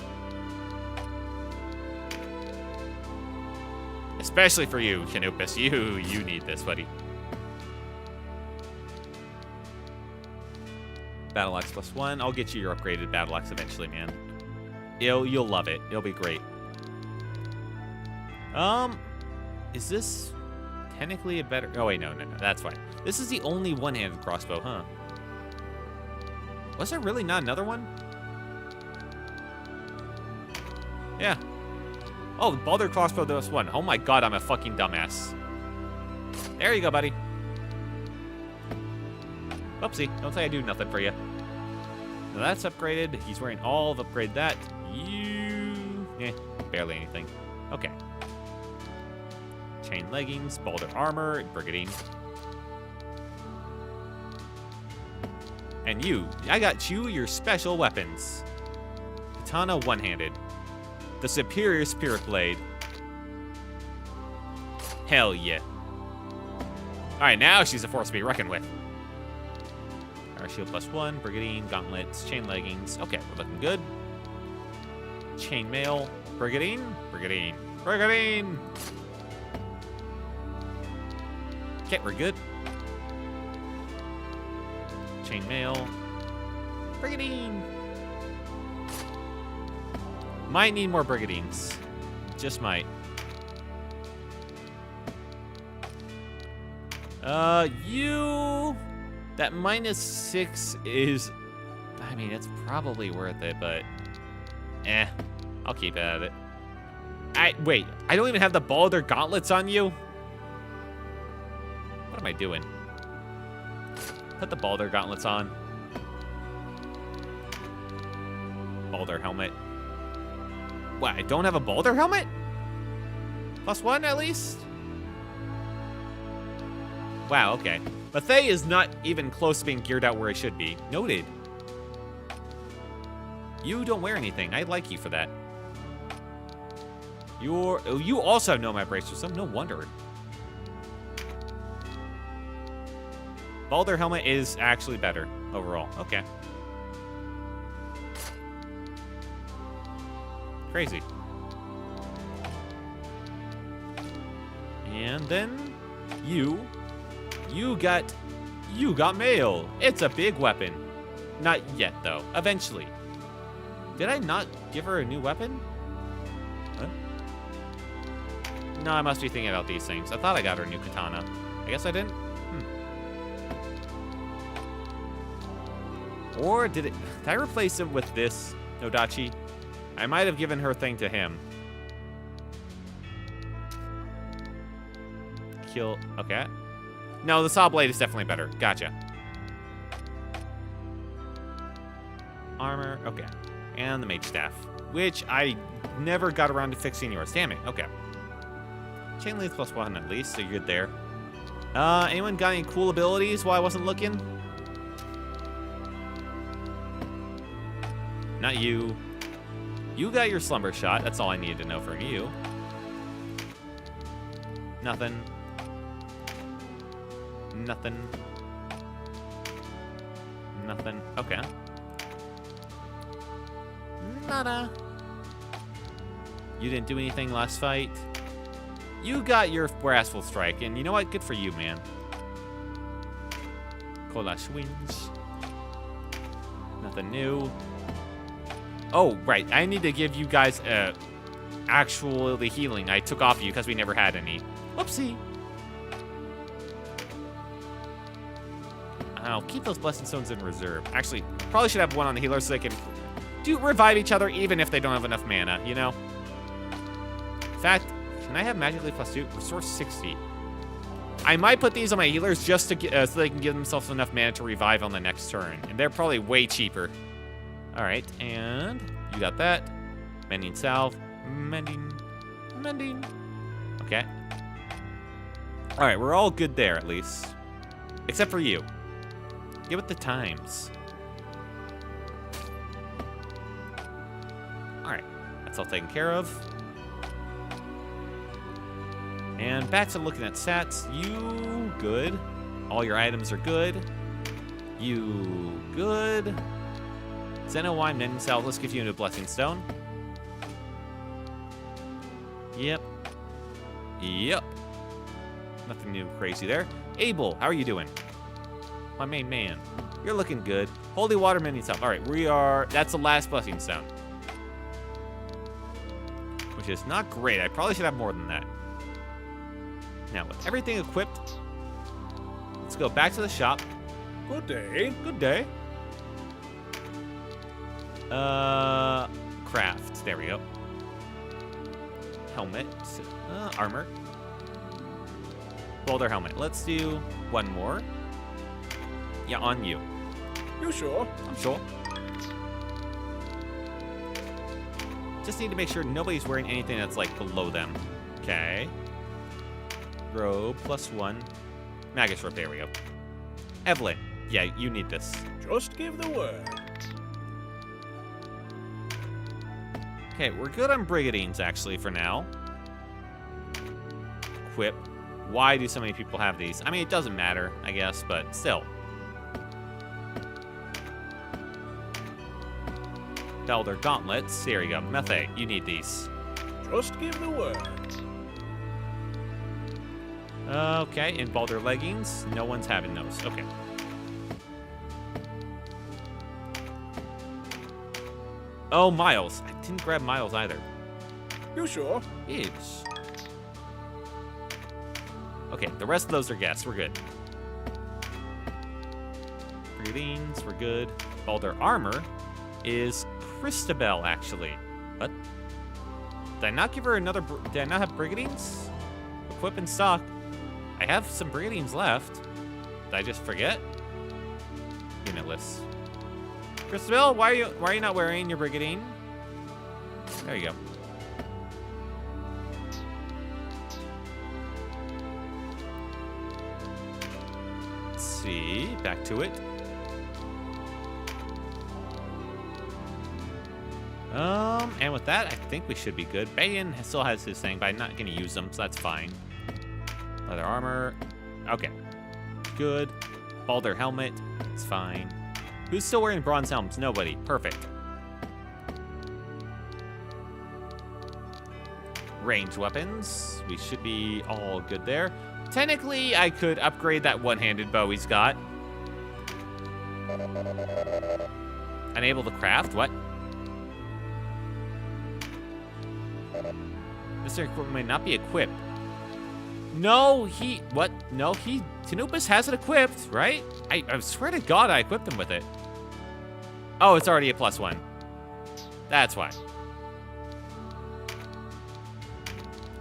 Especially for you, Canopus. You need this, buddy. Battle Axe +1. I'll get you your upgraded Battle Axe eventually, man. You'll love it. It'll be great. Is this technically a better... Oh, wait, no, that's fine. This is the only one-handed crossbow, huh? Was there really not another one? Yeah. Oh, the Balder crossbow +1. Oh my god, I'm a fucking dumbass. There you go, buddy. Oopsie, don't say I do nothing for you. Now that's upgraded. He's wearing all of upgrade that. Barely anything. Okay. Chain leggings, Balder armor, Brigandine. And you, I got you your special weapons. Katana one-handed. The superior spirit blade. Hell yeah. Alright, now she's a force to be reckoned with. Our shield +1, Brigandine, gauntlets, chain leggings. Okay, we're looking good. Chainmail, Brigandine, Brigandine, Brigandine. Okay, we're good. Chainmail, Brigandine. Might need more Brigadines. Just might. You... That -6 is... I mean, it's probably worth it, but... I'll keep it at it. Wait, I don't even have the Balder gauntlets on you? What am I doing? Put the Balder gauntlets on. Balder helmet. What, I don't have a Balder helmet? +1 at least? Wow, okay. Mathey is not even close to being geared out where I should be. Noted. You don't wear anything. I like you for that. You also have nomad bracers, so no wonder. Balder helmet is actually better overall. Okay. Crazy. And then you got mail. It's a big weapon. Not yet though. Eventually. Did I not give her a new weapon? Huh? No, I must be thinking about these things. I thought I got her a new katana. I guess I didn't. Or did I replace him with this Nodachi? I might have given her thing to him. Kill. Okay. No, the saw blade is definitely better. Gotcha. Armor. Okay. And the mage staff, which I never got around to fixing yours. Damn it. Okay. Chain length +1 at least, so you're good there. Anyone got any cool abilities while I wasn't looking? Not you. You got your slumber shot. That's all I needed to know from you. Nothing. Nothing. Nothing. Okay. Nada. You didn't do anything last fight. You got your Wrathful Strike, and you know what? Good for you, man. Kolash wins. Nothing new. Oh, right. I need to give you guys actually healing I took off you because we never had any. Whoopsie. I'll keep those Blessing Stones in reserve. Actually, probably should have one on the healer so they can revive each other even if they don't have enough mana, you know? In fact, can I have Magically +2? Restore 60. I might put these on my healers just to get, so they can give themselves enough mana to revive on the next turn. And they're probably way cheaper. All right, and you got that. Mending Salve. Mending. Okay. All right, we're all good there at least. Except for you. Give it the times. All right, that's all taken care of. And back to looking at stats. You good. All your items are good. You good. Xeno Wine, Mending Salve. Let's give you a Blessing Stone. Yep. Nothing new crazy there. Abel, how are you doing? My main man. You're looking good. Holy Water, Mending Salve. All right, that's the last Blessing Stone. Which is not great. I probably should have more than that. Now, with everything equipped, let's go back to the shop. Good day. Good day. Craft. There we go. Helmet. Armor. Boulder helmet. Let's do one more. Yeah, on you. You sure? I'm sure. Just need to make sure nobody's wearing anything that's, like, below them. Okay. Robe, +1. Magus Robe, there we go. Evelyn, yeah, you need this. Just give the word. Okay, we're good on Brigadines, actually, for now. Equip. Why do so many people have these? I mean, it doesn't matter, I guess, but still. Elder Gauntlets. Here you go. Methe, you need these. Just give the word. Okay, and Baldur leggings. No one's having those. Okay. Oh, Miles. I didn't grab Miles either. You sure? Yes. Okay, the rest of those are guests. We're good. Greetings, we're good. Baldur armor is Christabel, actually. What? Did I not give her another... Did I not have Brigadines? Equip in stock. I have some Brigadines left. Did I just forget? Limitless. Christabel, why are you not wearing your Brigadine? There you go. Let's see. Back to it. And with that, I think we should be good. Bayan still has his thing, but I'm not going to use them, so that's fine. Leather armor. Okay. Good. Baldur helmet. It's fine. Who's still wearing bronze helmets? Nobody. Perfect. Ranged weapons. We should be all good there. Technically, I could upgrade that one-handed bow he's got. Unable to craft? What? This equipment may not be equipped. No, what? No, Tanupus has it equipped, right? I swear to God I equipped him with it. Oh, it's already a +1. That's why.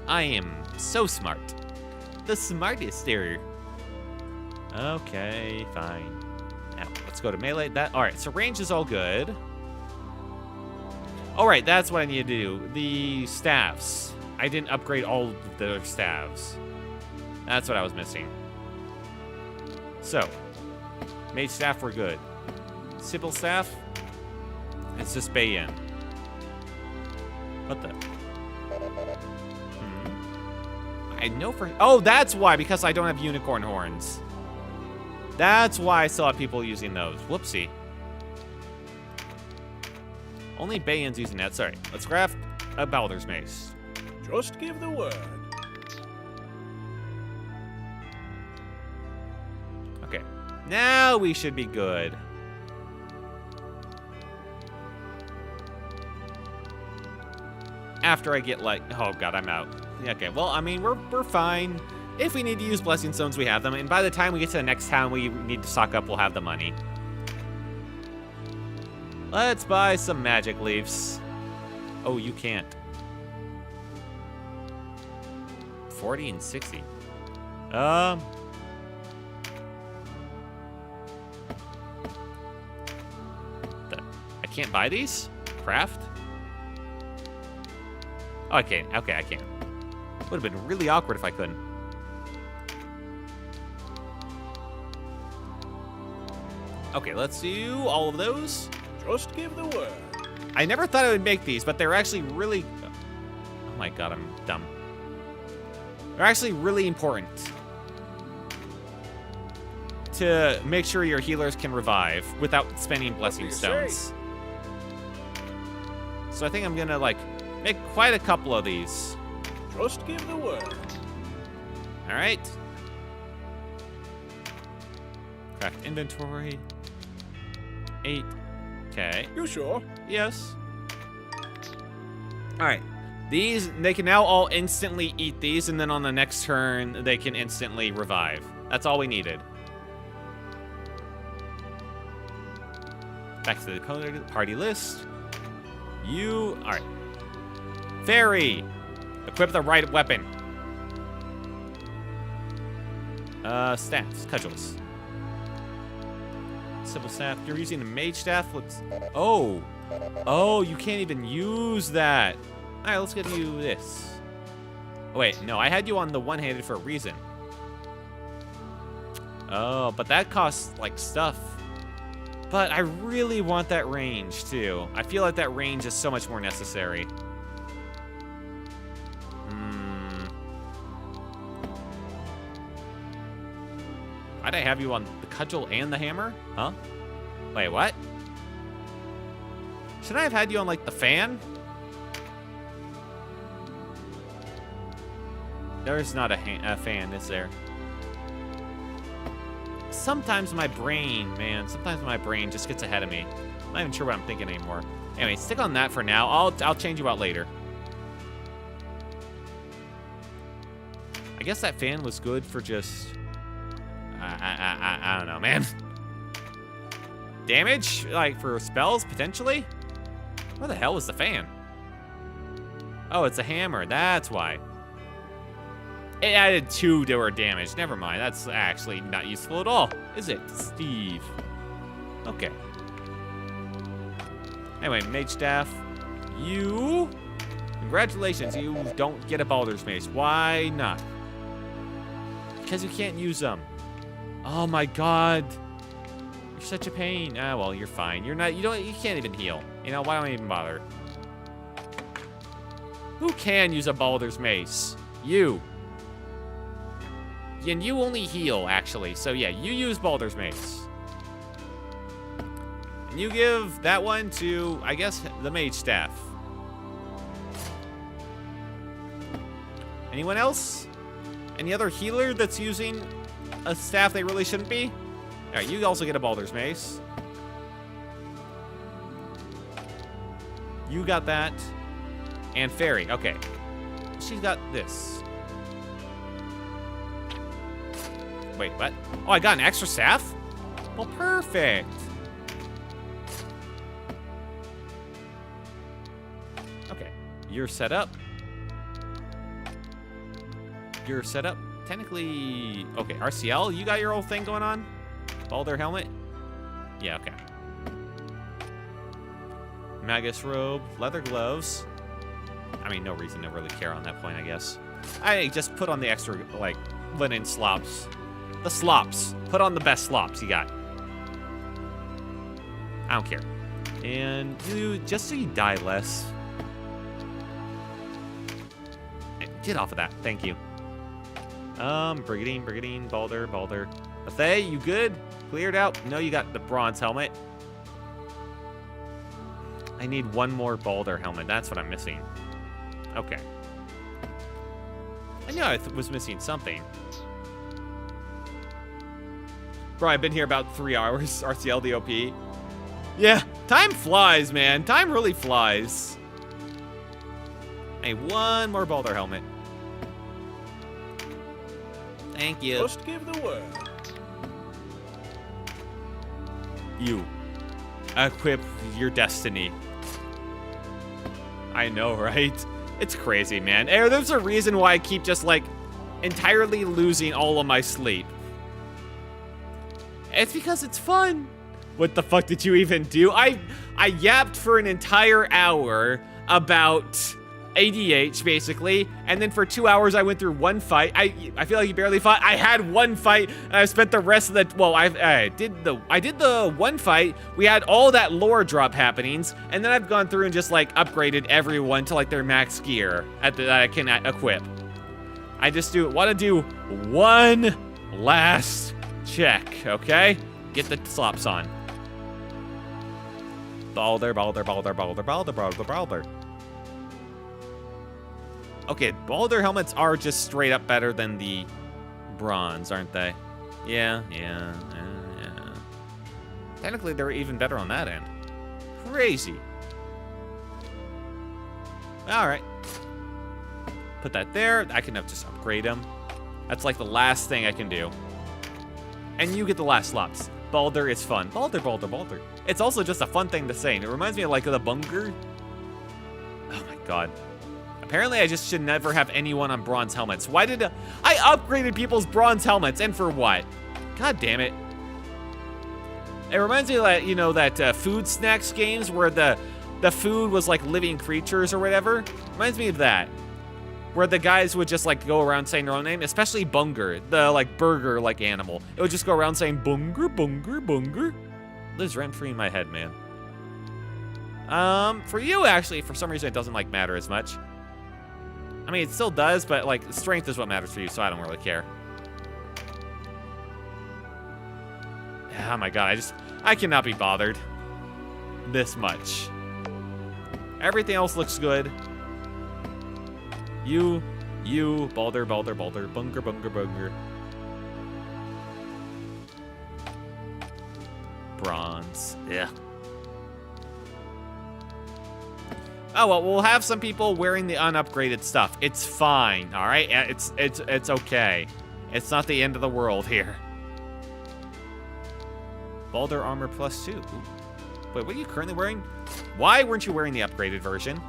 I am so smart. The smartest there. Okay, fine. Now, let's go to melee. Alright, so range is all good. Alright, that's what I need to do. The staffs. I didn't upgrade all of the staffs. That's what I was missing. So, mage staff, we're good. Sibyl staff, it's just Bayan. What the? I know for... Oh, that's why, because I don't have unicorn horns. That's why I saw people using those. Whoopsie. Only Bayan's using that. Sorry. Let's craft a Baldur's Mace. Just give the word. Okay, now we should be good. After I get like, oh god, I'm out. Okay, well, I mean, we're fine. If we need to use Blessing Stones, we have them. And by the time we get to the next town we need to stock up, we'll have the money. Let's buy some magic leaves. Oh, you can't. 40 and 60. I can't buy these? Craft? Oh, I can't. Okay, I can't. Would have been really awkward if I couldn't. Okay, let's do all of those. Just give the word. I never thought I would make these, but they're actually really... Oh my god, I'm dumb. They're actually really important to make sure your healers can revive without spending Blessing Stones. So I think I'm gonna, like, make quite a couple of these. Just give the word. All right. Craft inventory. 8. Okay. You sure? Yes. All right. These, they can now all instantly eat these, and then on the next turn, they can instantly revive. That's all we needed. Back to the party list. You, all right. Fairy, equip the right weapon. Staffs, cudgels. Simple staff. You're using a mage staff. Let's. Oh, you can't even use that. All right, let's give you this. Oh, wait, no, I had you on the one-handed for a reason. Oh, but that costs like stuff. But I really want that range too. I feel like that range is so much more necessary. Why'd I have you on the cudgel and the hammer? Huh? Wait, what? Should I have had you on, like, the fan? There's not a fan, is there? Sometimes my brain, man, sometimes my brain just gets ahead of me. I'm not even sure what I'm thinking anymore. Anyway, stick on that for now. I'll change you out later. I guess that fan was good for just... I don't know, man. Damage? Like, for spells, potentially? Where the hell was the fan? Oh, it's a hammer. That's why. It added 2 to our damage. Never mind. That's actually not useful at all, is it, Steve? Okay. Anyway, Mage Staff. You... Congratulations, you don't get a Baldur's Mace. Why not? Because you can't use them. Oh my god. You're such a pain. Ah, well, you're fine. You can't even heal. You know, why don't I even bother? Who can use a Baldur's Mace? You. And you only heal, actually. So yeah, you use Baldur's Mace. And you give that one to, I guess, the Mage Staff. Anyone else? Any other healer that's using a staff they really shouldn't be? All right, you also get a Baldur's Mace. You got that. And Fairy, okay. She's got this. Wait, what? Oh, I got an extra staff? Well, perfect. Okay, you're set up. You're set up. Technically, okay, RCL, you got your old thing going on? Baldur helmet? Yeah, okay. Magus robe, leather gloves. I mean, no reason to really care on that point, I guess. I just put on the extra, like, linen slops. The slops. Put on the best slops you got. I don't care. And you, just so you die less. Get off of that, thank you. Brigadine, Baldur. Bethay, you good? Cleared out? No, you got the bronze helmet. I need one more Baldur helmet. That's what I'm missing. Okay. I knew I was missing something. Bro, I've been here about 3 hours. RCL DOP. Yeah, time flies, man. Time really flies. Hey, one more Baldur helmet. Thank you. Just give the word. You. Equip your destiny. I know, right? It's crazy, man. There's a reason why I keep just, like, entirely losing all of my sleep. It's because it's fun. What the fuck did you even do? I yapped for an entire hour about ADH, basically, and then for 2 hours I went through one fight. I feel like you barely fought. I had one fight, and I spent the rest of the, well, I did the one fight. We had all that lore drop happenings, and then I've gone through and just like upgraded everyone to like their max gear that I can equip. I just want to do one last check, okay? Get the slops on. Baldur. Okay, Baldur helmets are just straight up better than the bronze, aren't they? Yeah. Technically, they're even better on that end. Crazy. All right. Put that there. I can just upgrade them. That's like the last thing I can do. And you get the last slots. Baldur is fun. Baldur. It's also just a fun thing to say. And it reminds me of like the Bunger. Oh my god. Apparently, I just should never have anyone on bronze helmets. Why did I upgraded people's bronze helmets, and for what? God damn it. It reminds me of that, you know, that food snacks games where the food was like living creatures or whatever. Reminds me of that. Where the guys would just like go around saying their own name, especially Bunger, the like burger like animal. It would just go around saying Bunger. Lives rent free in my head, man. For you, actually, for some reason, it doesn't like matter as much. I mean, it still does, but like strength is what matters for you, so I don't really care. Oh my god, I cannot be bothered this much. Everything else looks good. You, Baldur, Bunger. Bronze, yeah. Oh, well, we'll have some people wearing the unupgraded stuff. It's fine, all right? It's okay. It's not the end of the world here. Baldur armor +2. Ooh. Wait, what are you currently wearing? Why weren't you wearing the upgraded version?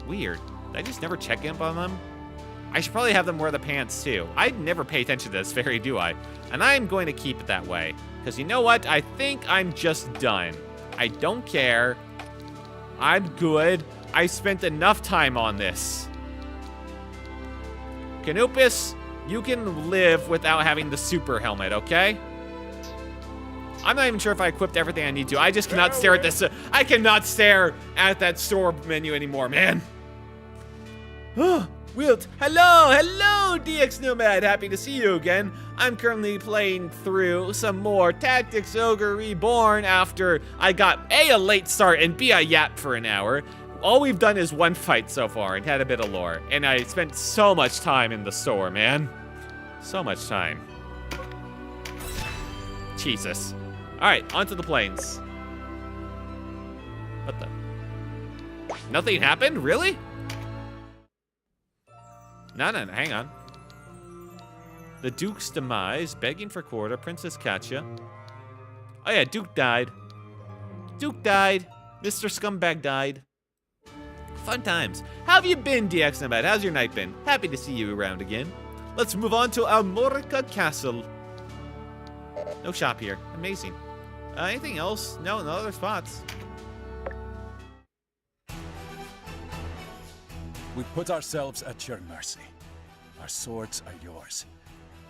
Weird. Did I just never check in on them? I should probably have them wear the pants, too. I never pay attention to this fairy, do I? And I'm going to keep it that way. Because you know what? I think I'm just done. I don't care. I'm good. I spent enough time on this. Canopus, you can live without having the super helmet, okay? I'm not even sure if I equipped everything I need to. I just cannot stare at this. I cannot stare at that store menu anymore, man. Wilt, hello, DX Nomad. Happy to see you again. I'm currently playing through some more Tactics Ogre Reborn after I got A, late start, and B, I yapped for an hour. All we've done is one fight so far and had a bit of lore. And I spent so much time in the store, man. So much time. Jesus. Alright, onto the plains. What the? Nothing happened? Really? No, hang on. The Duke's demise, begging for quarter, Princess Catiua. Oh yeah, Duke died. Duke died. Mr. Scumbag died. Fun times. How have you been, DX Nomad? How's your night been? Happy to see you around again. Let's move on to Almorica Castle. No shop here. Amazing. Anything else? No other spots. We put ourselves at your mercy. Our swords are yours,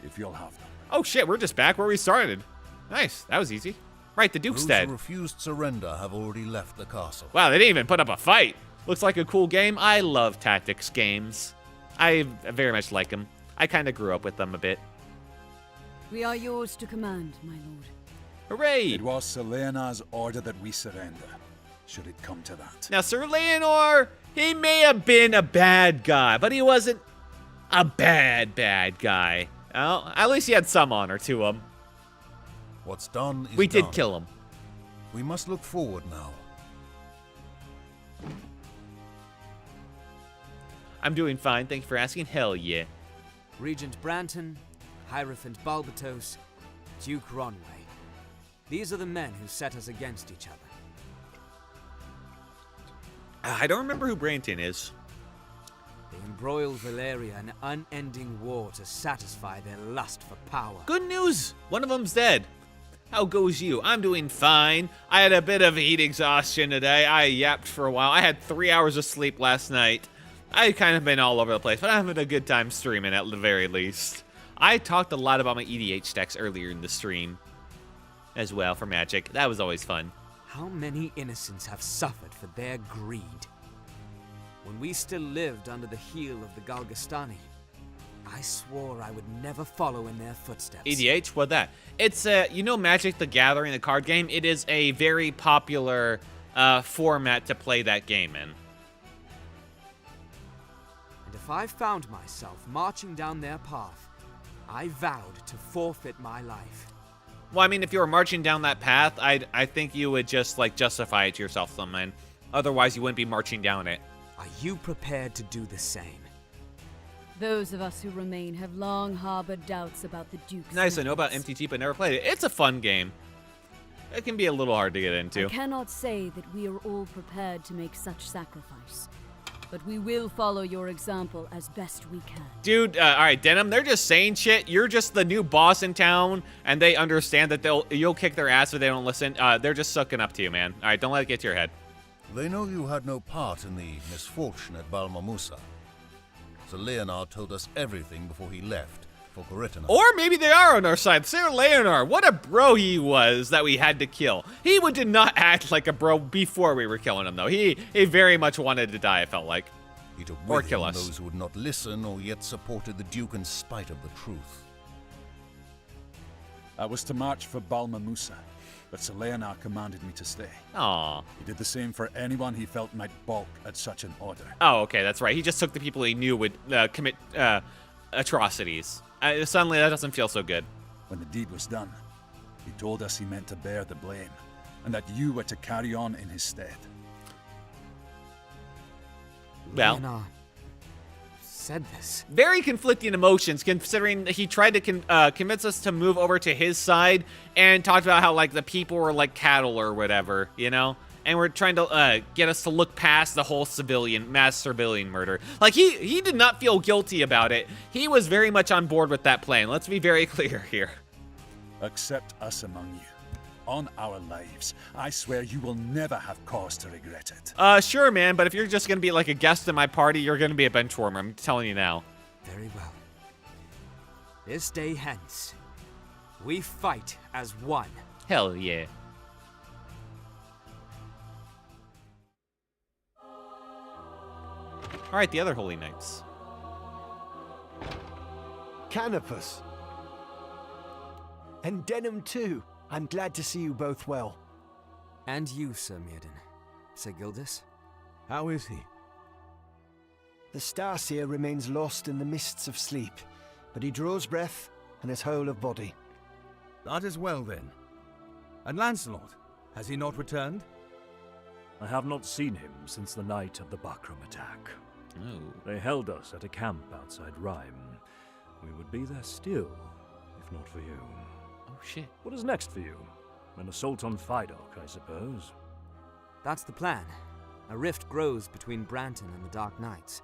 if you'll have them. Oh shit, we're just back where we started. Nice, that was easy. Right, the Duke's dead. Those who refused surrender have already left the castle. Wow, they didn't even put up a fight. Looks like a cool game. I love tactics games. I very much like them. I kind of grew up with them a bit. We are yours to command, my lord. Hooray! It was Selena's order that we surrender, should it come to that. Now, Sir Leonor He may have been a bad guy, but he wasn't a bad guy. Well, at least he had some honor to him. What's done is We done. did kill him. We must look forward now. I'm doing fine, thank you for asking. Hell yeah. Regent Branton, Hierophant Balbatos, Duke Ronway. These are the men who set us against each other. I don't remember who Branton is. They embroiled Valeria in an unending war to satisfy their lust for power. Good news! One of them's dead. How goes you? I'm doing fine. I had a bit of heat exhaustion today. I yapped for a while. I had 3 hours of sleep last night. I've kind of been all over the place, but I'm having a good time streaming at the very least. I talked a lot about my EDH decks earlier in the stream as well for Magic. That was always fun. How many innocents have suffered for their greed? When we still lived under the heel of the Galgastani, I swore I would never follow in their footsteps. EDH? What that? It's, you know Magic the Gathering, the card game? It is a very popular format to play that game in. And if I found myself marching down their path, I vowed to forfeit my life. Well, I mean, if you were marching down that path, I think you would just, like, justify it to yourself somehow. Otherwise, you wouldn't be marching down it. Are you prepared to do the same? Those of us who remain have long harbored doubts about the Duke's Nice, I know about methods. MTT, but never played it. It's a fun game. It can be a little hard to get into. I cannot say that we are all prepared to make such sacrifice, but we will follow your example as best we can. Dude, all right, Denim, they're just saying shit. You're just the new boss in town, and they understand that you'll kick their ass if they don't listen. They're just sucking up to you, man. All right, don't let it get to your head. They know you had no part in the misfortune at Balmamusa. Sir Leonard told us everything before he left for Corytona. Or maybe they are on our side. Sir Leonard, what a bro he was that we had to kill. He did not act like a bro before we were killing him, though. He very much wanted to die, it felt like. He took Or with kill him us. those who would not listen or yet supported the Duke in spite of the truth. I was to march for Balmamusa, but Sir Leonard commanded me to stay. Aw. He did the same for anyone he felt might balk at such an order. Oh, okay, that's right. He just took the people he knew would commit atrocities. Suddenly, that doesn't feel so good. When the deed was done, he told us he meant to bear the blame, and that you were to carry on in his stead. Well, Leonard said this. very conflicting emotions, considering he tried to convince us to move over to his side and talked about how, like, the people were like cattle or whatever, you know? And we're trying to get us to look past the whole mass civilian murder. Like, he did not feel guilty about it. He was very much on board with that plan. Let's be very clear here. Accept us among you. On our lives, I swear you will never have cause to regret it. Sure, man, but if you're just gonna be like a guest in my party, you're gonna be a bench warmer. I'm telling you now. Very well. This day hence, we fight as one. Hell yeah. All right, the other Holy Knights. Canopus. And Denim too. I'm glad to see you both well. And you, Sir Mirden. Sir Gildas? How is he? The Starseer remains lost in the mists of sleep, but he draws breath and is whole of body. That is well then. And Lancelot, has he not returned? I have not seen him since the night of the Bakram attack. Oh. They held us at a camp outside Rhyme. We would be there still, if not for you. Oh, shit. What is next for you? An assault on Fidok, I suppose. That's the plan. A rift grows between Branton and the Dark Knights.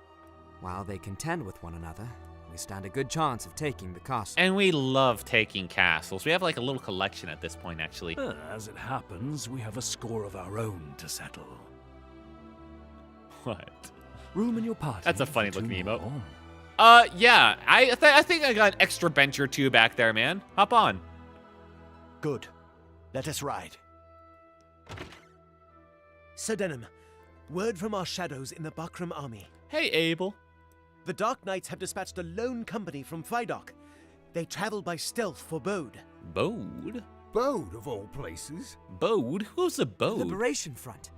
While they contend with one another, we stand a good chance of taking the castle. And we love taking castles. We have like a little collection at this point, actually. As it happens, we have a score of our own to settle. What? Room in your party. That's a funny for looking two emote. more. Yeah. I think I got an extra bench or two back there, man. Hop on. Good. Let us ride. Sir Denim, word from our shadows in the Bakram army. Hey, Abel. The Dark Knights have dispatched a lone company from Fidok. They travel by stealth for Bode. Bode? Bode, of all places. Bode? Who's a Bode? Liberation Front.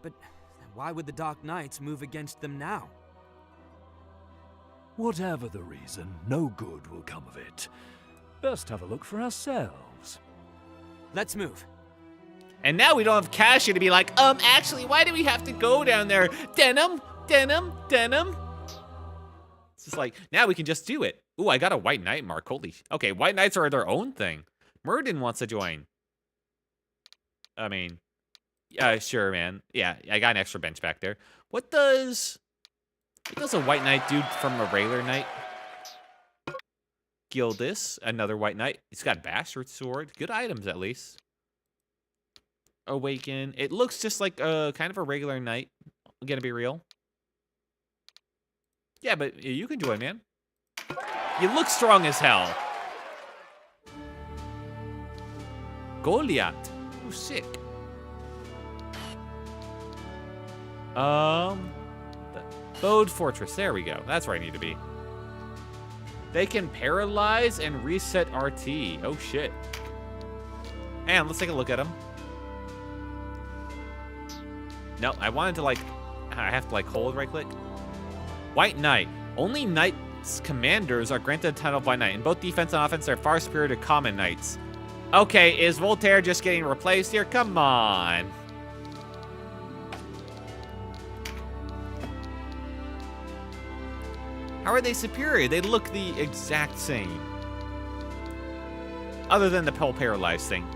But why would the Dark Knights move against them now? Whatever the reason, no good will come of it. Best have a look for ourselves. Let's move. And now we don't have Cassia to be like, actually, why do we have to go down there? Denim, denim, denim. It's just like, now we can just do it. Ooh, I got a White Knight mark. Holy. Okay, White Knights are their own thing. Murden wants to join. I mean, sure, man. Yeah, I got an extra bench back there. What does a White Knight do from a regular knight? Gildis, another White Knight. He's got Bastard Sword. Good items, at least. Awaken. It looks just like kind of a regular knight. I'm gonna be real. Yeah, but you can join, man. You look strong as hell. Goliath. Oh, sick. The Bowed Fortress. There we go. That's where I need to be. They can paralyze and reset RT. Oh, shit. And let's take a look at them. No, I wanted to, like, I have to, like, hold right-click. White Knight. Only Knights commanders are granted the title of White Knight. In both defense and offense, they're far superior to common Knights. Okay, is Voltaire just getting replaced here? Come on. How are they superior? They look the exact same. Other than the whole paralyzed thing.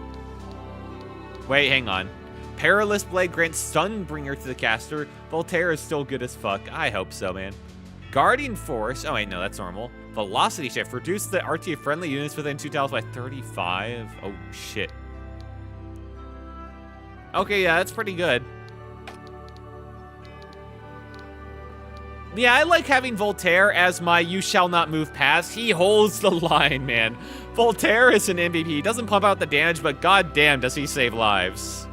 Wait, hang on. Perilous Blade grants Sunbringer to the caster. Voltaire is still good as fuck. I hope so, man. Guardian Force. Oh, wait, no, that's normal. Velocity Shift. Reduce the RT of friendly units within 2 tiles by 35. Oh, shit. Okay, yeah, that's pretty good. Yeah, I like having Voltaire as my you shall not move past. He holds the line, man. Voltaire is an MVP. He doesn't pump out the damage, but goddamn does he save lives.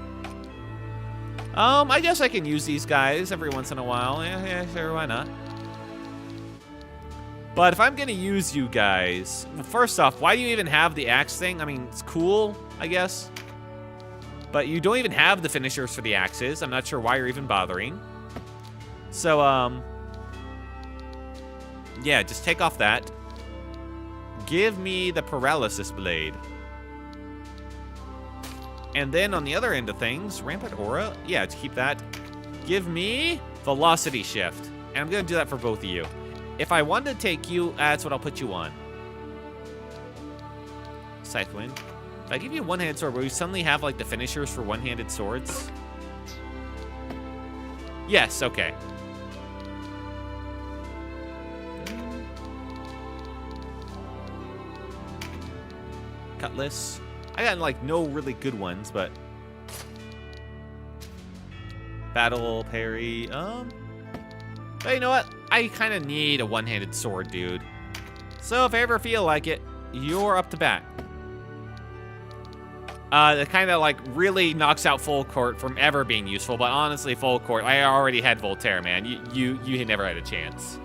I guess I can use these guys every once in a while. Yeah, sure, why not? But if I'm gonna use you guys, well, first off, why do you even have the axe thing? I mean, it's cool, I guess. But you don't even have the finishers for the axes. I'm not sure why you're even bothering. So, yeah, just take off that. Give me the Paralysis Blade. And then on the other end of things, Rampant Aura. Yeah, to keep that. Give me Velocity Shift. And I'm going to do that for both of you. If I wanted to take you, that's what I'll put you on. Scythe Wind. If I give you a one-handed sword, will you suddenly have, like, the finishers for one-handed swords? Yes, okay. Cutlass. I got, like, no really good ones, but... Battle, parry, But you know what? I kind of need a one-handed sword, dude. So if I ever feel like it, you're up to bat. That kind of, like, really knocks out Full Court from ever being useful, but honestly, Full Court, I already had Voltaire, man. You never had a chance.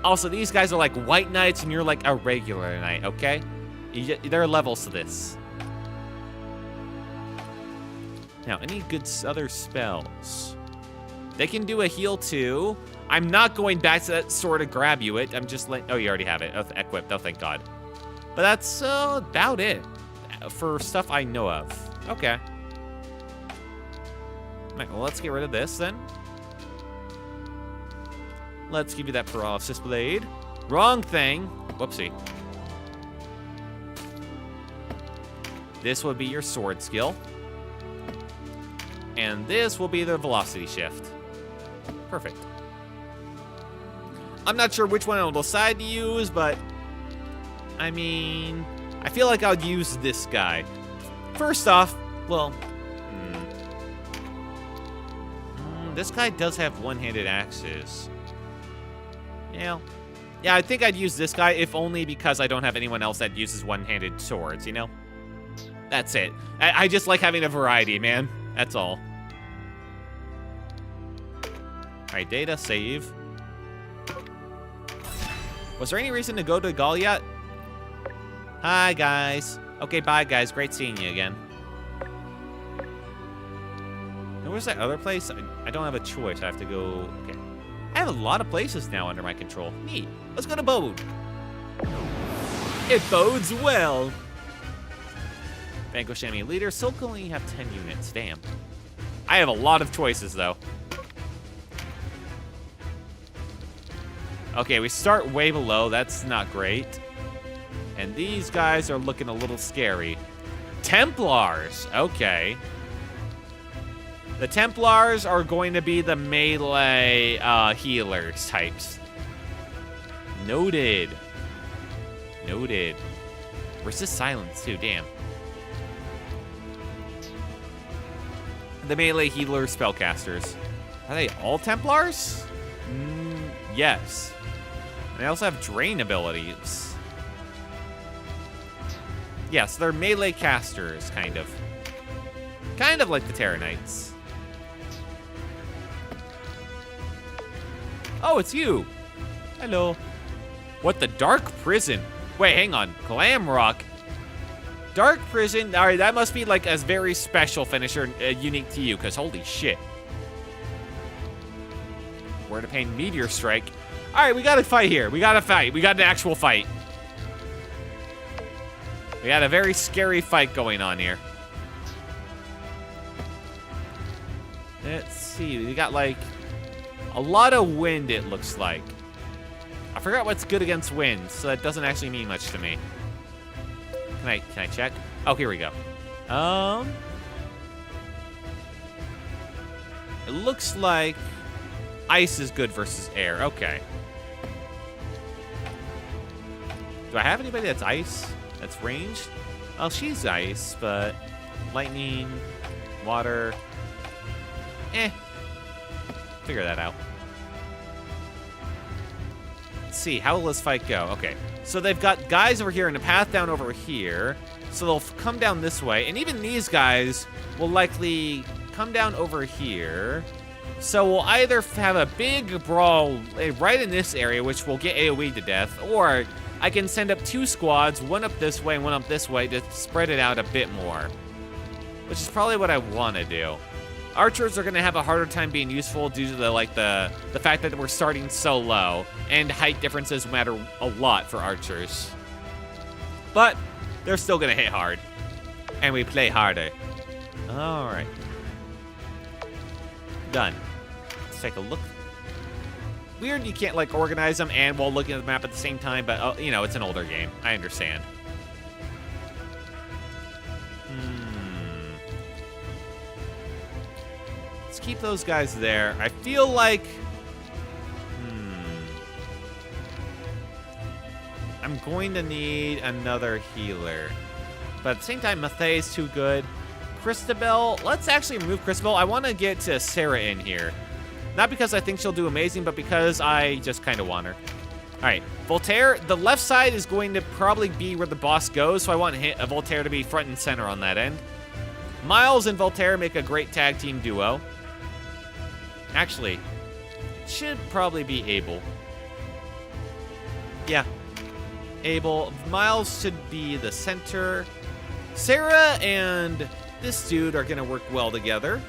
Also, these guys are like White Knights, and you're like a regular knight, okay? There are levels to this. Now, any good other spells? They can do a heal too. I'm not going back to that sword to grab you it. I'm just like, oh, you already have it equipped. Oh, thank God. But that's about it for stuff I know of. Okay. All right, well, let's get rid of this then. Let's give you that Paralysis Blade. Wrong thing. Whoopsie. This would be your sword skill. And this will be the Velocity Shift. Perfect. I'm not sure which one I'll decide to use, but... I mean... I feel like I'll use this guy. First off, well... this guy does have one-handed axes. Yeah, I think I'd use this guy, if only because I don't have anyone else that uses one-handed swords, you know? That's it. I just like having a variety, man. That's all. Alright, data, save. Was there any reason to go to Goliath? Hi, guys. Okay, bye, guys. Great seeing you again. Where's that other place? I don't have a choice. I have to go... Okay. I have a lot of places now under my control. Neat. Let's go to Bode. It bodes well. Vanquish enemy leader. Still can only have 10 units. Damn. I have a lot of choices, though. Okay, we start way below. That's not great. And these guys are looking a little scary. Templars. Okay. The Templars are going to be the melee healers types. Noted. Noted. Resist silence, too. Damn. The melee healer spellcasters. Are they all Templars? Yes. They also have drain abilities. Yes, they're melee casters, kind of. Kind of like the Terra Knights. Oh, it's you. Hello. What, the Dark Prison? Wait, hang on. Glamrock. Dark Prison. All right, that must be like a very special finisher unique to you, because holy shit. Where to pain Meteor Strike. All right, we got to fight here. We got to fight. We got an actual fight. We got a very scary fight going on here. Let's see. We got like a lot of wind, it looks like. I forgot what's good against wind, so that doesn't actually mean much to me. Can I check? Oh, here we go. It looks like ice is good versus air. Okay. Do I have anybody that's ice? That's ranged? Well, she's ice, but lightning, water. Figure that out. Let's see, how will this fight go? Okay, so they've got guys over here and a path down over here. So they'll come down this way, and even these guys will likely come down over here. So we'll either have a big brawl right in this area, which will get AoE to death, or I can send up 2 squads, one up this way and one up this way, to spread it out a bit more. Which is probably what I want to do. Archers are going to have a harder time being useful due to the fact that we're starting so low, and height differences matter a lot for archers. But they're still going to hit hard, and we play harder. All right. Done. Let's take a look. Weird you can't like organize them and while looking at the map at the same time, but you know, it's an older game. I understand. Let's keep those guys there. I feel like I'm going to need another healer. But at the same time, Mathay's too good. Christabel, let's actually remove Christabel. I want to get to Sarah in here. Not because I think she'll do amazing, but because I just kind of want her. All right, Voltaire, the left side is going to probably be where the boss goes, so I want Voltaire to be front and center on that end. Miles and Voltaire make a great tag team duo. Actually, it should probably be Abel. Yeah, Abel. Miles should be the center. Sarah and this dude are going to work well together.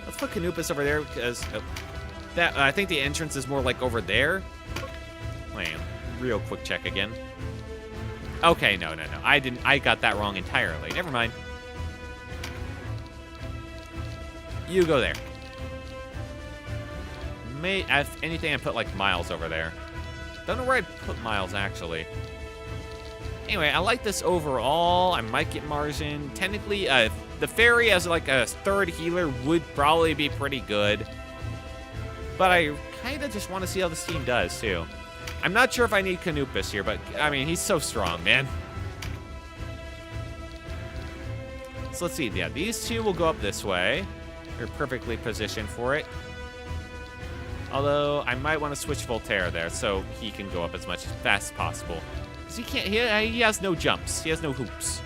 Let's put Canopus over there because I think the entrance is more like over there. Man, real quick check again. Okay, no. I got that wrong entirely. Never mind. You go there. If anything, I put like Miles over there. Don't know where I'd put Miles actually. Anyway, I like this overall. I might get Mars in. Technically, the fairy as like a third healer would probably be pretty good. But I kind of just want to see how this team does too. I'm not sure if I need Canopus here, but I mean, he's so strong, man. So let's see. Yeah, these two will go up this way. They're perfectly positioned for it. Although, I might want to switch Voltaire there so he can go up as much as fast as possible. Because he can't, he has no jumps. He has no hoops.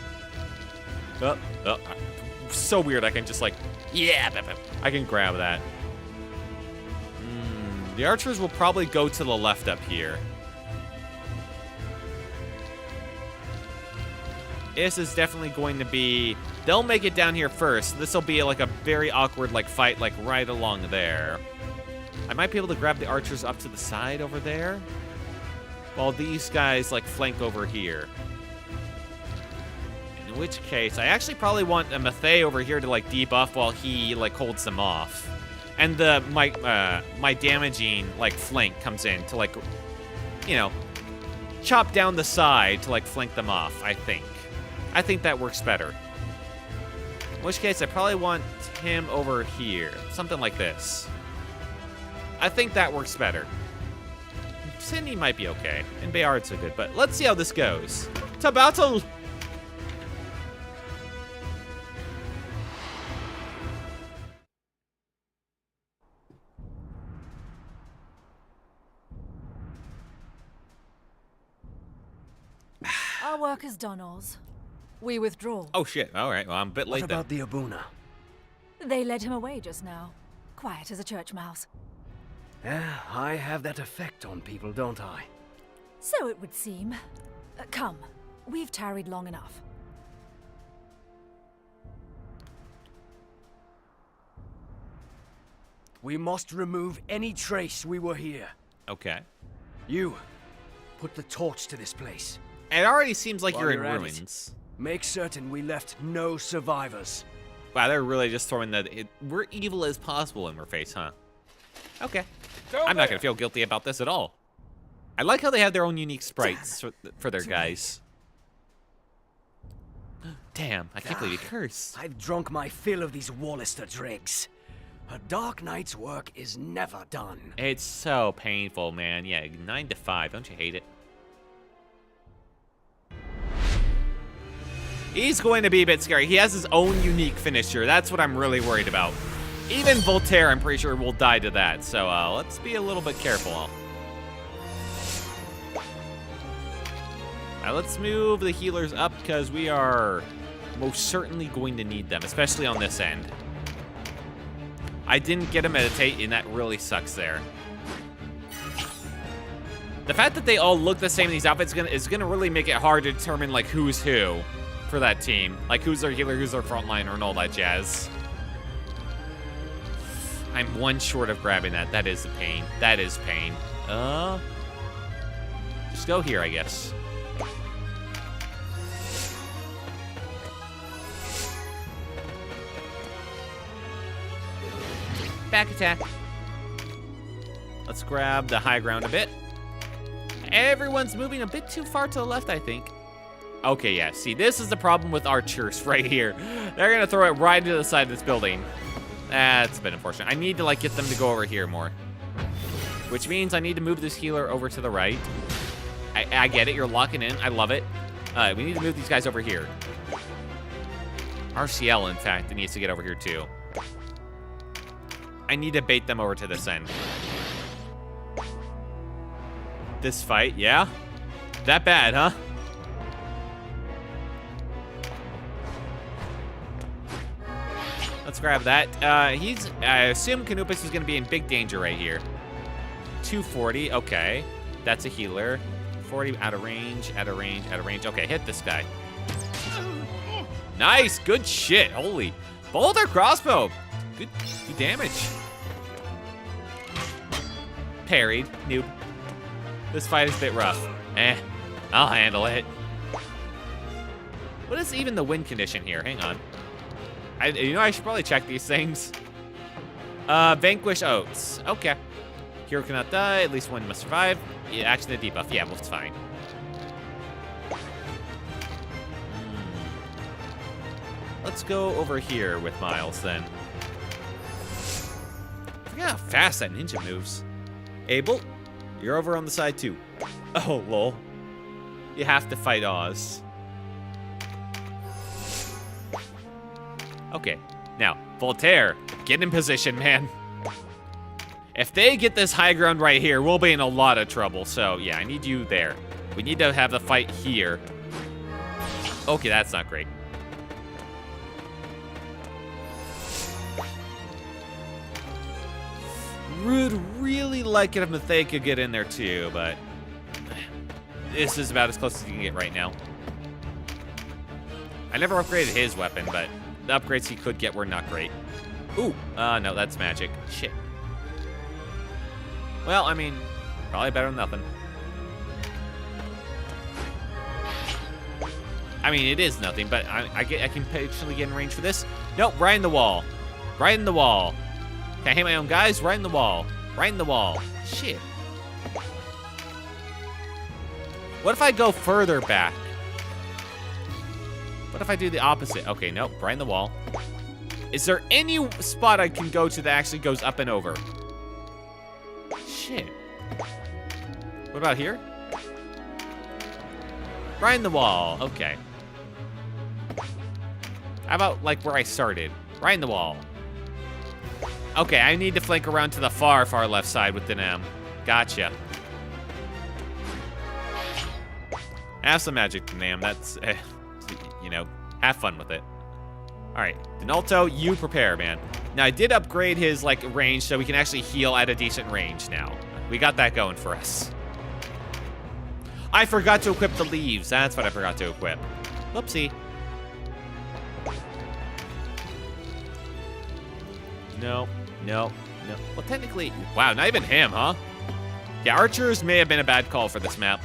So weird, I can just like, yeah, I can grab that. The archers will probably go to the left up here. This is definitely going to be They'll make it down here first. This will be like a very awkward like fight like right along there. I might be able to grab the archers up to the side over there, while these guys like flank over here. In which case, I actually probably want a Mathey over here to like debuff while he like holds them off, and my damaging like flank comes in to like, you know, chop down the side to like flank them off. I think that works better. In which case, I probably want him over here, something like this. I think that works better. Sydney might be okay, and Bayard's so good, but let's see how this goes. To battle! Our work is done, Oz. We withdraw. Oh shit, alright, well I'm a bit late What then. about the Abuna? They led him away just now. Quiet as a church mouse. Yeah, I have that effect on people, don't I? So it would seem. Come, we've tarried long enough. We must remove any trace we were here. Okay. You, put the torch to this place. It already seems like While you're in you're at ruins. it, make certain we left no survivors. Wow, they're really just throwing we're evil as possible in our face, huh? Okay. I'm not gonna feel guilty about this at all. I like how they have their own unique sprites for their guys. Damn, I can't believe you curse. I've drunk my fill of these Wallister dregs. A Dark Knight's work is never done. It's so painful, man. Yeah, 9 to 5. Don't you hate it? He's going to be a bit scary. He has his own unique finisher. That's what I'm really worried about. Even Voltaire, I'm pretty sure, will die to that. So let's be a little bit careful. Now let's move the healers up because we are most certainly going to need them, especially on this end. I didn't get a meditate, and that really sucks there. The fact that they all look the same in these outfits is gonna really make it hard to determine like who's who for that team. Like who's their healer, who's their frontliner, and all that jazz. I'm one short of grabbing that. That is a pain. That is pain. Just go here, I guess. Back attack. Let's grab the high ground a bit. Everyone's moving a bit too far to the left, I think. Okay, yeah. See, this is the problem with archers right here. They're gonna throw it right into the side of this building. That's a bit unfortunate. I need to like get them to go over here more. Which means I need to move this healer over to the right. I get it. You're locking in. I love it. We need to move these guys over here. RCL, in fact, needs to get over here too. I need to bait them over to this end. This fight, yeah? That bad, huh? Let's grab that. I assume Canopus is gonna be in big danger right here. 240, okay. That's a healer. 40, out of range, out of range, out of range. Okay, hit this guy. Nice, good shit, holy. Boulder crossbow. Good damage. Parried, noob. This fight is a bit rough. I'll handle it. What is even the win condition here? Hang on. You know, I should probably check these things. Vanquish Oats. Okay. Hero cannot die. At least one must survive. Yeah, action the debuff. Yeah, well, it's fine. Let's go over here with Miles then. Forget how fast that ninja moves. Abel, you're over on the side too. Oh, lol. You have to fight Oz. Okay, now, Voltaire, get in position, man. If they get this high ground right here, we'll be in a lot of trouble. So, yeah, I need you there. We need to have the fight here. Okay, that's not great. Would really like it if Mathey could get in there too, but this is about as close as you can get right now. I never upgraded his weapon, but the upgrades he could get were not great. Ooh, no, that's magic. Shit. Well, I mean, probably better than nothing. I mean, it is nothing, but I can potentially get in range for this. Nope, right in the wall. Right in the wall. Can I hit my own guys? Right in the wall. Right in the wall. Shit. What if I go further back? What if I do the opposite? Okay, nope, right in the wall. Is there any spot I can go to that actually goes up and over? Shit. What about here? Right in the wall. Okay. How about, like, where I started? Right in the wall. Okay, I need to flank around to the far, far left side with the M. Gotcha. Have some magic, Nam. That's, you know, have fun with it. All right, Donalto, you prepare, man. Now, I did upgrade his, like, range so we can actually heal at a decent range now. We got that going for us. I forgot to equip the leaves. That's what I forgot to equip. Whoopsie. No, no, no. Well, technically, wow, not even him, huh? Yeah, archers may have been a bad call for this map.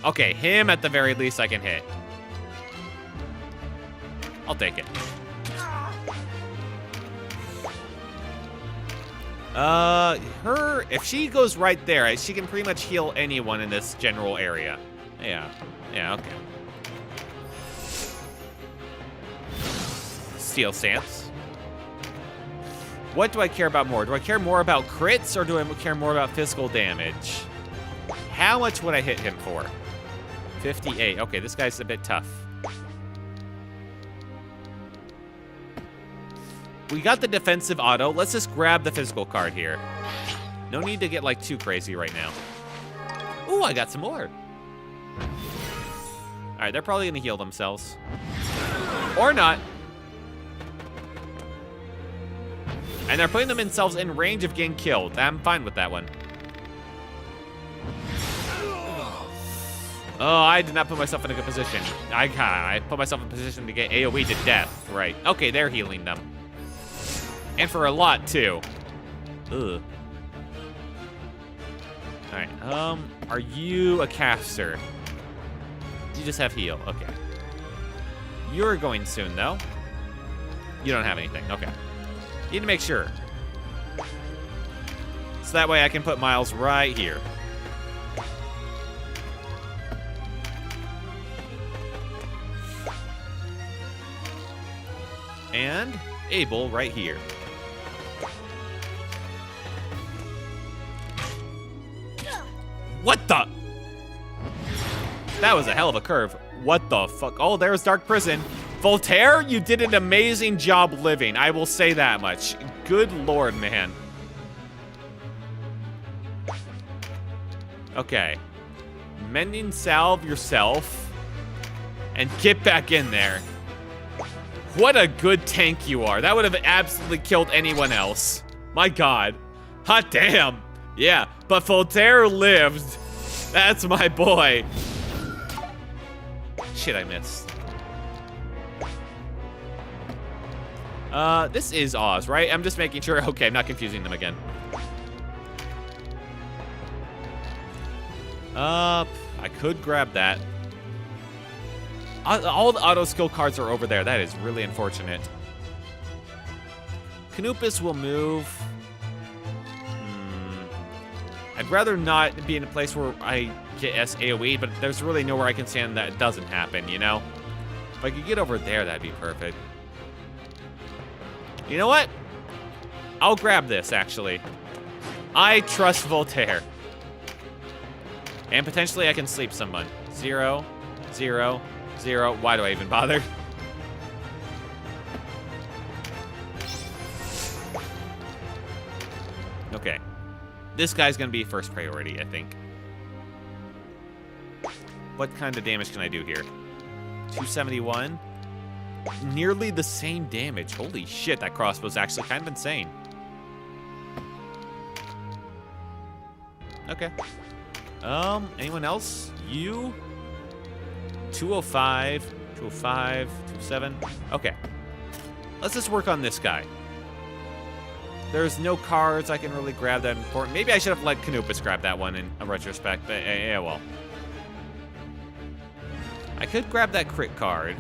Okay, him at the very least I can hit. I'll take it. Her, if she goes right there, she can pretty much heal anyone in this general area. Yeah, okay. Steel stance. What do I care about more? Do I care more about crits or do I care more about physical damage? How much would I hit him for? 58. Okay, this guy's a bit tough. We got the defensive auto. Let's just grab the physical card here. No need to get, like, too crazy right now. Ooh, I got some more. All right, they're probably going to heal themselves. Or not. And they're putting themselves in range of getting killed. I'm fine with that one. Oh, I did not put myself in a good position. I put myself in a position to get AoE to death. Right. Okay, they're healing them. And for a lot, too. Ugh. Alright, are you a caster? You just have heal. Okay. You're going soon, though. You don't have anything. Okay. Need to make sure. So that way I can put Miles right here. And Abel right here. What the? That was a hell of a curve. What the fuck? Oh, there's Dark Prison. Voltaire, you did an amazing job living. I will say that much. Good lord, man. Okay. Mending salve yourself. And get back in there. What a good tank you are. That would have absolutely killed anyone else. My god. Hot damn. Yeah, but Voltaire lived. That's my boy. Shit, I missed. This is Oz, right? I'm just making sure. Okay, I'm not confusing them again. I could grab that. All the auto skill cards are over there. That is really unfortunate. Canopus will move. I'd rather not be in a place where I get AoE, but there's really nowhere I can stand that doesn't happen, you know? If I could get over there, that'd be perfect. You know what? I'll grab this, actually. I trust Voltaire. And potentially I can sleep someone. 0, 0, 0. Why do I even bother? Okay. This guy's gonna be first priority, I think. What kind of damage can I do here? 271? Nearly the same damage. Holy shit, that crossbow's actually kind of insane. Okay. Anyone else? You? 205, 205, 27. Okay. Let's just work on this guy. There's no cards I can really grab that important. Maybe I should have let Canopus grab that one in a retrospect, but yeah, well. I could grab that crit card.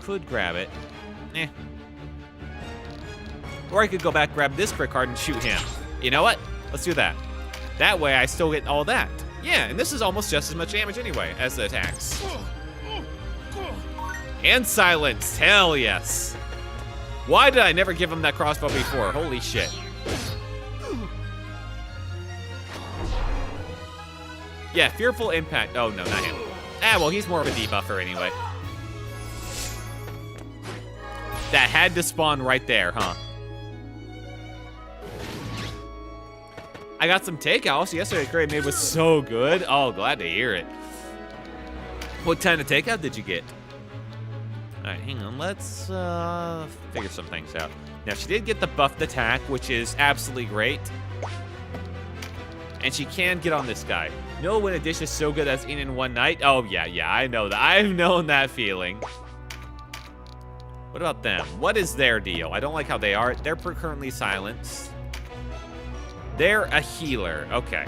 Could grab it. Eh. Or I could go back, grab this crit card, and shoot him. You know what? Let's do that. That way I still get all that. Yeah, and this is almost just as much damage anyway as the attacks. And silenced. Hell yes. Why did I never give him that crossbow before? Holy shit. Yeah, fearful impact. Oh, no, not him. Ah, well, he's more of a debuffer anyway. That had to spawn right there, huh? I got some takeouts. Yesterday, Great Maid was so good. Oh, glad to hear it. What kind of takeout did you get? All right, hang on. Let's figure some things out. Now, she did get the buffed attack, which is absolutely great. And she can get on this guy. No, when a dish is so good as in one night. Oh, yeah, I know that. I've known that feeling. What about them? What is their deal? I don't like how they are. They're currently silenced. They're a healer. Okay.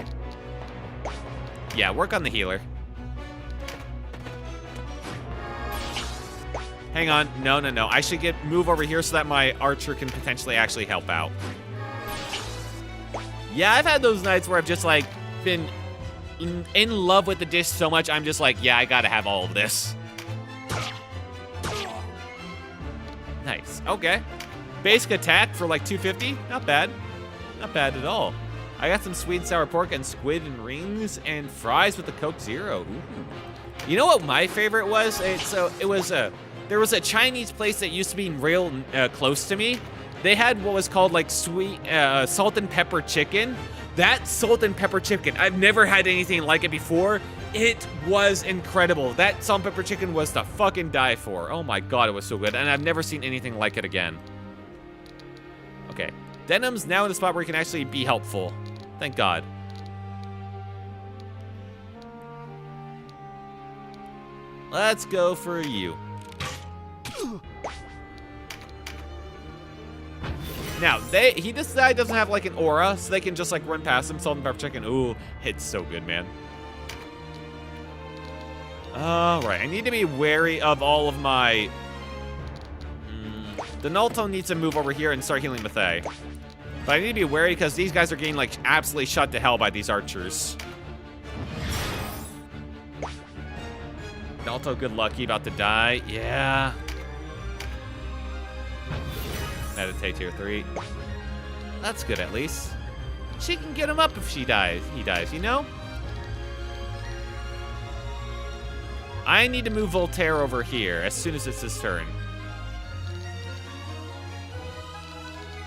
Yeah, work on the healer. Hang on. No. I should move over here so that my archer can potentially actually help out. Yeah, I've had those nights where I've just, like, been in love with the dish so much, I'm just like, yeah, I gotta have all of this. Nice. Okay. Basic attack for, like, 250. Not bad. Not bad at all. I got some sweet and sour pork and squid and rings and fries with the Coke Zero. Ooh. You know what my favorite was? There was a Chinese place that used to be real close to me. They had what was called like sweet salt and pepper chicken. That salt and pepper chicken, I've never had anything like it before. It was incredible. That salt and pepper chicken was to fucking die for. Oh my god, it was so good. And I've never seen anything like it again. Okay. Denim's now in a spot where he can actually be helpful. Thank God. Let's go for you. Now, this guy doesn't have like an aura, so they can just like run past him, salt and pepper chicken. Ooh, it's so good, man. Alright, I need to be wary of all of my... Donalto needs to move over here and start healing Mathei. But I need to be wary because these guys are getting like absolutely shot to hell by these archers. Donalto, good luck. He about to die. Yeah. Meditate tier 3. That's good at least. She can get him up if he dies, you know? I need to move Voltaire over here as soon as it's his turn.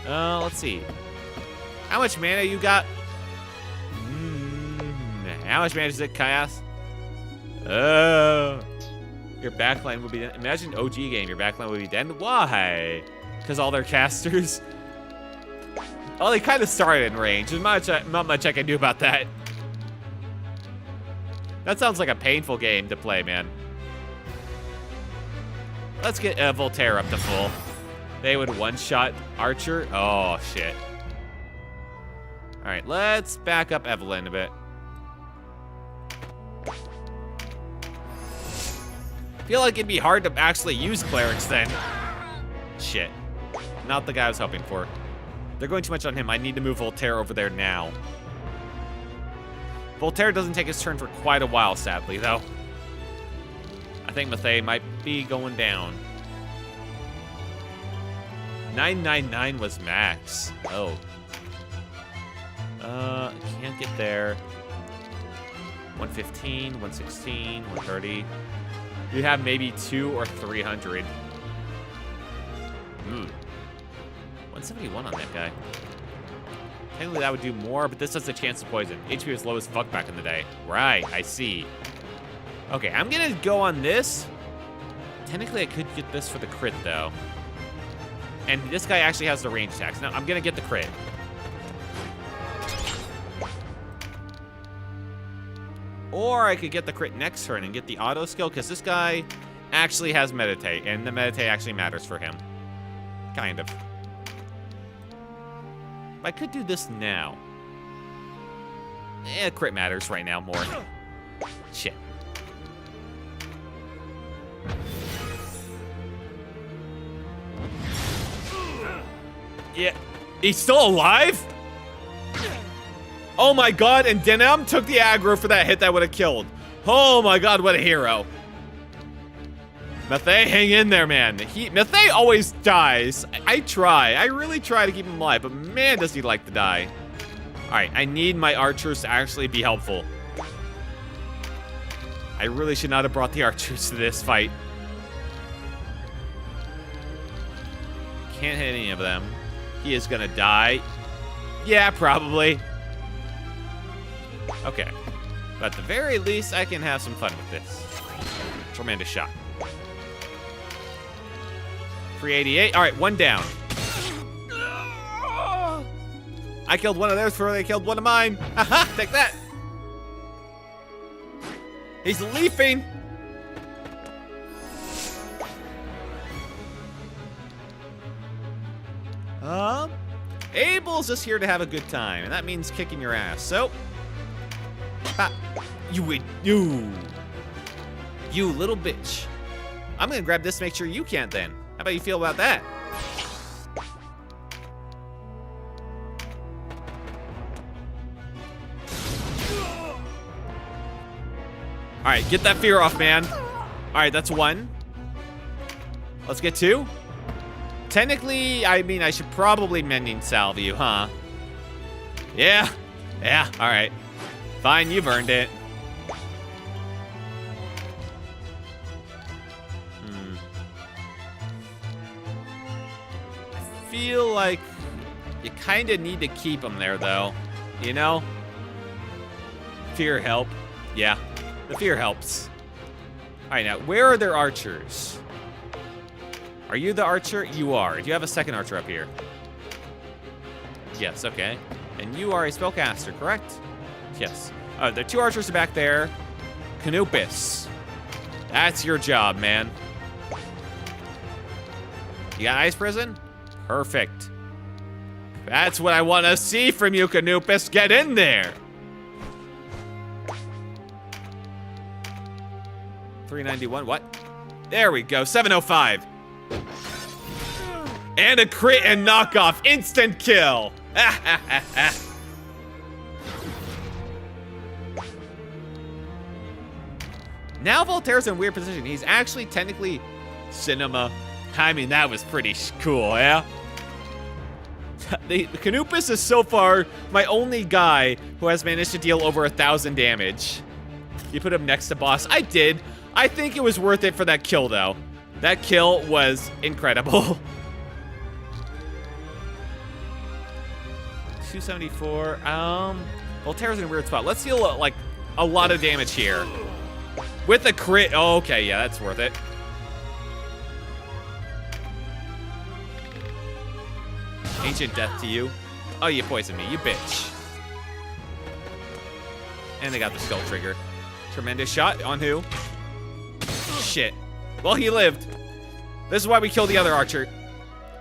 Let's see. How much mana you got? How much mana is it, Kaias? Your backline would be dead. Imagine OG game, your backline would be dead. Why? Because all their casters. Oh, they kind of started in range. There's not much I can do about that. That sounds like a painful game to play, man. Let's get Voltaire up to full. They would one-shot Archer. Oh, shit. All right, let's back up Evelyn a bit. Feel like it'd be hard to actually use clerics then. Shit. Not the guy I was hoping for. They're going too much on him. I need to move Voltaire over there now. Voltaire doesn't take his turn for quite a while, sadly, though. I think Mathei might be going down. 999 was max. Oh. Can't get there. 115, 116, 130. You have maybe 200 or 300. 171 on that guy. Technically that would do more, but this has a chance to poison. HP was low as fuck back in the day. Right, I see. Okay, I'm gonna go on this. Technically I could get this for the crit though. And this guy actually has the range attacks. Now I'm gonna get the crit. Or I could get the crit next turn and get the auto skill, because this guy actually has meditate, and the meditate actually matters for him. Kind of. I could do this now. Crit matters right now more. Shit. Yeah. He's still alive? Oh my god, and Denim took the aggro for that hit that would have killed. Oh my god, what a hero. Mathey, hang in there, man. Mathey always dies. I really try to keep him alive, but man, does he like to die. All right, I need my archers to actually be helpful. I really should not have brought the archers to this fight. Can't hit any of them. He is gonna die. Yeah, probably. Okay. But at the very least, I can have some fun with this. Tremendous shot. 388. All right, one down. I killed one of theirs before they killed one of mine. Haha, take that. He's leaping. Abel's just here to have a good time, and that means kicking your ass. So, you little bitch. I'm gonna grab this to make sure you can't then. How about you feel about that? All right, get that fear off, man. All right, that's one. Let's get two. Technically, I mean, I should probably mending salve you, huh? Yeah, all right. Fine, you've earned it. I feel like you kind of need to keep them there, though. You know? Fear help. Yeah, the fear helps. All right, now, where are their archers? Are you the archer? You are. Do you have a second archer up here? Yes, okay. And you are a spellcaster, correct? Yes. The two archers are back there. Canopus. That's your job, man. You got ice prison? Perfect. That's what I want to see from you, Canopus. Get in there. 391, what? There we go, 705. And a crit and knockoff, instant kill. Now Voltaire's in a weird position. He's actually technically cinema. I mean, that was pretty cool, yeah? The Canopus is so far my only guy who has managed to deal over 1,000 damage. You put him next to boss. I did. I think it was worth it for that kill, though. That kill was incredible. 274. Voltaire's in a weird spot. Let's deal like a lot of damage here. With a crit. Oh, okay, yeah, that's worth it. Ancient death to you. Oh, you poisoned me, you bitch. And they got the skull trigger. Tremendous shot on who? Shit. Well, he lived. This is why we killed the other archer.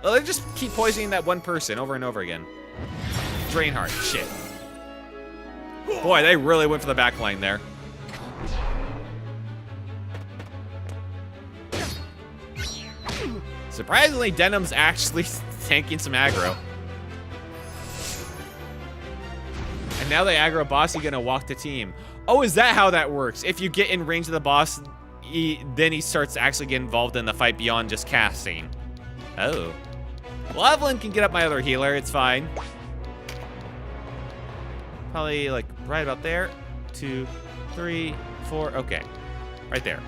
Well, they just keep poisoning that one person over and over again. Drainheart. Shit. Boy, they really went for the back line there. Surprisingly, Denim's actually tanking some aggro. And now they aggro boss, you're gonna walk the team. Oh, is that how that works? If you get in range of the boss, then he starts to actually get involved in the fight beyond just casting. Oh. Well, Evelyn can get up my other healer, it's fine. Probably like right about there. 2, 3, 4, okay. Right there.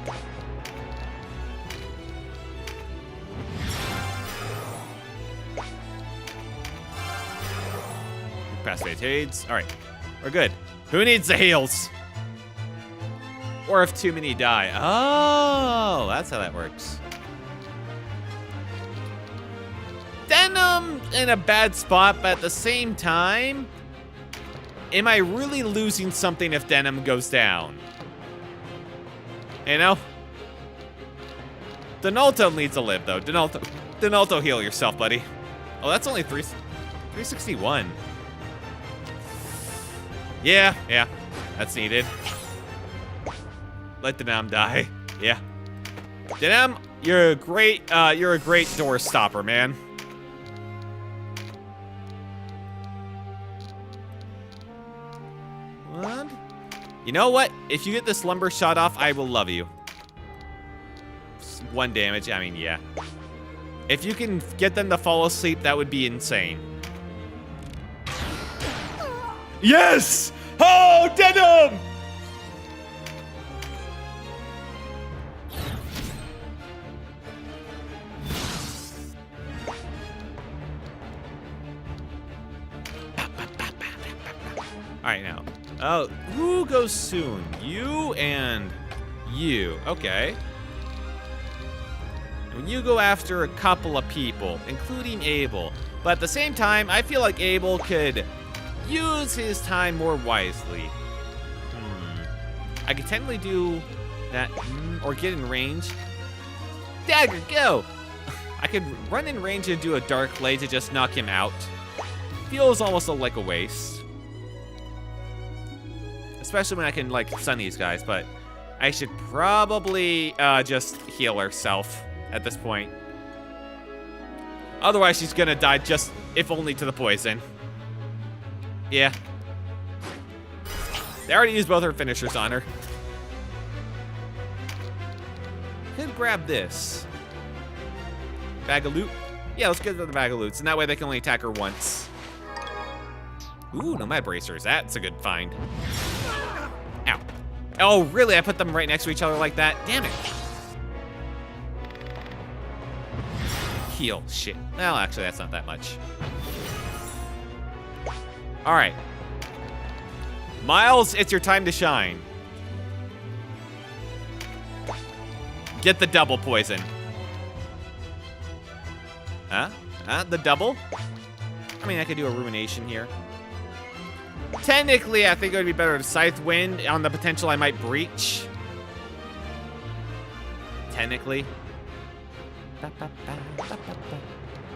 Pass fatades. All right, we're good. Who needs the heals? Or if too many die. Oh, that's how that works. Denim in a bad spot, but at the same time, am I really losing something if Denim goes down? You know? Donalto needs to live, though. Donalto, heal yourself, buddy. Oh, that's only 361. Yeah, that's needed. Let Denam die. Yeah. Denam, you're a great door stopper, man. What? You know what? If you get this lumber shot off, I will love you. 1 damage, I mean, yeah. If you can get them to fall asleep, that would be insane. Yes! Oh, Denim! Alright, now. Oh, who goes soon? You and you. Okay. When you go after a couple of people, including Abel. But at the same time, I feel like Abel could use his time more wisely. I could technically do that, or get in range. Dagger, go! I could run in range and do a Dark Blade to just knock him out. Feels almost like a waste. Especially when I can, like, stun these guys, but I should probably just heal herself at this point. Otherwise, she's gonna die just, if only to the poison. Yeah. They already used both her finishers on her. Could grab this. Bag of loot? Yeah, let's get to the bag of loots, and that way they can only attack her once. Ooh, nomad bracers. That's a good find. Ow. Oh, really? I put them right next to each other like that? Damn it. Heal. Shit. Well, actually, that's not that much. All right. Miles, it's your time to shine. Get the double poison. Huh? The double? I mean, I could do a rumination here. Technically, I think it would be better to Scythe Wind on the potential I might breach. Technically.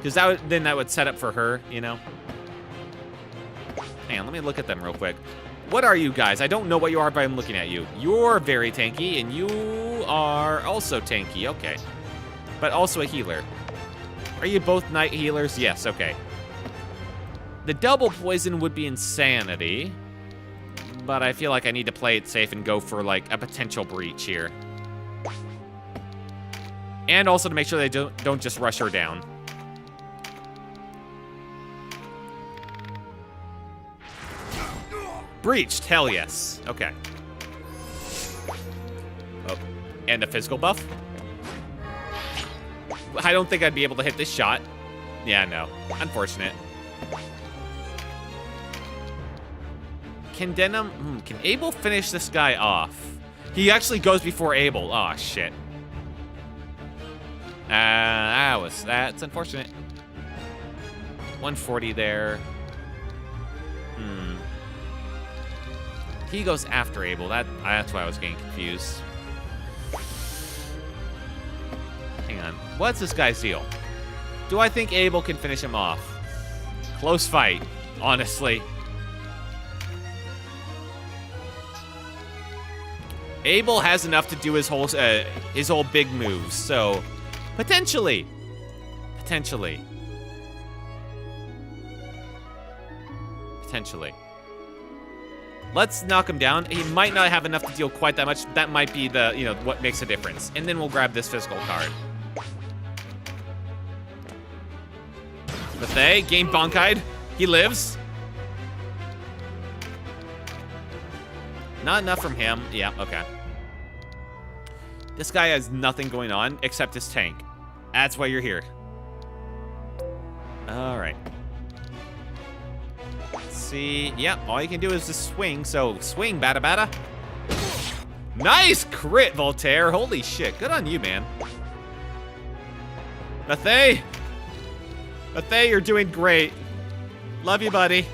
Because then that would set up for her, you know? Hang on, let me look at them real quick. What are you guys? I don't know what you are, but I'm looking at you. You're very tanky, and you are also tanky. Okay. But also a healer. Are you both night healers? Yes, okay. The double poison would be insanity, but I feel like I need to play it safe and go for, like, a potential breach here. And also to make sure they don't just rush her down. Breached, hell yes. Okay. Oh, and a physical buff? I don't think I'd be able to hit this shot. Yeah, no. Unfortunate. Can Denim... can Abel finish this guy off? He actually goes before Abel. Oh, shit. That's unfortunate. 140 there. He goes after Abel. That's why I was getting confused. Hang on. What's this guy's deal? Do I think Abel can finish him off? Close fight, honestly. Abel has enough to do his whole big moves, so potentially. Let's knock him down. He might not have enough to deal quite that much. That might be the, what makes a difference. And then we'll grab this physical card. Bethay, game Bonkide. He lives. Not enough from him. Yeah, okay. This guy has nothing going on except his tank. That's why you're here. All right. See, yep, all you can do is just swing, so swing, bada bada. Nice crit, Voltaire. Holy shit, good on you, man. Bethay, you're doing great. Love you, buddy.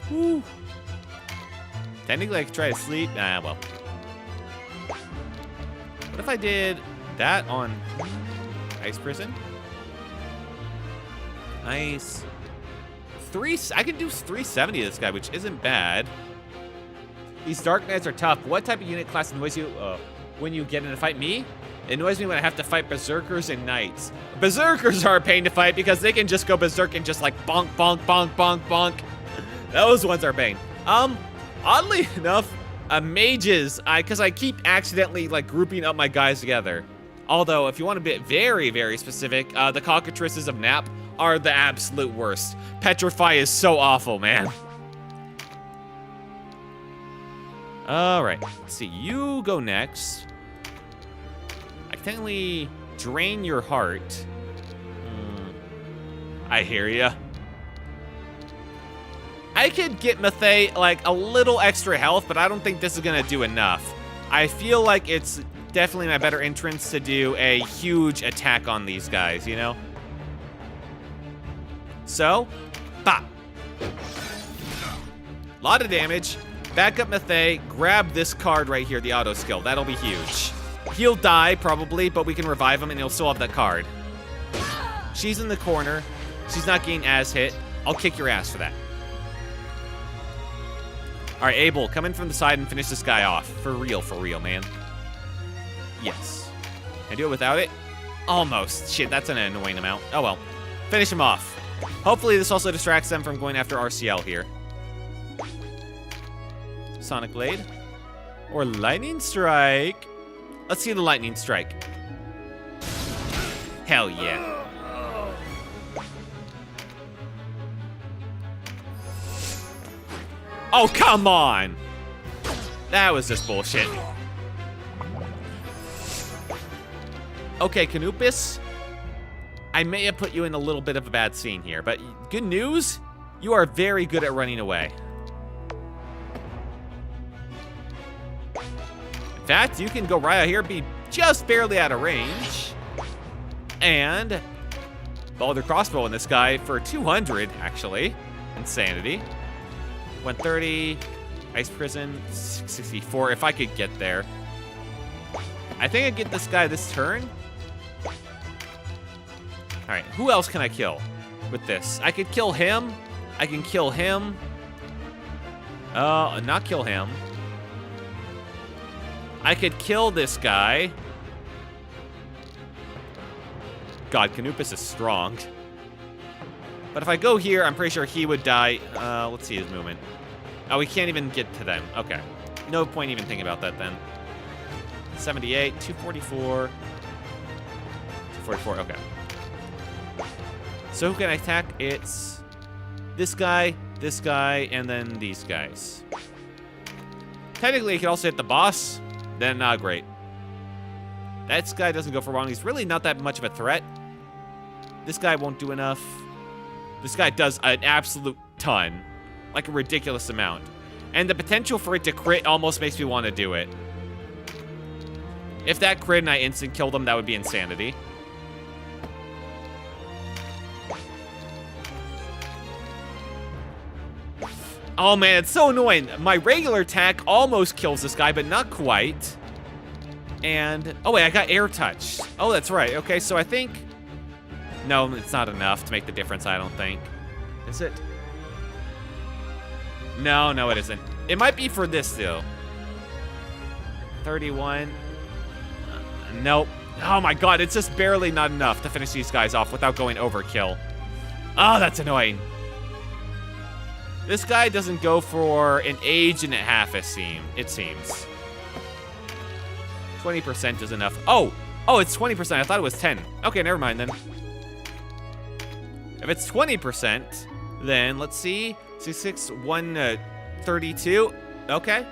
Woo. Technically, I could try to sleep. Well. What if I did that on Ice Prison? Ice. I can do 370 to this guy, which isn't bad. These Dark Knights are tough. What type of unit class annoys you when you get in a fight? Me? It annoys me when I have to fight Berserkers and Knights. Berserkers are a pain to fight because they can just go berserk and just like bonk, bonk, bonk, bonk, bonk. Those ones are pain. Oddly enough, mages, because I keep accidentally like grouping up my guys together. Although, if you want to be very, very specific, the cockatrices of Nap are the absolute worst. Petrify is so awful, man. All right, let's see. You go next. I can technically drain your heart. I hear ya. I could get Mathey like a little extra health, but I don't think this is gonna do enough. I feel like it's definitely my better entrance to do a huge attack on these guys, you know? So, bop. Lot of damage. Back up Mathey, grab this card right here, the auto skill. That'll be huge. He'll die, probably, but we can revive him and he'll still have that card. She's in the corner. She's not getting as hit. I'll kick your ass for that. All right, Abel, come in from the side and finish this guy off. For real, man. Yes. Can I do it without it? Almost. Shit, that's an annoying amount. Oh, well. Finish him off. Hopefully this also distracts them from going after RCL here. Sonic Blade. Or Lightning Strike. Let's see the Lightning Strike. Hell yeah. Oh, come on! That was just bullshit. Okay, Canupus. I may have put you in a little bit of a bad scene here, but good news, you are very good at running away. In fact, you can go right out here, be just barely out of range. And Boulder Crossbow on this guy for 200, actually. Insanity. 130, Ice Prison, 664, if I could get there. I think I'd get this guy this turn. All right, who else can I kill with this? I could kill him. I can kill him. Not kill him. I could kill this guy. God, Canupus is strong. But if I go here, I'm pretty sure he would die. Let's see his movement. Oh, we can't even get to them. Okay. No point even thinking about that then. 78, 244. 244, okay. So who can I attack? It's this guy, and then these guys. Technically, he could also hit the boss. Then, great. That guy doesn't go for long. He's really not that much of a threat. This guy won't do enough. This guy does an absolute ton. Like a ridiculous amount. And the potential for it to crit almost makes me want to do it. If that crit and I instant killed him, that would be insanity. Oh man, it's so annoying. My regular attack almost kills this guy, but not quite. And, oh wait, I got air touch. Oh, that's right. Okay, so I think... No, it's not enough to make the difference, I don't think. Is it? No, it isn't. It might be for this, though. 31. Nope. Oh my god, it's just barely not enough to finish these guys off without going overkill. Oh, that's annoying. This guy doesn't go for an age and a half, it seems. 20% is enough. Oh, it's 20%. I thought it was 10. Okay, never mind then. If it's 20%, then let's see. 66, 132. Okay.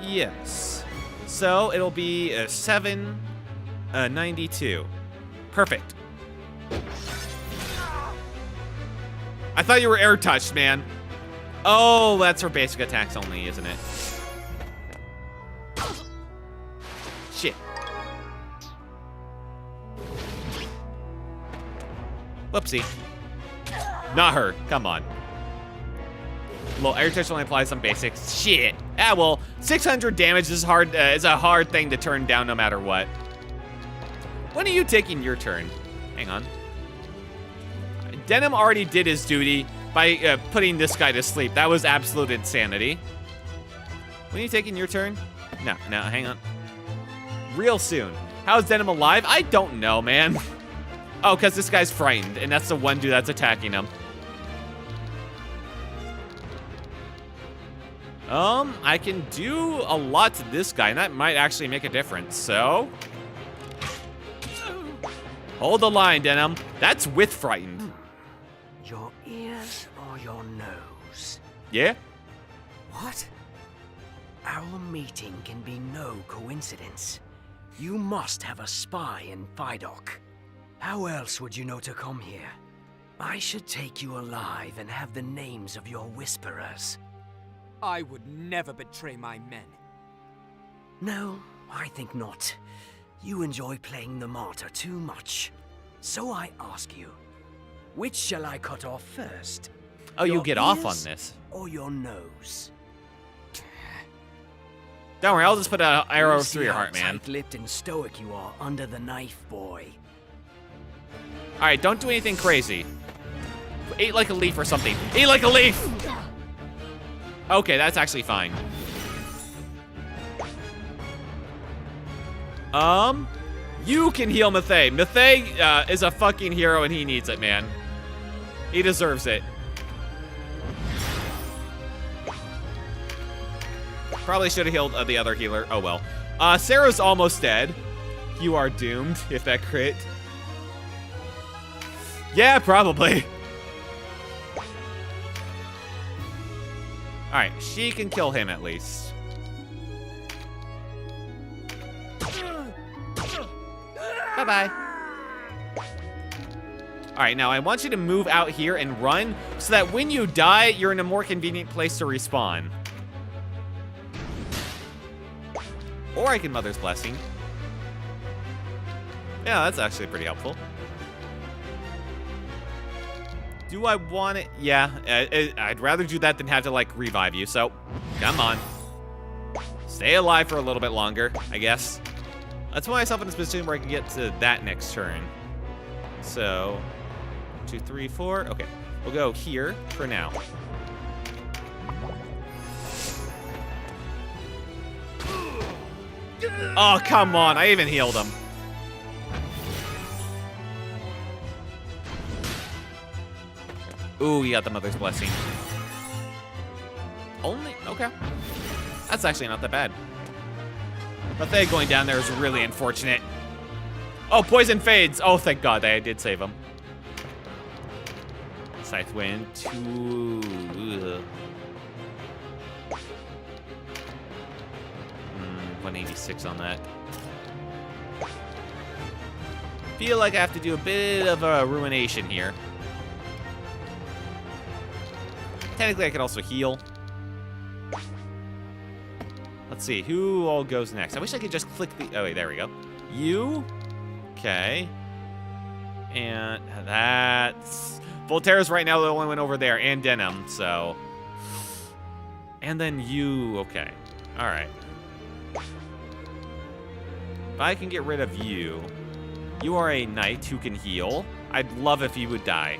Yes. So it'll be 792. Perfect. I thought you were air touched, man. Oh, that's for basic attacks only, isn't it? Shit. Whoopsie. Not her. Come on. Well, air touch only applies some basics. Shit. Ah, well, 600 damage is hard. Is a hard thing to turn down no matter what. When are you taking your turn? Hang on. Denim already did his duty by putting this guy to sleep. That was absolute insanity. When are you taking your turn? No, hang on. Real soon. How's Denim alive? I don't know, man. Oh, because this guy's frightened, and that's the one dude that's attacking him. I can do a lot to this guy, and that might actually make a difference, so... Hold the line, Denim. That's with frightened. Your ears or your nose? Yeah? What? Our meeting can be no coincidence. You must have a spy in Vidok. How else would you know to come here? I should take you alive and have the names of your whisperers. I would never betray my men. No, I think not. You enjoy playing the martyr too much. So I ask you, which shall I cut off first? Oh, you Your get off on ears this. Or your nose? Don't worry, I'll just put an arrow We'll through see your how heart, man. tight-lipped and stoic you are under the knife, boy. Alright, don't do anything crazy. Eat like a leaf or something. Eat like a leaf! Okay, that's actually fine. You can heal Mathey. Mathey is a fucking hero and he needs it, man. He deserves it. Probably should have healed the other healer. Oh well. Sarah's almost dead. You are doomed if that crit. Yeah, probably. Alright, she can kill him at least. Bye-bye. Alright, now I want you to move out here and run so that when you die, you're in a more convenient place to respawn. Or I can Mother's Blessing. Yeah, that's actually pretty helpful. Do I want it? Yeah, I'd rather do that than have to, like, revive you, so come on. Stay alive for a little bit longer, I guess. Let's put myself in a position where I can get to that next turn. So, 2, 3, 4. Okay, we'll go here for now. Oh, come on. I even healed him. Ooh, you got the Mother's Blessing. Only? Okay. That's actually not that bad. But they going down there is really unfortunate. Oh, poison fades. Oh, thank God. I did save him. Scythe Wind. 186 on that. Feel like I have to do a bit of a ruination here. Technically, I could also heal. Let's see, who all goes next? I wish I could just click the... Oh, wait, there we go. You. Okay. And that's... Voltaire's right now the only one over there, and Denim, so... And then you. Okay. All right. If I can get rid of you... You are a knight who can heal. I'd love if you would die.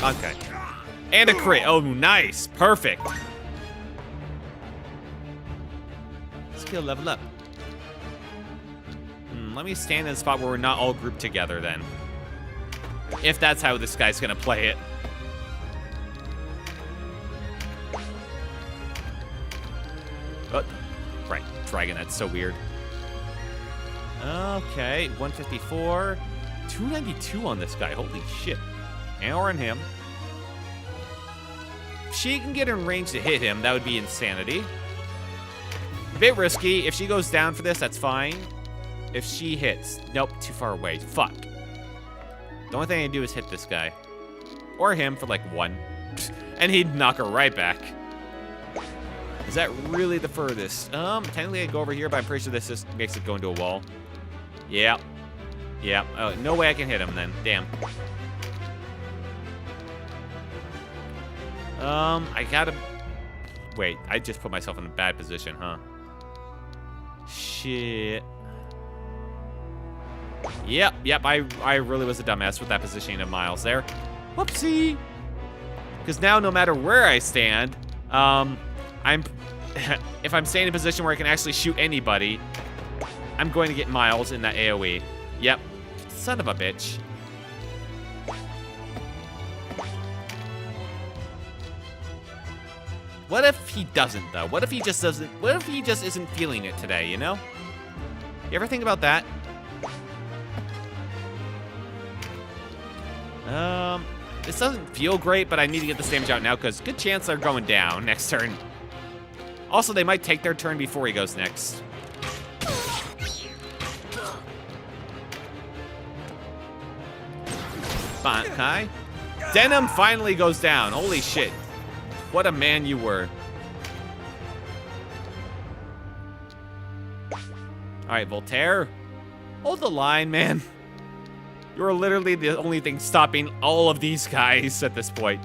Okay. And a crit. Oh, nice. Perfect. Skill level up. Let me stand in a spot where we're not all grouped together then. If that's how this guy's gonna play it. Oh, right. Dragon, that's so weird. Okay, 154. 292 on this guy. Holy shit. Or on him. If she can get in range to hit him, that would be insanity. A bit risky. If she goes down for this, that's fine. If she hits... Nope, too far away. Fuck. The only thing I can do is hit this guy. Or him for like 1. And he'd knock her right back. Is that really the furthest? Technically I'd go over here, but I'm pretty sure this just makes it go into a wall. Yeah. Yeah. Oh, no way I can hit him then. Damn. I gotta... Wait, I just put myself in a bad position, huh? Shit. Yep, I really was a dumbass with that positioning of Miles there. Whoopsie! Because now, no matter where I stand, if I'm staying in a position where I can actually shoot anybody, I'm going to get Miles in that AoE. Yep. Son of a bitch. What if he doesn't, though? What if he just doesn't? What if he just isn't feeling it today, you know? You ever think about that? This doesn't feel great, but I need to get this damage out now because good chance they're going down next turn. Also, they might take their turn before he goes next. Okay. Denim finally goes down. Holy shit. What a man you were. All right, Voltaire. Hold the line, man. You're literally the only thing stopping all of these guys at this point.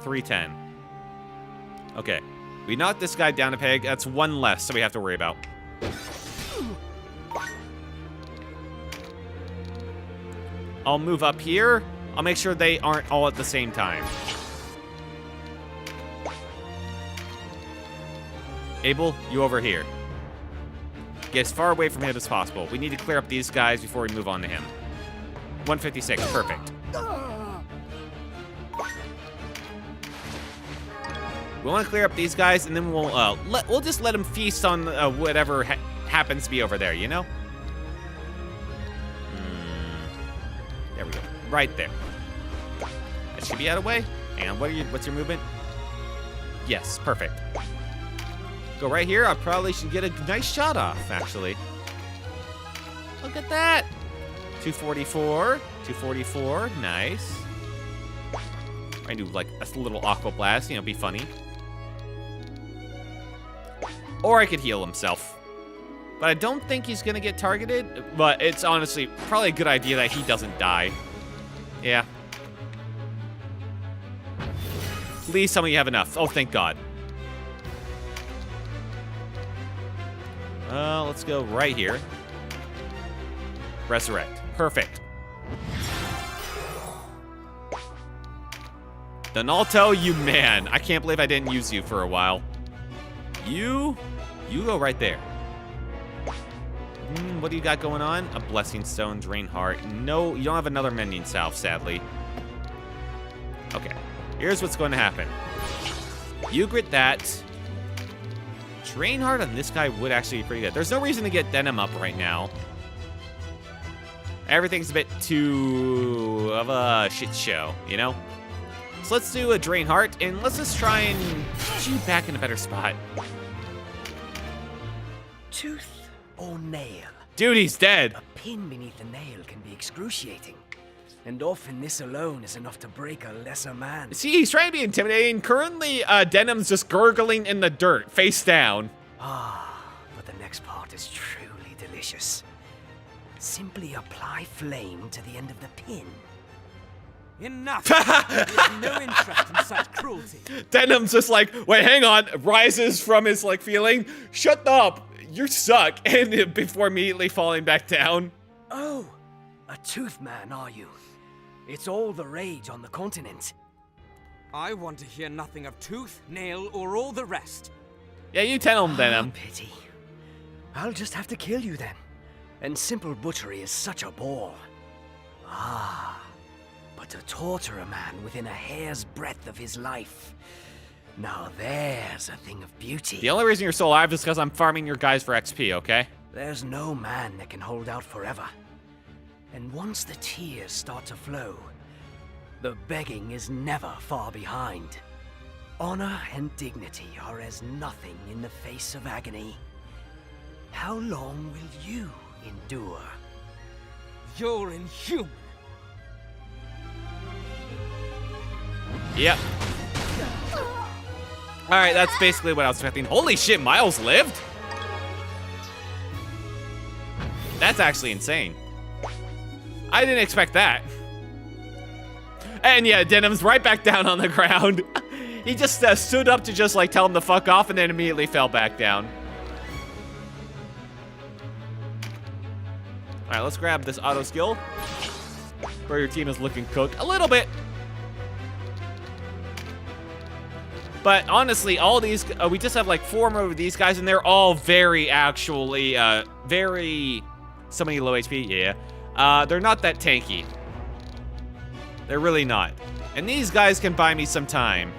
310. Okay. We knocked this guy down a peg. That's one less, so we have to worry about. I'll move up here. I'll make sure they aren't all at the same time. Abel, you over here. Get as far away from him as possible. We need to clear up these guys before we move on to him. 156, perfect. We want to clear up these guys, and then we'll just let them feast on whatever happens to be over there, you know? There we go. Right there. That should be out of the way. And what's your movement? Yes, perfect. Go right here. I probably should get a nice shot off, actually. Look at that. 244. 244. Nice. I do like a little aqua blast, you know, be funny. Or I could heal himself. But I don't think he's gonna get targeted. But it's honestly probably a good idea that he doesn't die. Yeah. Please tell me you have enough. Oh, thank God. Let's go right here. Resurrect. Perfect. Donalto, you man. I can't believe I didn't use you for a while. You go right there. What do you got going on? A Blessing Stone, Drain Heart. No, you don't have another Mending Salve, sadly. Okay, here's what's going to happen. You grit that. Drain Heart on this guy would actually be pretty good. There's no reason to get Denim up right now. Everything's a bit too of a shit show, you know? So let's do a Drain Heart, and let's just try and get you back in a better spot. Tooth or nail? Dude, he's dead. A pin beneath a nail can be excruciating. And often this alone is enough to break a lesser man. See, he's trying to be intimidating. Currently, Denim's just gurgling in the dirt, face down. But the next part is truly delicious. Simply apply flame to the end of the pin. Enough! We have no interest in such cruelty. Denim's just like, wait, hang on. Rises from his, like, feeling. Shut up. You suck. And before immediately falling back down. Oh, a tooth man, are you? It's all the rage on the continent. I want to hear nothing of tooth, nail, or all the rest. Yeah, you tell him, Denim. Pity. I'll just have to kill you then. And simple butchery is such a bore. But to torture a man within a hair's breadth of his life. Now there's a thing of beauty. The only reason you're still alive is because I'm farming your guys for XP, okay? There's no man that can hold out forever. And once the tears start to flow, the begging is never far behind. Honor and dignity are as nothing in the face of agony. How long will you endure? You're inhuman. Yep. Alright, that's basically what I was expecting. Holy shit, Miles lived? That's actually insane. I didn't expect that. And yeah, Denim's right back down on the ground. He just stood up to just like tell him to fuck off and then immediately fell back down. All right, let's grab this auto skill. Where your team is looking cooked a little bit. But honestly, all these, we just have like 4 more of these guys and they're all very actually, so many low HP, yeah. They're not that tanky. They're really not. And these guys can buy me some time.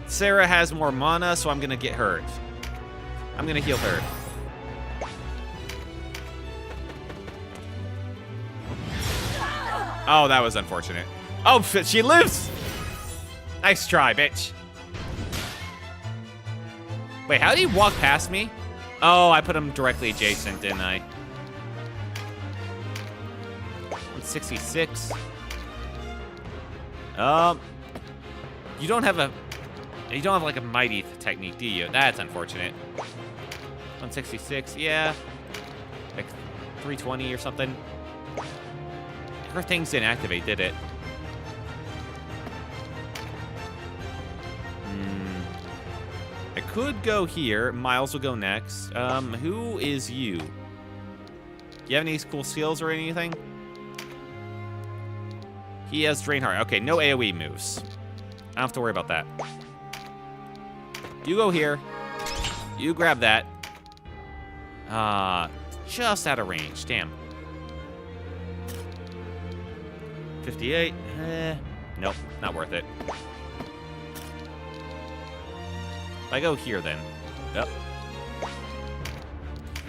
Sarah has more mana, so I'm gonna get hurt. I'm gonna heal her. Oh, that was unfortunate. Oh, she lives! Nice try, bitch. Wait, how did he walk past me? Oh, I put him directly adjacent, didn't I? 166. You don't have like a mighty technique, do you? That's unfortunate. 166, yeah. Like 320 or something. Her things didn't activate, did it? I could go here. Miles will go next. Who is you? Do you have any cool skills or anything? He has Drain Heart. Okay, no AoE moves. I don't have to worry about that. You go here. You grab that. Just out of range. Damn. 58. Nope, not worth it. If I go here, then. Yep.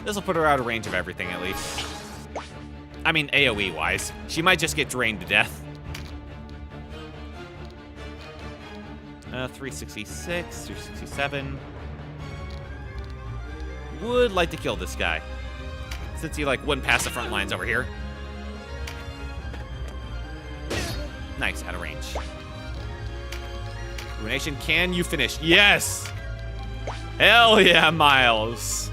This will put her out of range of everything, at least. I mean, AoE-wise. She might just get drained to death. 366, 367. Would like to kill this guy. Since he, like, wouldn't pass the front lines over here. Nice, out of range. Ruination, can you finish? Yes! Hell yeah, Miles.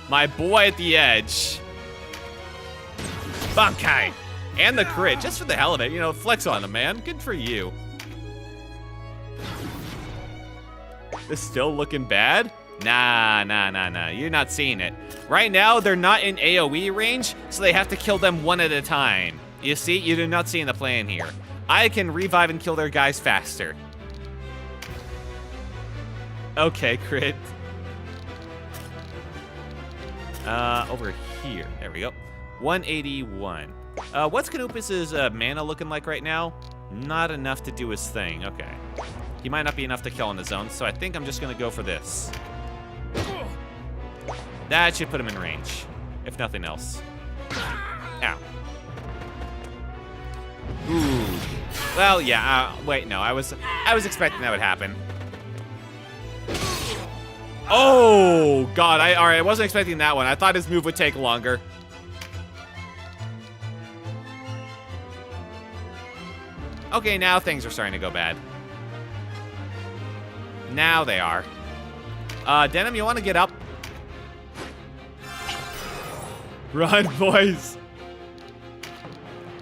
My boy at the edge. Bankai. And the crit, just for the hell of it. You know, flex on him, man. Good for you. This still looking bad? Nah. You're not seeing it. Right now, they're not in AoE range, so they have to kill them one at a time. You see? You're not seeing the plan here. I can revive and kill their guys faster. Okay, crit. Over here. There we go. 181. What's Canopus's mana looking like right now? Not enough to do his thing. Okay. He might not be enough to kill on his own, so I think I'm just going to go for this. That should put him in range, if nothing else. Ow. Ooh. Well, yeah. Wait, no. I was expecting that would happen. Oh, God. All right, I wasn't expecting that one. I thought his move would take longer. Okay, now things are starting to go bad. Now they are. Denim, you want to get up? Run, boys.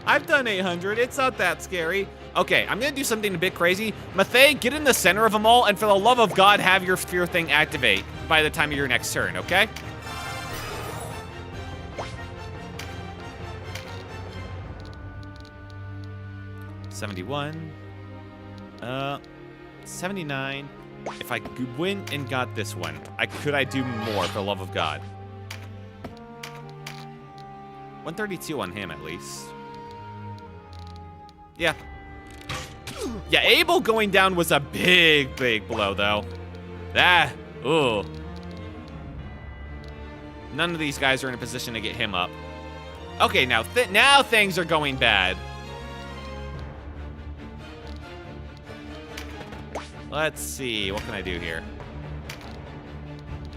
I've done 800. It's not that scary. Okay, I'm going to do something a bit crazy. Mathey, get in the center of them all, and for the love of God, have your fear thing activate by the time of your next turn, okay? $71. 79. If I win and got this one, could I do more for the love of God? 132 on him, at least. Yeah. Yeah, Abel going down was a big blow, though. Ooh. None of these guys are in a position to get him up. Okay, now things are going bad. Let's see, what can I do here?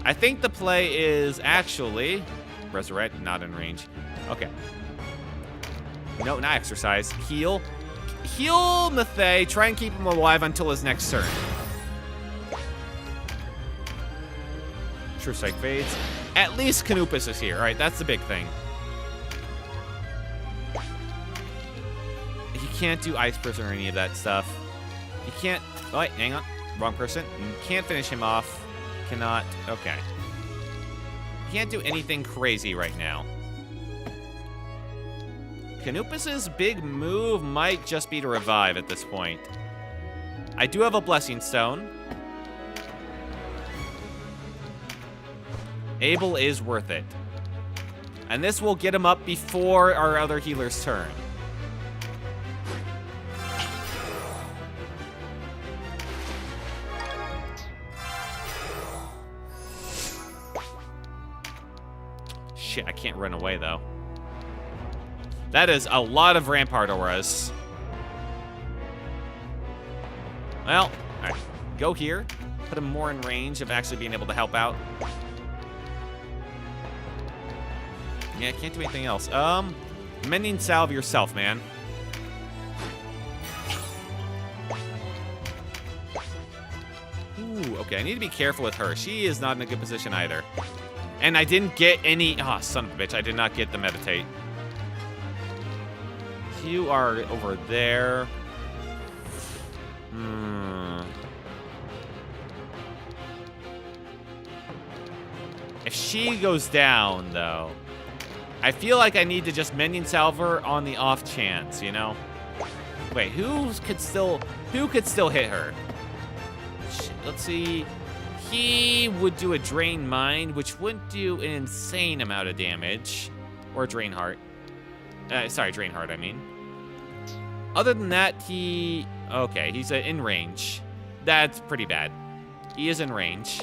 I think the play is actually resurrect, not in range. Okay. No, not exercise. Heal. Heal Mathey. Try and keep him alive until his next turn. True Strike fades. At least Canopus is here. All right, that's the big thing. He can't do Ice Prison or any of that stuff. He can't... Oh, wait, hang on. Wrong person. Can't finish him off. Cannot... Okay. He can't do anything crazy right now. Canopus's big move might just be to revive at this point. I do have a Blessing Stone. Abel is worth it. And this will get him up before our other healer's turn. Shit, I can't run away, though. That is a lot of Rampart auras. Well, all right. Go here. Put him more in range of actually being able to help out. Yeah, can't do anything else. Mending Salve yourself, man. Ooh, okay, I need to be careful with her. She is not in a good position either. And I didn't get any... Oh, son of a bitch, I did not get the Meditate. You are over there. If she goes down, though, I feel like I need to just Mending Salve her on the off chance, you know? Wait, who could still hit her? Shit, let's see. He would do a Drain Mind, which wouldn't do an insane amount of damage. Or Drain Heart. Sorry, Drain Heart, I mean. Other than that, okay, he's in range. That's pretty bad. He is in range.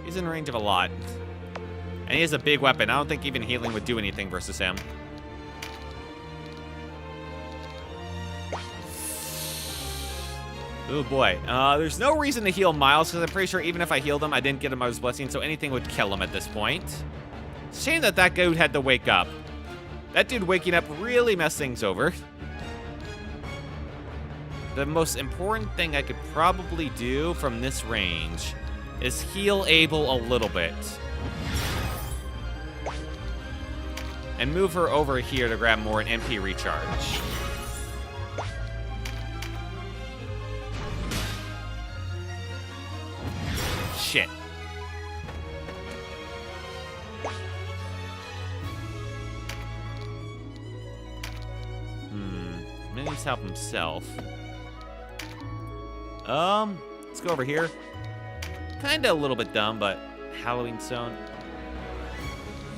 He's in range of a lot. And he has a big weapon. I don't think even healing would do anything versus him. Oh boy. There's no reason to heal Miles, because I'm pretty sure even if I healed him, I didn't get him Mother's Blessing, so anything would kill him at this point. Shame that that dude had to wake up. That dude waking up really messed things over. The most important thing I could probably do from this range is heal Abel a little bit. And move her over here to grab more an MP recharge. Shit. He needs to help himself. Let's go over here. Kinda a little bit dumb, but Halloween Stone.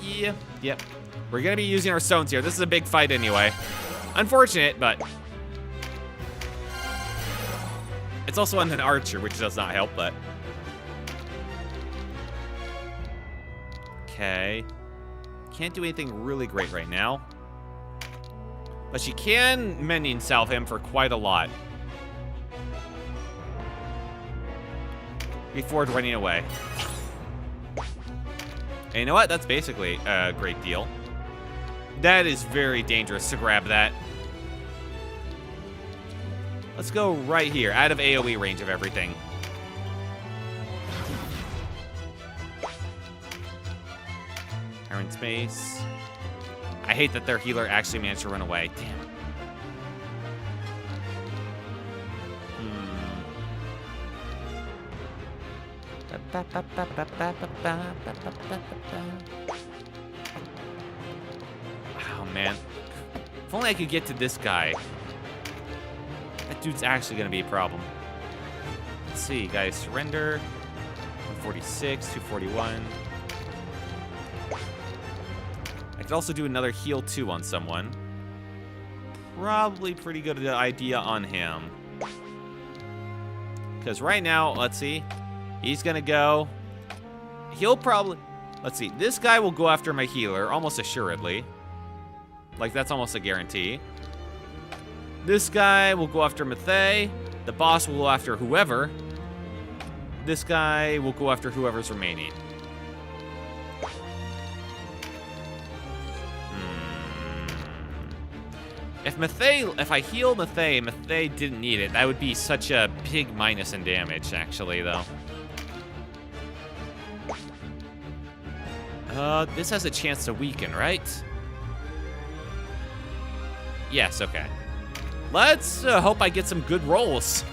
Yeah, yep. We're gonna be using our stones here. This is a big fight anyway. Unfortunate, but it's also on an archer, which does not help, but okay. Can't do anything really great right now. But she can Mending Salve him for quite a lot before running away. And you know what? That's basically a great deal. That is very dangerous to grab that. Let's go right here, out of AoE range of everything. Iron Space. I hate that their healer actually managed to run away. Damn. Oh, man. If only I could get to this guy. That dude's actually going to be a problem. Let's see, guys. Surrender. 146, 241. I could also do another heal 2 on someone. Probably pretty good idea on him. Because right now, let's see. He's going to go. He'll probably... Let's see. This guy will go after my healer, almost assuredly. Like, that's almost a guarantee. This guy will go after Mathey. The boss will go after whoever. This guy will go after whoever's remaining. If I heal Mathey didn't need it. That would be such a big minus in damage, actually, though. This has a chance to weaken, right? Yes, okay. Let's hope I get some good rolls.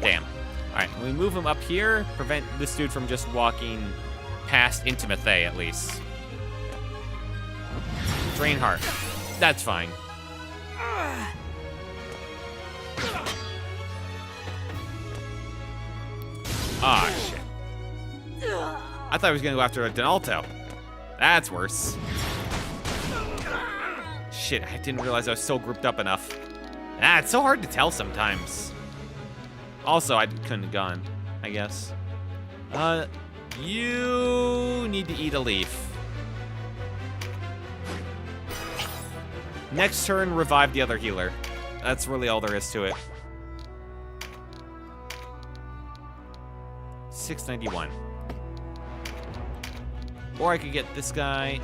Damn. All right, we move him up here, prevent this dude from just walking past into Mathey, at least. Drain heart. That's fine. Ah, shit. I thought he was gonna go after a Donalto. That's worse. Shit, I didn't realize I was so grouped up enough. It's so hard to tell sometimes. Also, I couldn't have gone, I guess. You need to eat a leaf. Next turn, revive the other healer. That's really all there is to it. 691. Or I could get this guy.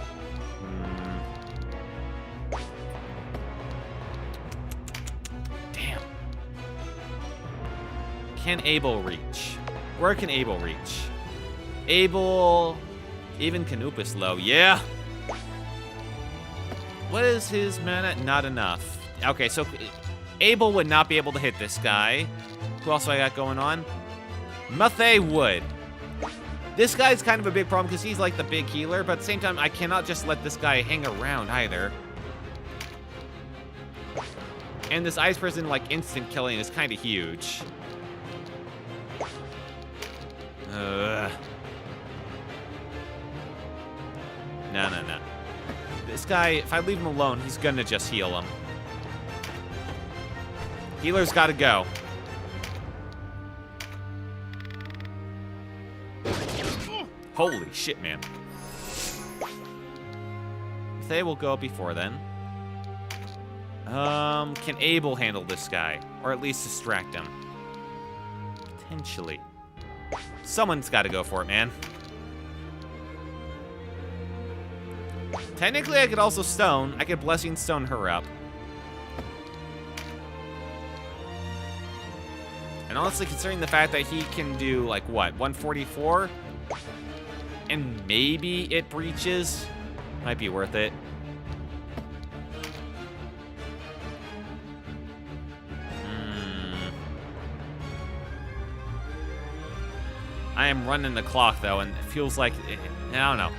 Damn. Can Abel reach? Where can Abel reach? Abel, even Canupus low. Yeah. What is his mana? Not enough. Okay, so Abel would not be able to hit this guy. Who else do I got going on? Mathey would. This guy's kind of a big problem because he's like the big healer, but at the same time, I cannot just let this guy hang around either. And this ice person, like, instant killing is kind of huge. No. This guy, if I leave him alone, he's gonna just heal him. Healer's gotta go. Holy shit, man. They will go before then. Can Abel handle this guy? Or at least distract him? Potentially. Someone's gotta go for it, man. Technically, I could also stone. I could Blessing Stone her up. And honestly, considering the fact that he can do, like, what, 144? And maybe it breaches? Might be worth it. I am running the clock, though, and it feels like... I don't know.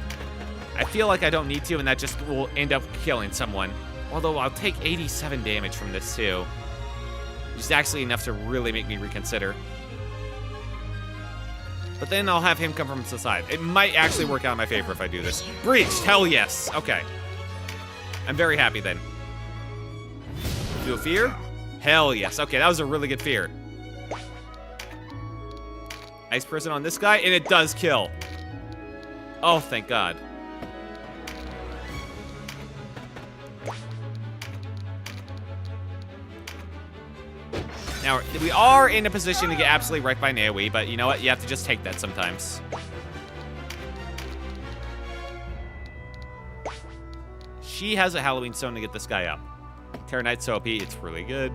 I feel like I don't need to, and that just will end up killing someone. Although I'll take 87 damage from this, too. Just actually enough to really make me reconsider. But then I'll have him come from the side. It might actually work out in my favor if I do this. Breached! Hell yes! Okay. I'm very happy then. Do a fear? Hell yes. Okay, that was a really good fear. Ice person on this guy, and it does kill. Oh, thank God. Now, we are in a position to get absolutely wrecked by AoE, but you know what? You have to just take that sometimes. She has a Halloween Stone to get this guy up. Terra Knight's OP, it's really good.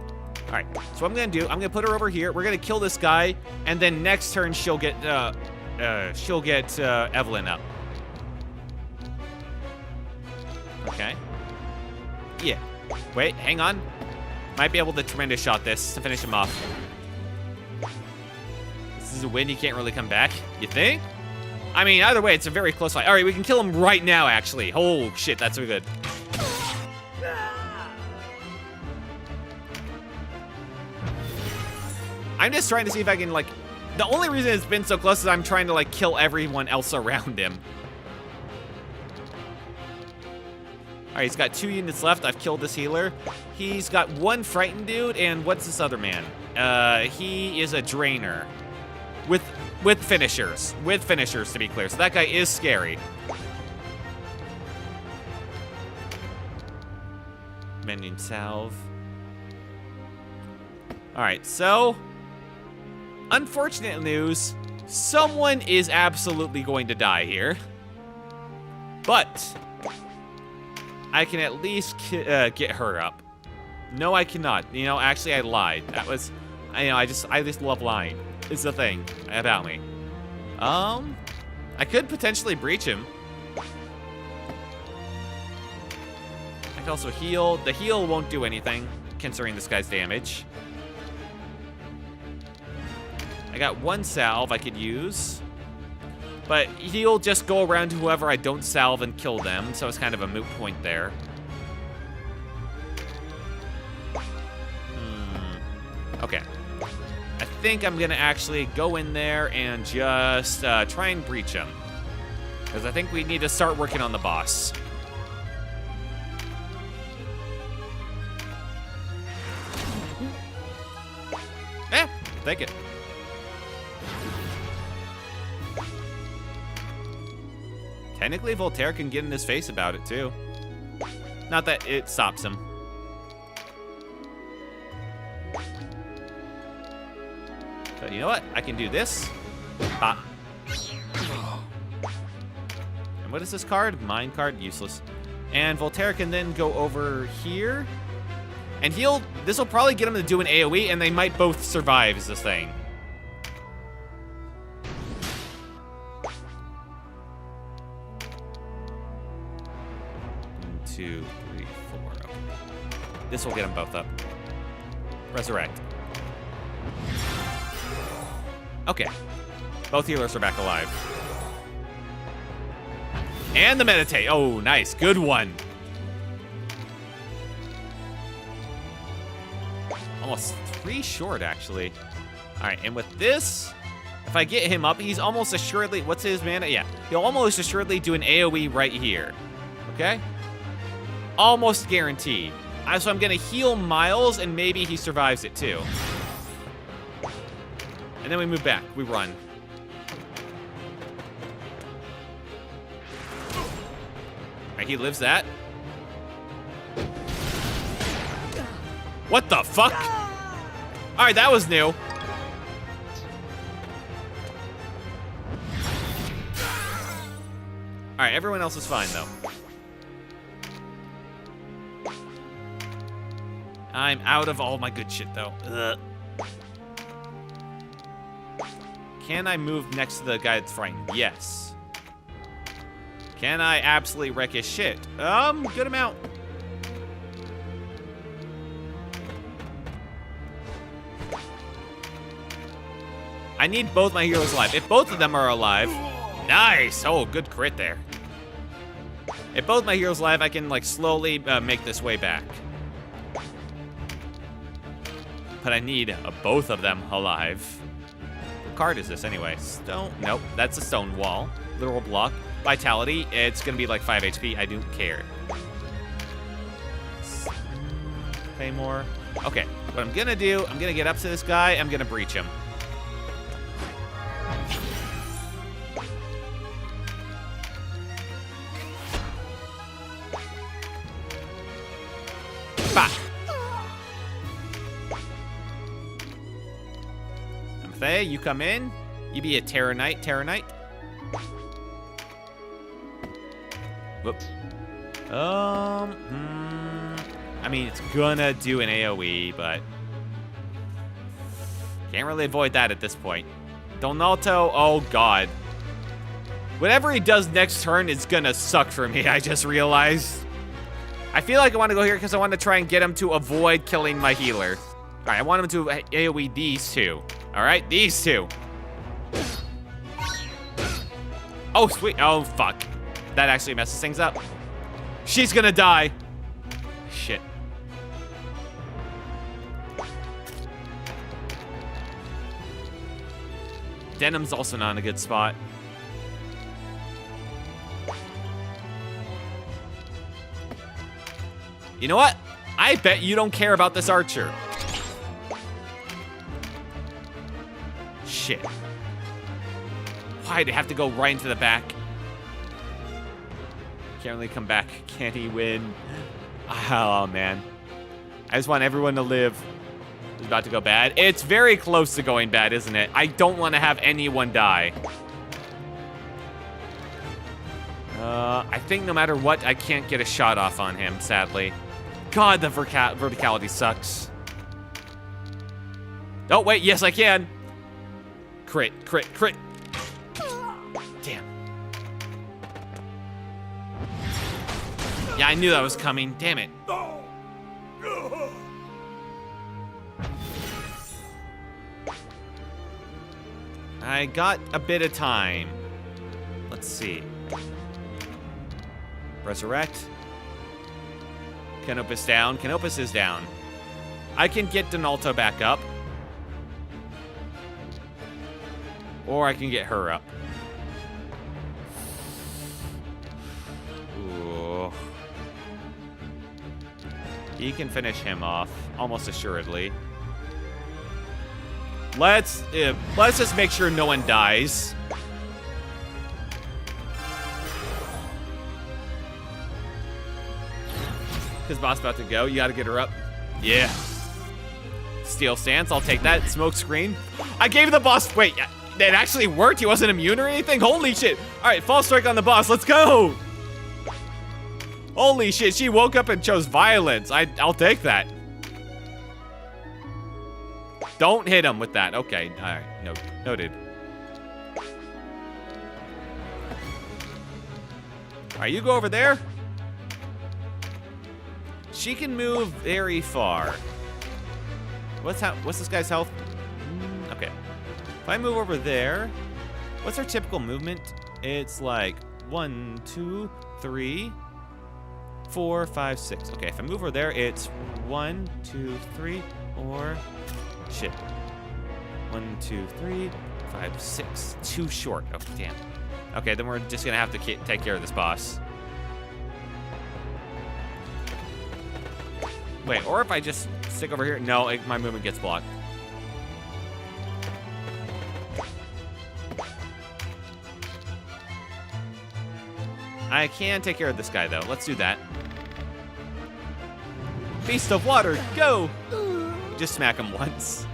All right, so what I'm gonna do, I'm gonna put her over here. We're gonna kill this guy, and then next turn she'll get Evelyn up. Okay. Yeah. Wait, hang on. Might be able to tremendous shot this to finish him off. This is a win. He can't really come back. You think? I mean, either way, it's a very close fight. All right, we can kill him right now, actually. Oh, shit, that's so good. I'm just trying to see if I can, like... The only reason it's been so close is I'm trying to, like, kill everyone else around him. All right, he's got 2 units left. I've killed this healer. He's got 1 frightened dude, and what's this other man? He is a drainer. With finishers. With finishers, to be clear. So that guy is scary. Mending salve. All right, so... Unfortunate news. Someone is absolutely going to die here. But... I can at least get her up. No, I cannot. You know, actually, I lied. That was, I just love lying. It's the thing about me. I could potentially breach him. I could also heal. The heal won't do anything, considering this guy's damage. I got one salve I could use. But he'll just go around to whoever I don't salve and kill them, so it's kind of a moot point there. Okay. I think I'm gonna actually go in there and just try and breach him. Because I think we need to start working on the boss. Eh, take it. Technically, Voltaire can get in his face about it, too. Not that it stops him. But you know what? I can do this. Bop. And what is this card? Mine card? Useless. And Voltaire can then go over here. And this will probably get him to do an AoE, and they might both survive is the thing. 2, 3, 4. Okay. This will get them both up. Resurrect. Okay. Both healers are back alive. And the meditate. Oh, nice. Good one. Almost 3 short, actually. All right, and with this, if I get him up, he's almost assuredly... What's his mana? Yeah, he'll almost assuredly do an AoE right here. Okay? Almost guaranteed. So I'm going to heal Miles, and maybe he survives it, too. And then we move back. We run. All right, he lives that. What the fuck? All right, that was new. All right, everyone else is fine, though. I'm out of all my good shit, though. Ugh. Can I move next to the guy that's frightened? Yes. Can I absolutely wreck his shit? Good amount. I need both my heroes alive. If both of them are alive, nice. Oh, good crit there. If both my heroes alive, I can like slowly make this way back. But I need both of them alive. What card is this anyway? Stone? Nope, that's a stone wall. Literal block. Vitality, it's gonna be like 5 HP. I don't care. Pay more. Okay, what I'm gonna do, I'm gonna get up to this guy. I'm gonna breach him. Bah. Amethyst, you come in. You be a Terror Knight, Terror Knight. Whoop. I mean, it's gonna do an AoE, but can't really avoid that at this point. Donato, oh god. Whatever he does next turn is gonna suck for me, I just realized. I feel like I want to go here because I want to try and get him to avoid killing my healer. All right, I want him to AoE these two. All right, these two. Oh, sweet. Oh, fuck. That actually messes things up. She's gonna die. Shit. Denim's also not in a good spot. You know what? I bet you don't care about this archer. Shit. Why'd it have to go right into the back? Can't really come back. Can he win? Oh, man. I just want everyone to live. It's about to go bad. It's very close to going bad, isn't it? I don't want to have anyone die. I think no matter what, I can't get a shot off on him, sadly. God, the verticality sucks. Oh, wait, yes, I can. Crit, crit, crit. Damn. Yeah, I knew that was coming. Damn it. I got a bit of time. Let's see. Resurrect. Canopus down. Canopus is down. I can get Donalto back up. Or I can get her up. Ooh. He can finish him off, almost assuredly. Let's just make sure no one dies. Because boss about to go. You gotta get her up. Yeah. Steel stance. I'll take that. Smoke screen. I gave the boss. Wait, it actually worked? He wasn't immune or anything? Holy shit. All right, false strike on the boss. Let's go. Holy shit. She woke up and chose violence. I'll take that. Don't hit him with that. Okay. All right. No, noted. All right, you go over there. She can move very far. What's this guy's health? Okay. If I move over there, what's our typical movement? It's like 1, 2, 3, 4, 5, 6. Okay, if I move over there, it's 1, 2, 3, 4. Shit. 1, 2, 3, 5, 6. Too short. Oh, damn. Okay, then we're just gonna have to take care of this boss. Wait, or if I just stick over here. No, my movement gets blocked. I can take care of this guy, though. Let's do that. Beast of Water, go! Just smack him once.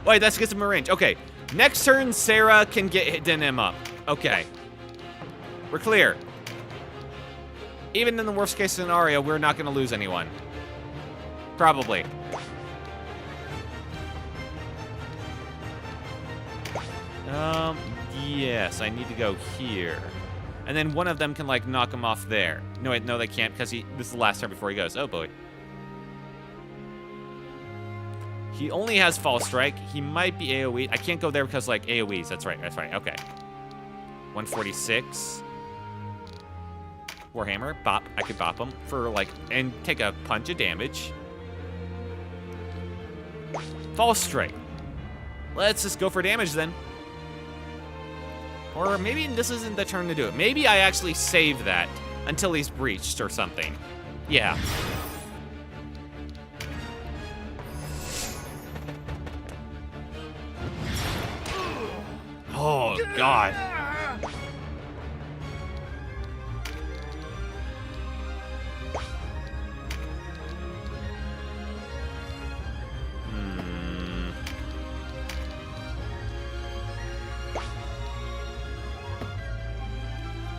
Wait, that gets him a range. Okay, next turn, Sarah can get him up. Okay. We're clear. Even in the worst case scenario, we're not gonna lose anyone. Probably. Yes, I need to go here. And then one of them can, like, knock him off there. No, wait, no, they can't, because this is the last turn before he goes. Oh, boy. He only has Fall Strike. He might be AoE. I can't go there because, like, AoEs. That's right, okay. 146. Warhammer, bop. I could bop him for, like, and take a punch of damage. Fall Strike. Let's just go for damage then. Or maybe this isn't the turn to do it. Maybe I actually save that until he's breached or something. Yeah. Oh, God.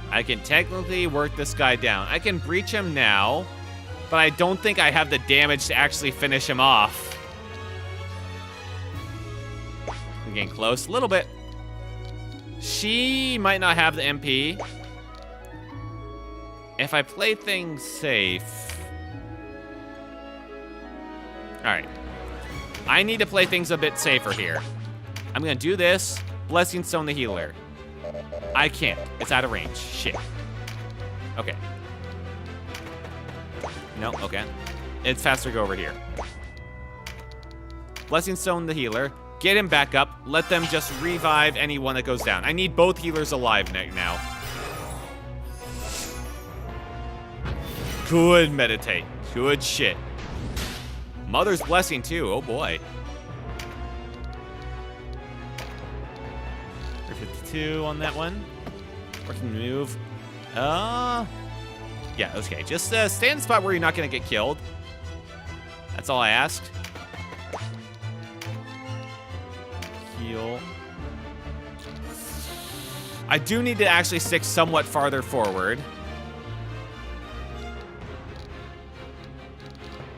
I can technically work this guy down. I can breach him now, but I don't think I have the damage to actually finish him off. I'm getting close a little bit. She might not have the MP. If I play things safe. All right. I need to play things a bit safer here. I'm gonna do this. Blessing Stone the Healer. I can't. It's out of range. Shit. Okay. No, okay. It's faster to go over here. Blessing Stone the Healer. Get him back up. Let them just revive anyone that goes down. I need both healers alive now. Good meditate. Good shit. Mother's Blessing too. Oh boy. 52 on that one. Working move. Yeah, okay. Just stay in the spot where you're not going to get killed. That's all I asked. Heal. I do need to actually stick somewhat farther forward.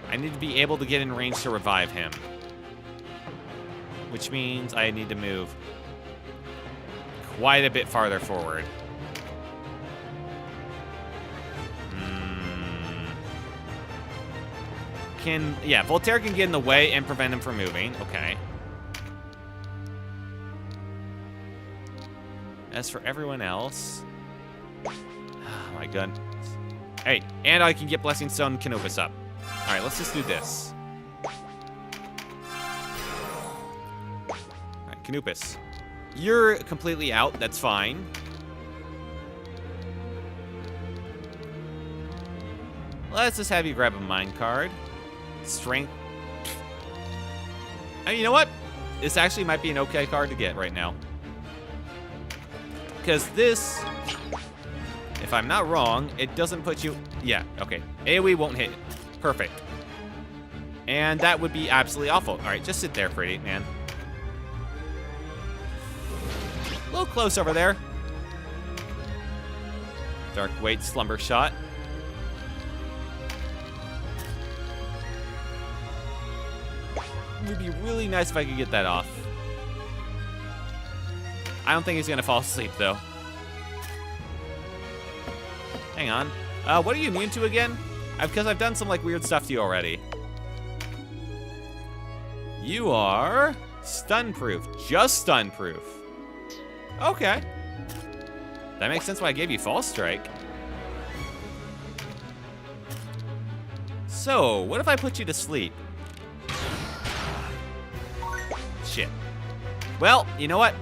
I need to be able to get in range to revive him. Which means I need to move quite a bit farther forward. Yeah, Voltaire can get in the way and prevent him from moving. Okay. As for everyone else... Oh my god. Hey, and I can get Blessing Stone Canopus up. Alright, let's just do this. Alright, Canopus. You're completely out, that's fine. Let's just have you grab a mine card. Strength. And you know what? This actually might be an okay card to get right now. Because this, if I'm not wrong, it doesn't put you... Yeah, okay. AoE won't hit. Perfect. And that would be absolutely awful. All right, just sit there, pretty man. A little close over there. Dark Weight Slumber Shot. It would be really nice if I could get that off. I don't think he's gonna fall asleep though. Hang on. What are you immune to again? Because I've done some like weird stuff to you already. You are stun proof. Just stun proof. Okay. That makes sense why I gave you False Strike. So, what if I put you to sleep? Shit. Well, you know what?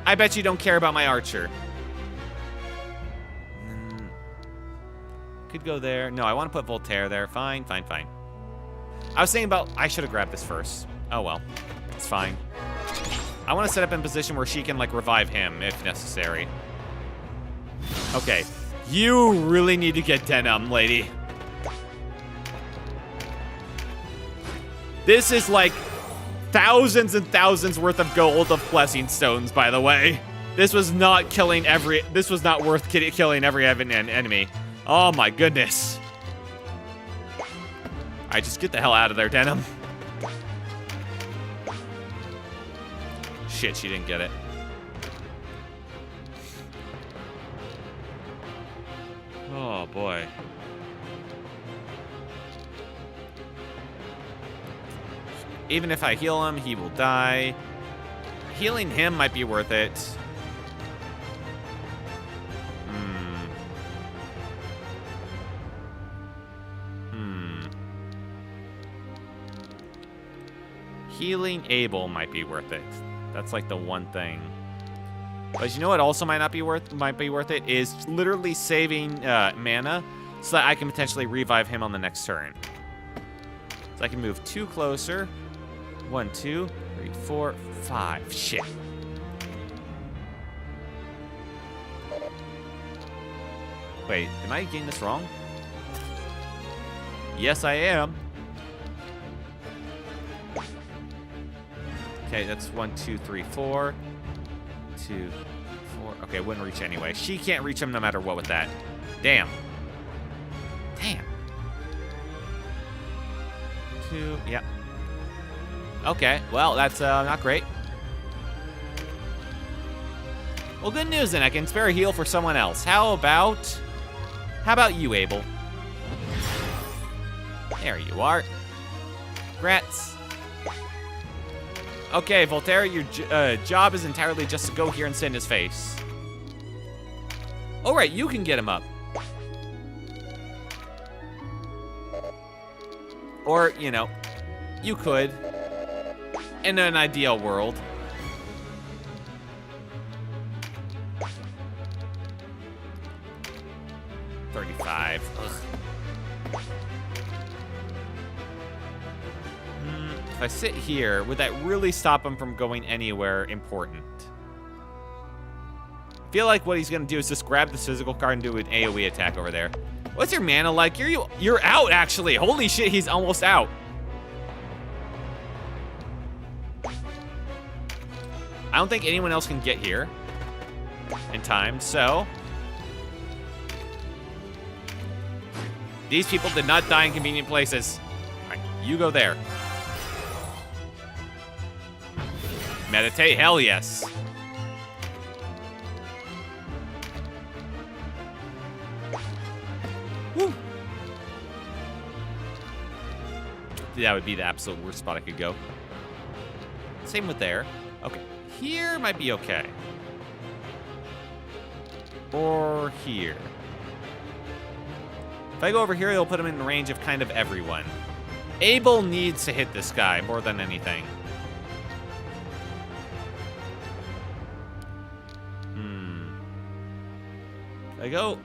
I bet you don't care about my archer. Could go there. No, I want to put Voltaire there. Fine, fine, fine. I was thinking about... I should have grabbed this first. Oh, well. It's fine. I want to set up in a position where she can, like, revive him if necessary. Okay. You really need to get Denim, lady. This is, like... thousands and thousands worth of gold of blessing stones, by the way. This was not killing every... This was not worth killing every enemy. Oh my goodness. Alright, just get the hell out of there, Denim. Shit, she didn't get it. Oh boy. Even if I heal him, he will die. Healing him might be worth it. Healing Abel might be worth it. That's like the one thing. But you know what also might be worth it is literally saving mana so that I can potentially revive him on the next turn. So I can move 2 closer. 1, 2, 3, 4, 5. Shit. Wait, am I getting this wrong? Yes, I am. Okay, that's 1, 2, 3, 4. 2, 4. Okay, wouldn't reach anyway. She can't reach him no matter what with that. Damn. Damn. 2, yeah. Okay, well, that's not great. Well, good news then. I can spare a heal for someone else. How about you, Abel? There you are. Grats. Okay, Voltaire, your job is entirely just to go here and sit in his face. All right, you can get him up. Or, you know, you could. In an ideal world. $35. Ugh. If I sit here, would that really stop him from going anywhere important? I feel like what he's gonna do is just grab this physical card and do an AoE attack over there. What's your mana like? You're out, actually. Holy shit, he's almost out. I don't think anyone else can get here. in time, so... These people did not die in convenient places. All right, you go there. Meditate, hell yes. Woo. That would be the absolute worst spot I could go. Same with there. Okay, here might be okay. Or here. If I go over here, it'll put him in range of kind of everyone. Abel needs to hit this guy more than anything. If I go,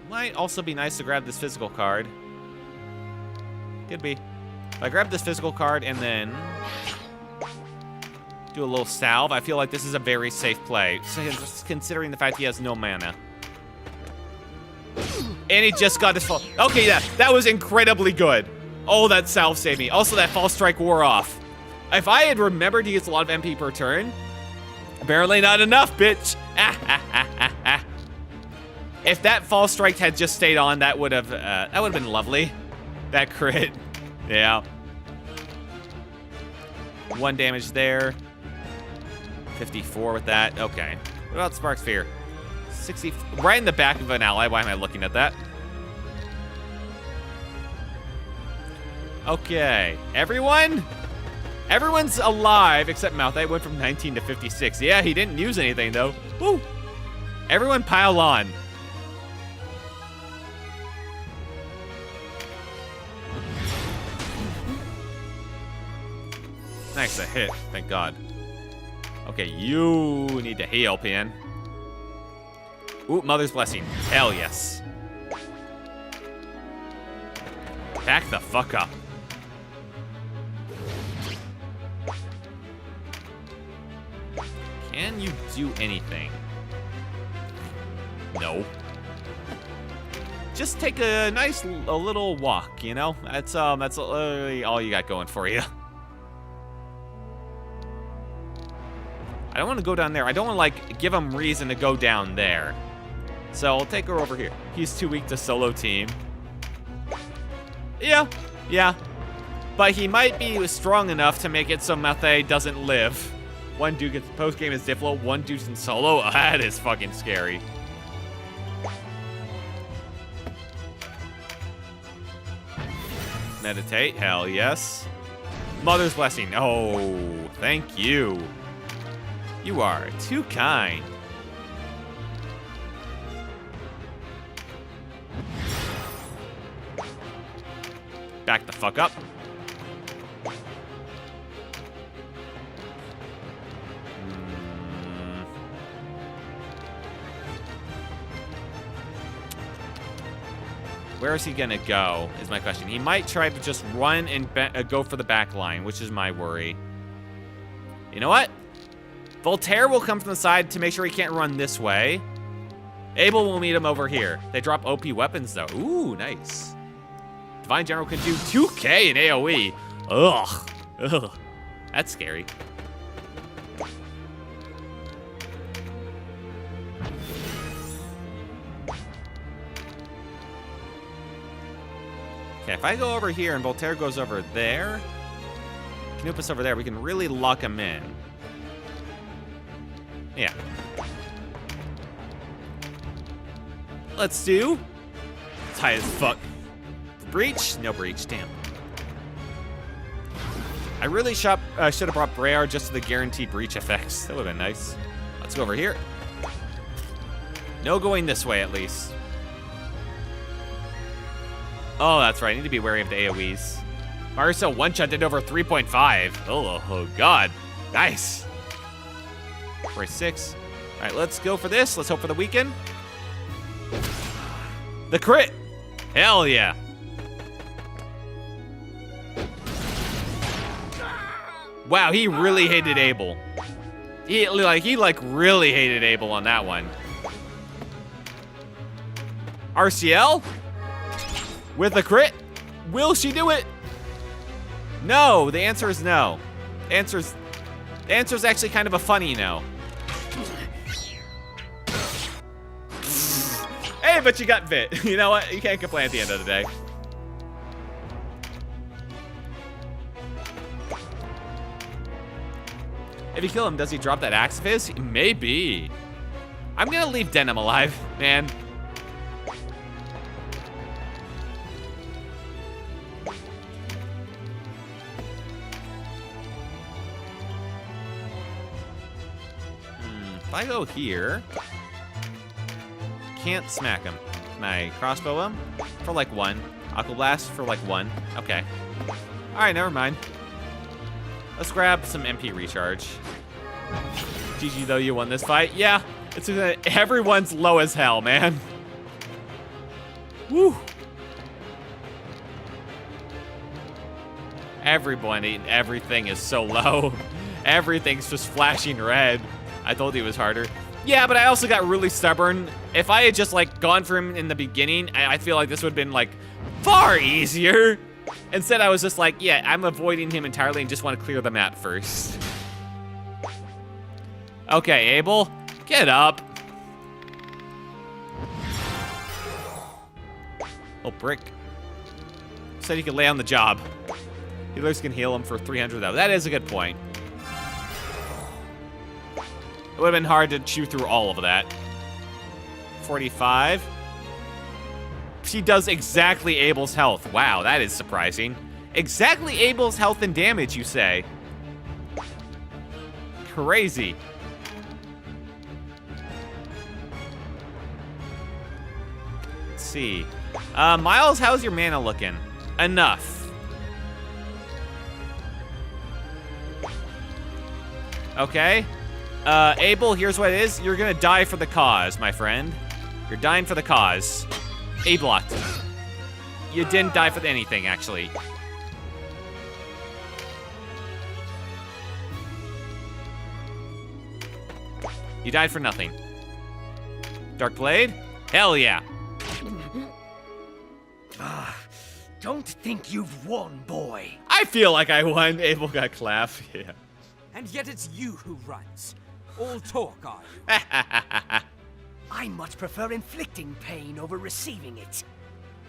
might also be nice to grab this physical card. Could be. If I grab this physical card and then do a little salve, I feel like this is a very safe play, just considering the fact he has no mana. And he just got his fall. Okay, yeah, that was incredibly good. Oh, that salve saved me. Also, that false strike wore off. If I had remembered he gets a lot of MP per turn, apparently not enough, bitch. If that false strike had just stayed on, that would have been lovely. That crit, yeah. 1 damage there. 54 with that. Okay. What about Spark Sphere? 60, right in the back of an ally. Why am I looking at that? Okay, everyone's alive except Mouth. I went from 19 to 56. Yeah, he didn't use anything though. Woo! Everyone pile on. Nice, a hit. Thank God. Okay, you need to heal, Pan. Ooh, Mother's Blessing. Hell yes. Back the fuck up. Can you do anything? No. Just take a nice a little walk, you know? That's literally all you got going for you. I don't want to go down there. I don't want to, like, give him reason to go down there. So I'll take her over here. He's too weak to solo team. Yeah. But he might be strong enough to make it so Mathe doesn't live. One dude gets post-game is Diplo, one dude's in solo. That is fucking scary. Meditate, hell yes. Mother's Blessing, oh, thank you. You are too kind. Back the fuck up. Where is he gonna go, is my question. He might try to just run and go for the back line, which is my worry. You know what? Voltaire will come from the side to make sure he can't run this way. Abel will meet him over here. They drop OP weapons, though. Ooh, nice. Divine General can do 2k in AoE. Ugh. That's scary. Okay, if I go over here and Voltaire goes over there, Canopus over there, we can really lock him in. Yeah. Let's do tight as fuck. Breach? No breach, damn. I really should have brought Brayar just to the guaranteed breach effects. That would have been nice. Let's go over here. No going this way, at least. Oh, that's right. I need to be wary of the AoEs. Marcel one-shot did over 3.5. Oh, God. Nice. 46. All right, let's go for this. Let's hope for the weekend. The crit. Hell yeah. Wow, he really hated Abel. He really hated Abel on that one. RCL? With a crit? Will she do it? No, the answer is no. The answer's actually kind of a funny no. Hey, but you got bit. You know what? You can't complain at the end of the day. If you kill him, does he drop that axe of his? Maybe. I'm gonna leave Denim alive, man. If I go here, can't smack him. Can I crossbow him? For like 1. Aqua Blast for like 1. Okay. Alright, never mind. Let's grab some MP recharge. GG though, you won this fight. Yeah, it's everyone's low as hell, man. Woo. Everything is so low. Everything's just flashing red. I told you it was harder. Yeah, but I also got really stubborn. If I had just like gone for him in the beginning, I feel like this would have been like far easier. Instead, I was just like, yeah, I'm avoiding him entirely and just want to clear the map first. Okay, Abel, get up. Oh, brick. Said he could lay on the job. Healers can heal him for 300 though. That is a good point. It would have been hard to chew through all of that. 45. She does exactly Abel's health. Wow, that is surprising. Exactly Abel's health and damage, you say? Crazy. Let's see. Miles, how's your mana looking? Enough. Okay. Abel, here's what it is. You're gonna die for the cause, my friend. You're dying for the cause. A-blocked. You didn't die for anything, actually. You died for nothing. Dark Blade? Hell yeah. Don't think you've won, boy. I feel like I won. Abel got clapped. Yeah. And yet it's you who runs. All talk, are you? I much prefer inflicting pain over receiving it.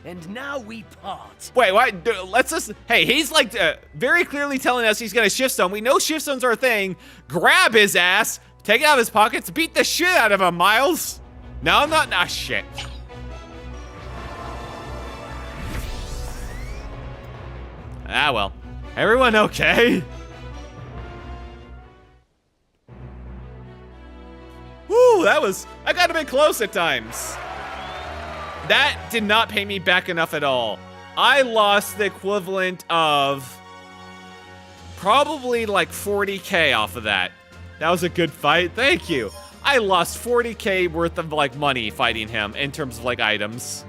And now we part. Wait, what? Let's just... Hey, he's like very clearly telling us he's gonna shift zone. We know shift zones are a thing. Grab his ass, take it out of his pockets, beat the shit out of him, Miles. No, not... Nah, shit. Ah, well. Everyone okay? Woo, I got a bit close at times. That did not pay me back enough at all. I lost the equivalent of probably like 40K off of that. That was a good fight, thank you. I lost 40K worth of like money fighting him in terms of like items.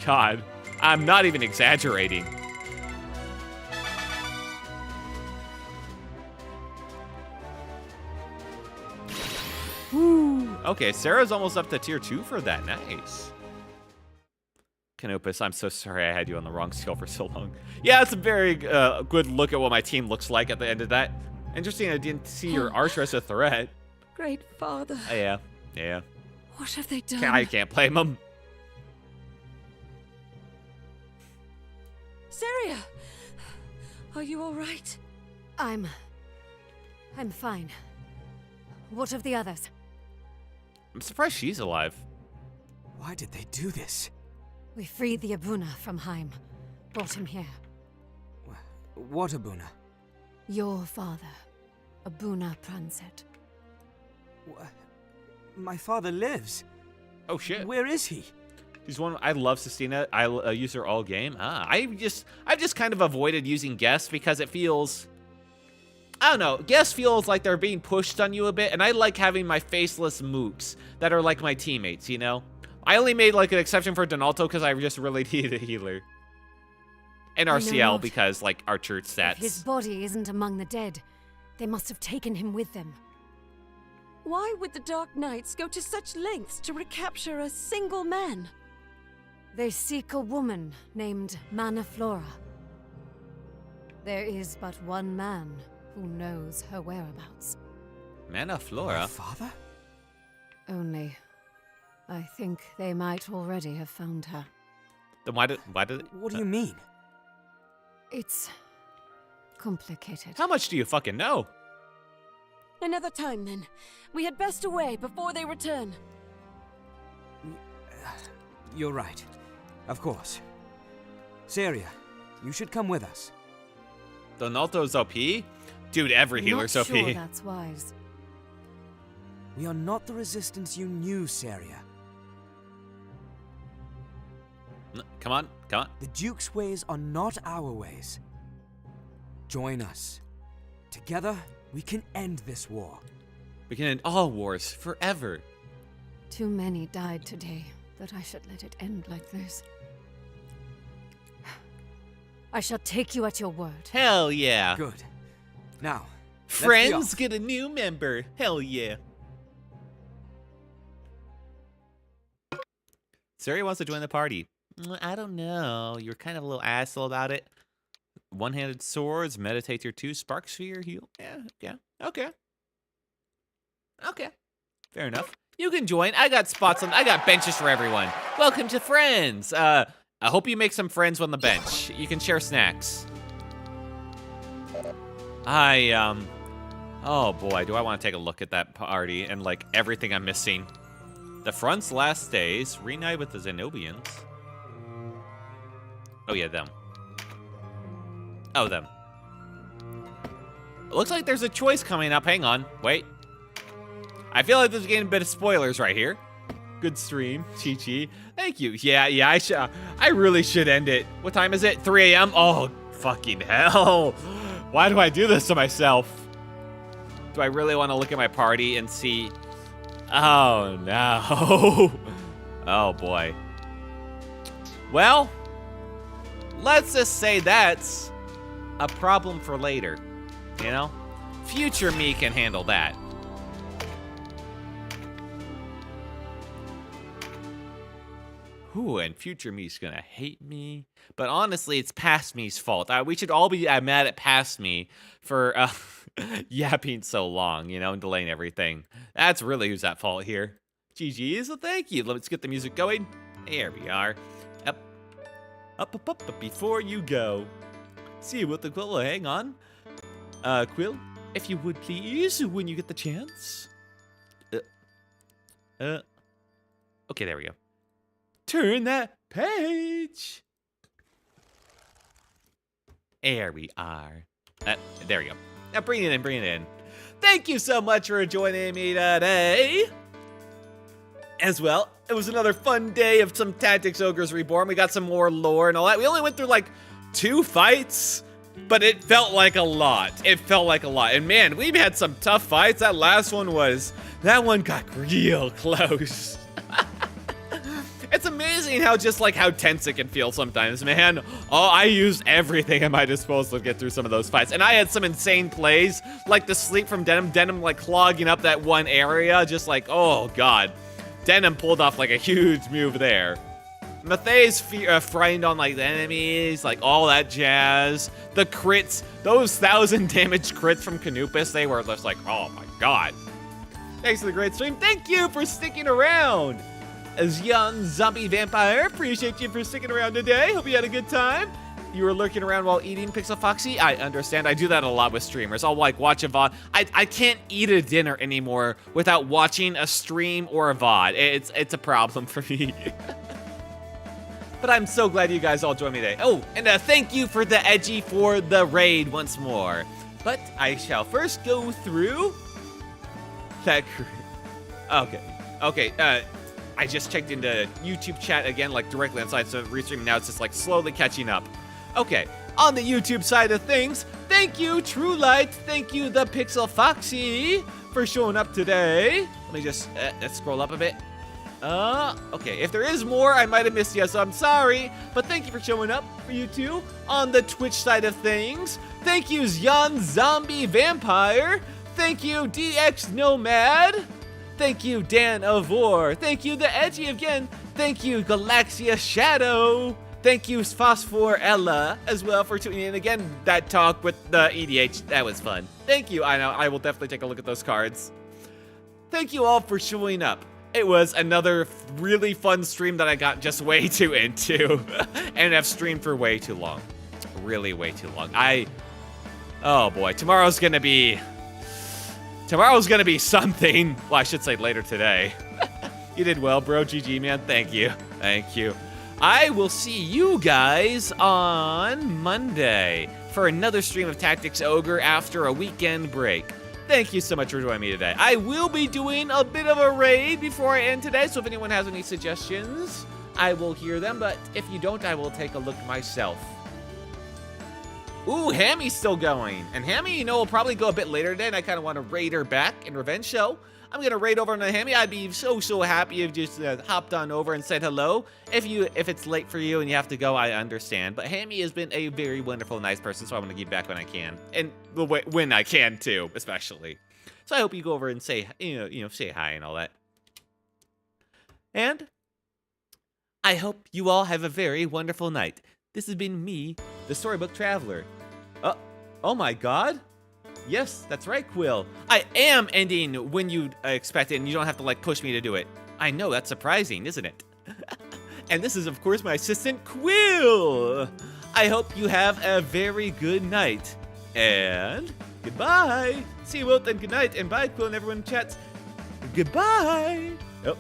God, I'm not even exaggerating. Woo. Okay, Sarah's almost up to tier 2 for that. Nice. Canopus, I'm so sorry I had you on the wrong skill for so long. Yeah, it's a very good look at what my team looks like at the end of that. Interesting, I didn't see your Archer as a threat. Great father. Yeah, yeah. What have they done? I can't blame them. Saria! Are you all right? I'm fine. What of the others? I'm surprised she's alive. Why did they do this? We freed the Abuna from Heim. Brought him here. What Abuna? Your father, Abuna Pranset. My father lives. Oh shit. Where is he? He's one. I love Sistina. I use her all game. I've just kind of avoided using guests because it feels, I don't know, guests feels like they're being pushed on you a bit, and I like having my faceless mooks that are like my teammates, you know? I only made like an exception for Donalto because I just really needed a healer. And RCL because like Archer stats. If his body isn't among the dead, they must have taken him with them. Why would the Dark Knights go to such lengths to recapture a single man? They seek a woman named Mana Flora. There is but one man who knows her whereabouts. Mana Flora? My father? Only I think they might already have found her. Then why did What do you mean? It's complicated. How much do you fucking know? Another time, then. We had best away before they return. You're right. Of course. Saria, you should come with us. Donalto's OP? Dude, every healer's Not OP. sure that's wise. We are not the resistance you knew, Saria. Come on, come on. The Duke's ways are not our ways. Join us. Together, we can end this war. We can end all wars forever. Too many died today that I should let it end like this. I shall take you at your word. Hell yeah. Good. Now, Friends get a new member. Hell yeah. Saria wants to join the party. I don't know. You're kind of a little asshole about it. One-handed swords, meditate tier 2, spark sphere, heal. Yeah. Okay. Fair enough. You can join. I got spots I got benches for everyone. Welcome to Friends. I hope you make some friends on the bench. You can share snacks. Oh boy, do I want to take a look at that party and like everything I'm missing. The front's last days, reunite with the Zenobians. Oh yeah, them. Oh, them. It looks like there's a choice coming up. Hang on, wait. I feel like this is getting a bit of spoilers right here. Good stream, Chi-Chi. Thank you. Yeah, I really should end it. What time is it? 3 a.m.? Oh, fucking hell. Why do I do this to myself? Do I really want to look at my party and see? Oh, no. Oh, boy. Well, let's just say that's a problem for later, you know? Future me can handle that. Ooh, and future me's gonna hate me. But honestly, it's past me's fault. We should all be mad at past me for yapping so long, you know, and delaying everything. That's really who's at fault here. GG's, well, thank you. Let's get the music going. Here we are. Up, but before you go. See what the quill, hang on. Quill, if you would please, when you get the chance. Okay, there we go. Turn that page. There we are. There we go. Now bring it in. Thank you so much for joining me today. As well, it was another fun day of some Tactics Ogres Reborn. We got some more lore and all that. We only went through like 2 fights, but it felt like a lot. And man, we've had some tough fights. That one got real close. It's amazing how tense it can feel sometimes, man. Oh, I used everything at my disposal to get through some of those fights. And I had some insane plays, like the sleep from Denim like clogging up that one area, just like, oh god. Denim pulled off like a huge move there. Mathay's frightened on like the enemies, like all that jazz. The crits, those 1,000 damage crits from Canupus, they were just like, oh my god. Thanks for the great stream. Thank you for sticking around. As young zombie vampire, appreciate you for sticking around today. Hope you had a good time. You were lurking around while eating, Pixel Foxy. I understand. I do that a lot with streamers. I'll like watch a VOD. I can't eat a dinner anymore without watching a stream or a VOD. It's a problem for me. But I'm so glad you guys all joined me today. Oh, and thank you for the Edgy for the raid once more. But I shall first go through that. Okay. I just checked into YouTube chat again, like directly inside, so restreaming now it's just like slowly catching up. Okay, on the YouTube side of things, thank you, True Light, thank you, the Pixel Foxy, for showing up today. Let me just let's scroll up a bit. Okay, if there is more, I might have missed you, so I'm sorry, but thank you for showing up for you two. On the Twitch side of things, thank you, Zyan Zombie Vampire, thank you, DX Nomad, thank you, Dan Avor. Thank you, The Edgy again. Thank you, Galaxia Shadow. Thank you, Phosphor Ella, as well, for tuning in again. That talk with the EDH, that was fun. Thank you. I know, I will definitely take a look at those cards. Thank you all for showing up. It was another really fun stream that I got just way too into. And I've streamed for way too long. Really way too long. Oh boy, tomorrow's gonna be something. Well, I should say later today. You did well, bro. GG, man. Thank you. Thank you. I will see you guys on Monday for another stream of Tactics Ogre after a weekend break. Thank you so much for joining me today. I will be doing a bit of a raid before I end today, so if anyone has any suggestions, I will hear them, but if you don't, I will take a look myself. Ooh, Hammy's still going. And Hammy, you know, will probably go a bit later today, and I kind of want to raid her back in Revenge Show. I'm going to raid over on Hammy. I'd be so happy if you just hopped on over and said hello. If it's late for you and you have to go, I understand. But Hammy has been a very wonderful, nice person, so I'm going to give back when I can. And when I can, too, especially. So I hope you go over and say, say hi and all that. And I hope you all have a very wonderful night. This has been me, the Storybook Traveler. Oh my god. Yes, that's right, Quill. I am ending when you expect it, and you don't have to, like, push me to do it. I know, that's surprising, isn't it? And this is, of course, my assistant, Quill. I hope you have a very good night. And goodbye. See you both, and good night, and bye, Quill, and everyone in chat. Goodbye. Oh.